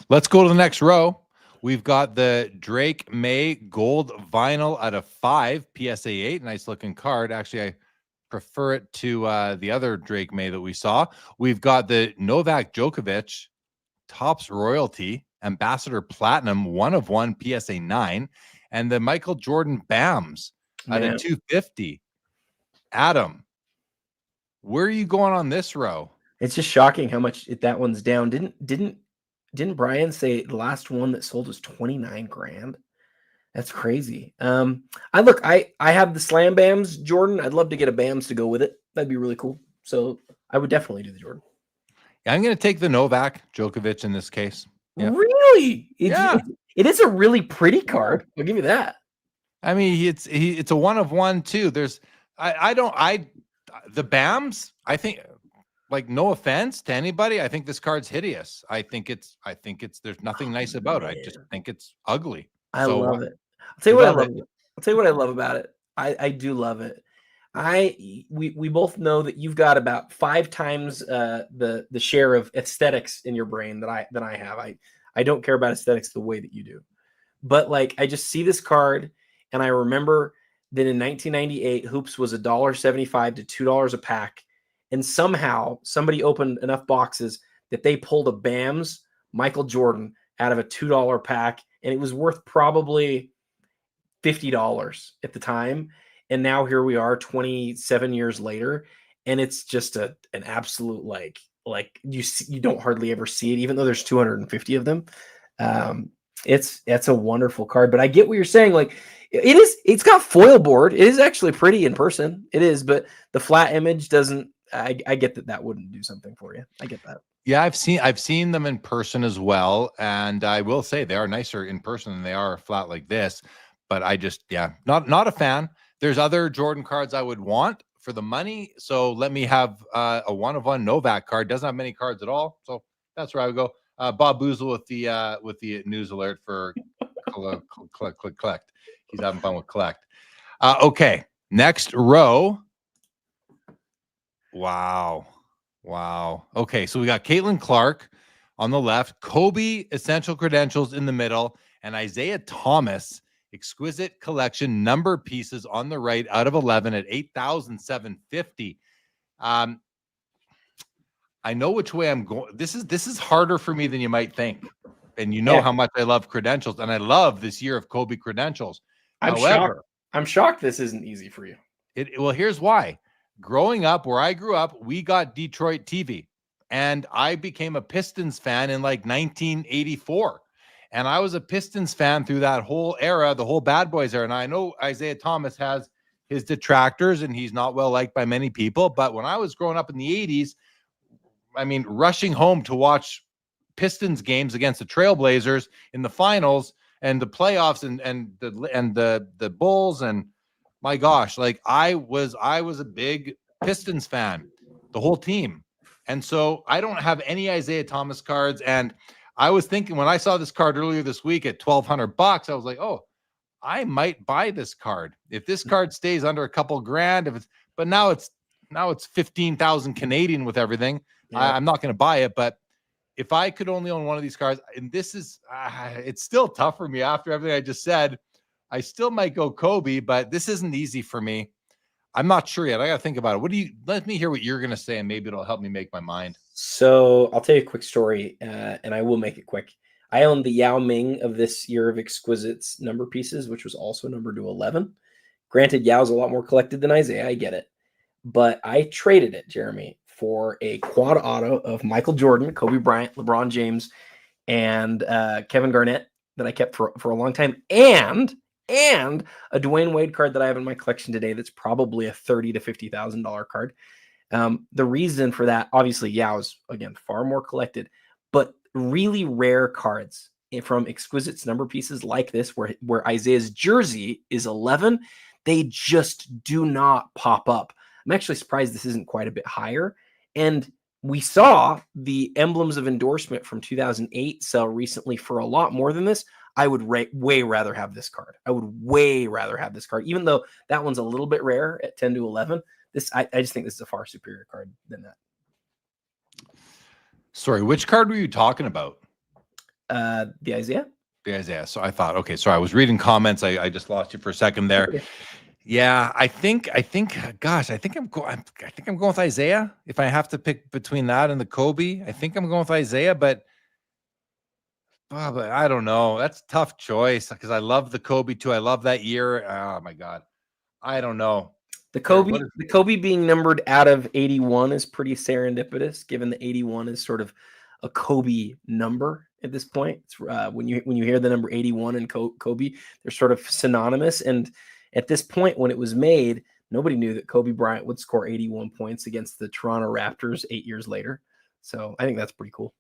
Let's go to the next row. We've got the Drake May gold vinyl out of 5, PSA 8. Nice looking card. Actually, I prefer it to the other Drake May that we saw. We've got the Novak Djokovic Topps Royalty Ambassador Platinum 1/1 PSA 9, and the Michael Jordan BAMs at a 250. Adam, where are you going on this row? It's just shocking how much that one's down. Didn't Brian say the last one that sold was 29 grand? That's crazy. I have the Slam BAMs, Jordan. I'd love to get a BAMs to go with it. That'd be really cool. So I would definitely do the Jordan. Yeah, I'm going to take the Novak Djokovic in this case. Yeah. Really? It is a really pretty card. I'll give you that. I mean, it's a 1/1 too. There's the BAMs, I think, like, no offense to anybody, I think this card's hideous. I think it's there's nothing nice about it. I just think it's ugly. I love it. I'll tell you what I love about it. I do love it. We both know that you've got about 5 times the share of aesthetics in your brain that I have. I don't care about aesthetics the way that you do. But like I just see this card and I remember that in 1998 hoops was $1.75 to $2 a pack. And somehow somebody opened enough boxes that they pulled a BAMS Michael Jordan out of a $2 pack, and it was worth probably $50 at the time. And now here we are 27 years later, and it's just an absolute like you don't hardly ever see it, even though there's 250 of them. It's a wonderful card, but I get what you're saying. Like it's got foil board. It is actually pretty in person. It is, but the flat image doesn't. I get that wouldn't do something for you. I get that. Yeah, I've seen them in person as well, and I will say they are nicer in person than they are flat like this. But I just not a fan. There's other Jordan cards I would want for the money, so let me have a 1/1 Novak card. Doesn't have many cards at all, so that's where I would go. Bob Boozle with the news alert for collect. He's having fun with collect. Okay, next row. Wow. Okay, so we got Caitlin Clark on the left, Kobe Essential Credentials in the middle, and Isaiah Thomas Exquisite Collection number pieces on the right out of 11 at 8,750. I know which way I'm going. This is harder for me than you might think. And you know how much I love credentials, and I love this year of Kobe credentials. However, I'm shocked this isn't easy for you. Well, here's why. Growing up, where I grew up, we got Detroit TV, and I became a Pistons fan in like 1984. And I was a Pistons fan through that whole era, the whole Bad Boys era. And I know Isaiah Thomas has his detractors, and he's not well liked by many people. But when I was growing up in the 80s, I mean, rushing home to watch Pistons games against the Trailblazers in the finals and the playoffs and the Bulls, and my gosh, like I was a big Pistons fan, the whole team. And so I don't have any Isaiah Thomas cards. And I was thinking when I saw this card earlier this week at $1,200, I was like, oh, I might buy this card if this card stays under a couple grand. But now it's 15,000 Canadian with everything. Yeah. I'm not going to buy it, but if I could only own one of these cards, and this is, it's still tough for me after everything I just said. I still might go Kobe, but this isn't easy for me. I'm not sure yet. I got to think about it. Let me hear what you're going to say, and maybe it'll help me make my mind. So I'll tell you a quick story, and I will make it quick. I owned the Yao Ming of this year of Exquisites number pieces, which was also numbered to 11. Granted, Yao's a lot more collected than Isaiah. I get it. But I traded it, Jeremy, for a quad auto of Michael Jordan, Kobe Bryant, LeBron James, and Kevin Garnett that I kept for a long time, and a Dwayne Wade card that I have in my collection today that's probably a $30,000 to $50,000 card. The reason for that, obviously, Yao's, again, far more collected, but really rare cards from Exquisites number pieces like this, where Isaiah's jersey is 11, they just do not pop up. I'm actually surprised this isn't quite a bit higher. And we saw the emblems of endorsement from 2008 sell recently for a lot more than this. I would way rather have this card. I would way rather have this card, even though that one's a little bit rare at 10 to 11. I just think this is a far superior card than that. Sorry, which card were you talking about? The Isaiah. The Isaiah. So I thought, okay, sorry, I was reading comments. I just lost you for a second there. Okay. Yeah, I think I'm going with Isaiah. If I have to pick between that and the Kobe, I think I'm going with Isaiah, but I don't know. That's a tough choice because I love the Kobe too. I love that year. Oh my God. I don't know. The Kobe being numbered out of 81 is pretty serendipitous, given the 81 is sort of a Kobe number at this point. It's when you hear the number 81 and Kobe, they're sort of synonymous. And at this point, when it was made, nobody knew that Kobe Bryant would score 81 points against the Toronto Raptors 8 years later. So I think that's pretty cool.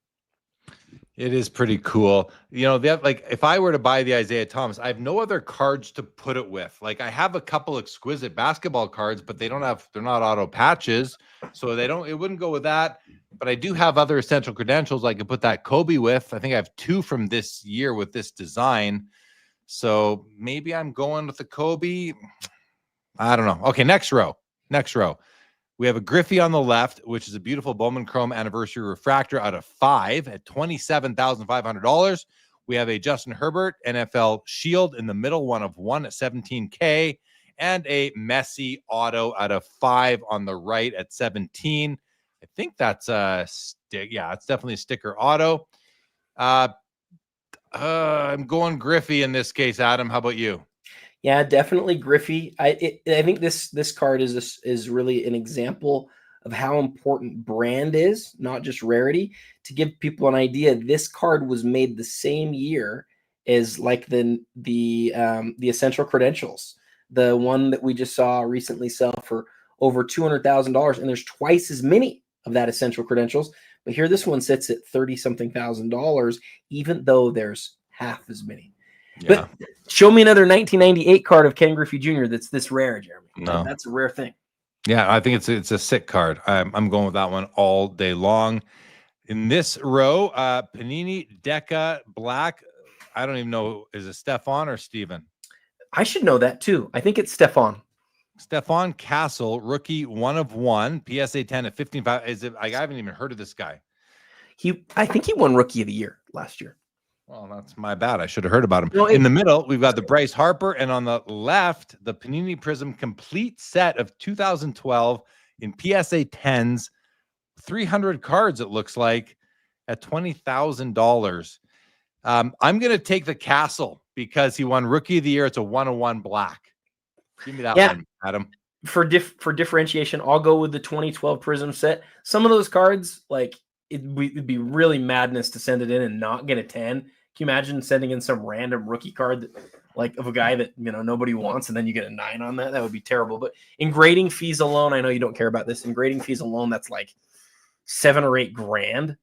It is pretty cool. You know, if I were to buy the Isaiah Thomas, I have no other cards to put it with. Like I have a couple exquisite basketball cards, but they're not auto patches. So it wouldn't go with that. But I do have other essential credentials I could put that Kobe with. I think I have 2 from this year with this design. So maybe I'm going with the Kobe. I don't know. Okay, next row. We have a Griffey on the left, which is a beautiful Bowman Chrome Anniversary Refractor out of 5 at $27,500. We have a Justin Herbert NFL Shield in the middle, one of 1 at $17K, and a Messi Auto out of 5 on the right at $17. I think that's a stick. Yeah, it's definitely a sticker auto. I'm going Griffey in this case, Adam. How about you? Yeah, definitely Griffey. I think this card is really an example of how important brand is, not just rarity. To give people an idea, this card was made the same year as like the Essential Credentials, the one that we just saw recently sell for over $200,000, and there's twice as many of that Essential Credentials. But here, this one sits at $30-something thousand, even though there's half as many. Yeah. But show me another 1998 card of Ken Griffey Jr. that's this rare, Jeremy. No, that's a rare thing. Yeah, I think it's a sick card. I'm going with that one all day long. In this row, Panini Deca Black. I don't even know, is it Stefan or Steven? I should know that too. I think it's Stefan. Stefan Castle, rookie 1 of 1, PSA 10 at 15.5. Is it? I haven't even heard of this guy. I think he won Rookie of the Year last year. Well, that's my bad. I should have heard about him. No, in the middle, we've got the Bryce Harper, and on the left, the Panini Prism complete set of 2012 in PSA 10s, 300 cards, it looks like, at $20,000. I'm going to take the Castle because he won Rookie of the Year. It's a 101 black. Give me that one, Adam. For differentiation, I'll go with the 2012 Prism set. Some of those cards, like, it'd be really madness to send it in and not get a 10. Can you imagine sending in some random rookie card that, like, of a guy that, you know, nobody wants, and then you get a 9 on that? That would be terrible. But in grading fees alone, I know you don't care about this. In grading fees alone, that's like $7 or $8 grand.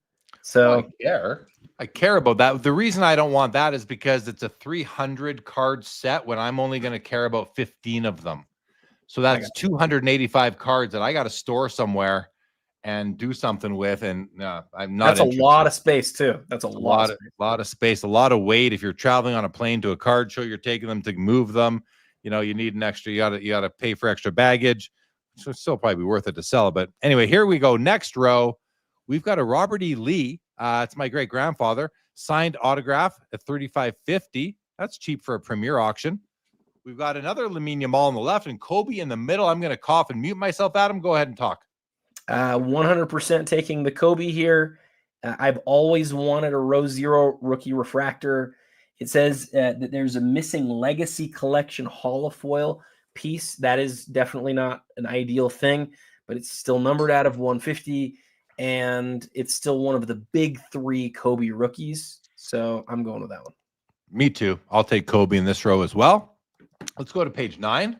So I care about that. The reason I don't want that is because it's a 300 card set when I'm only going to care about 15 of them. So that's 285 cards that I got to store somewhere and do something with. And I'm not. That's a lot of space too. That's a lot of space, a lot of weight. If you're traveling on a plane to a card show, you're taking them to move them. You know, you need an extra. You got to pay for extra baggage. So it's still probably worth it to sell. But anyway, here we go. Next row, we've got a Robert E. Lee. It's my great grandfather, signed autograph at $35.50. That's cheap for a premier auction. We've got another Lamine Yamal on the left and Kobe in the middle. I'm going to cough and mute myself. Adam, go ahead and talk. 100% taking the Kobe here. I've always wanted a Row Zero rookie refractor. It says that there's a missing Legacy Collection holofoil piece. That is definitely not an ideal thing, but it's still numbered out of 150, and it's still one of the big 3 Kobe rookies. So I'm going with that one. Me too. I'll take Kobe in this row as well. Let's go to page 9.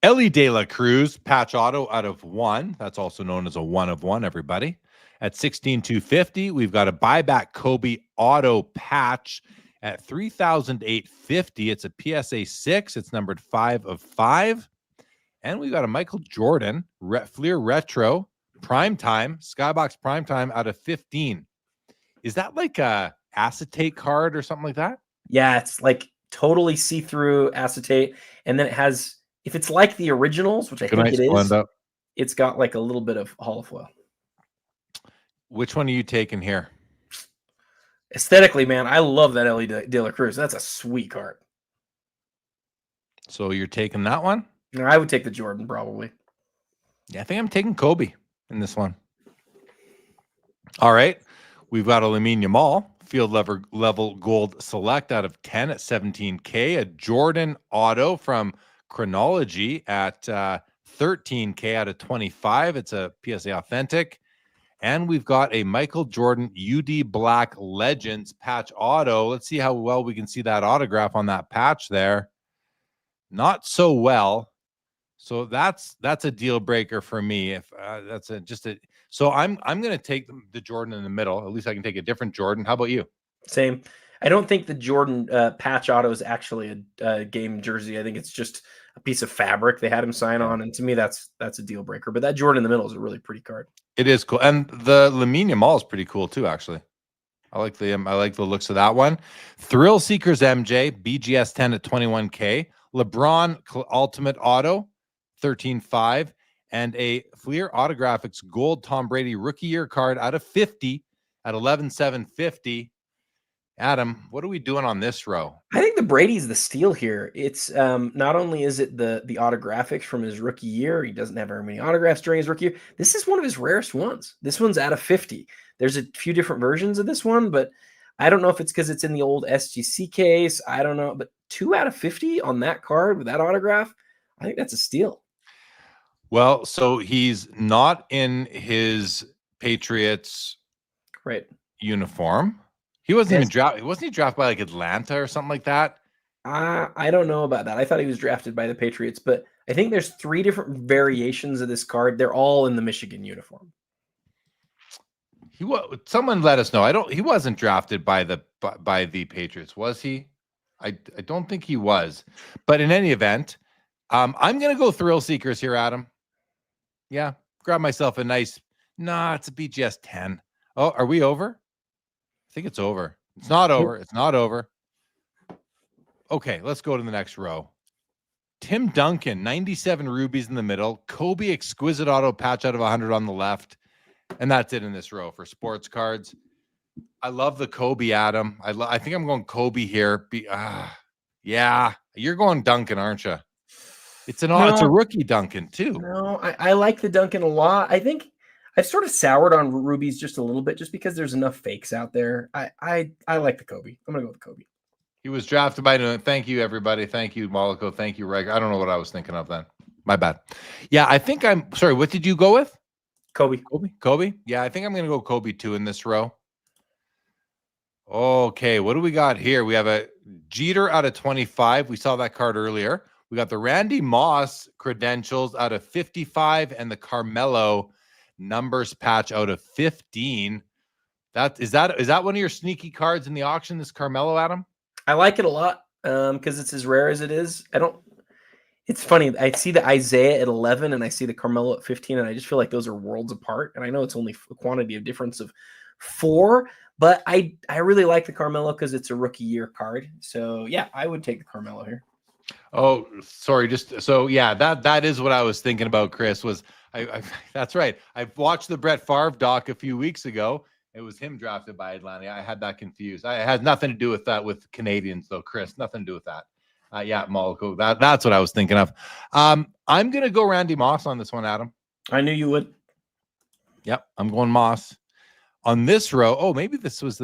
Ellie De La Cruz, patch auto out of 1. That's also known as a 1 of 1, everybody. At $16,250, we've got a buyback Kobe auto patch at $3,850. It's a PSA 6. It's numbered 5 of 5. And we've got a Michael Jordan Fleer Retro Primetime, Skybox Primetime out of 15. Is that like a acetate card or something like that? Yeah, it's like totally see-through acetate. And then it has, if it's like the originals, which I think it is, it's got like a little bit of holofoil. Which one are you taking here? Aesthetically, man, I love that Ellie De La Cruz. That's a sweet card. So you're taking that one? No, I would take the Jordan probably. Yeah, I think I'm taking Kobe in this one. All right. We've got a Lamine Yamal field level gold select out of 10 at $17K. A Jordan auto from Chronology at $13K out of 25. It's a PSA authentic. And we've got a Michael Jordan UD Black Legends patch auto. Let's see how well we can see that autograph on that patch there. Not so well. So that's a deal breaker for me. If so I'm going to take the Jordan in the middle. At least I can take a different Jordan. How about you? Same. I don't think the Jordan patch auto is actually a game jersey. I think it's just a piece of fabric they had him sign on, and to me that's a deal breaker. But that Jordan in the middle is a really pretty card. It is cool, and the Lamine Yamal is pretty cool too. Actually, I like the looks of that one. Thrill Seekers MJ BGS 10 at 21K. LeBron Ultimate Auto 13.5, and a Fleer Autographics Gold Tom Brady Rookie Year card out of 50 at 11,750. Adam, what are we doing on this row? I think the Brady's the steal here. It's not only is it the autographics from his rookie year, he doesn't have very many autographs during his rookie year. This is one of his rarest ones. This one's out of 50. There's a few different versions of this one, but I don't know if it's because it's in the old SGC case. I don't know, but 2 out of 50 on that card with that autograph, I think that's a steal. Well, so he's not in his Patriots uniform. He wasn't even drafted. Wasn't he drafted by like Atlanta or something like that? I don't know about that. I thought he was drafted by the Patriots, but I think there's 3 different variations of this card. They're all in the Michigan uniform. Someone let us know. He wasn't drafted by the Patriots, was he? I don't think he was. But in any event, I'm going to go Thrill Seekers here, Adam. Yeah, grab myself a nice. Nah, it's a BGS 10. Oh, are we over? I think it's over. It's not over. It's not over. Okay, let's go to the next row. Tim Duncan, 97 rubies in the middle. Kobe exquisite auto patch out of 100 on the left. And that's it in this row for sports cards. I love the Kobe, Adam. I think I'm going Kobe here. Yeah, you're going Duncan, aren't you? It's a rookie Duncan too. No, I like the Duncan a lot. I think I've sort of soured on rubies just a little bit, just because there's enough fakes out there. I like the Kobe. I'm gonna go with Kobe. He was drafted by. Thank you, everybody. Thank you, Moloko. Thank you, Reg. I don't know what I was thinking of then. My bad. Yeah, I think I'm sorry. What did you go with? Kobe. Kobe. Yeah, I think I'm gonna go Kobe 2 in this row. Okay, what do we got here? We have a Jeter out of 25. We saw that card earlier. We got the Randy Moss credentials out of 55 and the Carmelo numbers patch out of 15. Is that one of your sneaky cards in the auction, this Carmelo, Adam? I like it a lot because it's as rare as it is. It's funny. I see the Isaiah at 11 and I see the Carmelo at 15, and I just feel like those are worlds apart. And I know it's only a quantity of difference of 4, but I really like the Carmelo because it's a rookie year card. So yeah, I would take the Carmelo here. Oh, sorry. Just so yeah, that is what I was thinking about, Chris. That's right. I watched the Brett Favre doc a few weeks ago. It was him drafted by Atlanta. I had that confused. It had nothing to do with that with Canadians, though, Chris. Nothing to do with that. Yeah, Moloko. That's what I was thinking of. I'm gonna go Randy Moss on this one, Adam. I knew you would. Yep, I'm going Moss on this row. Oh, maybe this was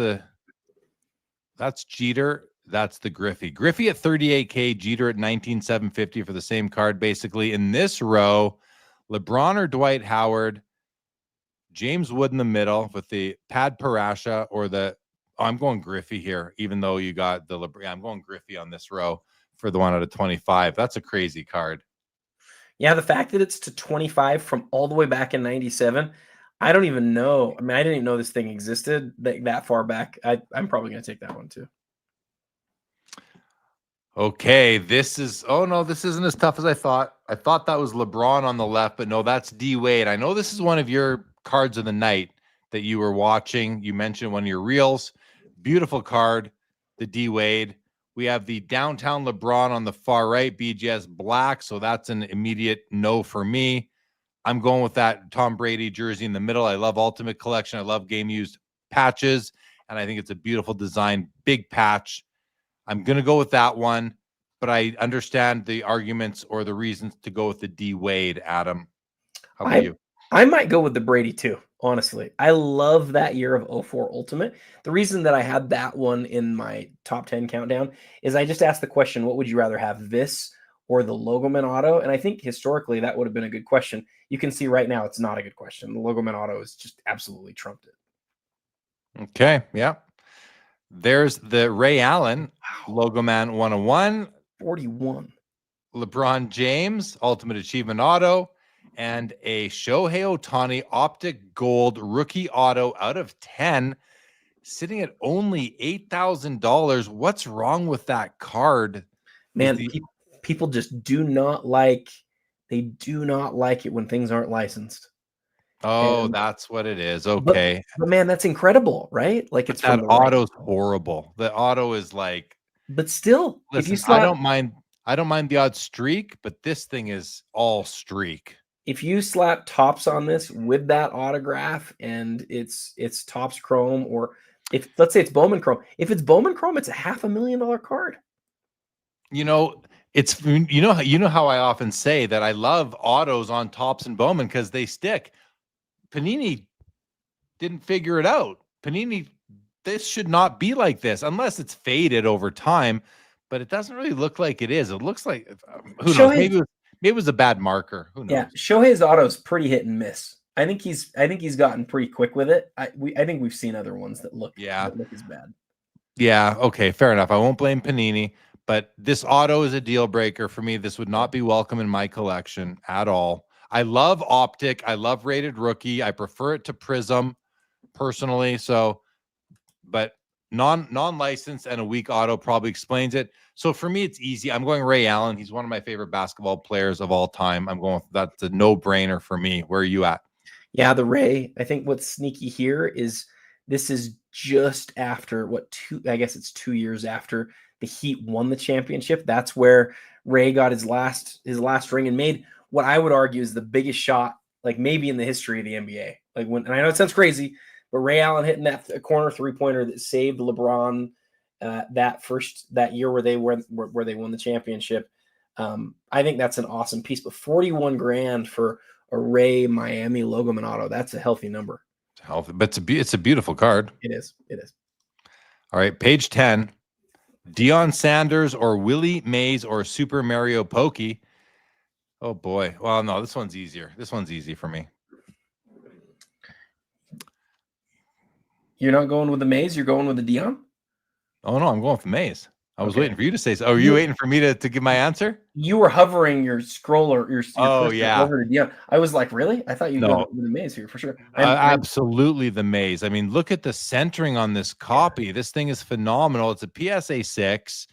that's Jeter. That's the Griffey. Griffey at 38K, Jeter at 19,750 for the same card, basically. In this row, LeBron or Dwight Howard, James Wood in the middle with the Pad Parasha or I'm going Griffey here, even though you got the LeBron. I'm going Griffey on this row for the one out of 25. That's a crazy card. Yeah, the fact that it's to 25 from all the way back in 97, I don't even know. I mean, I didn't even know this thing existed that far back. I'm probably going to take that one too. Okay, this isn't as tough as I thought. I thought that was LeBron on the left, but no, that's D Wade. I know this is one of your cards of the night that you were watching. You mentioned one of your reels. Beautiful card, the D Wade. We have the downtown LeBron on the far right, BGS black, so that's an immediate no for me. I'm going with that Tom Brady jersey in the middle. I love Ultimate Collection. I love game used patches, and I think it's a beautiful design, big patch. I'm going to go with that one, but I understand the arguments or the reasons to go with the D Wade, Adam. How about you? I might go with the Brady too, honestly. I love that year of 04 Ultimate. The reason that I had that one in my top 10 countdown is I just asked the question, what would you rather have, this or the Logoman auto? And I think historically that would have been a good question. You can see right now it's not a good question. The Logoman auto is just absolutely trumped it. Okay, yeah. There's the Ray Allen Logoman 101. 41. LeBron James Ultimate Achievement Auto. And a Shohei Ohtani Optic Gold rookie auto out of 10, sitting at only $8,000. What's wrong with that card? Man, people just do not like it when things aren't licensed. Oh, that's what it is. Okay. But man, that's incredible, right? Like, it's that auto's horrible. The auto is like, but still, listen, if you slap, I don't mind the odd streak, but this thing is all streak. If you slap tops on this with that autograph and it's tops chrome, or if let's say it's Bowman chrome, if it's Bowman chrome, it's a $500,000 card. You know, you know how I often say that I love autos on tops and Bowman because they stick. Panini didn't figure it out. Panini, this should not be like this unless it's faded over time, but it doesn't really look like it is. It looks like who knows? Maybe it was a bad marker. Who knows? Yeah, Shohei's auto is pretty hit and miss. I think he's gotten pretty quick with it. I think we've seen other ones that look as bad. Yeah, okay, fair enough. I won't blame Panini, but this auto is a deal breaker for me. This would not be welcome in my collection at all. I love Optic. I love Rated Rookie. I prefer it to Prism personally. So, but non-licensed and a weak auto probably explains it. So for me, it's easy. I'm going Ray Allen. He's one of my favorite basketball players of all time. I'm going with that's a no-brainer for me. Where are you at? Yeah, the Ray. I think what's sneaky here is this is just after I guess it's 2 years after the Heat won the championship. That's where Ray got his last ring and made what I would argue is the biggest shot, like maybe in the history of the NBA. Like and I know it sounds crazy, but Ray Allen hitting that corner 3-pointer that saved LeBron that year where they won the championship. I think that's an awesome piece. But $41,000 for a Ray Miami Logowoman auto, that's a healthy number. It's healthy, but it's a beautiful card. It is. All right, page 10. Deion Sanders or Willie Mays or Super Mario Pokey. Oh boy. Well, no, this one's easier. This one's easy for me. You're not going with the Mays, you're going with the Deion? Oh no, I'm going for Mays. I was waiting for you to say so. Oh, are you waiting for me to give my answer? You were hovering your scroller, your oh yeah, over to Deion. I was like, really? I thought you'd go with the Mays here for sure. Absolutely the Mays. I mean, look at the centering on this copy. This thing is phenomenal. It's a PSA 6.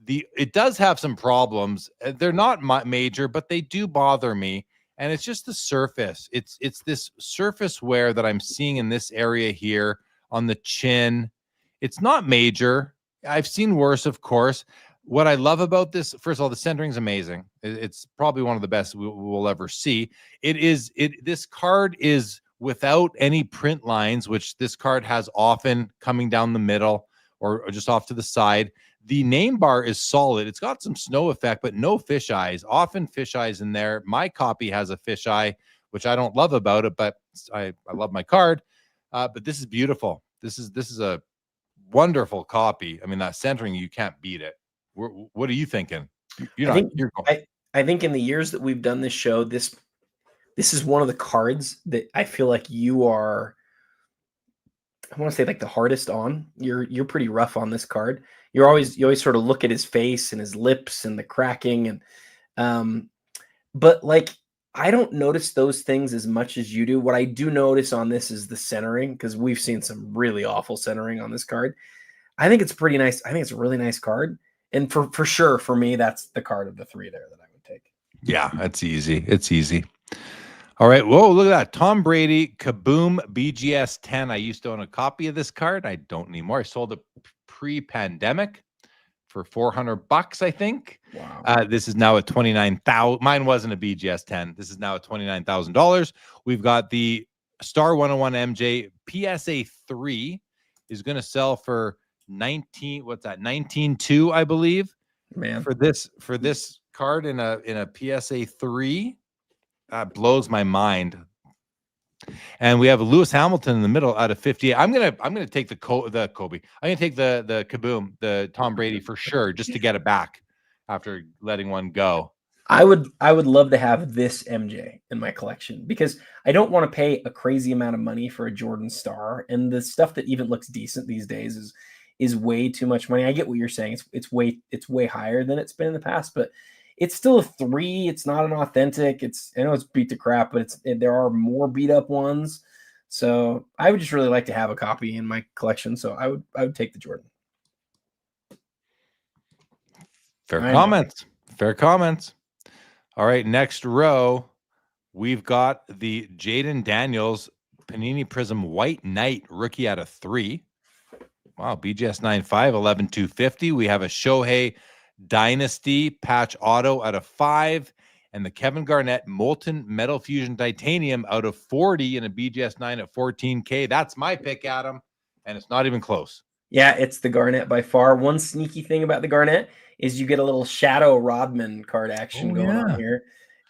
It does have some problems. They're not major, but they do bother me. And it's just the surface. It's this surface wear that I'm seeing in this area here on the chin. It's not major. I've seen worse, of course. What I love about this, first of all, the centering is amazing. It's probably one of the best we'll ever see. This card is without any print lines, which this card has often coming down the middle or just off to the side. The name bar is solid. It's got some snow effect, but no fish eyes. Often fish eyes in there. My copy has a fish eye, which I don't love about it, but I love my card. But this is beautiful. This is a wonderful copy. I mean, that centering, you can't beat it. What are you thinking? I think in the years that we've done this show, this is one of the cards that I feel like you are, I want to say like the hardest on. You're pretty rough on this card. You always sort of look at his face and his lips and the cracking and but like I don't notice those things as much as you do. What I do notice on this is the centering, because we've seen some really awful centering on this card. I think it's pretty nice. I think it's a really nice card. And for sure, for me, that's the card of the three there that I would take. Yeah, that's easy. It's easy. All right. Whoa, look at that. Tom Brady, Kaboom BGS 10. I used to own a copy of this card. I don't anymore. I sold it pre-pandemic for $400, I think. Wow. This is now at $29,000. Mine wasn't a BGS 10. This is now at $29,000. We've got the Star 101 MJ PSA 3 is going to sell for 19.2, I believe. Man, for this card in a PSA 3. That blows my mind. And we have Lewis Hamilton in the middle out of 58. I'm gonna take the Kobe. I'm gonna take the Kaboom, the Tom Brady for sure, just to get it back after letting one go. I would love to have this MJ in my collection, because I don't want to pay a crazy amount of money for a Jordan star, and the stuff that even looks decent these days is way too much money. I get what you're saying. It's way higher than it's been in the past, but it's still a 3. It's not an authentic. I know it's beat to crap, but there are more beat up ones. So I would just really like to have a copy in my collection. So I would take the Jordan. Fair comments. All right, next row, we've got the Jaden Daniels Panini Prism White Knight rookie out of 3. Wow, BGS 9.5, 11,250. We have a Shohei Dynasty patch auto out of 5, and the Kevin Garnett Molten Metal Fusion Titanium out of 40 in a BGS 9 at 14K. That's my pick, Adam, and it's not even close. Yeah, it's the Garnett by far. One sneaky thing about the Garnett is you get a little Shadow Rodman card action going on here.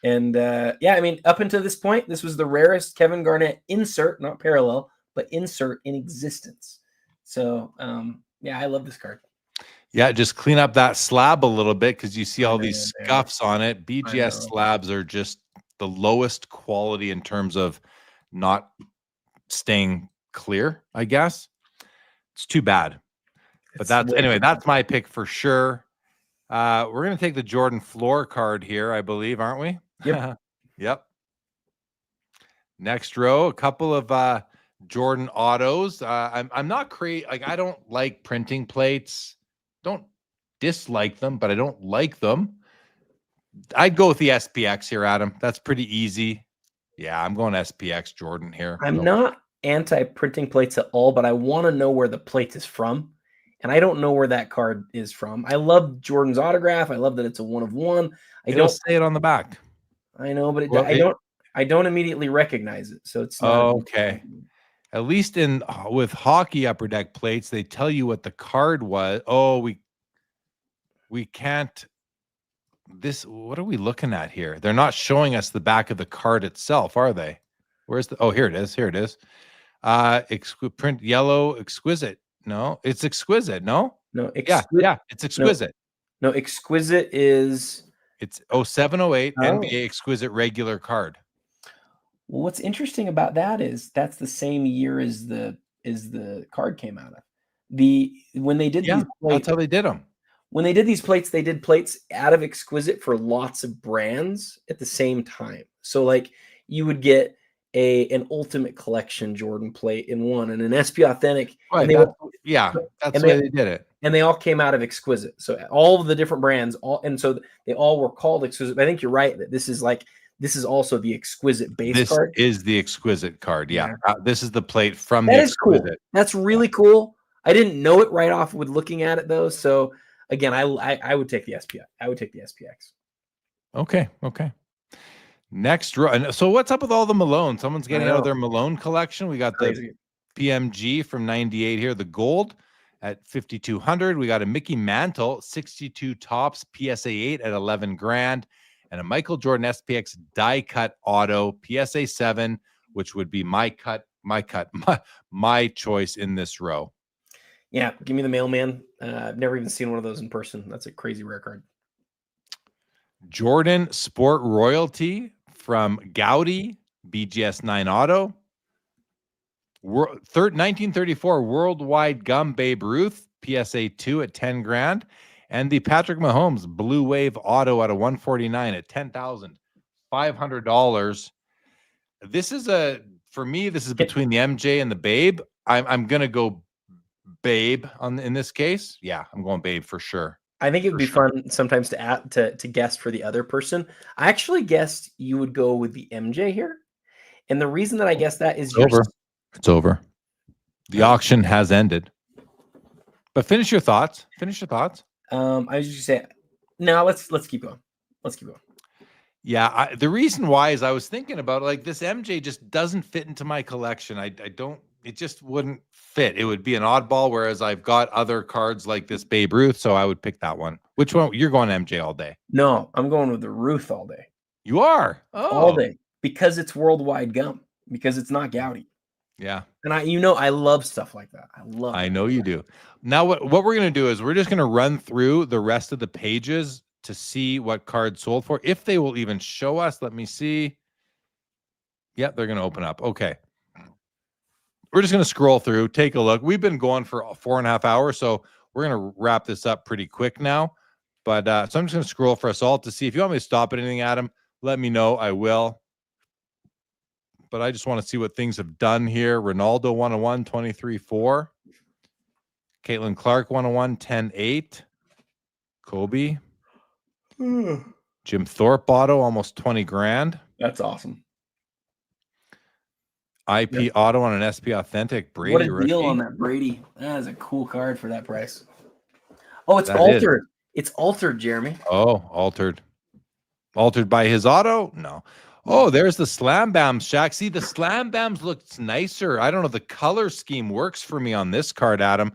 And I mean, up until this point, this was the rarest Kevin Garnett insert, not parallel, but insert in existence. So, I love this card. Yeah, just clean up that slab a little bit, because you see all these scuffs on it. BGS slabs are just the lowest quality in terms of not staying clear, I guess. It's too bad. But that's my pick for sure. We're going to take the Jordan Floor card here, I believe, aren't we? Yep. Yep. Next row, a couple of Jordan autos. I'm not crazy. Like, I don't like printing plates. Don't dislike them, but I don't like them. I'd go with the SPX here, Adam. That's pretty easy. Yeah, I'm going SPX Jordan here. I'm not anti-printing plates at all, but I want to know where the plate is from. and I don't know where that card is from. I love Jordan's autograph. I love that it's a 1 of 1. It'll say it on the back. I know, but Well, I don't immediately recognize it. So it's not. Okay. At least with hockey upper deck plates, they tell you what the card was. Oh, we can't. What are we looking at here? They're not showing us the back of the card itself, are they? Where's the? Oh, here it is. Here it is. Print yellow exquisite. No, it's exquisite. No. Yeah, it's exquisite. No, exquisite is. It's 0708 NBA exquisite regular card. Well, what's interesting about that is that's the same year as the card came out of. When they did these plates, that's how they did them. When they did these plates, they did plates out of exquisite for lots of brands at the same time. So like you would get an Ultimate Collection Jordan plate in one and an SP Authentic. Right. That's the way they did it. And they all came out of exquisite. So all of the different brands, so they all were called exquisite. But I think you're right that this is also the exquisite base card. This is the exquisite card. Yeah. This is the plate from that the exquisite. Cool. That's really cool. I didn't know it right off with looking at it though. So again, I would take the SPX. I would take the SPX. Okay. Next row. So what's up with all the Malone? Someone's getting out of their Malone collection. We got the PMG from 98 here, the gold at 5,200. We got a Mickey Mantle 62 tops PSA 8 at 11 grand, and a Michael Jordan SPX die cut auto PSA 7, which would be my choice in this row. Yeah, give me the mailman. I've never even seen one of those in person. That's a crazy rare card. Jordan Sport Royalty from Gowdy, BGS 9 auto. 1934 Worldwide Gum Babe Ruth, PSA 2 at 10 grand. And the Patrick Mahomes Blue Wave auto at a 149 at $10,500. This is for me, this is between the MJ and the Babe. I'm going to go Babe in this case. Yeah, I'm going Babe for sure. I think it would be fun sometimes to guess for the other person. I actually guessed you would go with the MJ here. And the reason that I guessed that is it's over. The auction has ended. But finish your thoughts. I was just gonna say, no, let's keep going. Yeah, the reason why is I was thinking about like this MJ just doesn't fit into my collection. I don't. It just wouldn't fit. It would be an oddball, whereas I've got other cards like this Babe Ruth, so I would pick that one. Which one? You're going MJ all day. No, I'm going with the Ruth all day. You are? All day. Because it's worldwide gum. Because it's not Gowdy. Yeah. And I love stuff like that. I know you do. Now what we're going to do is we're just going to run through the rest of the pages to see what cards sold for. If they will even show us, let me see. Yep, they're going to open up. Okay. We're just going to scroll through, take a look. We've been going for 4.5 hours, so we're going to wrap this up pretty quick now. But so I'm just going to scroll for us all to see. If you want me to stop at anything, Adam, let me know. I will. But I just want to see what things have done here. Ronaldo 101, 23-4. Caitlin Clark 101, 10-8. Kobe. Jim Thorpe auto, almost 20 grand. That's awesome. IP auto on an SP Authentic Brady. What a deal rookie. on that Brady. That is a cool card for that price. Oh, it's altered. It's altered, Jeremy. Oh, altered. Altered by his auto? No. Oh, there's the Slam Bams, Shaq. See, the Slam Bams looks nicer. I don't know. The color scheme works for me on this card, Adam.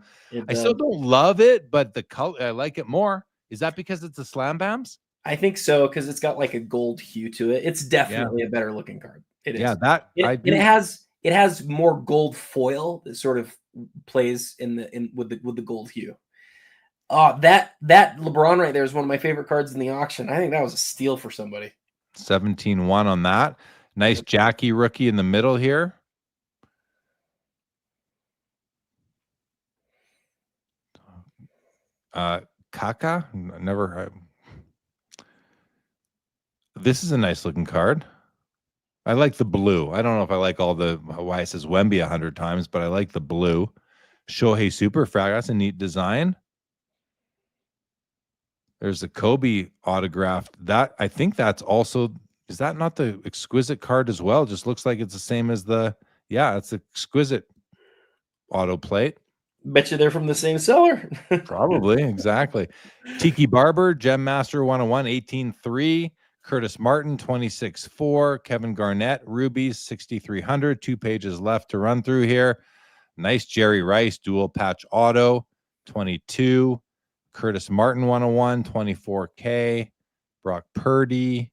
I still don't love it, but the color, I like it more. Is that because it's a Slam Bams? I think so, because it's got like a gold hue to it. It's definitely a better looking card. It is. Yeah, it has more gold foil that sort of plays with the gold hue. That LeBron right there is one of my favorite cards in the auction. I think that was a steal for somebody. 17-1 on that. Nice Jackie rookie in the middle here. Kaka, never. This is a nice looking card. I like the blue. I don't know if I like all the why it says Wemby 100 times, but I like the blue. Shohei Superfrag. That's a neat design. There's a Kobe autographed. That I think that's also, is that not the exquisite card as well? Just looks like it's the same as the, yeah, it's the exquisite auto plate. Bet you they're from the same seller. Probably, exactly. Tiki Barber, Gem Master 101, 18.3. Curtis Martin, 26.4. Kevin Garnett, Rubies, 6,300. 2 pages left to run through here. Nice Jerry Rice, dual patch auto, 22. Curtis Martin 101, 24K. Brock Purdy,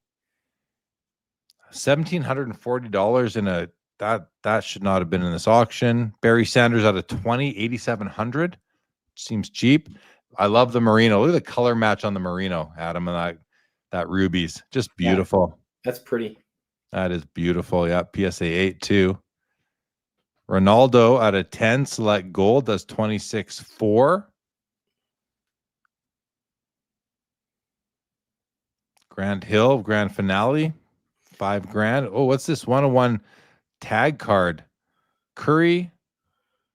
$1,740 in a that should not have been in this auction. Barry Sanders out of 20, 8,700. Seems cheap. I love the merino. Look at the color match on the merino, Adam, and that rubies. Just beautiful. Yeah, that's pretty. That is beautiful. Yeah, PSA 8 too. Ronaldo out of 10, select gold, does 26.4. Grand Hill, grand finale, $5,000. Oh, what's this 101 tag card? Curry,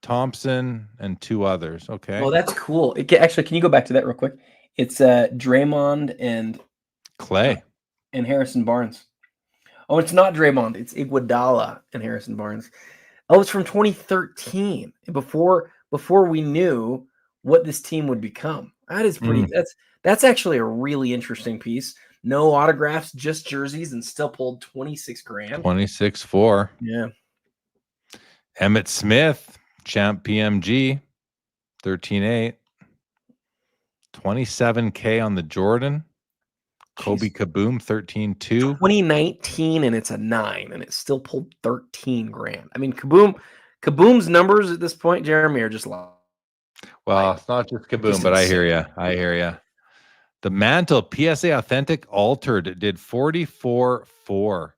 Thompson, and 2 others. Okay. Oh, that's cool. Actually, can you go back to that real quick? It's Draymond and Clay and Harrison Barnes. Oh, it's not Draymond. It's Iguodala and Harrison Barnes. Oh, it's from 2013. Before we knew what this team would become. That is pretty. That's actually a really interesting piece. No autographs, just jerseys, and still pulled $26,000. 26.4. Yeah. Emmett Smith, champ PMG, 13.8. 27K on the Jordan. Kobe Kaboom, 13.2. 2019, and it's a 9, and it still pulled $13,000. I mean, Kaboom's numbers at this point, Jeremy, are just low. Well, it's not just Kaboom, Just but I insane. hear you. The Mantle PSA Authentic Altered did 44.4.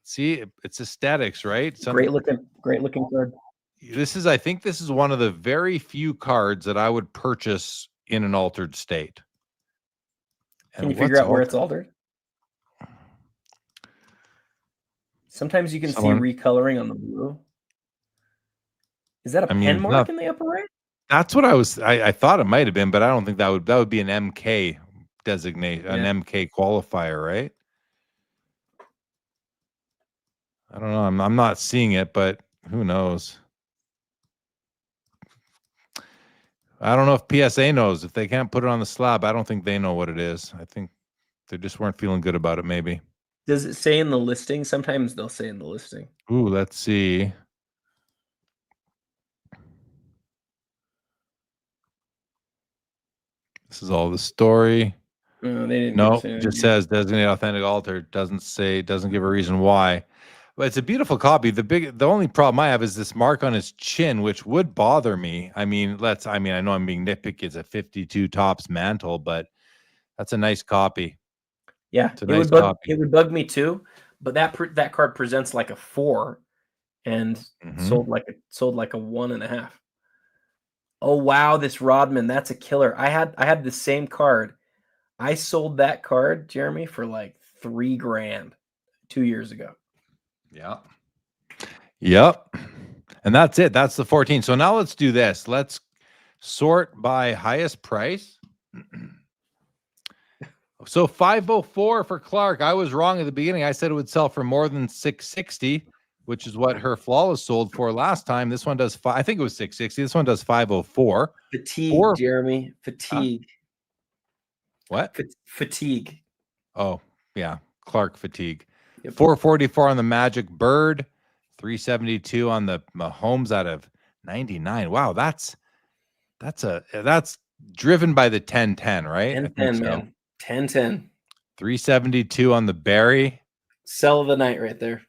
See, it's aesthetics, right? Great looking card. I think this is one of the very few cards that I would purchase in an altered state. Can you figure out where it's altered? Sometimes you can see recoloring on the blue. Is that a pen mark in the upper right? That's what I thought it might have been, but I don't think that would be an MK designate, an MK qualifier, right? I don't know. I'm not seeing it, but who knows? I don't know if PSA knows. If they can't put it on the slab, I don't think they know what it is. I think they just weren't feeling good about it, maybe. Does it say in the listing? Sometimes they'll say in the listing. Ooh, let's see. This is all the story. No, it just says designated authentic altered. Doesn't give a reason why. But it's a beautiful copy. The only problem I have is this mark on his chin, which would bother me. I mean, I know I'm being nitpicky. It's a 52 tops Mantle, but that's a nice copy. Yeah, it would bug me too. But that card presents like a 4, and sold like a 1.5. Oh wow, this Rodman, that's a killer. I had the same card. I sold that card, Jeremy, for like $3,000 2 years ago. Yeah. Yep. And that's it. That's the 14. So now let's do this. Let's sort by highest price. So 504 for Clark. I was wrong at the beginning. I said it would sell for more than 660, which is what her Flawless sold for last time. This one does I think it was 660. This one does 504. Fatigue, Jeremy. Fatigue. What? Fatigue. Oh, yeah. Clark fatigue. Yep. 444 on the Magic Bird. 372 on the Mahomes out of 99. Wow, that's driven by the 1010, right? 1010, man. 1010. 372 on the Barry. Sell of the night right there.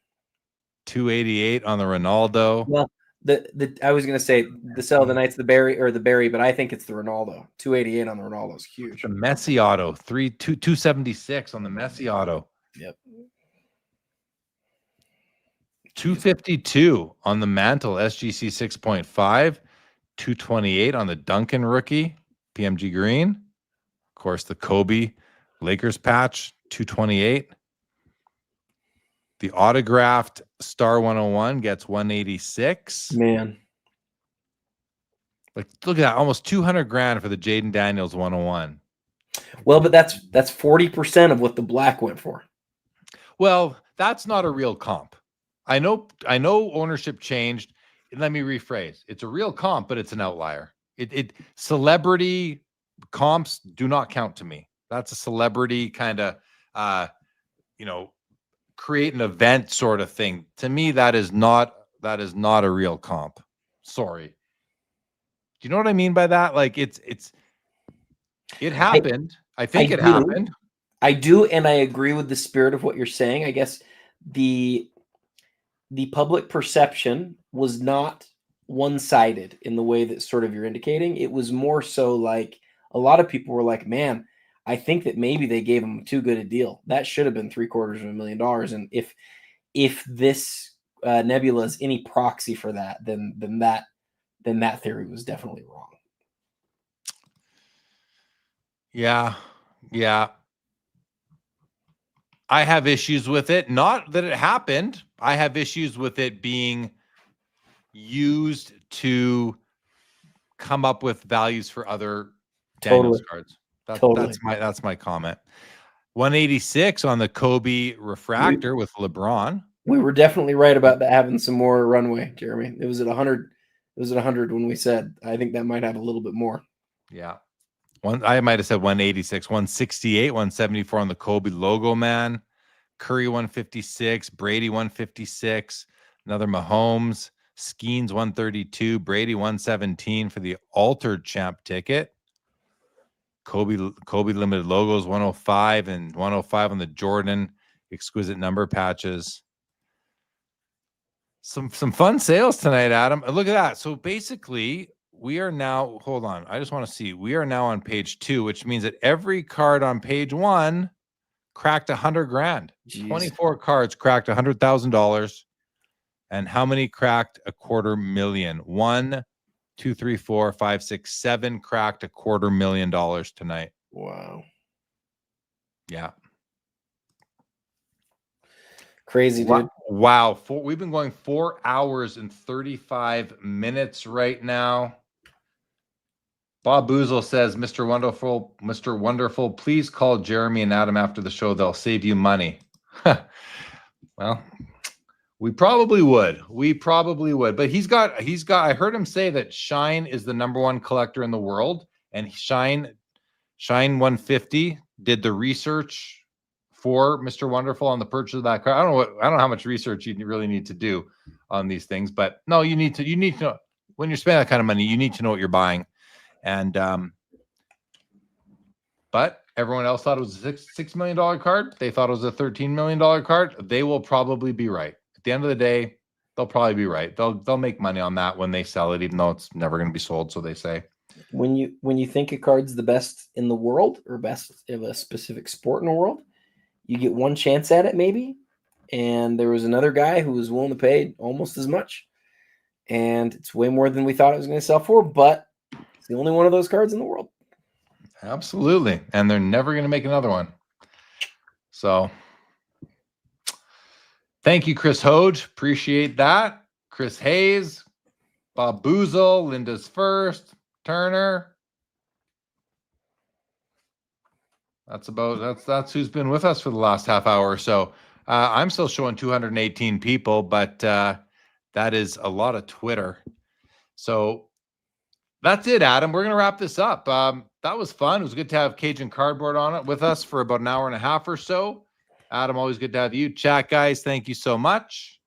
288 on the Ronaldo. Well, I was gonna say the sell of the night's the Barry, but I think it's the Ronaldo. 288 on the Ronaldo is huge. The Messi auto, 276 on the Messi auto. Yep. 252 on the Mantle SGC 6.5, 228 on the Duncan rookie PMG green. Of course, the Kobe Lakers patch, 228. The autographed Star 101 gets 186. Man. Like, look at that, almost $200,000 for the Jaden Daniels 101. Well, but that's 40% of what the black went for. Well, that's not a real comp. I know ownership changed. let me rephrase. It's a real comp, but it's an outlier. Celebrity comps do not count to me. That's a celebrity kind of, create an event sort of thing. To me, that is not a real comp. Sorry. Do you know what I mean by that? Like it happened. I think it happened. I do, and I agree with the spirit of what you're saying. I guess the public perception was not one-sided in the way that sort of you're indicating. It was more so like a lot of people were like, man, I think that maybe they gave him too good a deal. That should have been $750,000. And if this nebula is any proxy for that, then that theory was definitely wrong. Yeah. I have issues with it. Not that it happened. I have issues with it being used to come up with values for other Daniels cards. That's my comment. 186 on the Kobe refractor with LeBron. We were definitely right about that having some more runway, Jeremy. It was at 100. It was at 100 when we said. I think that might have a little bit more. Yeah. I might have said 186, 168, 174 on the Kobe Logoman. Curry 156, Brady 156, another Mahomes, Skeens 132, Brady 117 for the altered champ ticket. Kobe limited logos 105 and 105 on the Jordan exquisite number patches. Some fun sales tonight, Adam. Look at that. So basically, we are now, hold on. I just want to see. We are now on page 2, which means that every card on page 1 cracked $100,000. 24 cards cracked $100,000. And how many cracked $250,000? 1, 2, 3, 4, 5, 6, 7 cracked $250,000 tonight. Wow. Yeah. Crazy, dude. Wow. We've been going 4 hours and 35 minutes right now. Bob Boozle says, Mr. Wonderful, please call Jeremy and Adam after the show. They'll save you money. Well, we probably would. But he's got, I heard him say that Shine is the #1 collector in the world. And Shine 150 did the research for Mr. Wonderful on the purchase of that card. I don't know how much research you really need to do on these things, but no, you need to know when you're spending that kind of money, you need to know what you're buying. And but everyone else thought it was a $6 million card. They thought it was a $13 million card. They will probably be right. At the end of the day, they'll probably be right. They'll make money on that when they sell it, even though it's never going to be sold, so they say. When you think a card's the best in the world or best of a specific sport in the world, you get one chance at it maybe. And there was another guy who was willing to pay almost as much. And it's way more than we thought it was going to sell for, but it's the only one of those cards in the world. Absolutely. And they're never going to make another one. So thank you, Chris Hoge. Appreciate that. Chris Hayes, Bob Boozle, Linda's First, Turner. That's who's been with us for the last half hour or so. I'm still showing 218 people, but that is a lot of Twitter. So that's it, Adam. We're going to wrap this up. That was fun. It was good to have Cajun Cardboard on it with us for about an hour and a half or so. Adam, always good to have you. Chat, guys, thank you so much.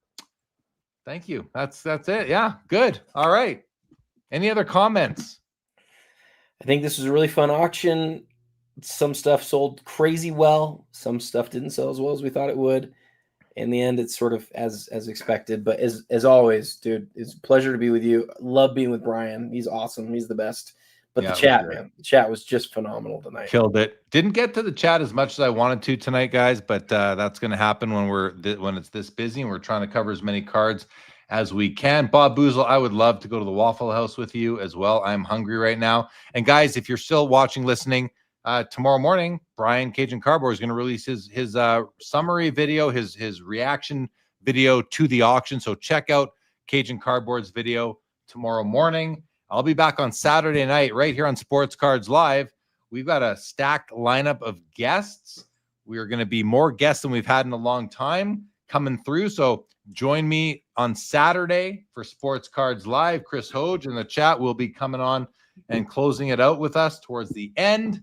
Thank you. That's it. Yeah, good. All right. Any other comments? I think this was a really fun auction. Some stuff sold crazy well. Some stuff didn't sell as well as we thought it would. In the end, it's sort of as expected. But as always, dude, it's a pleasure to be with you. Love being with Brian. He's awesome. He's the best. But yeah, the chat, man, the chat was just phenomenal tonight. Killed it. Didn't get to the chat as much as I wanted to tonight, guys. But that's going to happen when it's this busy and we're trying to cover as many cards as we can. Bob Boozle, I would love to go to the Waffle House with you as well. I'm hungry right now. And guys, if you're still watching, listening, tomorrow morning, Brian Cajun Cardboard is going to release his summary video, his reaction video to the auction. So check out Cajun Cardboard's video tomorrow morning. I'll be back on Saturday night right here on Sports Cards Live. We've got a stacked lineup of guests. We are going to be more guests than we've had in a long time. coming through. So join me on Saturday for Sports Cards Live. Chris Hoge in the chat will be coming on and closing it out with us towards the end.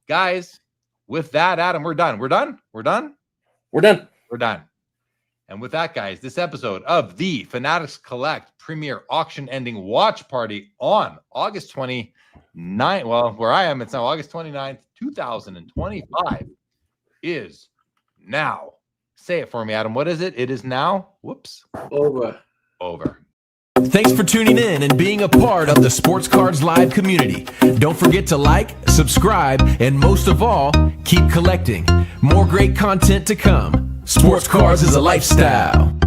Guys, with that, Adam, we're done. We're done. And with that, guys, this episode of the Fanatics Collect Premier Auction Ending Watch Party on August 29th. Well, where I am, it's now August 29th, 2025 is now. Say it for me, Adam. What is it? It is now. Whoops. Over. Thanks for tuning in and being a part of the Sports Cards Live community. Don't forget to like, subscribe, and most of all, keep collecting. More great content to come. Sports Cards is a lifestyle.